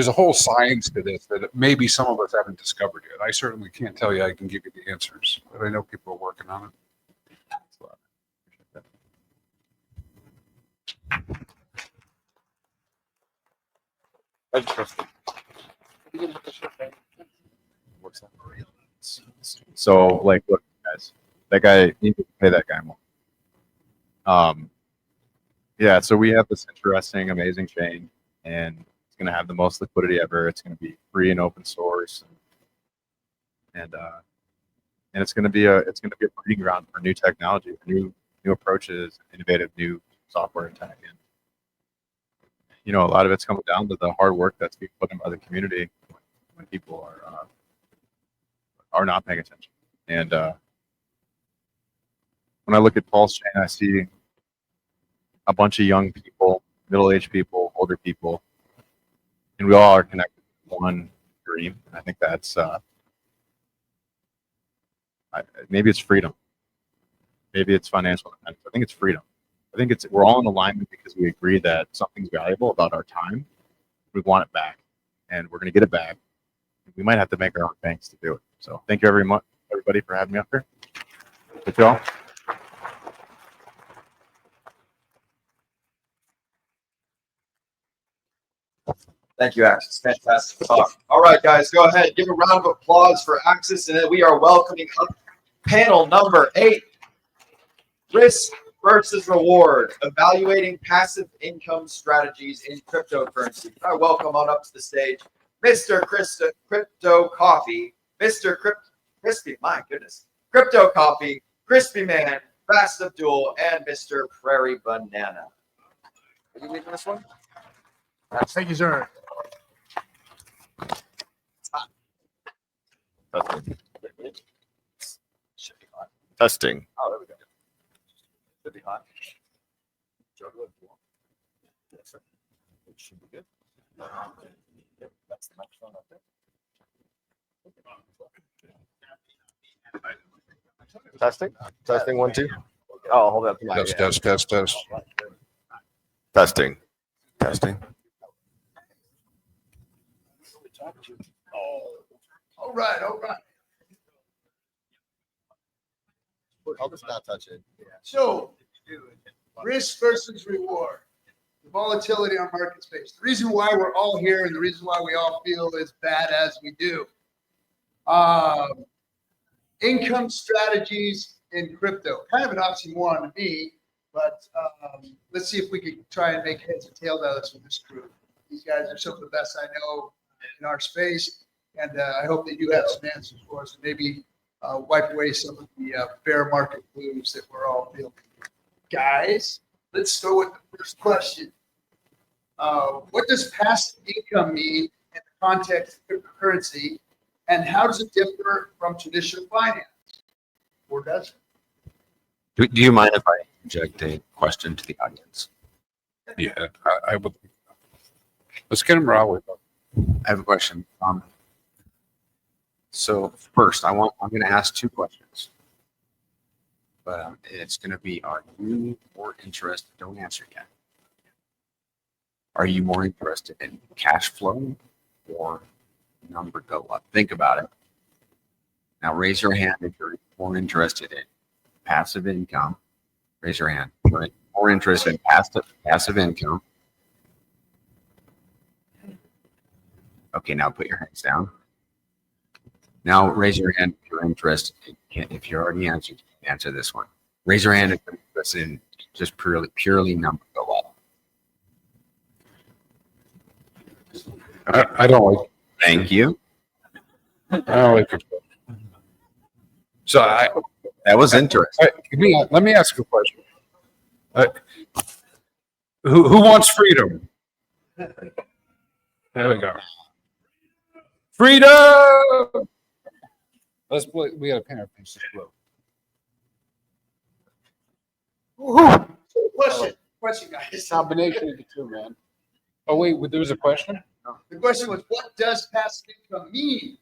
a whole science to this that maybe some of us haven't discovered yet. I certainly can't tell you I can give you the answers, but I know people are working on it. So, like, look, guys, that guy, you need to pay that guy more. Yeah, so we have this interesting, amazing chain, and it's going to have the most liquidity ever. It's going to be free and open source, and it's going to be a breeding ground for new technology, new approaches, innovative new software and tech. And a lot of it's coming down to the hard work that's being put in by the community when people are not paying attention. And when I look at Pulse Chain, I see a bunch of young people, middle-aged people, older people, and we all are connected to one dream. I think that's maybe it's freedom, maybe it's financial independence. I think it's freedom. I think we're all in alignment because we agree that something's valuable about our time. We want it back, and we're going to get it back. We might have to make our own banks to do it. So thank you very much, everybody, for having me up here. Good job. Thank you, Axis. Fantastic talk. All right, guys, go ahead. Give a round of applause for Axis. And then we are welcoming up panel number 8, Risk versus Reward, Evaluating Passive Income Strategies in Cryptocurrency. I welcome on up to the stage Mr. Crypto Coffee, Mr. Crispy, my goodness, Crypto Coffee, Crispy Man, Fast Abdul, and Mr. Prairie Banana. Are you leaving this one? Thank you, sir. Testing. Oh, there we go. Should be hot. It should be good. Yep, that's the microphone up there. Testing. Testing 1, 2. Oh, hold up. Test. Testing. Testing. Oh, all right. I'll just not touch it. So, risk versus reward. the volatility on market space, the reason why we're all here and the reason why we all feel as bad as we do. Income strategies in crypto, kind of an oxymoron to me, but let's see if we can try and make heads and tails out of this with this group. These guys are some of the best I know in our space, and I hope that you have some answers for us and maybe wipe away some of the bear market blues that we're all feeling. Guys, let's go with the first question. What does passive income mean in the context of cryptocurrency, and how does it differ from traditional finance? Or does it? Do you mind if I inject a question to the audience? Yeah, I would. Let's get him rolling. I have a question. So first, I'm going to ask two questions, but it's going to be: are you more interested? Don't answer yet. Are you more interested in cash flow or number go up? Think about it. Now, raise your hand if you're more interested in passive income. Raise your hand. If you're more interested in passive income. Okay, now put your hands down. Now raise your hand if you're interested. If you already answered, answer this one. Raise your hand if you're interested in just purely number go up. I don't like. Thank you. I don't like it. So that was interesting. Let me ask you a question. Who wants freedom? There we go. Freedom. Let's play. We got a pair of pieces blue. Question, guys. Combination of the two, man. Oh wait, there was a question. The question was, what does passive income mean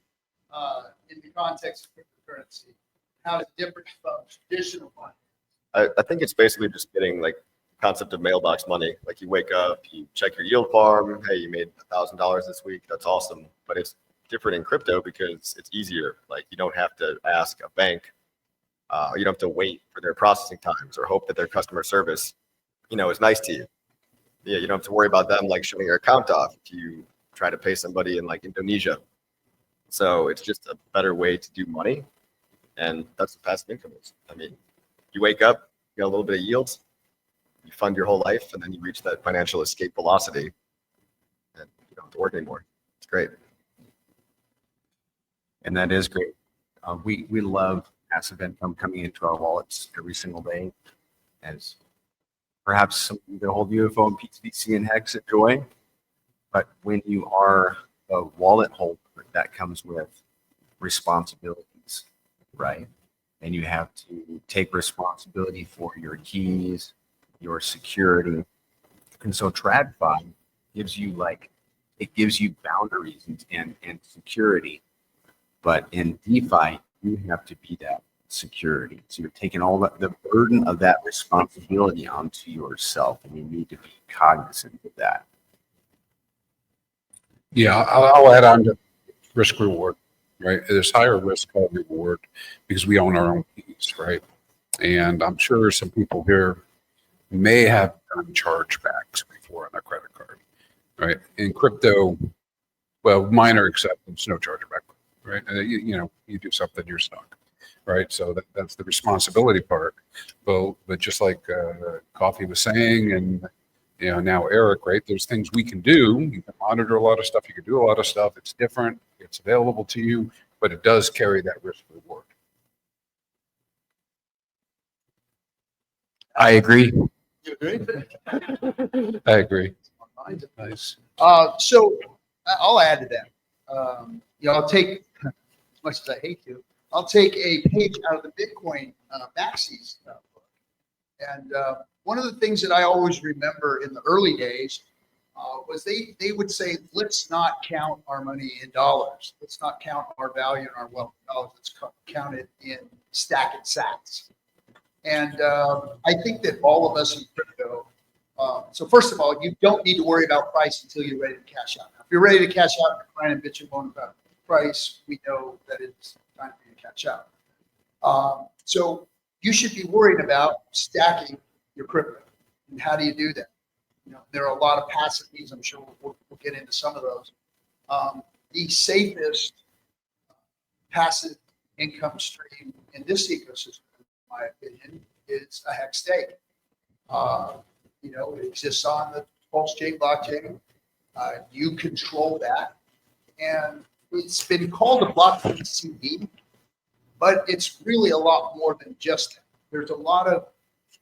in the context of cryptocurrency? How is it different from traditional finance? I think it's basically just getting like concept of mailbox money. Like you wake up, you check your yield farm. Hey, you made $1,000 this week. That's awesome. But it's different in crypto because it's easier. Like you don't have to ask a bank. You don't have to wait for their processing times or hope that their customer service, is nice to you. Yeah, you don't have to worry about them like shutting your account off if you try to pay somebody in like Indonesia. So it's just a better way to do money. And that's what passive income is. I mean, you wake up, you got a little bit of yields, you fund your whole life, and then you reach that financial escape velocity, and you don't have to work anymore. It's great. And that is great. We love passive income coming into our wallets every single day, as perhaps some of the whole UFO and PTDC and Hex enjoy. But when you are a wallet holder, that comes with responsibilities, right? And you have to take responsibility for your keys, your security. And so TradFi gives you boundaries and security. But in DeFi, you have to be that security. So you're taking all the burden of that responsibility onto yourself, and you need to be cognizant of that. Yeah, I'll add on to risk reward, right? There's higher risk, higher reward because we own our own keys, right? And I'm sure some people here may have done chargebacks before on their credit card, right? In crypto, well, minor acceptance, no chargeback, right? You do something, you're stuck, right? So that's the responsibility part. But just like Coffee was saying, and now Eric, right? There's things we can do. You can monitor a lot of stuff. You can do a lot of stuff. It's different. It's available to you, but it does carry that risk reward. I agree. You agree? I agree. Nice. So I'll add to that. I'll take, as much as I hate to, I'll take a page out of the Bitcoin Maxis book. And one of the things that I always remember in the early days was they would say, let's not count our money in dollars. Let's not count our value and our wealth in dollars. Let's count it in stacked sats. And I think that all of us in crypto, so first of all, you don't need to worry about price until you're ready to cash out. Now, if you're ready to cash out and crying and bitching about price, we know that it's time for you to cash out. So you should be worried about stacking your crypto. And how do you do that? there are a lot of passive needs. I'm sure we'll get into some of those. The safest passive income stream in this ecosystem, in my opinion, is a hex stake. It exists on the Pulse chain blockchain. You control that, and it's been called a blockchain CD, but it's really a lot more than just that. There's a lot of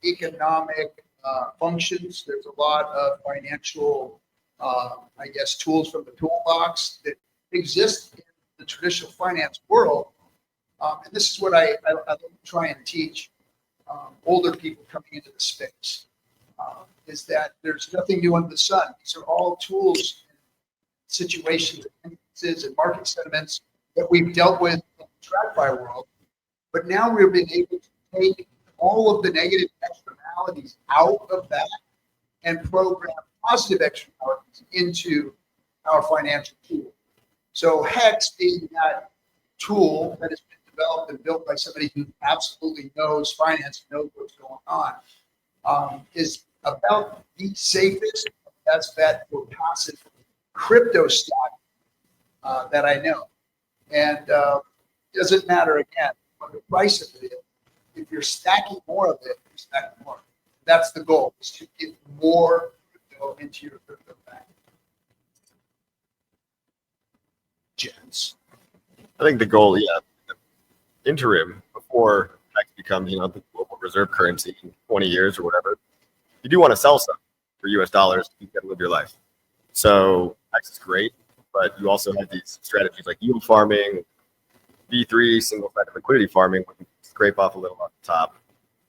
economic functions. There's a lot of financial, tools from the toolbox that exist in the traditional finance world. And this is what I try and teach older people coming into the space, is that there's nothing new under the sun. These are all tools, situations, and market sentiments that we've dealt with in the TradFi world. But now we're being able to take all of the negative externalities out of that and program positive externalities into our financial tool. So Hex being that tool that has been developed and built by somebody who absolutely knows finance, knows what's going on, is about the safest, best bet for passive crypto stock that I know. And it doesn't matter, again, what the price of it is. If you're stacking more of it, you're stacking more. That's the goal, is to get more crypto into your crypto bank. Gents. I think the goal, the interim before Hex becomes, the global reserve currency in 20 years or whatever, you do want to sell some for US dollars. You can live your life. So Hex is great, but you also have these strategies like yield farming, V3, single-sided liquidity farming, where you scrape off a little on the top,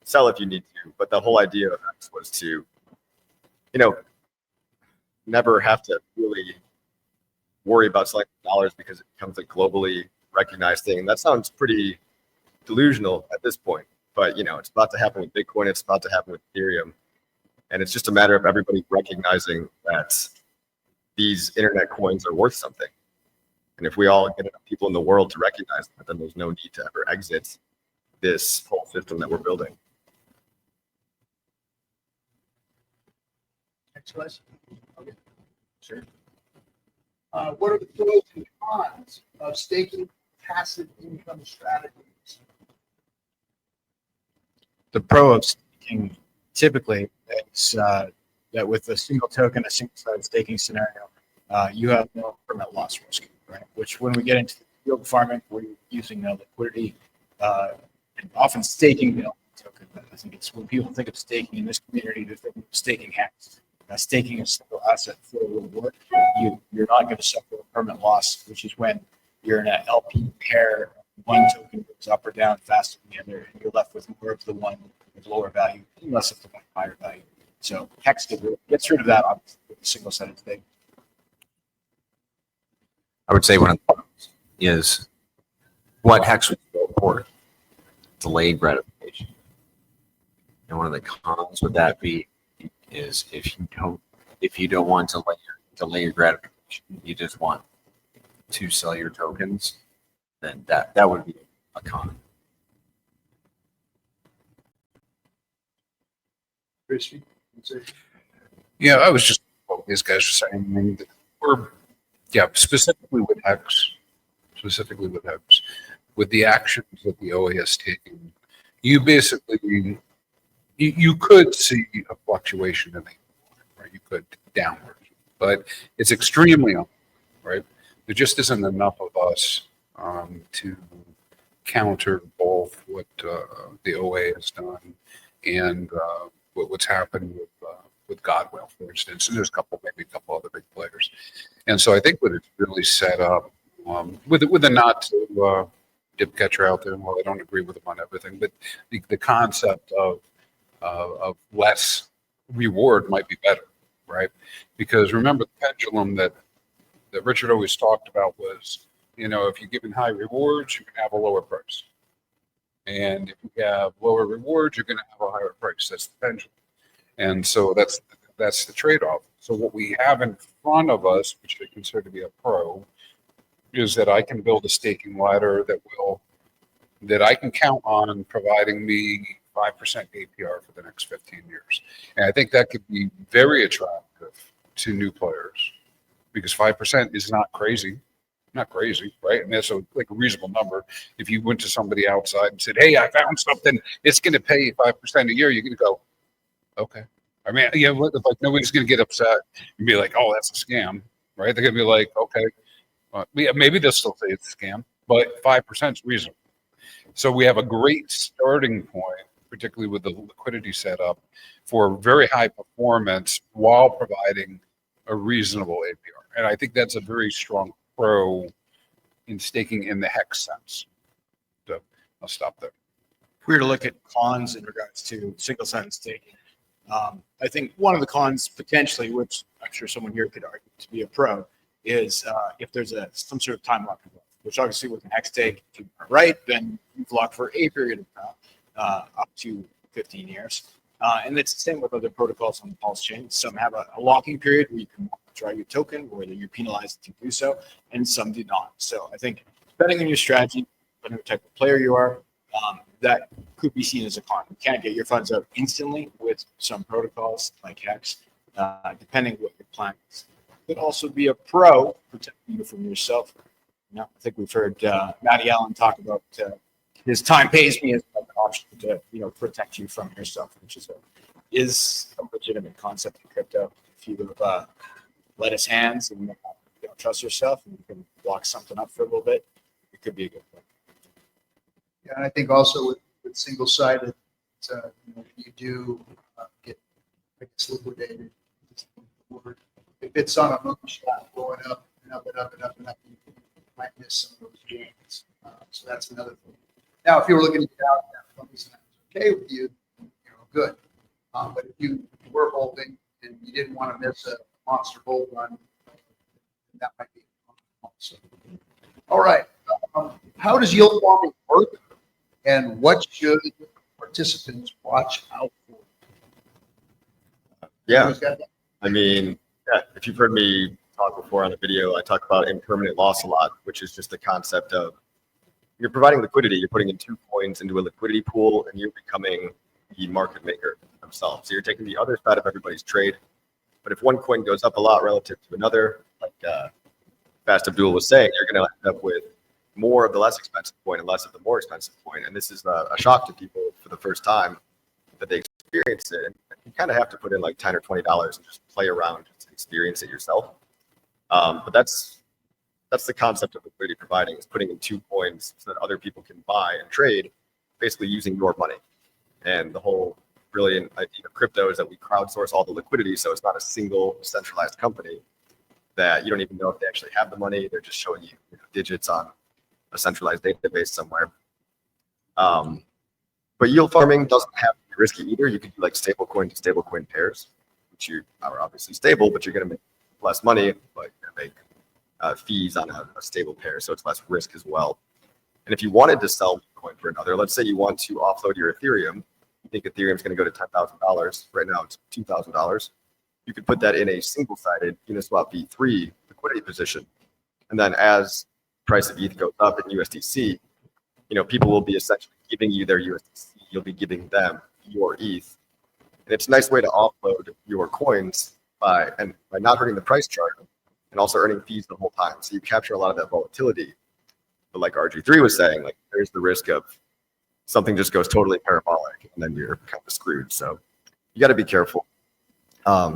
sell if you need to. But the whole idea of Hex was to, never have to really worry about selling dollars because it becomes a globally recognized thing. And that sounds pretty delusional at this point, but it's about to happen with Bitcoin. It's about to happen with Ethereum. And it's just a matter of everybody recognizing that these internet coins are worth something. And if we all get enough people in the world to recognize that, then there's no need to ever exit this whole system that we're building. Next question. Okay. Sure. What are the pros and cons of staking passive income strategies? The pro of staking typically is that with a single token, a single-sided staking scenario, you have no permanent loss risk, right? Which when we get into the yield farming, we're using liquidity, and often staking the token. I think it's when people think of staking in this community, they think of staking Hex. Staking a single asset for a reward, you're not going to suffer a permanent loss, which is when you're in an LP pair, one token goes up or down faster than the other, and you're left with more of the one with lower value, and less of the one with higher value. So Hex gets rid of that obviously with a single-sided thing. I would say one of the problems is what Hex was built for: delayed gratification. And one of the cons would that be is if you don't want to delay your gratification, you just want to sell your tokens, then that would be a con. Yeah, I was just what these guys are saying. Specifically with Hex, with the actions that the OA is taking, you basically you could see a fluctuation in the right? You could downward, but it's extremely unlikely, right? There just isn't enough of us to counter both what the OA has done and what's happened with Godwell, for instance. And there's maybe a couple other big players. And so I think what it's really set up with a not to dip catcher out there, and while I don't agree with him on everything, but the concept of less reward might be better, right? Because remember, the pendulum that Richard always talked about was, if you're given high rewards, you can have a lower price. And if you have lower rewards, you're going to have a higher price. That's the pendulum. And so that's the trade-off. So what we have in front of us, which I consider to be a pro, is that I can build a staking ladder that I can count on providing me 5% APR for the next 15 years. And I think that could be very attractive to new players because 5% is not crazy. Not crazy, right? And that's like a reasonable number. If you went to somebody outside and said, "Hey, I found something. It's going to pay you 5% a year," you're going to go, "Okay." I mean, yeah, like nobody's going to get upset and be like, "Oh, that's a scam," right? They're going to be like, "Okay, yeah, maybe they'll still say it's a scam, but 5% is reasonable." So we have a great starting point, particularly with the liquidity setup, for very high performance while providing a reasonable APR. And I think that's a very strong pro in staking in the hex sense. So I'll stop there. If we were to look at cons in regards to single sign staking, I think one of the cons potentially, which I'm sure someone here could argue to be a pro, is if there's some sort of time lock involved, which obviously with an hex stake, if you are right, then you've locked for a period of time, up to 15 years. And it's the same with other protocols on the Pulse chain. Some have a locking period where you can withdraw your token, whether you're penalized to do so, and some do not. So I think depending on your strategy, depending on what type of player you are, that could be seen as a con. You can't get your funds out instantly with some protocols like Hex, depending what your plan is. It could also be a pro protecting you from yourself. You know, I think we've heard Matty Allen talk about his time pays me as an option to protect you from yourself, which is a legitimate concept in crypto. If you let his hands and you don't trust yourself and you can block something up for a little bit, it could be a good thing. Yeah, and I think also with single-sided, you do get, I guess, liquidated. If it's on a moonshot going up and up and up and up and up, you might miss some of those gains. So that's another thing. Now, if you were looking to get out of that funds and that's okay with you, good. But if you were holding and you didn't want to miss a monster bull run, that might be also. All right. How does yield farming work, and what should participants watch out for? Yeah, I mean, if you've heard me talk before on the video, I talk about impermanent loss a lot, which is just the concept of you're providing liquidity. You're putting in 2 coins into a liquidity pool, and you're becoming the market maker themselves. So you're taking the other side of everybody's trade. But if one coin goes up a lot relative to another, like Fast Abdul was saying, you're going to end up with more of the less expensive coin and less of the more expensive coin. And this is a shock to people for the first time that they experience it. And you kind of have to put in like $10 or $20 and just play around to experience it yourself. But that's the concept of liquidity providing, is putting in 2 coins so that other people can buy and trade, basically using your money. And the whole brilliant idea of crypto is that we crowdsource all the liquidity, so it's not a single centralized company that you don't even know if they actually have the money. They're just showing you, digits on a centralized database somewhere. But yield farming doesn't have to be risky either. You could do like stablecoin to stablecoin pairs, which you are obviously stable, but you're going to make less money, but you're going to make fees on a stable pair, so it's less risk as well. And if you wanted to sell Bitcoin for another, let's say you want to offload your Ethereum, you think Ethereum is going to go to $10,000. Right now it's $2,000. You could put that in a single-sided Uniswap V3 liquidity position. And then as price of ETH goes up in USDC, people will be essentially giving you their USDC. You'll be giving them your ETH. And it's a nice way to offload your coins by not hurting the price chart and also earning fees the whole time. So you capture a lot of that volatility. But like RG3 was saying, like there's the risk of something just goes totally parabolic and then you're kind of screwed. So you got to be careful.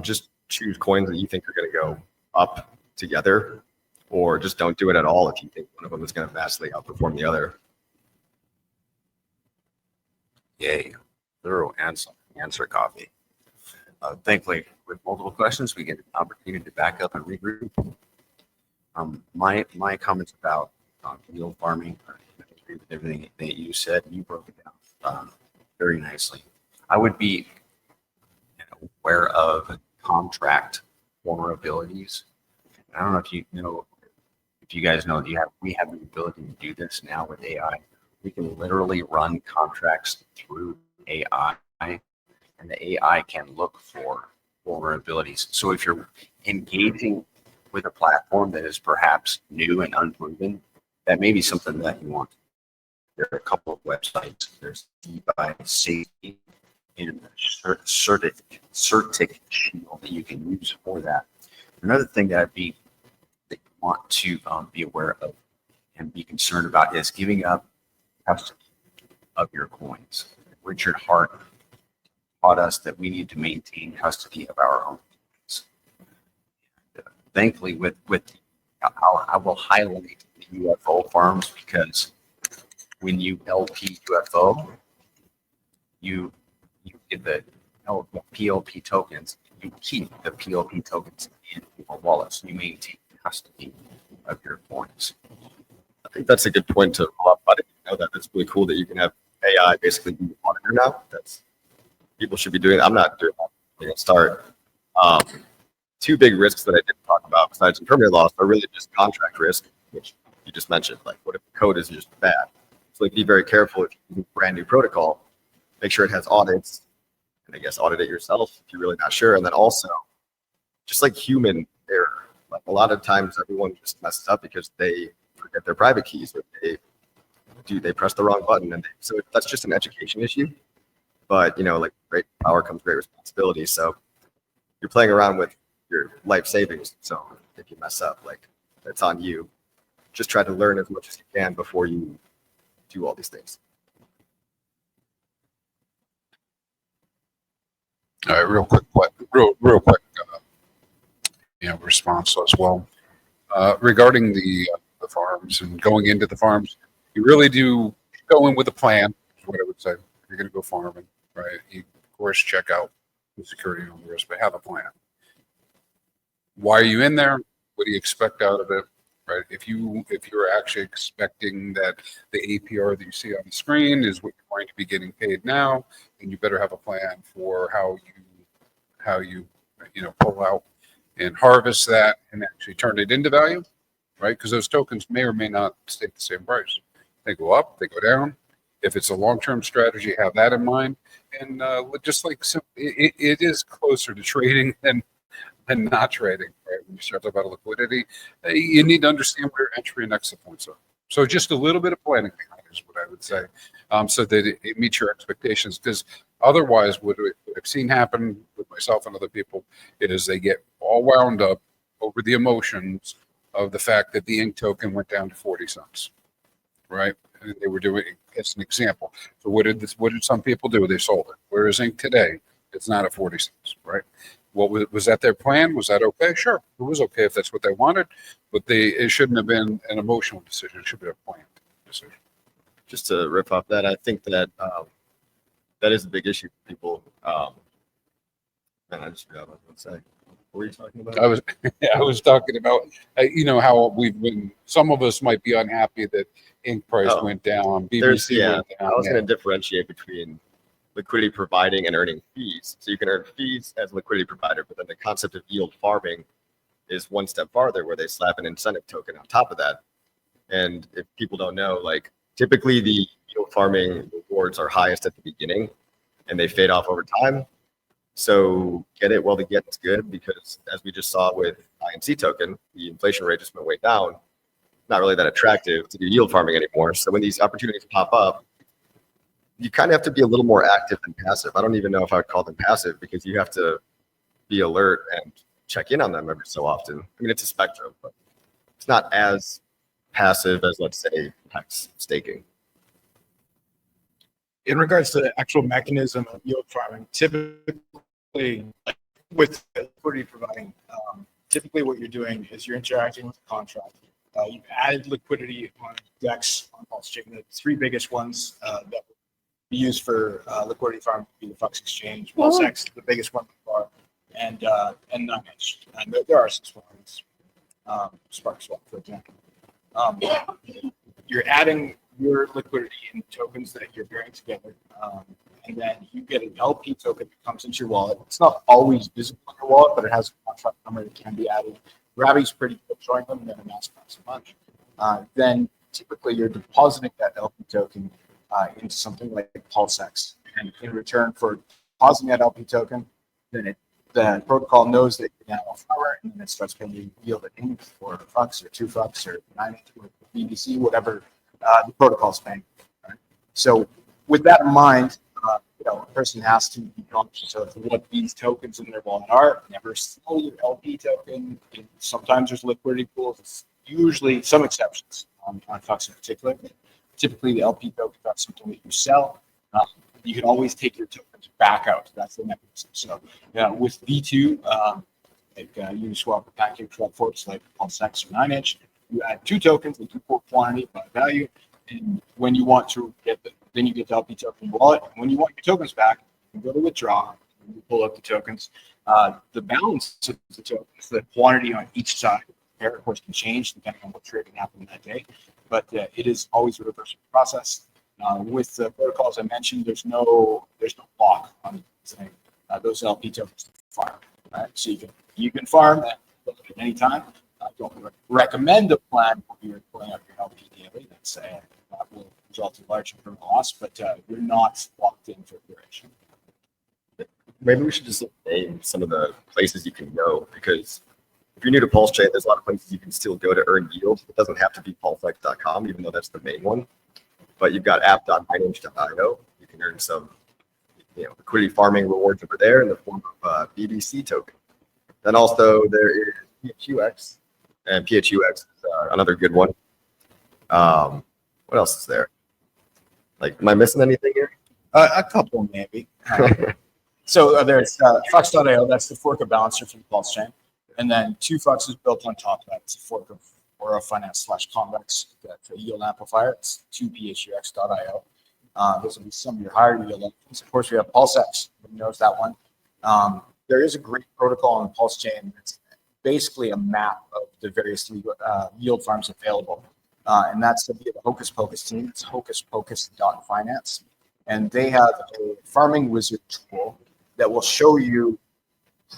Just choose coins that you think are going to go up together, or just don't do it at all if you think one of them is going to vastly outperform the other. Yay, thorough answer copy. Thankfully, with multiple questions, we get an opportunity to back up and regroup. My comments about yield farming, I agree with everything that you said. You broke it down very nicely. I would be aware of contract vulnerabilities. I don't know if you guys know that we have the ability to do this now with AI. We can literally run contracts through AI, and the AI can look for vulnerabilities. So if you're engaging with a platform that is perhaps new and unproven, that may be something that you want there are a couple of websites. There's DeFi Safety and Certic Shield that you can use for that. Another thing that you want to be aware of and be concerned about is giving up custody of your coins. Richard Hart taught us that we need to maintain custody of our own coins. Thankfully, I will highlight the UFO farms, because when you LP UFO, you get the PLP tokens. You keep the PLP tokens in your wallet, so you maintain custody of your coins. I think that's a good point to follow up. I didn't know that. That's really cool that you can have AI basically be an auditor now. That's people should be doing that. I'm not doing that. At start. Two big risks that I didn't talk about besides impermanent loss are really just contract risk, which you just mentioned. Like, what if the code is just bad? So, like, be very careful if you do a brand new protocol. Make sure it has audits, and I guess audit it yourself if you're really not sure. And then also, just like human error, like a lot of times everyone just messes up because they forget their private keys, or they press the wrong button, and so that's just an education issue. But you know, like, great power comes great responsibility. So you're playing around with your life savings. So if you mess up, like, it's on you. Just try to learn as much as you can before you do all these things. All right, real quick, response as well. Regarding the farms and going into the farms, you really do go in with a plan, is what I would say. If you're going to go farming, right? You, of course, check out the security and the risk, but have a plan. Why are you in there? What do you expect out of it? Right? If you're actually expecting that the APR that you see on the screen is what you're going to be getting paid now, then you better have a plan for how you pull out and harvest that and actually turn it into value, right? Because those tokens may or may not stay at the same price. They go up, they go down. If it's a long-term strategy, have that in mind. And just like it is closer to trading than not trading, right? When you start talking about liquidity, you need to understand where entry and exit points are. So just a little bit of planning behind it is what I would say, so that it meets your expectations. Because otherwise, what I've seen happen with myself and other people is they get all wound up over the emotions of the fact that the ink token went down to 40 cents, right? And they were doing, as an example. So what did some people do? They sold it. Whereas ink today, it's not at 40 cents, right? What was that their plan? Was that okay? Sure, it was okay if that's what they wanted, but it shouldn't have been an emotional decision. It should be a planned decision. Just to rip off that, I think that that is a big issue for people. Man, I just forgot what I was going to say. What were you talking about? I was talking about how we've been. Some of us might be unhappy that ink price went down. BBC went down. I was going to differentiate between liquidity providing and earning fees. So you can earn fees as a liquidity provider, but then the concept of yield farming is one step farther, where they slap an incentive token on top of that. And if people don't know, like, typically the yield farming rewards are highest at the beginning and they fade off over time. So get it while the getting's good, because as we just saw with INC token, the inflation rate just went way down. Not really that attractive to do yield farming anymore. So when these opportunities pop up, you kind of have to be a little more active than passive. I don't even know if I would call them passive, because you have to be alert and check in on them every so often. I mean, it's a spectrum, but it's not as passive as, let's say, hex staking. In regards to the actual mechanism of yield farming, typically with liquidity providing, typically what you're doing is you're interacting with the contract. You've added liquidity on DEX, on Pulse Chain. The three biggest ones that be used for liquidity farm would be the Fux Exchange, PulseX, the biggest one by far, and Nugget. And there are some small ones, SparkSwap, for example. You're adding your liquidity in tokens that you're pairing together, and then you get an LP token that comes into your wallet. It's not always visible in your wallet, but it has a contract number that can be added. Gravity's pretty good showing them, and then Mask not so much. Then typically you're depositing that LP token into something like PulseX, and in return for depositing that LP token, then the protocol knows that you're now a farmer, and then it starts paying you yield at ink or Fux or 2 Fux or 9 or BBC, whatever the protocol's paying. Right? So with that in mind, a person has to be conscious of what these tokens in their wallet are. Never sell your LP token. Sometimes there's liquidity pools. It's usually some exceptions on Fux in particular. Typically, the LP token is something that you sell. You can always take your tokens back out. That's the mechanism. So with V2, like Uniswap or Pancake Swap forks like PulseX or 9inch, you add 2 tokens, they equal quantity by value. And when you want to get then you get the LP token in your wallet. And when you want your tokens back, you go to withdraw, and you pull up the tokens. The balance of the tokens, the quantity on each side, of course, can change depending on what trading happened that day. But it is always a reversible process. With the protocols I mentioned, there's no lock on the thing. Those LP tokens farm, right? So you can farm at any time. I don't recommend a plan where you're pulling out your LP daily. That will result in large incremental loss, but you're not locked in for duration. Maybe we should just name some of the places you can go, because if you're new to Pulse Chain, there's a lot of places you can still go to earn yield. It doesn't have to be pulsex.com, even though that's the main one. But you've got app.binance.io. You can earn some liquidity farming rewards over there in the form of BBC token. Then also there is PHUX, and PHUX is another good one. What else is there? Like, am I missing anything here? A couple, maybe. So there's Fux.io, that's the fork of Balancer from the Pulse Chain. And then 2Fux is built on top of that. It's a fork of Aura Finance / Convex, that's a yield amplifier. It's 2PHUX.io. Those will be some of your higher yield options. Of course, we have PulseX. Everybody knows that one. There is a great protocol on the Pulse Chain. It's basically a map of the various yield farms available. And that's the Hocus Pocus team. It's hocuspocus.finance. And they have a farming wizard tool that will show you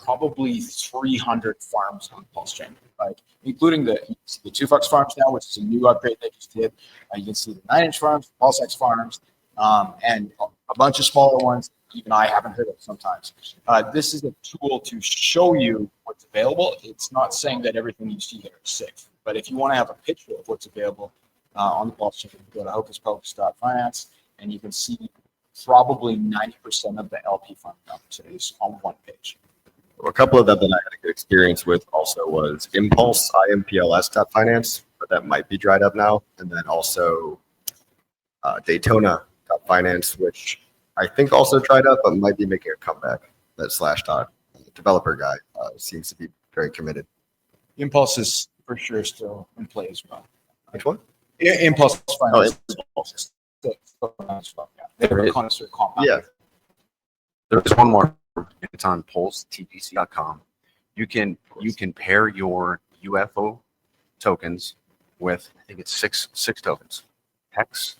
probably 300 farms on Pulse Chain, right? Including the 2Fux farms now, which is a new upgrade they just did. You can see the 9inch farms, PulseX farms, and a bunch of smaller ones even I haven't heard of sometimes. This is a tool to show you what's available. It's not saying that everything you see there is safe, but if you want to have a picture of what's available on the Pulse Chain, you go to hocuspocus.finance, and you can see probably 90% of the LP farm opportunities on one page. Well, a couple of them that I had a good experience with also was Impulse, IMPLS.finance, but that might be dried up now. And then also Daytona.finance, which I think also dried up, but might be making a comeback. That Slashdot developer guy seems to be very committed. Impulse is for sure still in play as well. Which one? Impulse Finance. Impulse. Yeah. There's one more. It's on pulsetdc.com. You can pair your UFO tokens with, I think it's six tokens: Hex,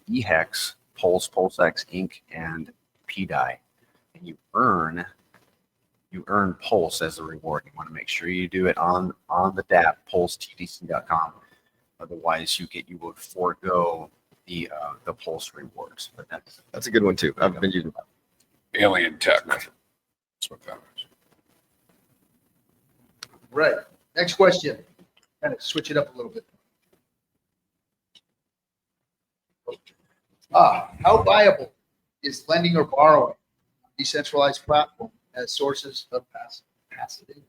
eHex, Pulse, PulseX, Inc., and PDI. And you earn Pulse as a reward. You want to make sure you do it on the DApp, pulsetdc.com. Otherwise, you would forego the Pulse rewards. But that's a good one too. I've been using that. Alien tech. That's what that is. Right. Next question. Kind of switch it up a little bit. How viable is lending or borrowing on decentralized platform as sources of passive income?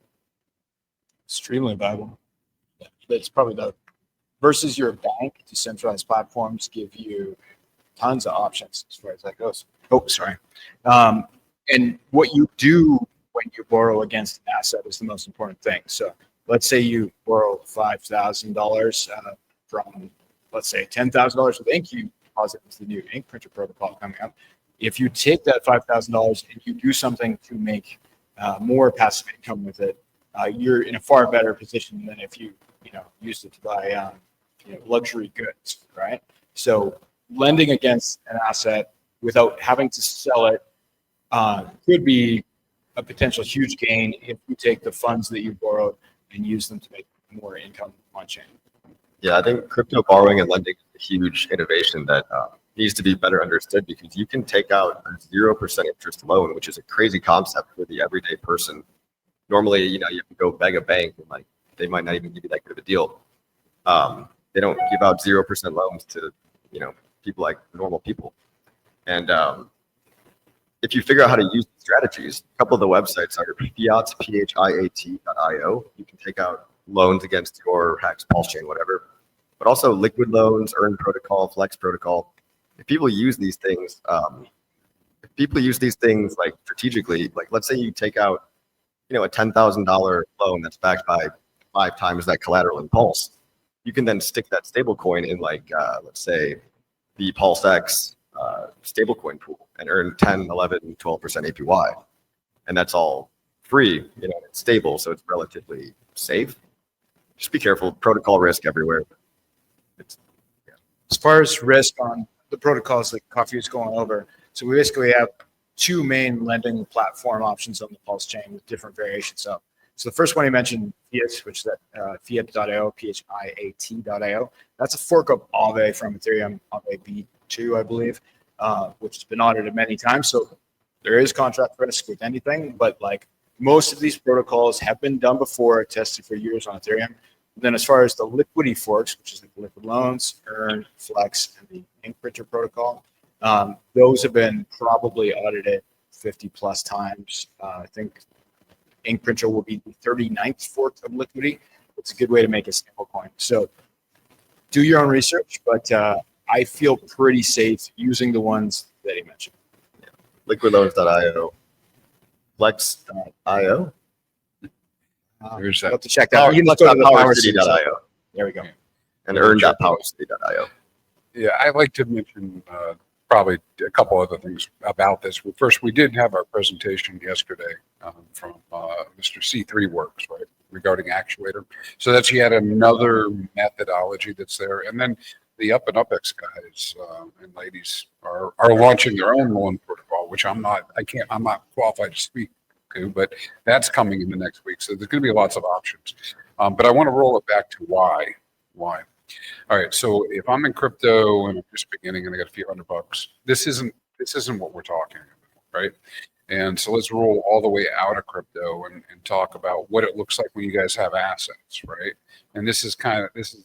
Extremely viable. That's probably versus your bank. Decentralized platforms give you tons of options as far as that goes. Oh, sorry. And what you do when you borrow against an asset is the most important thing. So let's say you borrow $5,000 from, let's say, $10,000 with Ink. You deposit into the new ink printer protocol coming up. If you take that $5,000 and you do something to make more passive income with it, you're in a far better position than if you used it to buy luxury goods, right? So lending against an asset without having to sell it could be a potential huge gain if you take the funds that you borrowed and use them to make more income on chain. Yeah, I think crypto borrowing and lending is a huge innovation that needs to be better understood, because you can take out a 0% interest loan, which is a crazy concept for the everyday person. Normally, you have to go beg a bank, and they might not even give you that good of a deal. They don't give out 0% loans to people like normal people. And if you figure out how to use the strategies, a couple of the websites are Fiat, PHIAT.io. You can take out loans against your Hex, Pulse Chain, whatever. But also liquid loans, Earn Protocol, Flex Protocol. If people use these things, like strategically, like let's say you take out, a $10,000 loan that's backed by 5 times that collateral in Pulse, you can then stick that stablecoin in like, let's say the Pulse X stablecoin pool and earn 10, 11, 12% APY. And that's all free, it's stable. So it's relatively safe. Just be careful, protocol risk everywhere. As far as risk on the protocols that Coffee is going over, so we basically have 2 main lending platform options on the Pulse chain with different variations of. So the first one you mentioned, Fiat, which is that Fiat.io, PHIAT.io. That's a fork of Aave from Ethereum, Aave B2, I believe, which has been audited many times. So there is contract risk with anything, but like most of these protocols have been done before, tested for years on Ethereum. Then as far as the liquidity forks, which is like liquid loans, Earn, Flex, and the ink printer protocol, those have been probably audited 50 plus times. I think ink printer will be the 39th fork of liquidity. It's a good way to make a stable coin. So do your own research, but I feel pretty safe using the ones that he mentioned. Yeah. Liquidloans.io, Flex.io. There's that. Have to check that out. You can Flex. go to the PowerCity.io. There we go. And Earn.PowerCity.io. Yeah, I'd like to mention probably a couple other things about this. Well, first, we did have our presentation yesterday from Mr. C3 Works, right, regarding actuator. So that's yet another methodology that's there. And then the Up and UpX guys and ladies are launching their own loan protocol, which I'm not qualified to speak to, but that's coming in the next week. So there's going to be lots of options. But I want to roll it back to why. All right, so if I'm in crypto and I'm just beginning and I got a few $100, this isn't what we're talking about, right? And so let's roll all the way out of crypto and talk about what it looks like when you guys have assets, right? And this is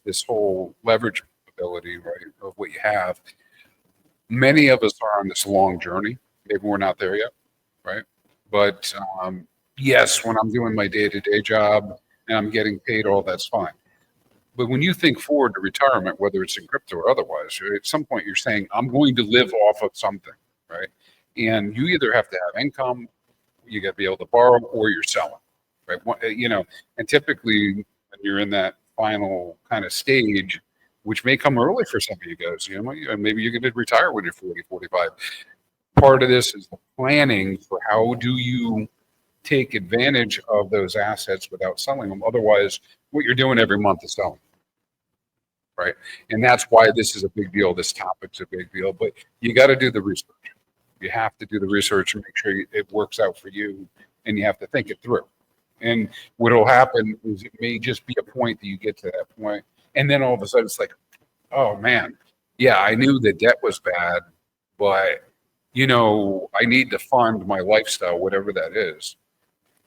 this whole leverage ability, right, of what you have. Many of us are on this long journey. Maybe we're not there yet, right? But yes, when I'm doing my day-to-day job and I'm getting paid, all that's fine. But when you think forward to retirement, whether it's in crypto or otherwise, at some point you're saying, I'm going to live off of something, right? And you either have to have income, you got to be able to borrow, or you're selling, right? And typically when you're in that final kind of stage, which may come early for some of you guys, maybe you're going to retire when you're 40, 45. Part of this is the planning for how do you take advantage of those assets without selling them. Otherwise, what you're doing every month is selling, right? And that's why this is a big deal. This topic's a big deal, but you got to do the research. You have to do the research and make sure it works out for you, and you have to think it through. And what will happen is it may just be a point that you get to that point, and then all of a sudden it's like, oh man, yeah, I knew the debt was bad, but I need to fund my lifestyle, whatever that is,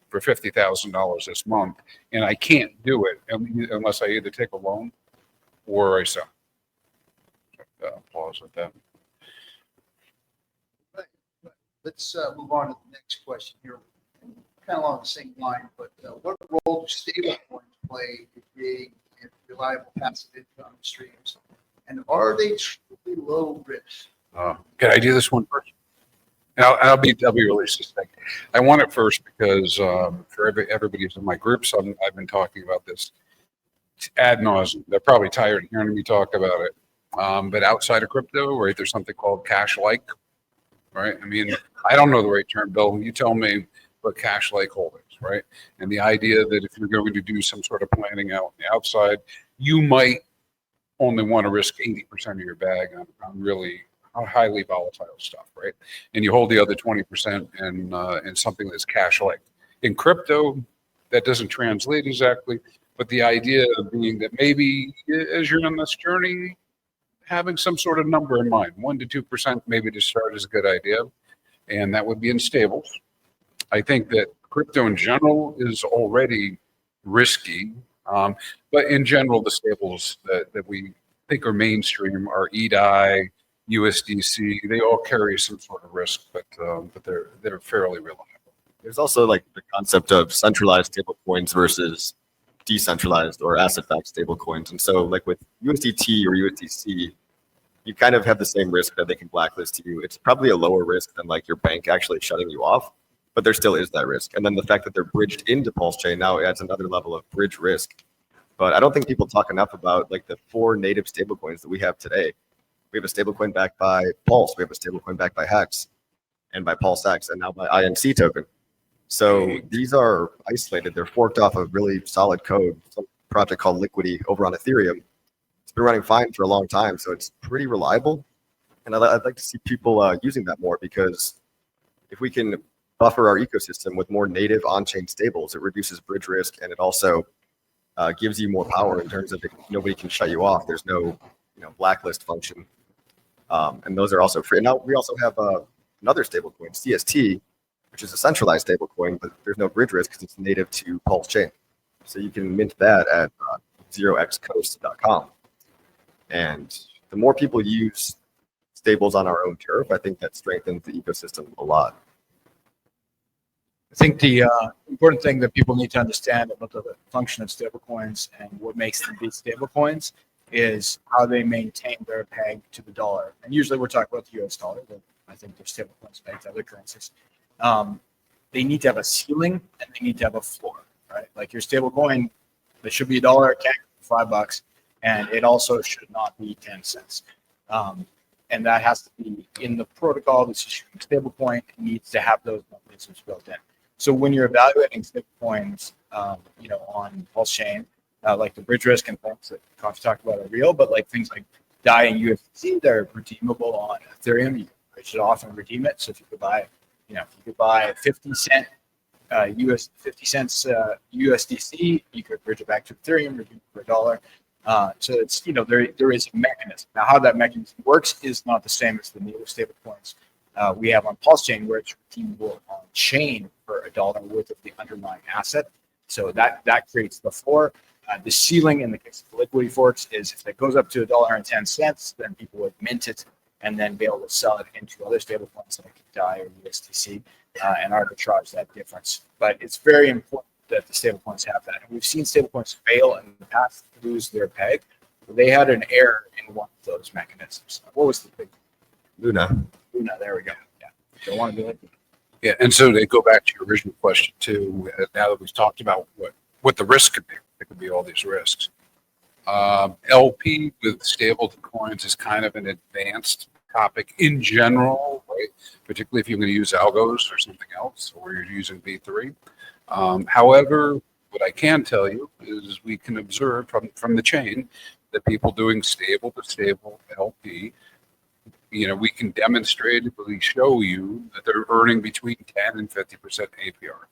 for $50,000 this month, and I can't do it unless I either take a loan or I sell. Pause with that. Let's move on to the next question here. Kind of along the same line, but what role do stablecoins play in creating reliable passive income streams? And are they truly low risk? Can I do this one first? I'll be really succinct. I want it first because for everybody who's in my groups, I've been talking about this ad nauseum. They're probably tired of hearing me talk about it. But outside of crypto, right, there's something called cash-like, right? I mean, I don't know the right term, Bill. You tell me what cash-like holdings, right? And the idea that if you're going to do some sort of planning out on the outside, you might only want to risk 80% of your bag on really highly volatile stuff, right? And you hold the other 20% in something that's cash-like. In crypto, that doesn't translate exactly, but the idea being that maybe as you're on this journey, having some sort of number in mind, 1 to 2% maybe to start is a good idea, and that would be in stables. I think that crypto in general is already risky, but in general, the stables that we think are mainstream are EDI, USDC, they all carry some sort of risk, but they're fairly reliable. There's also like the concept of centralized stablecoins versus decentralized or asset-backed stablecoins. And so like with USDT or USDC, you kind of have the same risk that they can blacklist you. It's probably a lower risk than like your bank actually shutting you off, but there still is that risk. And then the fact that they're bridged into Pulse Chain now adds another level of bridge risk. But I don't think people talk enough about like the 4 native stablecoins that we have today. We have a stablecoin backed by Pulse, we have a stablecoin backed by Hex, and by PulseX, and now by INC token. So these are isolated. They're forked off of really solid code. Some project called Liquidity over on Ethereum. It's been running fine for a long time, so it's pretty reliable. And I'd like to see people using that more, because if we can buffer our ecosystem with more native on-chain stables, it reduces bridge risk, and it also gives you more power in terms of nobody can shut you off. There's no blacklist function, and those are also free. And now we also have another stablecoin, CST, which is a centralized stablecoin, but there's no bridge risk because it's native to Pulse Chain. So you can mint that at 0xcoast.com. And the more people use stables on our own turf, I think that strengthens the ecosystem a lot. I think the important thing that people need to understand about the function of stablecoins and what makes them be stablecoins is how they maintain their peg to the dollar. And usually we're talking about the US dollar, but I think there's stablecoins pegged to other currencies. They need to have a ceiling and they need to have a floor, right? Like your stablecoin, that should be $1, it can't be $5, and it also should not be 10 cents. And that has to be in the protocol that's issuing stablecoin. It needs to have those mechanisms built in. So when you're evaluating stablecoins, on Pulse Chain, like the bridge risk and things that Coffee talked about are real, but like things like DAI and USDC, they're redeemable on Ethereum. You can bridge it off and redeem it. So if you could buy, 50 cents USDC, you could bridge it back to Ethereum, redeem it for $1. So it's, there is a mechanism. Now, how that mechanism works is not the same as the native stablecoins we have on Pulse Chain, where it's redeemable on chain for $1 worth of the underlying asset. So that creates the floor. The ceiling in the case of liquidity forks is if it goes up to $1.10, then people would mint it and then be able to sell it into other stablecoins like DAI or USDC and arbitrage that difference. But it's very important that the stablecoins have that. And we've seen stablecoins fail in the past, lose their peg. They had an error in one of those mechanisms. What was the big Luna, there we go. Yeah. Don't want to be like that. Yeah, and so to go back to your original question too, now that we've talked about what the risk could be, it could be all these risks. LP with stable coins is kind of an advanced topic in general, right? Particularly if you're going to use algos or something else, or you're using V3. However, what I can tell you is we can observe from the chain that people doing stable to stable LP, we can demonstratively show you that they're earning between 10 and 50% APR.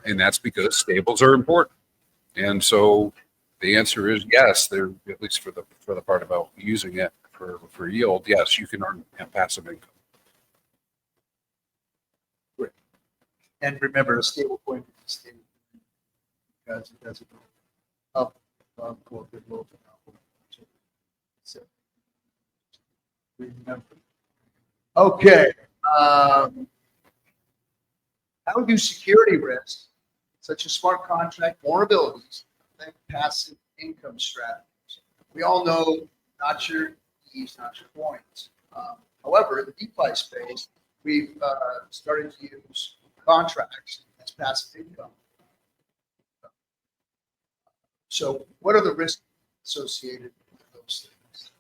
And that's because stables are important. And so the answer is yes, they're, at least for the part about using it for yield, yes, you can earn passive income. Great. And remember, a stable coin is a stable coin because it doesn't go up, or below. So, remember. Okay. How do security risks, such as smart contract vulnerabilities, affect passive income strategies? We all know not your keys, not your coins. However, in the DeFi space, we've started to use contracts as passive income. So what are the risks associated with those things?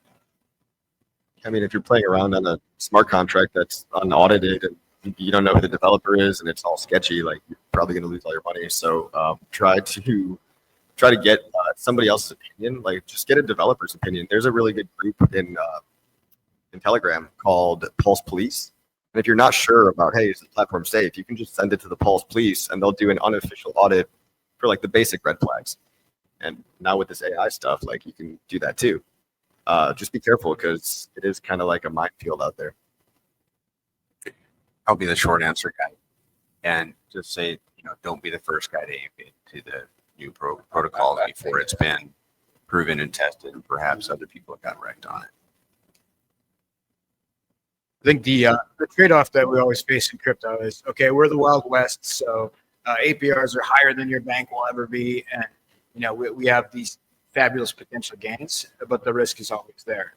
I mean, if you're playing around on a smart contract that's unaudited and you don't know who the developer is and it's all sketchy, like you're probably going to lose all your money. So try to get somebody else's opinion. Like just get a developer's opinion. There's a really good group in Telegram called Pulse Police. And if you're not sure about, hey, is the platform safe, you can just send it to the Pulse Police and they'll do an unofficial audit for like the basic red flags. And now with this AI stuff, like you can do that too. Just be careful because it is kind of like a minefield out there. I'll be the short answer guy, and just say, don't be the first guy to aim into the new protocol before it's been proven and tested, and perhaps other people have got wrecked on it. think the trade-off that we always face in crypto is, okay, we're the Wild West, so APRs are higher than your bank will ever be, and we have these fabulous potential gains, but the risk is always there.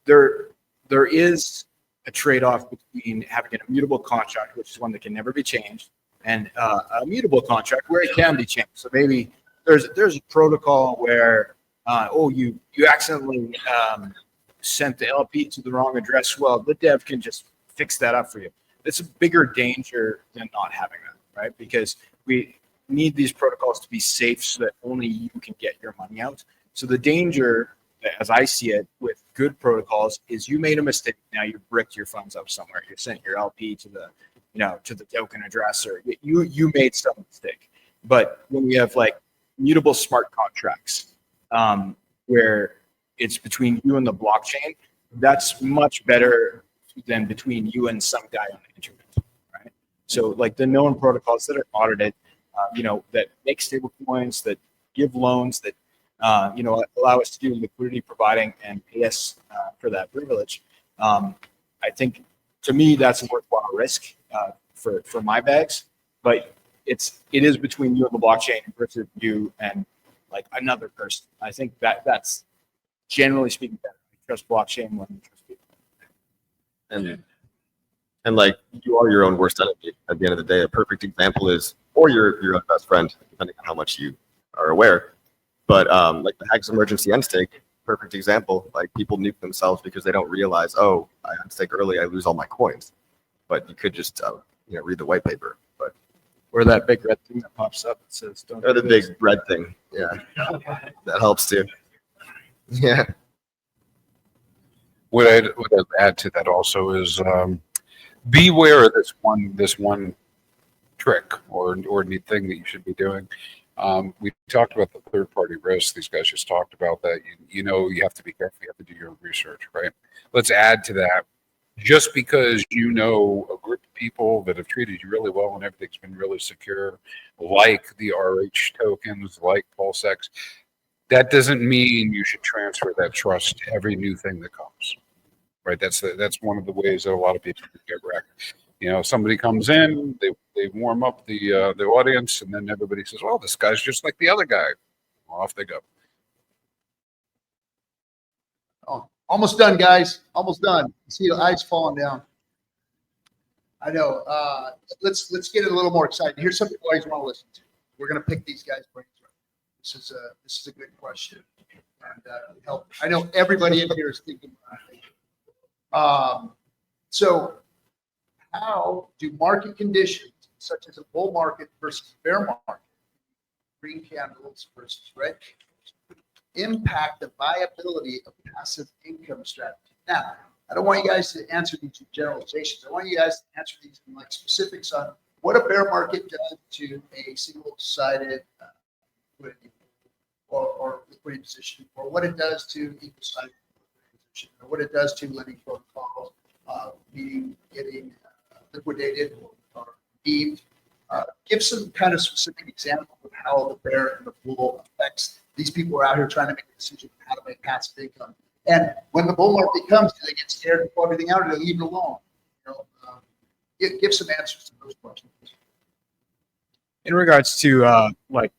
There is a trade-off between having an immutable contract, which is one that can never be changed, and a mutable contract where it can be changed. So maybe there's a protocol where you accidentally sent the LP to the wrong address. Well, the dev can just fix that up for you. It's a bigger danger than not having that, right? Because we need these protocols to be safe so that only you can get your money out. So the danger, as I see it, with good protocols is you made a mistake. Now you bricked your funds up somewhere. You sent your LP to the, to the token address, or you made some mistake. But when we have like mutable smart contracts, where it's between you and the blockchain, that's much better than between you and some guy on the internet, right? So like the known protocols that are audited, that make stable coins, that give loans, that allow us to do liquidity providing and pay us for that privilege. I think, to me, that's a worthwhile risk for my bags. But it is between you and the blockchain versus you and like another person. I think that's generally speaking better. I trust blockchain more than trust people. And like, you are your own worst enemy at the end of the day. A perfect example is, or your own best friend, depending on how much you are aware. But like the Hags emergency end stake, perfect example. Like, people nuke themselves because they don't realize, oh, I end stake early, I lose all my coins. But you could just read the white paper. But or that big red thing that pops up that says, "Don't." Or the big red thing, yeah, that helps too. Yeah. What I'd add to that also is beware of this one trick or neat thing that you should be doing. We talked about the third-party risk. These guys just talked about that. You have to be careful. You have to do your own research, right? Let's add to that. Just because you know a group of people that have treated you really well and everything's been really secure, like the RH tokens, like PulseX, that doesn't mean you should transfer that trust to every new thing that comes, right? That's one of the ways that a lot of people get wrecked. Somebody comes in, they warm up the audience, and then everybody says, "Well, this guy's just like the other guy." Well, off they go. Oh, almost done, guys. Almost done. See the eyes falling down. I know. Let's get it a little more exciting. Here's something you always want to listen to. We're going to pick these guys' brains. This is a good question, and help. I know everybody in here is thinking about it. So, how do market conditions, such as a bull market versus bear market, green candles versus red candles, impact the viability of passive income strategy? Now, I don't want you guys to answer these in generalizations. I want you guys to answer these in like specifics on what a bear market does to a single-sided liquidity or liquidity position, or what it does to equal-sided liquidity position, or what it does to lending protocols, meaning getting liquidated or redeemed. Give some kind of specific example of how the bear and the bull affects these people who are out here trying to make a decision on how to make passive income. And when the bull market comes, do they get scared and pull everything out, or do they leave it alone? Give some answers to those questions. In regards to like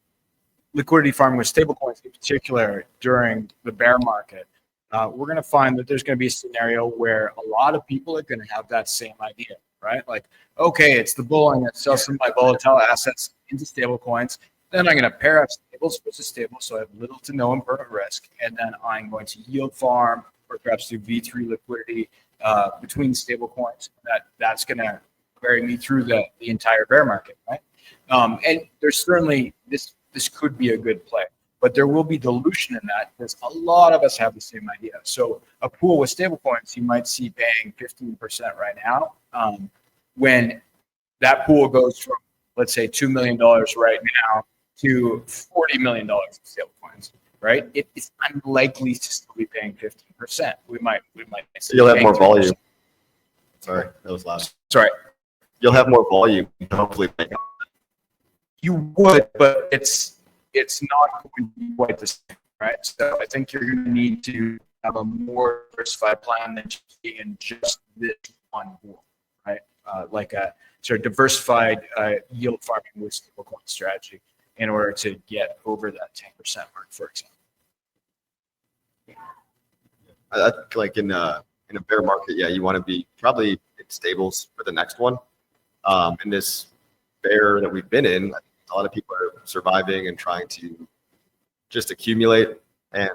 liquidity farming with stablecoins in particular during the bear market, we're going to find that there's going to be a scenario where a lot of people are going to have that same idea, right? Like, okay, it's the bull, I'm going to sell some of my volatile assets into stablecoins. Then I'm going to pair up stables versus stables, so I have little to no impermanent risk. And then I'm going to yield farm or perhaps do V3 liquidity between stablecoins. That's going to carry me through the entire bear market, right? And there's certainly this could be a good play, but there will be dilution in that because a lot of us have the same idea. So a pool with stablecoins, you might see paying 15% right now. When that pool goes from, let's say, $2 million right now to $40 million in stablecoins, right? It's unlikely to still be paying 15%. We might. So you'll have more 3%. volume. Sorry, that was loud. Sorry. You'll have more volume, hopefully. You would, but it's not going to be quite the same, right? So I think you're going to need to have a more diversified plan than just being in just this one pool, right? Like a sort of diversified yield farming with stablecoin strategy in order to get over that 10% mark, for example. I think like in a bear market, yeah, you want to be probably in stables for the next one. In this bear that we've been in, a lot of people are surviving and trying to just accumulate and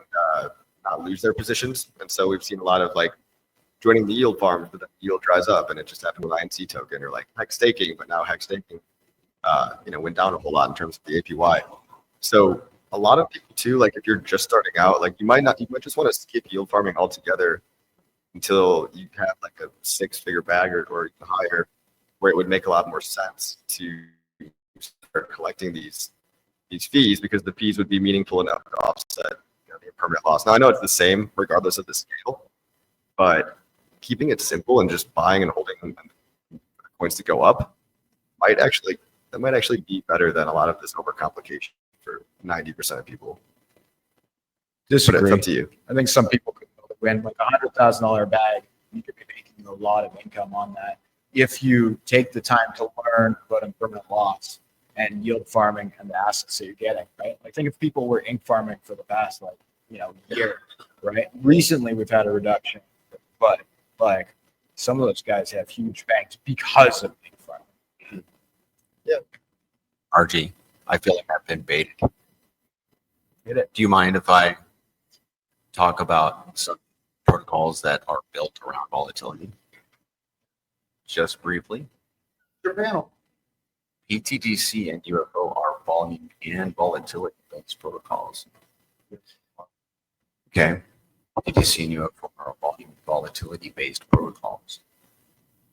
not lose their positions. And so we've seen a lot of like joining the yield farms, but the yield dries up, and it just happened with INC token or like hex staking, but now hex staking, went down a whole lot in terms of the APY. So a lot of people too, like if you're just starting out, like you might just want to skip yield farming altogether until you have like a 6-figure bag or even higher, where it would make a lot more sense to start collecting these fees, because the fees would be meaningful enough to offset the permanent loss. Now I know it's the same regardless of the scale, but keeping it simple and just buying and holding coins to go up might actually be better than a lot of this overcomplication for 90% of people. Disagree. But it's up to you. I think some people could win like $100,000 bag. You could be making a lot of income on that if you take the time to learn about impermanent loss and yield farming and the assets that you're getting, right? I think if people were ink farming for the past year, right? Recently we've had a reduction, but like some of those guys have huge banks because of ink farming. Yeah. RG, I feel like I've been baited. Get it? Do you mind if I talk about some protocols that are built around volatility? Just briefly. Your panel. PTDC and UFO are volume and volatility based protocols. Okay. PTDC and UFO are volume volatility based protocols.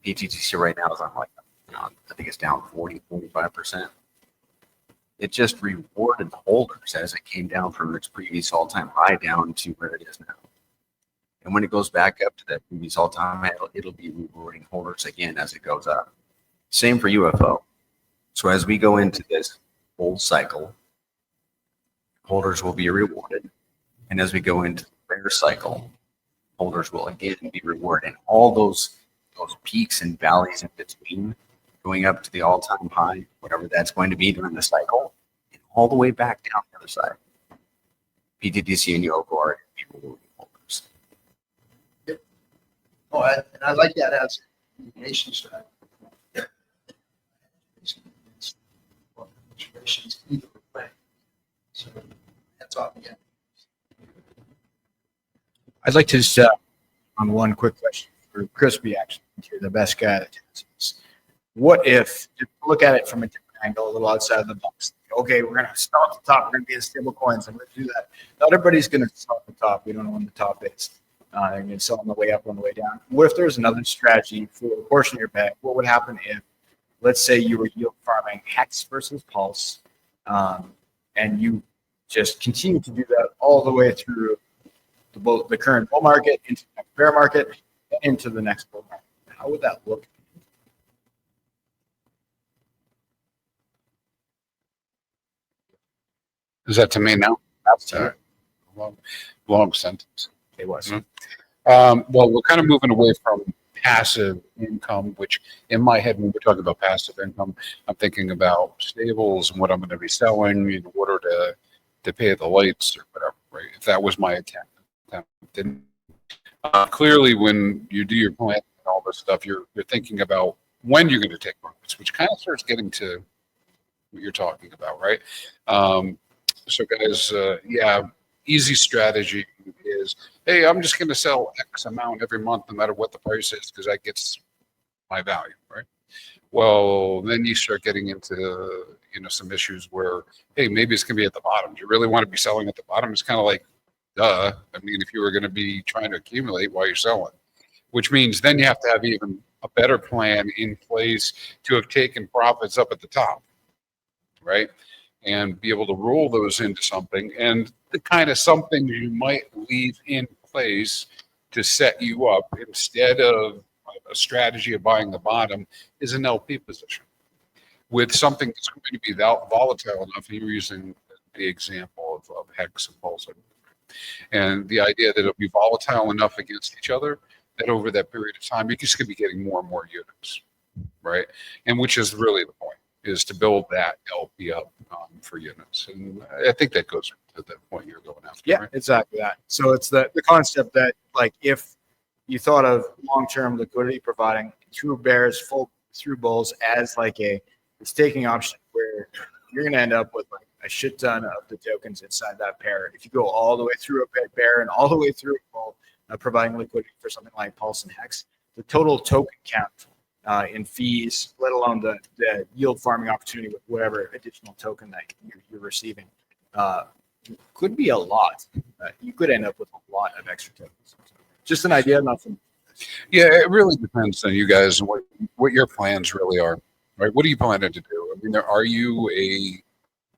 PTDC right now is on like, I think it's down 45%. It just rewarded holders as it came down from its previous all-time high down to where it is now. And when it goes back up to that previous all-time high, it'll be rewarding holders again as it goes up. Same for UFO. So as we go into this bull cycle, holders will be rewarded. And as we go into the bear cycle, holders will again be rewarded. And all those peaks and valleys in between, going up to the all-time high, whatever that's going to be during the cycle, and all the way back down the other side. PTDC and UFO are rewarding holders. Oh, and I like that as a nation strategy. Either way. So that's all again. I'd like to just on one quick question for Crispy, actually, you're the best guy that does this. What if you look at it from a different angle, a little outside of the box? Okay, we're going to start at the top. We're going to be in stable coins, and we're going to do that. Not everybody's going to start at the top. We don't know when the top is. They're going to sell on the way up, on the way down. What if there's another strategy for a portion of your bag? What would happen if, let's say, you were yield farming Hex versus Pulse, and you just continue to do that all the way through the current bull market, into the next bear market, and into the next bull market? How would that look? Is that to me now? Absolutely. Long sentence. It was. Well, we're kind of moving away from passive income, which in my head, when we're talking about passive income, I'm thinking about stables and what I'm going to be selling in order to pay the lights or whatever, right? If that was my attempt. Then, clearly, when you do your plan and all this stuff, you're thinking about when you're going to take profits, which kind of starts getting to what you're talking about, right? So guys, easy strategy is, hey, I'm just going to sell X amount every month, no matter what the price is, because that gets my value, right? Well, then you start getting into, some issues where, hey, maybe it's going to be at the bottom. Do you really want to be selling at the bottom? It's kind of like, duh. I mean, if you were going to be trying to accumulate while you're selling, which means then you have to have even a better plan in place to have taken profits up at the top, right? And be able to roll those into something, and the kind of something you might leave in place to set you up instead of a strategy of buying the bottom is an LP position with something that's going to be volatile enough. You're using the example of Hex and Pulse. And the idea that it'll be volatile enough against each other that over that period of time, you're just going to be getting more and more units, right? And which is really the point, is to build that LP up for units. And I think that goes to the point you're going after. Yeah, right? exactly that. So it's the concept that, like, if you thought of long-term liquidity providing through bears, full through bulls as like a staking option where you're going to end up with like a shit ton of the tokens inside that pair. If you go all the way through a bear and all the way through a bull, providing liquidity for something like Pulse and Hex, the total token count in fees, let alone the yield farming opportunity with whatever additional token that you're receiving, could be a lot. You could end up with a lot of extra tokens. Just an idea, nothing. Yeah, it really depends on you guys and what your plans really are, right? What are you planning to do? I mean, are you a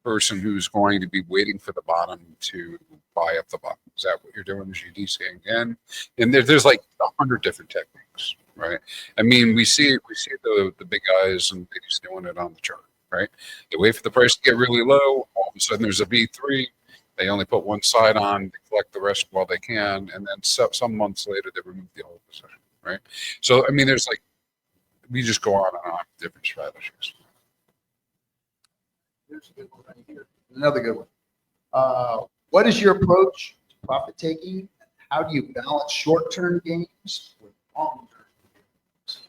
person who's going to be waiting for the bottom to buy up the bottom? Is that what you're doing? Is you DCing in? And there's like 100 different techniques, right? I mean, we see the big guys and ladies doing it on the chart, right? They wait for the price to get really low. All of a sudden, there's a V3. They only put one side on, they collect the rest while they can, and then some months later they remove the whole position, right? So I mean, there's like, we just go on and on with different strategies. Here's a good one right here. Another good one. What is your approach to profit taking? How do you balance short-term gains with long-term gains?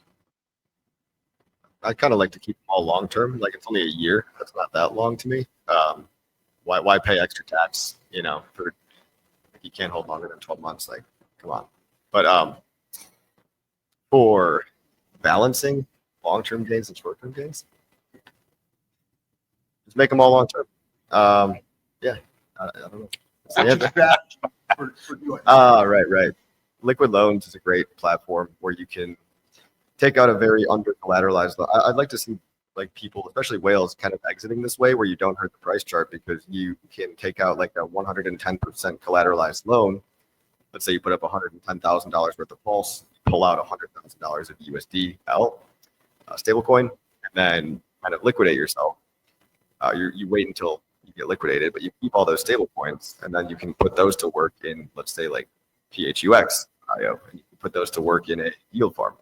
I kind of like to keep them all long-term. Like, it's only a year. That's not that long to me. Why pay extra tax, for, you can't hold longer than 12 months, like, come on. But for balancing long-term gains and short-term gains, just make them all long-term. Yeah, I don't know. Right. Liquid loans is a great platform where you can take out a very under-collateralized loan. I'd like to see like people, especially whales, kind of exiting this way where you don't hurt the price chart, because you can take out like a 110% collateralized loan. Let's say you put up $110,000 worth of Pulse, pull out $100,000 of USDL stablecoin, and then kind of liquidate yourself. You wait until you get liquidated, but you keep all those stable coins, and then you can put those to work in, let's say, like PHUX IO, and you can put those to work in a yield farm.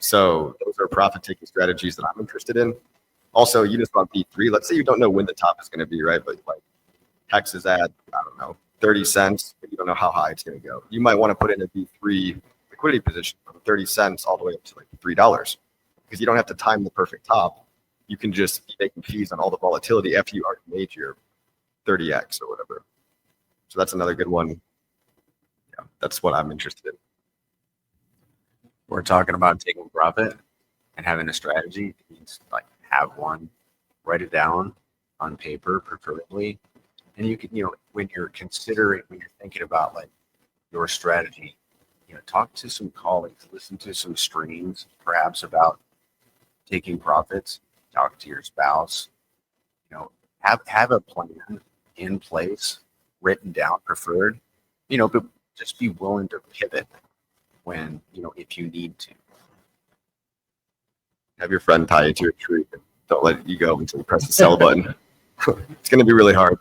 So those are profit-taking strategies that I'm interested in. Also, Uniswap V3, let's say you don't know when the top is going to be, right? But like Hex is at, I don't know, 30 cents, but you don't know how high it's going to go. You might want to put in a V3 liquidity position from 30 cents all the way up to like $3, because you don't have to time the perfect top. You can just be making fees on all the volatility after you already made your 30x or whatever. So that's another good one. Yeah, that's what I'm interested in. We're talking about taking profit and having a strategy. It means like have one, write it down on paper, preferably. And you can, when you're thinking about like your strategy, talk to some colleagues, listen to some streams, perhaps about taking profits, talk to your spouse, have a plan in place, written down, preferred, but just be willing to pivot when, if you need to. Have your friend tie you to a tree. Don't let you go until you press the sell button. It's going to be really hard.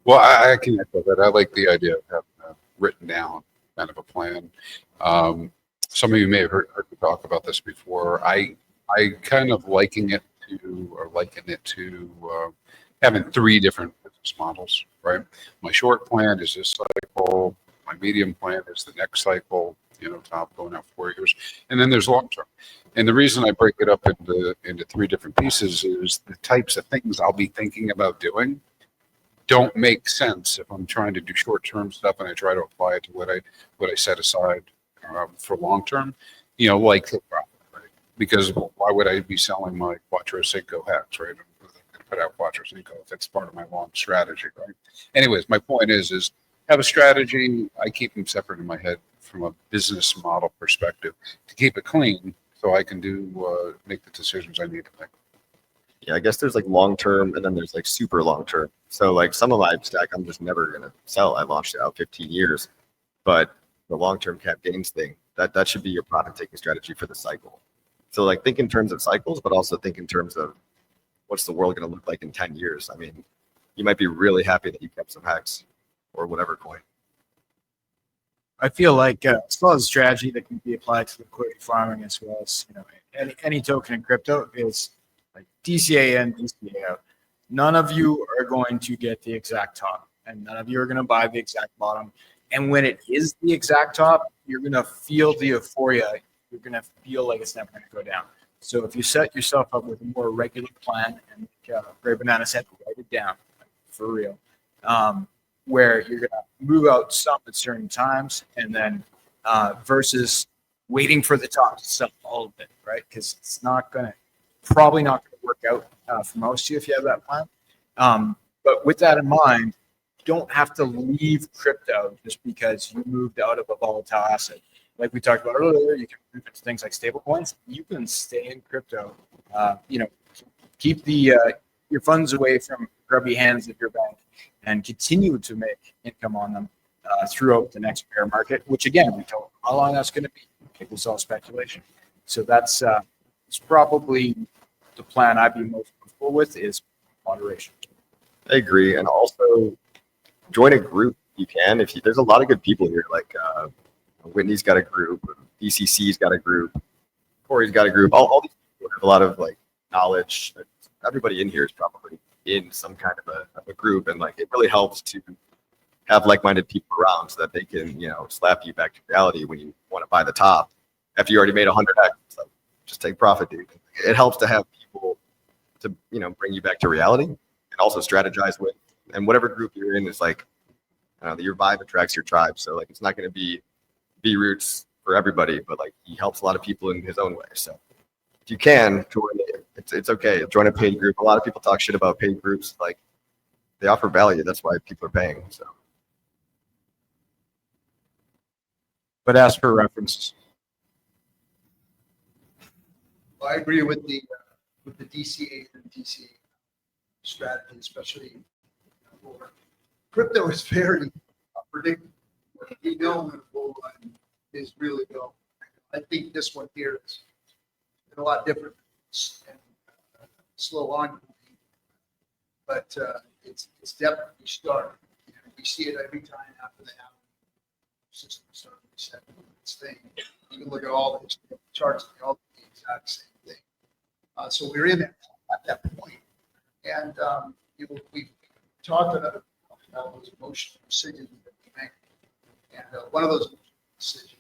Well, I can echo that. I like the idea of having written down kind of a plan. Some of you may have heard me talk about this before. I kind of liken it to having 3 different business models, right? My short plan is this cycle. My medium plan is the next cycle, top going out 4 years. And then there's long term. And the reason I break it up into 3 different pieces is the types of things I'll be thinking about doing don't make sense if I'm trying to do short term stuff and I try to apply it to what I set aside for long term, like take profit, right? Because why would I be selling my Quattro Cinco Hex, right? I'm going to put out Quattro Cinco if that's part of my long strategy, right? Anyways, my point is have a strategy. I keep them separate in my head from a business model perspective to keep it clean so I can make the decisions I need to make. Yeah, I guess there's like long term and then there's like super long term. So like some of my stack, I'm just never going to sell. I launched it out 15 years, but the long term cap gains thing, that should be your profit taking strategy for the cycle. So like think in terms of cycles, but also think in terms of what's the world going to look like in 10 years. I mean, you might be really happy that you kept some Hex or whatever coin. I feel like it's a strategy that can be applied to liquidity farming as well as any token in crypto is like DCA in, DCA out. None of you are going to get the exact top, and none of you are going to buy the exact bottom. And when it is the exact top, you're going to feel the euphoria. You're going to feel like it's never going to go down. So if you set yourself up with a more regular plan, and Ray Banana said, write it down for real, where you're going to move out some at certain times, and then versus waiting for the top to sell all of it, right? Because it's probably not going to work out for most of you if you have that plan. But with that in mind, you don't have to leave crypto just because you moved out of a volatile asset. Like we talked about earlier, you can move into things like stablecoins. You can stay in crypto. Keep your funds away from grubby hands of your bank and continue to make income on them throughout the next bear market, which again, we don't know how long that's going to be. It was all speculation. So that's it's probably the plan I'd be most comfortable with is moderation. I agree. And also join a group you can. There's a lot of good people here, like Whitney's got a group, BCC's got a group, Corey's got a group. All these people have a lot of like knowledge. Everybody in here is probably in some kind of a group, and like it really helps to have like-minded people around so that they can, slap you back to reality when you want to buy the top after you already made 100x. It's like, just take profit, dude. It helps to have people to, bring you back to reality and also strategize with. And whatever group you're in is like, your vibe attracts your tribe. So like, it's not going to be B-Roots for everybody, but like he helps a lot of people in his own way. So if you can join it, it's okay. Join a paid group. A lot of people talk shit about paid groups. Like they offer value. That's why people are paying. So. But ask for references. I agree with the DCA and DCA strategy, especially for crypto is very predictable. We know when a bull run is really going. I think this one here is a lot different and slow on, but it's definitely starting. We see it every time after the system starts resetting its thing. You can look at all the charts; they all do the exact same thing. So we're in at that point, and we've talked about those emotional decisions that we make, and one of those decisions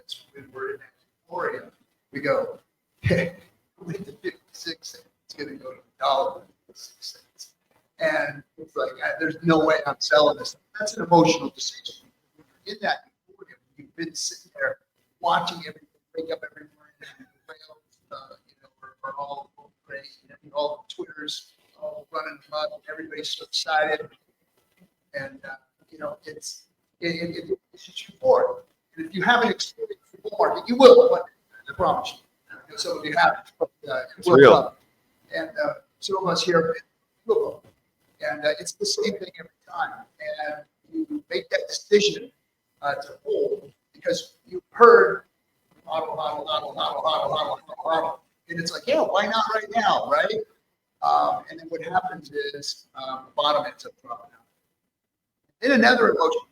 is when we're in euphoria, we go, "Hey, with the 56 cents, it's going to go to $1.56." And it's like, there's no way I'm selling this. That's an emotional decision. When you're in that euphoria, you've been sitting there watching everything, wake up every morning, we're all crazy, all the Twitters all running mud, everybody's so excited, and it's just euphoric. And if you haven't experienced the bull market, you will one day, I promise you. Some of you haven't, but it's real. Come. And some of us here will. And it's the same thing every time. And you make that decision to hold because you've heard hodl. And it's like, yeah, why not right now, right? And then what happens is the bottom ends up dropping out. Then another emotion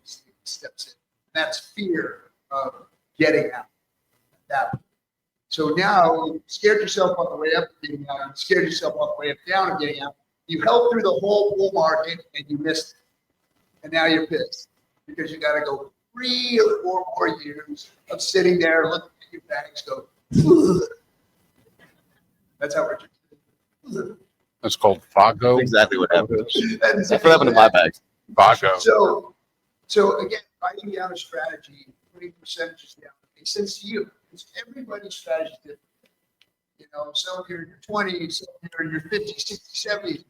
steps in. And that's fear of getting out. So now you scared yourself on the way up and getting out, and scared yourself on the way up down and getting out. You held through the whole bull market and you missed it. And now you're pissed because you got to go 3 or 4 more years of sitting there looking at your bags go, ugh. That's how Richard. That's called Vago. That's exactly what happened. That's what happened to my bags. Vago. So again, writing down a strategy, putting percentages down, makes sense to you. Because everybody's strategy is different. Some of you are in your 20s, some of you are in your 50s, 60s, 70s.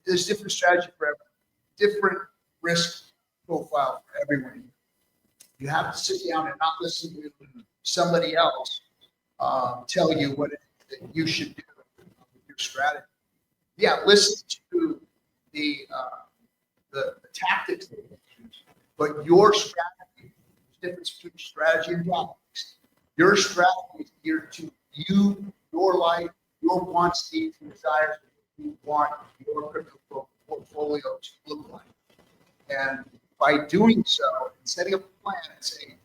There's different strategy for everyone, different risk profile for everyone. You have to sit down and not listen to somebody else tell you what it is that you should do with your strategy. Yeah, listen to the tactics that you use, but your strategy, the difference between strategy and tactics. Your strategy is geared to you, your life, your wants, needs, and desires. You want your crypto portfolio to look like. And by doing so and setting up a plan and saying,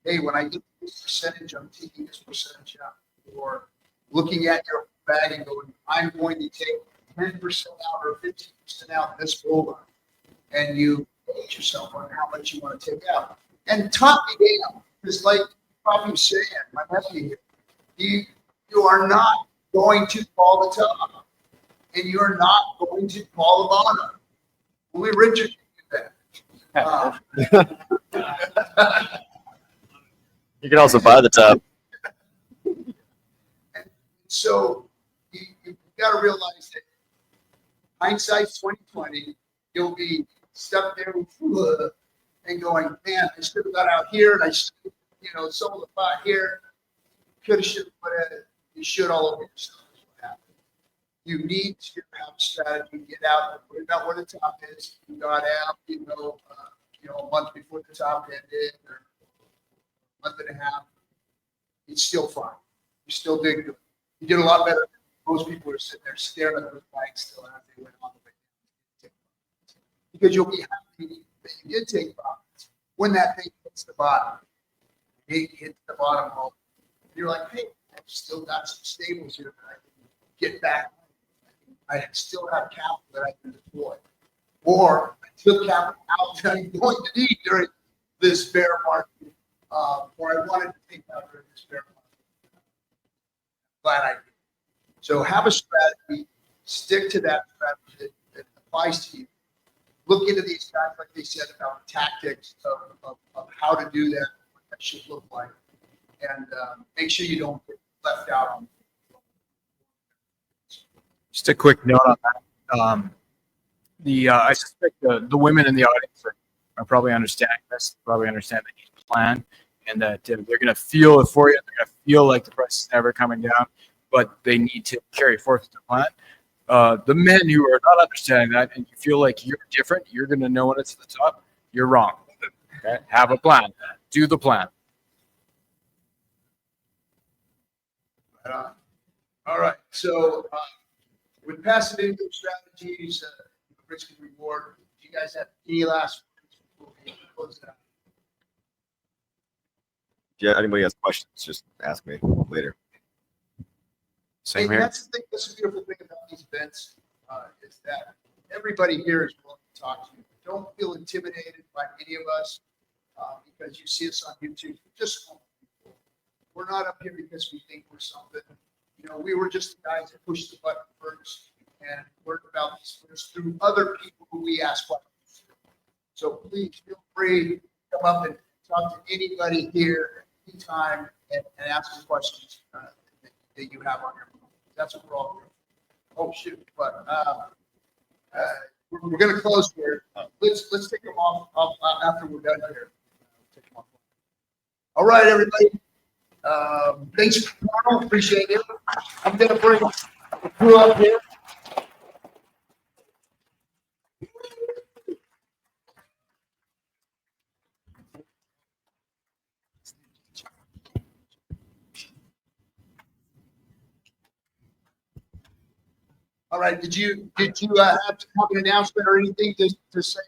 hey, when I get this percentage, I'm taking this percentage out. Or looking at your bag and going, I'm going to take 10% out or 15% out in this folder. And you gauge yourself on how much you want to take out. And top me down. Because like Bobby was saying, my nephew here, you are not going to call the top. And you're not going to call the bottom. Only Richard can do that. You can also buy the top. So you've got to realize that hindsight's 20/20. You'll be stuck there and going, man, I should have got out here, and I should, sold the pot here. Could have, should have, but you should all over yourself. You need to have a strategy. Get out, worry about where the top is. You got out, a month before the top ended, or a month and a half. It's still fine. You still did good. You did a lot better than most people are sitting there staring at those bags still as they went on the way down. Because you'll be happy that you did take profits when that thing hits the bottom. It hits the bottom hole. You're like, hey, I've still got some stables here that I can get back. I still have capital that I can deploy. Or I took capital out that I'm going to need during this bear market, or I wanted to take out during this bear market. Glad I did. So have a strategy, stick to that strategy that applies to you. Look into these guys, like they said, about tactics of how to do that, what that should look like. And make sure you don't get left out on. Just a quick note on that. I suspect the women in the audience are probably understanding this, probably understand the need to plan, and that they're going to feel it for you. They're going to feel like the price is never coming down, but they need to carry forth the plan. The men who are not understanding that and you feel like you're different, you're going to know when it's at the top, you're wrong. Okay? Have a plan. Do the plan. All right. So with passive income strategies, risk and reward, do you guys have any last words before we close it out? Yeah, anybody has questions, just ask me later. Same Hey, here. that's the beautiful thing about these events is that everybody here is willing to talk to you. Don't feel intimidated by any of us because you see us on YouTube. Just we're not up here because we think we're something. We were just the guys that pushed the button first and learned about these first through other people who we ask questions. So please feel free to come up and talk to anybody here anytime and ask the questions that you have on your phone. That's what we're all doing. Oh shoot! But we're going to close here. Let's take them off after we're done here. Take them off. All right, everybody. Thanks for coming. Appreciate it. I'm going to bring the crew up here. All right. Did you have an announcement or anything to say?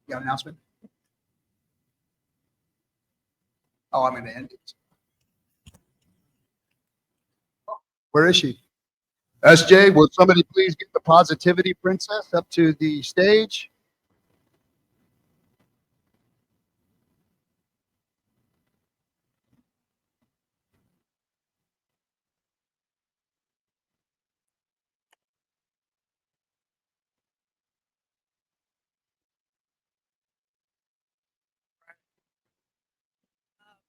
Yeah, announcement. Oh, I'm going to end it. Where is she? SJ, will somebody please get the positivity princess up to the stage?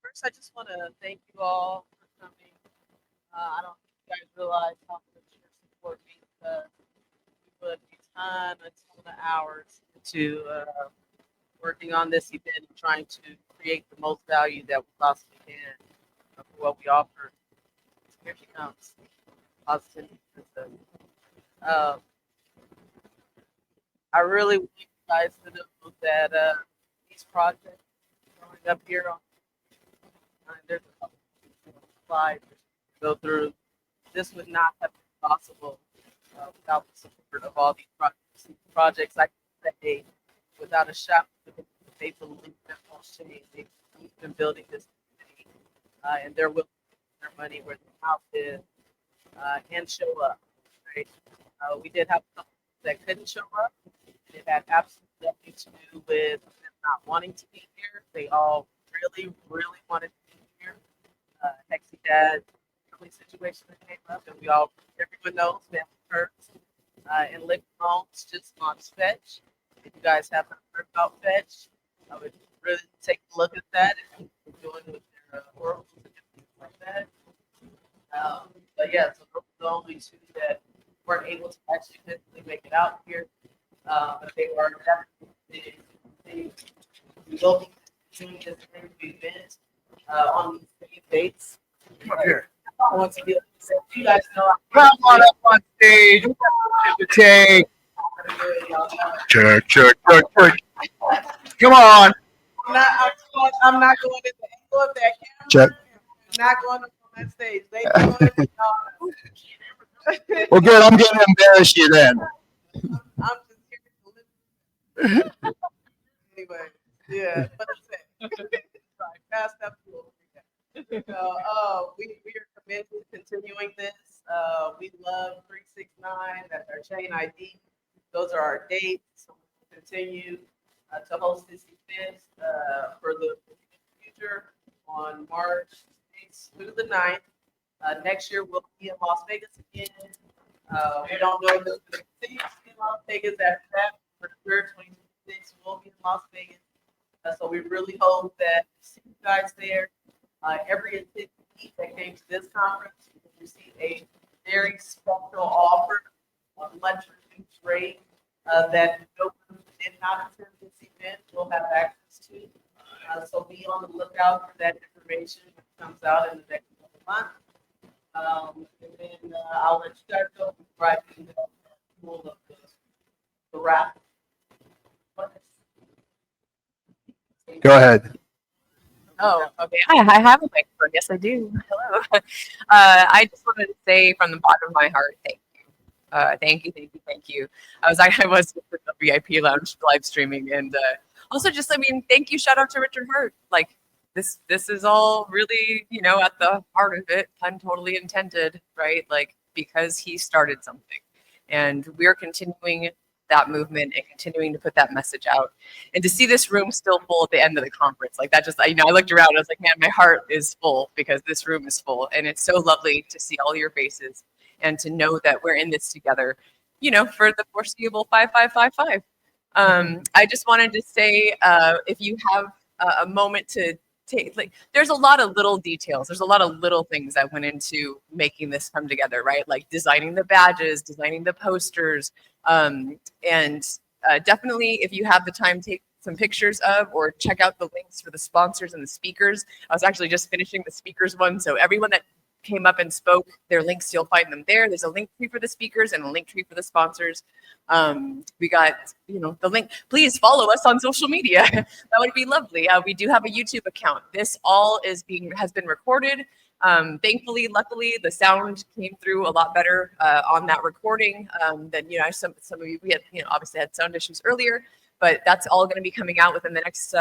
First, I just want to thank you all for coming. I don't think you guys realize how much your support means. We put a ton of hours into working on this event and trying to create the most value that we possibly can for what we offer. Here she comes. Positivity. I really want you guys to know that these projects growing up here on there's a couple slides to go through. This would not have been possible without the support of all these projects projects, I can say without a shot, they believe in blockchain. They've been building this community, and they're willing to put their money where their mouth is and show up. Right? We did have a couple that couldn't show up. It had absolutely nothing to do with them not wanting to be here. They all really, really wanted to be here. Hexy Dad situation that came up, and everyone knows family hurts. And Liquid Loans just launched Fetch. If you guys haven't heard about Fetch, I would really take a look at that if you're doing with their oracles and things like that. But yeah, so those are the only two that weren't able to actually physically make it out here. But they are definitely we will be doing this event on these same dates. Come up here. I want to get you guys know. Come on up on stage. Take. Check. Come on. I'm not going in the angle of that camera. Check. I'm not going up on that stage. They doing it. Well, good. I'm going to embarrass you then. I'm just here to live. Anyway, yeah, but that's it. Sorry, fast up to it. So, we are committed to continuing this. We love 369. That's our chain ID. Those are our dates. So we'll continue to host this event for the future on March 8th through the 9th. Next year we'll be in Las Vegas again. We don't know if it's going to continue to be in Las Vegas after that. For sure, 2026 we'll be in Las Vegas. So we really hope that we see you guys there. Every attendee that came to this conference will receive a very special offer on lunch and rate that no one who did not attend this event will have access to. So be on the lookout for that information when it comes out in the next couple months. And then I'll let you guys go before I do the wrap. Go ahead. Oh, okay. I have a microphone. Yes, I do. Hello. I just wanted to say from the bottom of my heart, thank you. Thank you. I was with the VIP lounge live streaming, and also just, thank you. Shout out to Richard Hurt. Like this is all really, at the heart of it, pun totally intended, right? Like, because he started something, and we're continuing that movement and continuing to put that message out, and to see this room still full at the end of the conference, like that, just, I looked around, I was like, man, my heart is full because this room is full, and it's so lovely to see all your faces and to know that we're in this together, for the foreseeable 5555. I just wanted to say, if you have a moment to take, there's a lot of little details. There's a lot of little things that went into making this come together, right? Like designing the badges, designing the posters, and definitely if you have the time, take some pictures of or check out the links for the sponsors and the speakers. I was actually just finishing the speakers one, so everyone that came up and spoke, their links, you'll find them there. There's a link tree for the speakers and a link tree for the sponsors. We got, the link. Please follow us on social media. That would be lovely. We do have a YouTube account. This all has been recorded. Thankfully, luckily, the sound came through a lot better on that recording than some of you. We had obviously had sound issues earlier, but that's all going to be coming out within the next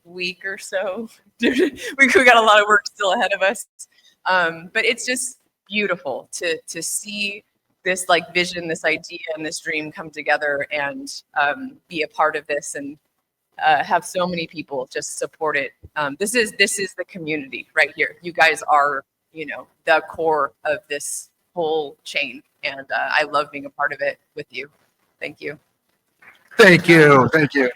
week or so. we got a lot of work still ahead of us. But it's just beautiful to see this vision, this idea, and this dream come together and be a part of this, and have so many people just support it. This is the community right here. You guys are, the core of this whole chain, and I love being a part of it with you. Thank you. Thank you. Thank you.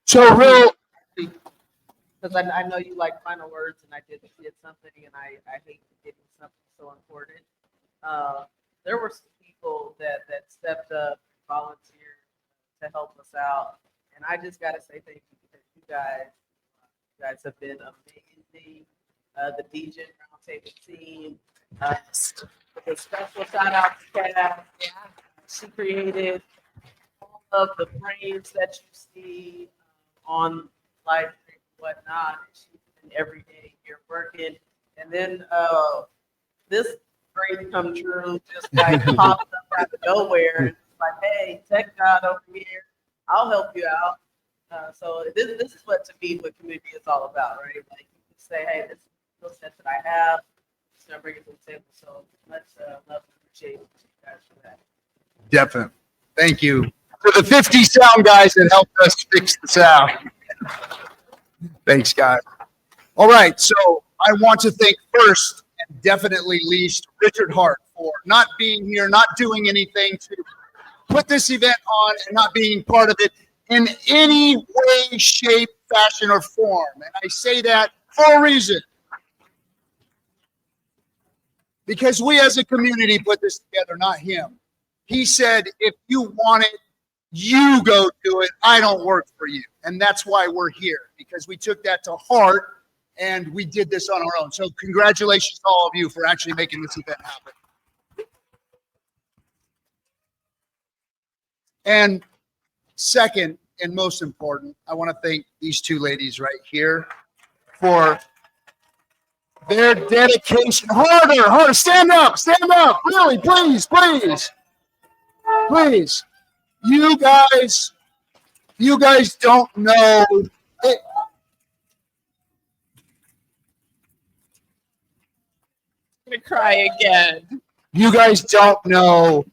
So real, because I know you like final words, and I did something, and I hate getting something so important. There were some people that stepped up, volunteered to help us out, and I just got to say thank you, because you guys have been amazing. The DJ Roundtable team, the special shout out to Kat. She created all of the frames that you see on live stream and whatnot. She's been every day here working, and then this dream come true just popped up out of nowhere. like, hey, tech god over here, I'll help you out. So this is what, to me, what community is all about, right? Like, you can say, hey, this is the skill set that I have. It's gonna bring it to the table. So let's love and appreciate you guys for that. Definitely. Thank you for the 50 sound guys that helped us fix the sound. Thanks, guys. All right, so I want to thank first and definitely least Richard Hart for not being here, not doing anything to put this event on, and not being part of it in any way, shape, fashion, or form. And I say that for a reason. Because we as a community put this together, not him. He said, if you want it, you go do it. I don't work for you. And that's why we're here, because we took that to heart and we did this on our own. So congratulations to all of you for actually making this event happen. And second, and most important, I want to thank these two ladies right here for their dedication. Harder, stand up, really, please. Please. You guys don't know. I'm gonna cry again. You guys don't know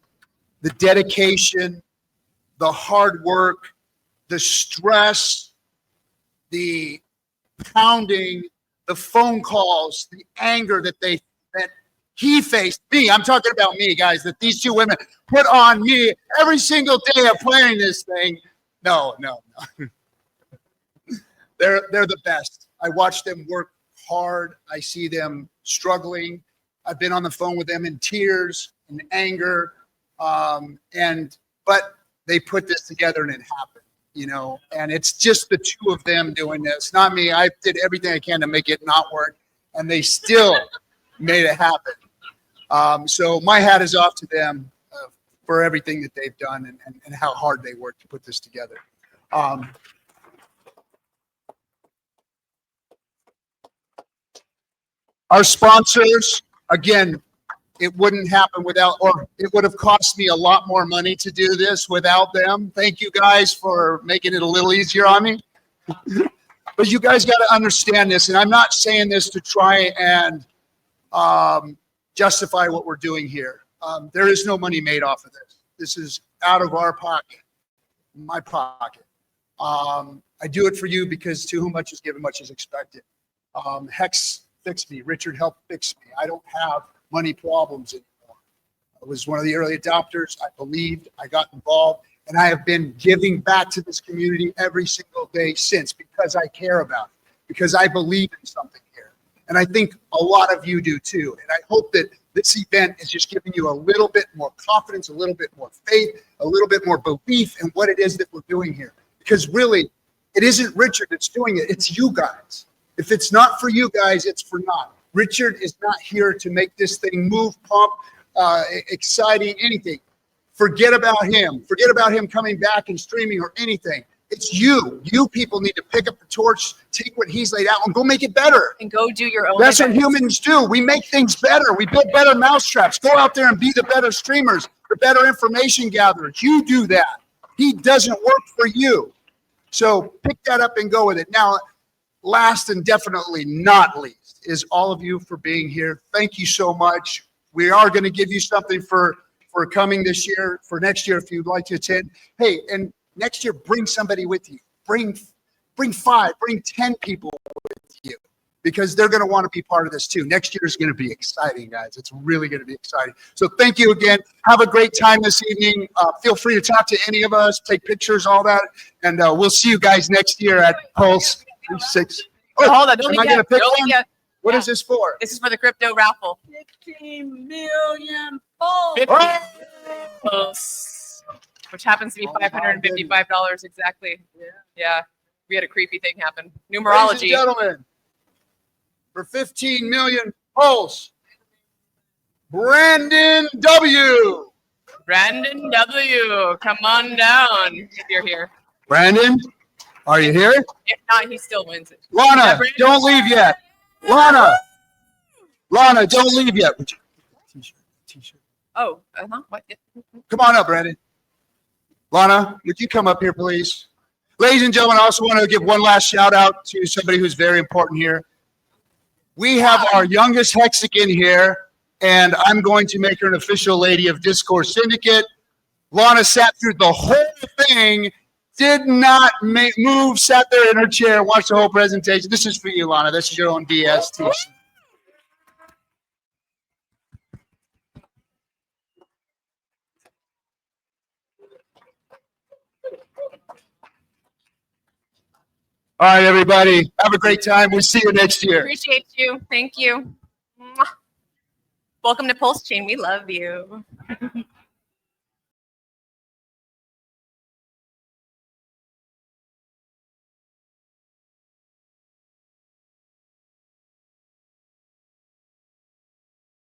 the dedication, the hard work, the stress, the pounding, the phone calls, the anger that he faced. I'm talking about me, guys, that these two women put on me every single day of planning this thing. No. They're the best. I watch them work hard. I see them struggling. I've been on the phone with them in tears and anger. But they put this together and it happened, you know, and it's just the two of them doing this, not me. I did everything I can to make it not work, and they still made it happen. So my hat is off to them for everything that they've done and how hard they worked to put this together. Our sponsors, again, it wouldn't happen without, or it would have cost me a lot more money to do this without them. Thank you guys for making it a little easier on me. But you guys got to understand this, and I'm not saying this to try and justify what we're doing here. There is no money made off of this. This is out of our pocket, my pocket. I do it for you because to whom much is given, much is expected. Hex fixed me. Richard helped fix me. I don't have money problems anymore. I was one of the early adopters. I believed, I got involved, and I have been giving back to this community every single day since, because I care about it, because I believe in something here. And I think a lot of you do too. And I hope that this event is just giving you a little bit more confidence, a little bit more faith, a little bit more belief in what it is that we're doing here. Because really, it isn't Richard that's doing it, it's you guys. If it's not for you guys, it's for naught. Richard is not here to make this thing move, pump, exciting, anything. Forget about him. Forget about him coming back and streaming or anything. It's you. You people need to pick up the torch, take what he's laid out, and go make it better. And go do your own. That's what events. humans do. We make things better. We build better mousetraps. Go out there and be the better streamers, the better information gatherers. You do that. He doesn't work for you. So pick that up and go with it. Now, last and definitely not least is all of you for being here. Thank you so much. We are going to give you something for coming this year, for next year if you'd like to attend. Hey, and next year, bring somebody with you. Bring 5, bring 10 people with you, because they're going to want to be part of this too. Next year is going to be exciting, guys. It's really going to be exciting. So thank you again. Have a great time this evening. Feel free to talk to any of us, take pictures, all that. And we'll see you guys next year at Pulse 6. Oh, hold on. Don't am I leave going to yet. pick Don't leave one? yet. What is this for? This is for the crypto raffle. 15 million folks. 50 folks, which happens to be $555 exactly. Yeah. We had a creepy thing happen. Numerology. Ladies and gentlemen, for 15 million polls, Brandon W. Brandon W. Come on down if you're here. Brandon, are you here? If not, he still wins it. Lana, Yeah, Brandon. don't leave yet. Lana, don't leave yet. Oh, what? Come on up, Brandon. Lana, would you come up here, please? Ladies and gentlemen, I also want to give one last shout out to somebody who's very important here. We have our youngest Hexican here, and I'm going to make her an official lady of Discord Syndicate. Lana sat through the whole thing, did not move, sat there in her chair, watched the whole presentation. This is for you, Lana. This is your own DS too. All right, everybody. Have a great time. We'll see you next year. Appreciate you. Thank you. Mwah. Welcome to Pulse Chain. We love you.